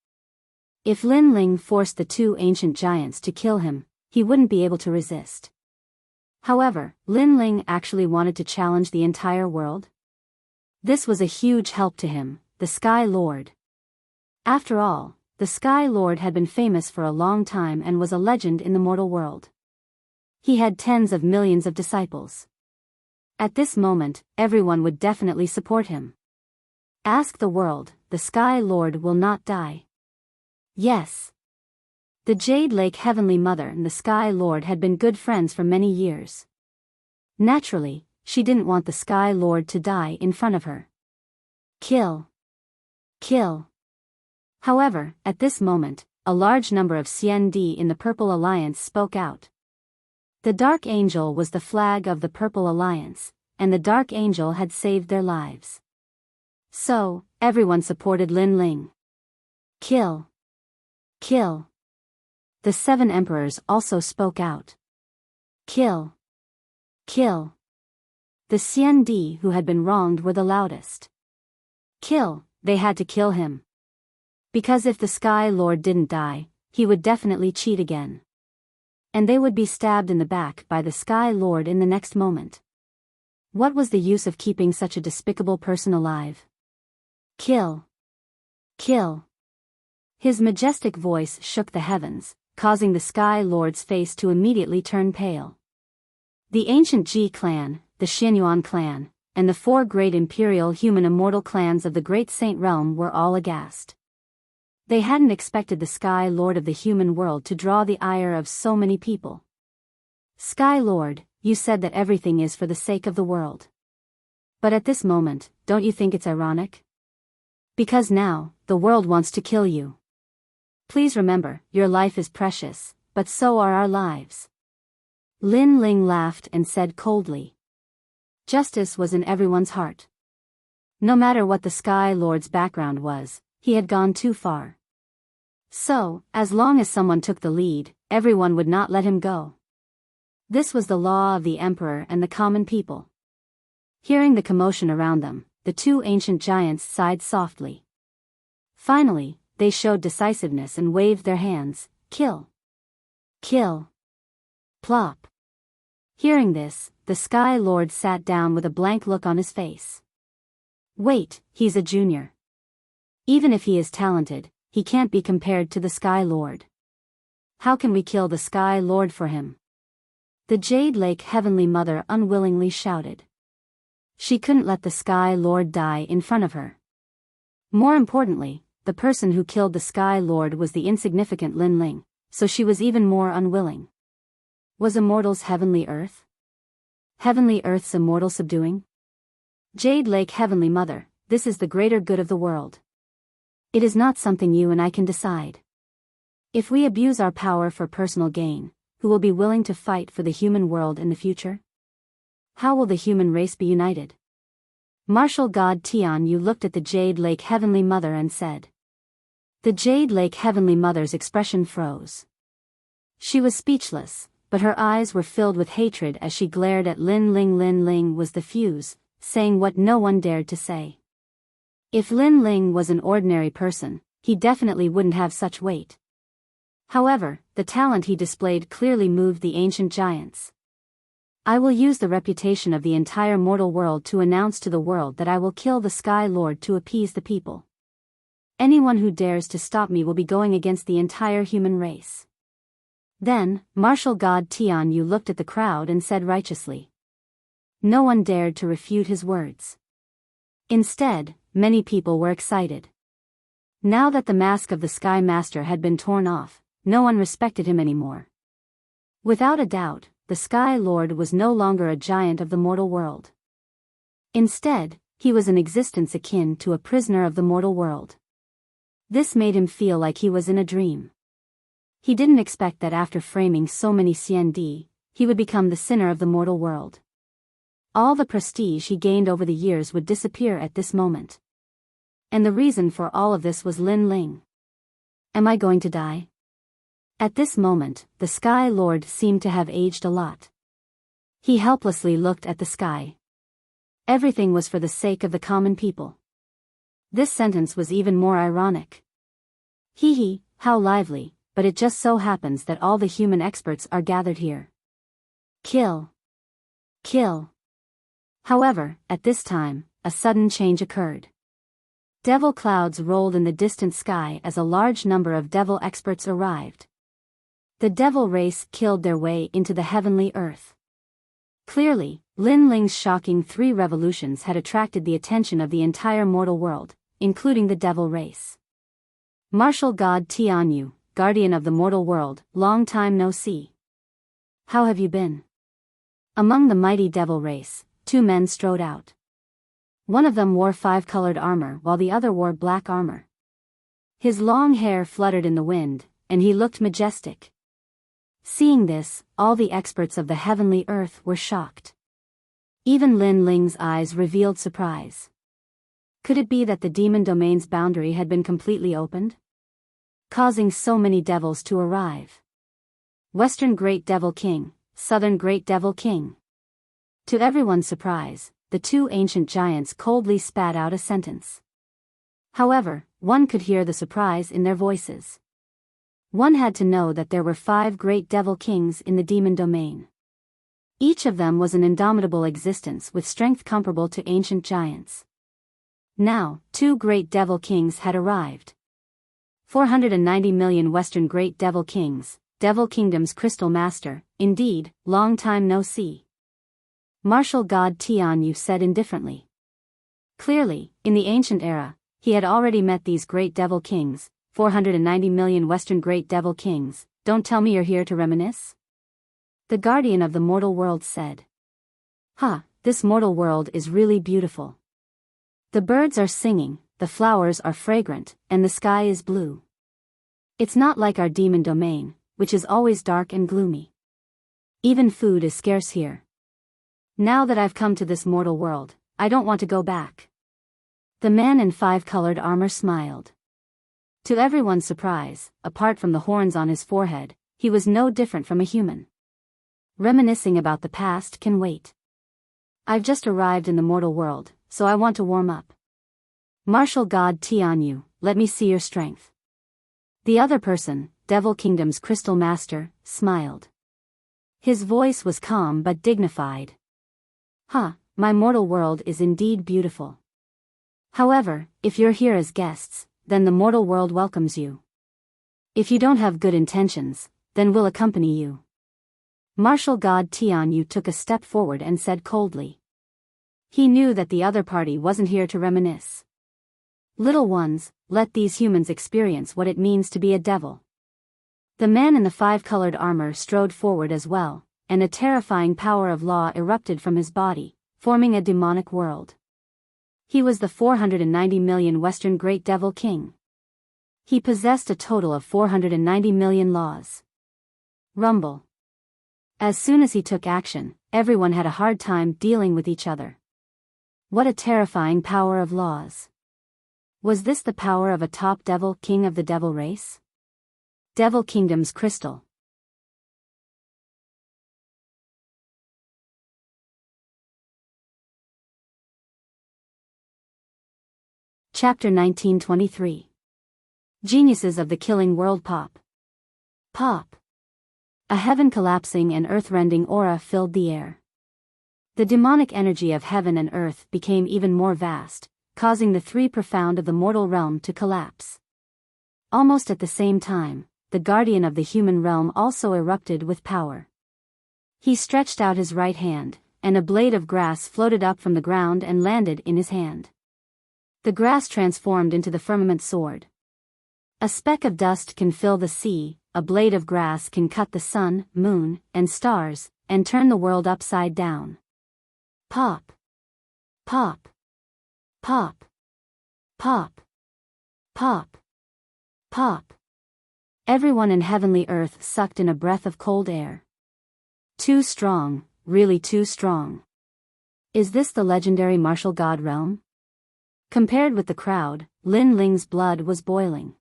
If Lin Ling forced the two ancient giants to kill him, he wouldn't be able to resist. However, Lin Ling actually wanted to challenge the entire world. This was a huge help to him, the Sky Lord. After all, the Sky Lord had been famous for a long time and was a legend in the mortal world. He had tens of millions of disciples. At this moment, everyone would definitely support him. Ask the world, the Sky Lord will not die. Yes. The Jade Lake Heavenly Mother and the Sky Lord had been good friends for many years. Naturally, she didn't want the Sky Lord to die in front of her. Kill. Kill. However, at this moment, a large number of CND in the Purple Alliance spoke out. The Dark Angel was the flag of the Purple Alliance, and the Dark Angel had saved their lives. So, everyone supported Lin Ling. Kill. Kill. The 7 emperors also spoke out. Kill. Kill. The CND who had been wronged were the loudest. Kill, they had to kill him. Because if the Sky Lord didn't die, he would definitely cheat again. And they would be stabbed in the back by the Sky Lord in the next moment. What was the use of keeping such a despicable person alive? Kill. Kill. His majestic voice shook the heavens, causing the Sky Lord's face to immediately turn pale. The ancient Ji clan, the Xianyuan clan, and the 4 great imperial human immortal clans of the Great Saint Realm were all aghast. They hadn't expected the Sky Lord of the human world to draw the ire of so many people. Sky Lord, you said that everything is for the sake of the world. But at this moment, don't you think it's ironic? Because now, the world wants to kill you. Please remember, your life is precious, but so are our lives. Lin Ling laughed and said coldly. Justice was in everyone's heart. No matter what the Sky Lord's background was, he had gone too far. So, as long as someone took the lead, everyone would not let him go. This was the law of the emperor and the common people. Hearing the commotion around them, the two ancient giants sighed softly. Finally, they showed decisiveness and waved their hands. Kill. Kill. Plop. Hearing this, the Sky Lord sat down with a blank look on his face. Wait, he's a junior. Even if he is talented, he can't be compared to the Sky Lord. How can we kill the Sky Lord for him? The Jade Lake Heavenly Mother unwillingly shouted. She couldn't let the Sky Lord die in front of her. More importantly, the person who killed the Sky Lord was the insignificant Lin Ling, so she was even more unwilling. Was immortal's heavenly earth? Heavenly earth's immortal subduing? Jade Lake Heavenly Mother, this is the greater good of the world. It is not something you and I can decide. If we abuse our power for personal gain, who will be willing to fight for the human world in the future? How will the human race be united? Martial God Tian Yu looked at the Jade Lake Heavenly Mother and said. The Jade Lake Heavenly Mother's expression froze. She was speechless, but her eyes were filled with hatred as she glared at Lin Ling. Lin Ling was the fuse, saying what no one dared to say. If Lin Ling was an ordinary person, he definitely wouldn't have such weight. However, the talent he displayed clearly moved the ancient giants. I will use the reputation of the entire mortal world to announce to the world that I will kill the Sky Lord to appease the people. Anyone who dares to stop me will be going against the entire human race. Then, martial God Tian Yu looked at the crowd and said righteously. No one dared to refute his words. Instead, many people were excited. Now that the mask of the Sky Master had been torn off, no one respected him anymore. Without a doubt, the Sky Lord was no longer a giant of the mortal world. Instead, he was an existence akin to a prisoner of the mortal world. This made him feel like he was in a dream. He didn't expect that after framing so many CND, he would become the sinner of the mortal world. All the prestige he gained over the years would disappear at this moment. And the reason for all of this was Lin Ling. Am I going to die? At this moment, the Sky Lord seemed to have aged a lot. He helplessly looked at the sky. Everything was for the sake of the common people. This sentence was even more ironic. Hee hee, how lively, but it just so happens that all the human experts are gathered here. Kill. Kill. However, at this time, a sudden change occurred. Devil clouds rolled in the distant sky as a large number of devil experts arrived. The devil race killed their way into the heavenly earth. Clearly, Lin Ling's shocking 3 revolutions had attracted the attention of the entire mortal world, including the devil race. Martial God Tian Yu, guardian of the mortal world, long time no see. How have you been? Among the mighty devil race, 2 men strode out. One of them wore 5-colored armor while the other wore black armor. His long hair fluttered in the wind, and he looked majestic. Seeing this, all the experts of the heavenly earth were shocked. Even Lin Ling's eyes revealed surprise. Could it be that the demon domain's boundary had been completely opened, causing so many devils to arrive? Western Great Devil King, Southern Great Devil King. To everyone's surprise, the 2 ancient giants coldly spat out a sentence. However, one could hear the surprise in their voices. One had to know that there were 5 great devil kings in the demon domain. Each of them was an indomitable existence with strength comparable to ancient giants. Now, 2 great devil kings had arrived. 490 million Western Great Devil Kings, Devil Kingdom's Crystal Master, indeed, long time no see. Martial God Tian Yu said indifferently. Clearly, in the ancient era, he had already met these great devil kings, 490 million Western Great Devil Kings. Don't tell me you're here to reminisce? The guardian of the mortal world said. This mortal world is really beautiful. The birds are singing, the flowers are fragrant, and the sky is blue. It's not like our demon domain, which is always dark and gloomy. Even food is scarce here. Now that I've come to this mortal world, I don't want to go back. The man in 5-colored armor smiled. To everyone's surprise, apart from the horns on his forehead, he was no different from a human. Reminiscing about the past can wait. I've just arrived in the mortal world, so I want to warm up. Martial God Tian Yu, let me see your strength. The other person, Devil Kingdom's Crystal Master, smiled. His voice was calm but dignified. My mortal world is indeed beautiful. However, if you're here as guests, then the mortal world welcomes you. If you don't have good intentions, then we'll accompany you. Martial god Tianyu took a step forward and said coldly. He knew that the other party wasn't here to reminisce. Little ones, let these humans experience what it means to be a devil. The man in the five-colored armor strode forward as well, and a terrifying power of law erupted from his body, forming a demonic world. He was the 490 million Western Great Devil King. He possessed a total of 490 million laws. Rumble. As soon as he took action, everyone had a hard time dealing with each other. What a terrifying power of laws. Was this the power of a top devil king of the devil race? Devil Kingdom's Crystal. Chapter 1923. Geniuses of the Killing World. Pop. Pop. A heaven collapsing and earth-rending aura filled the air. The demonic energy of heaven and earth became even more vast, causing the three profound of the mortal realm to collapse. Almost at the same time, the guardian of the human realm also erupted with power. He stretched out his right hand, and a blade of grass floated up from the ground and landed in his hand. The grass transformed into the firmament sword. A speck of dust can fill the sea, a blade of grass can cut the sun, moon, and stars, and turn the world upside down. Pop. Pop. Pop. Pop. Pop. Pop. Everyone in heavenly earth sucked in a breath of cold air. Too strong, really too strong. Is this the legendary martial god realm? Compared with the crowd, Lin Ling's blood was boiling.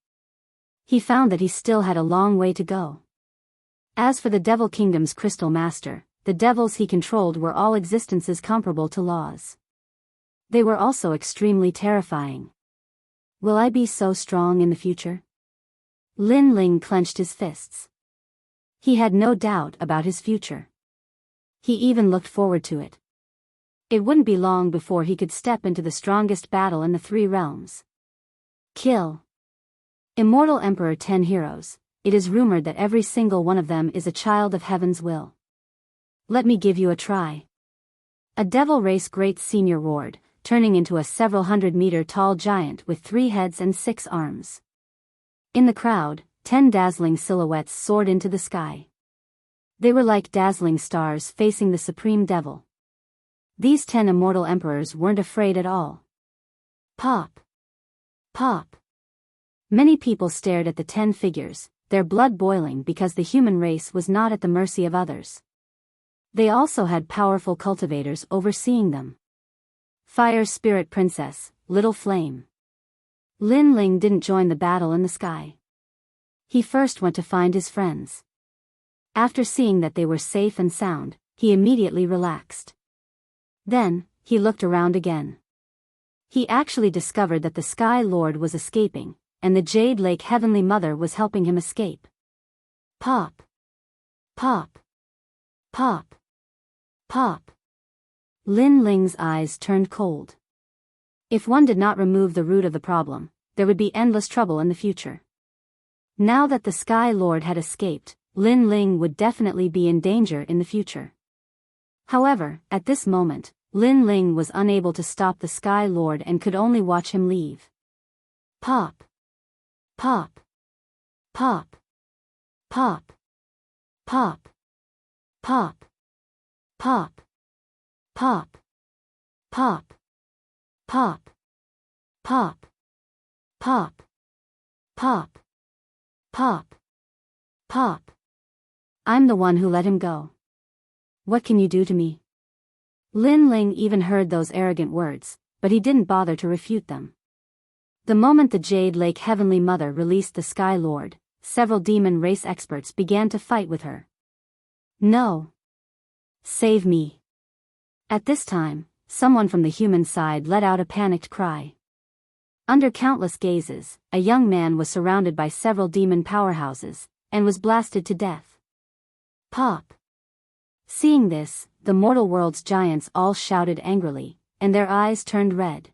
He found that he still had a long way to go. As for the Devil Kingdom's Crystal Master, the devils he controlled were all existences comparable to laws. They were also extremely terrifying. Will I be so strong in the future? Lin Ling clenched his fists. He had no doubt about his future. He even looked forward to it. It wouldn't be long before he could step into the strongest battle in the three realms. Kill. Immortal Emperor 10 heroes, it is rumored that every single one of them is a child of heaven's will. Let me give you a try. A devil race great senior roared, turning into a several 100-meter tall giant with 3 heads and 6 arms. In the crowd, 10 dazzling silhouettes soared into the sky. They were like dazzling stars facing the supreme devil. These 10 immortal emperors weren't afraid at all. Pop. Pop. Many people stared at the 10 figures, their blood boiling because the human race was not at the mercy of others. They also had powerful cultivators overseeing them. Fire Spirit Princess, Little Flame. Lin Ling didn't join the battle in the sky. He first went to find his friends. After seeing that they were safe and sound, he immediately relaxed. Then, he looked around again. He actually discovered that the Sky Lord was escaping, and the Jade Lake Heavenly Mother was helping him escape. Pop. Pop. Pop. Pop. Lin Ling's eyes turned cold. If one did not remove the root of the problem, there would be endless trouble in the future. Now that the Sky Lord had escaped, Lin Ling would definitely be in danger in the future. However, at this moment, Lin Ling was unable to stop the Sky Lord and could only watch him leave. Pop. Pop. Pop. Pop. Pop. Pop. Pop. Pop. Pop. Pop. Pop. Pop. Pop. Pop. Pop. I'm the one who let him go. What can you do to me? Lin Ling even heard those arrogant words, but he didn't bother to refute them. The moment the Jade Lake Heavenly Mother released the Sky Lord, several demon race experts began to fight with her. No. Save me. At this time, someone from the human side let out a panicked cry. Under countless gazes, a young man was surrounded by several demon powerhouses, and was blasted to death. Pop. Seeing this, the mortal world's giants all shouted angrily, and their eyes turned red.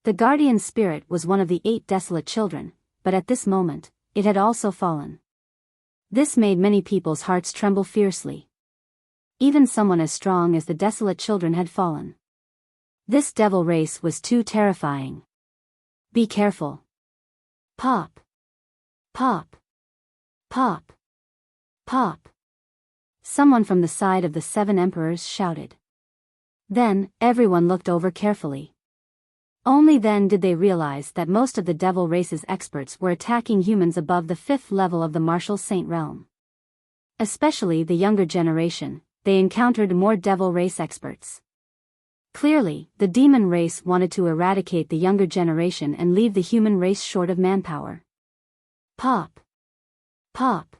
The guardian spirit was one of the 8 desolate children, but at this moment, it had also fallen. This made many people's hearts tremble fiercely. Even someone as strong as the desolate children had fallen. This devil race was too terrifying. Be careful. Pop. Pop. Pop. Pop. Someone from the side of the 7 emperors shouted. Then, everyone looked over carefully. Only then did they realize that most of the devil race's experts were attacking humans above the 5th level of the martial saint realm. Especially the younger generation, they encountered more devil race experts. Clearly, the demon race wanted to eradicate the younger generation and leave the human race short of manpower. Pop. Pop.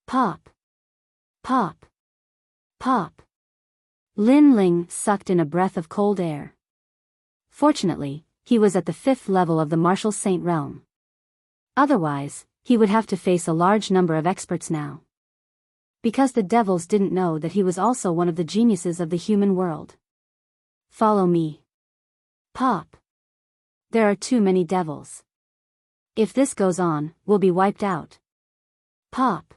Pop. Pop. Pop. Lin Ling sucked in a breath of cold air. Fortunately, he was at the 5th level of the martial saint realm. Otherwise, he would have to face a large number of experts now. Because the devils didn't know that he was also one of the geniuses of the human world. Follow me. Pop. There are too many devils. If this goes on, we'll be wiped out. Pop.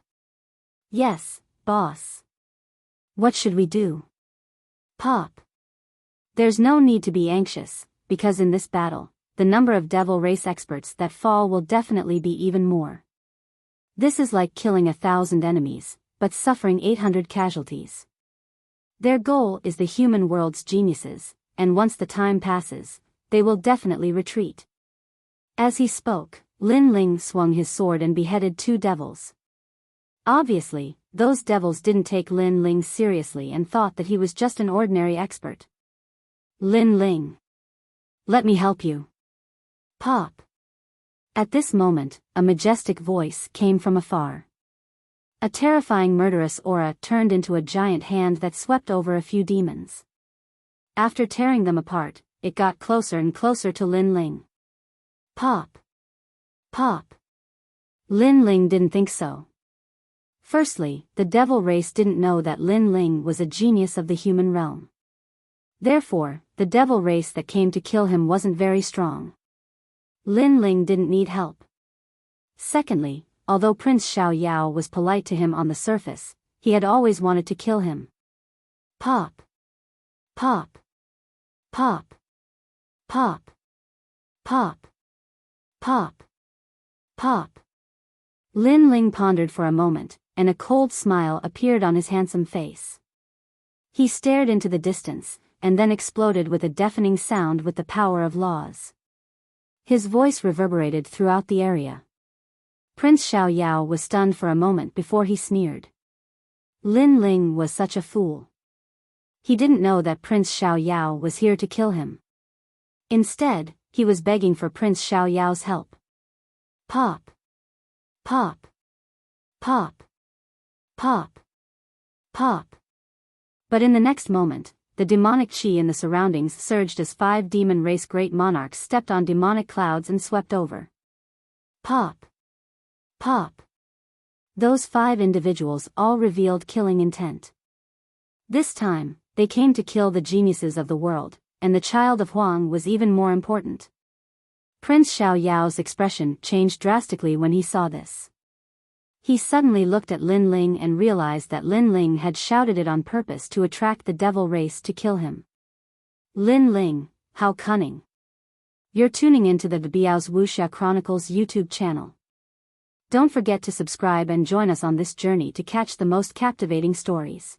Yes, boss. What should we do? Pop. There's no need to be anxious, because in this battle, the number of devil race experts that fall will definitely be even more. This is like killing 1,000 enemies, but suffering 800 casualties. Their goal is the human world's geniuses, and once the time passes, they will definitely retreat. As he spoke, Lin Ling swung his sword and beheaded 2 devils. Obviously, those devils didn't take Lin Ling seriously and thought that he was just an ordinary expert. Lin Ling. Let me help you. Pop. At this moment, a majestic voice came from afar. A terrifying murderous aura turned into a giant hand that swept over a few demons. After tearing them apart, it got closer and closer to Lin Ling. Pop. Pop. Lin Ling didn't think so. Firstly, the devil race didn't know that Lin Ling was a genius of the human realm. Therefore, the devil race that came to kill him wasn't very strong. Lin Ling didn't need help. Secondly, although Prince Xiaoyao was polite to him on the surface, he had always wanted to kill him. Pop. Pop. Pop. Pop. Pop. Pop. Pop. Lin Ling pondered for a moment, and a cold smile appeared on his handsome face. He stared into the distance, and then exploded with a deafening sound with the power of laws. His voice reverberated throughout the area. Prince Xiaoyao was stunned for a moment before he sneered. Lin Ling was such a fool. He didn't know that Prince Xiaoyao was here to kill him. Instead, he was begging for Prince Xiaoyao's help. Pop. Pop. Pop. Pop. Pop. But in the next moment, the demonic chi in the surroundings surged as 5 demon race great monarchs stepped on demonic clouds and swept over. Pop. Pop. Those 5 individuals all revealed killing intent. This time, they came to kill the geniuses of the world, and the child of Huang was even more important. Prince Xiaoyao's expression changed drastically when he saw this. He suddenly looked at Lin Ling and realized that Lin Ling had shouted it on purpose to attract the devil race to kill him. Lin Ling, how cunning. You're tuning into the Biyao's Wuxia Chronicles YouTube channel. Don't forget to subscribe and join us on this journey to catch the most captivating stories.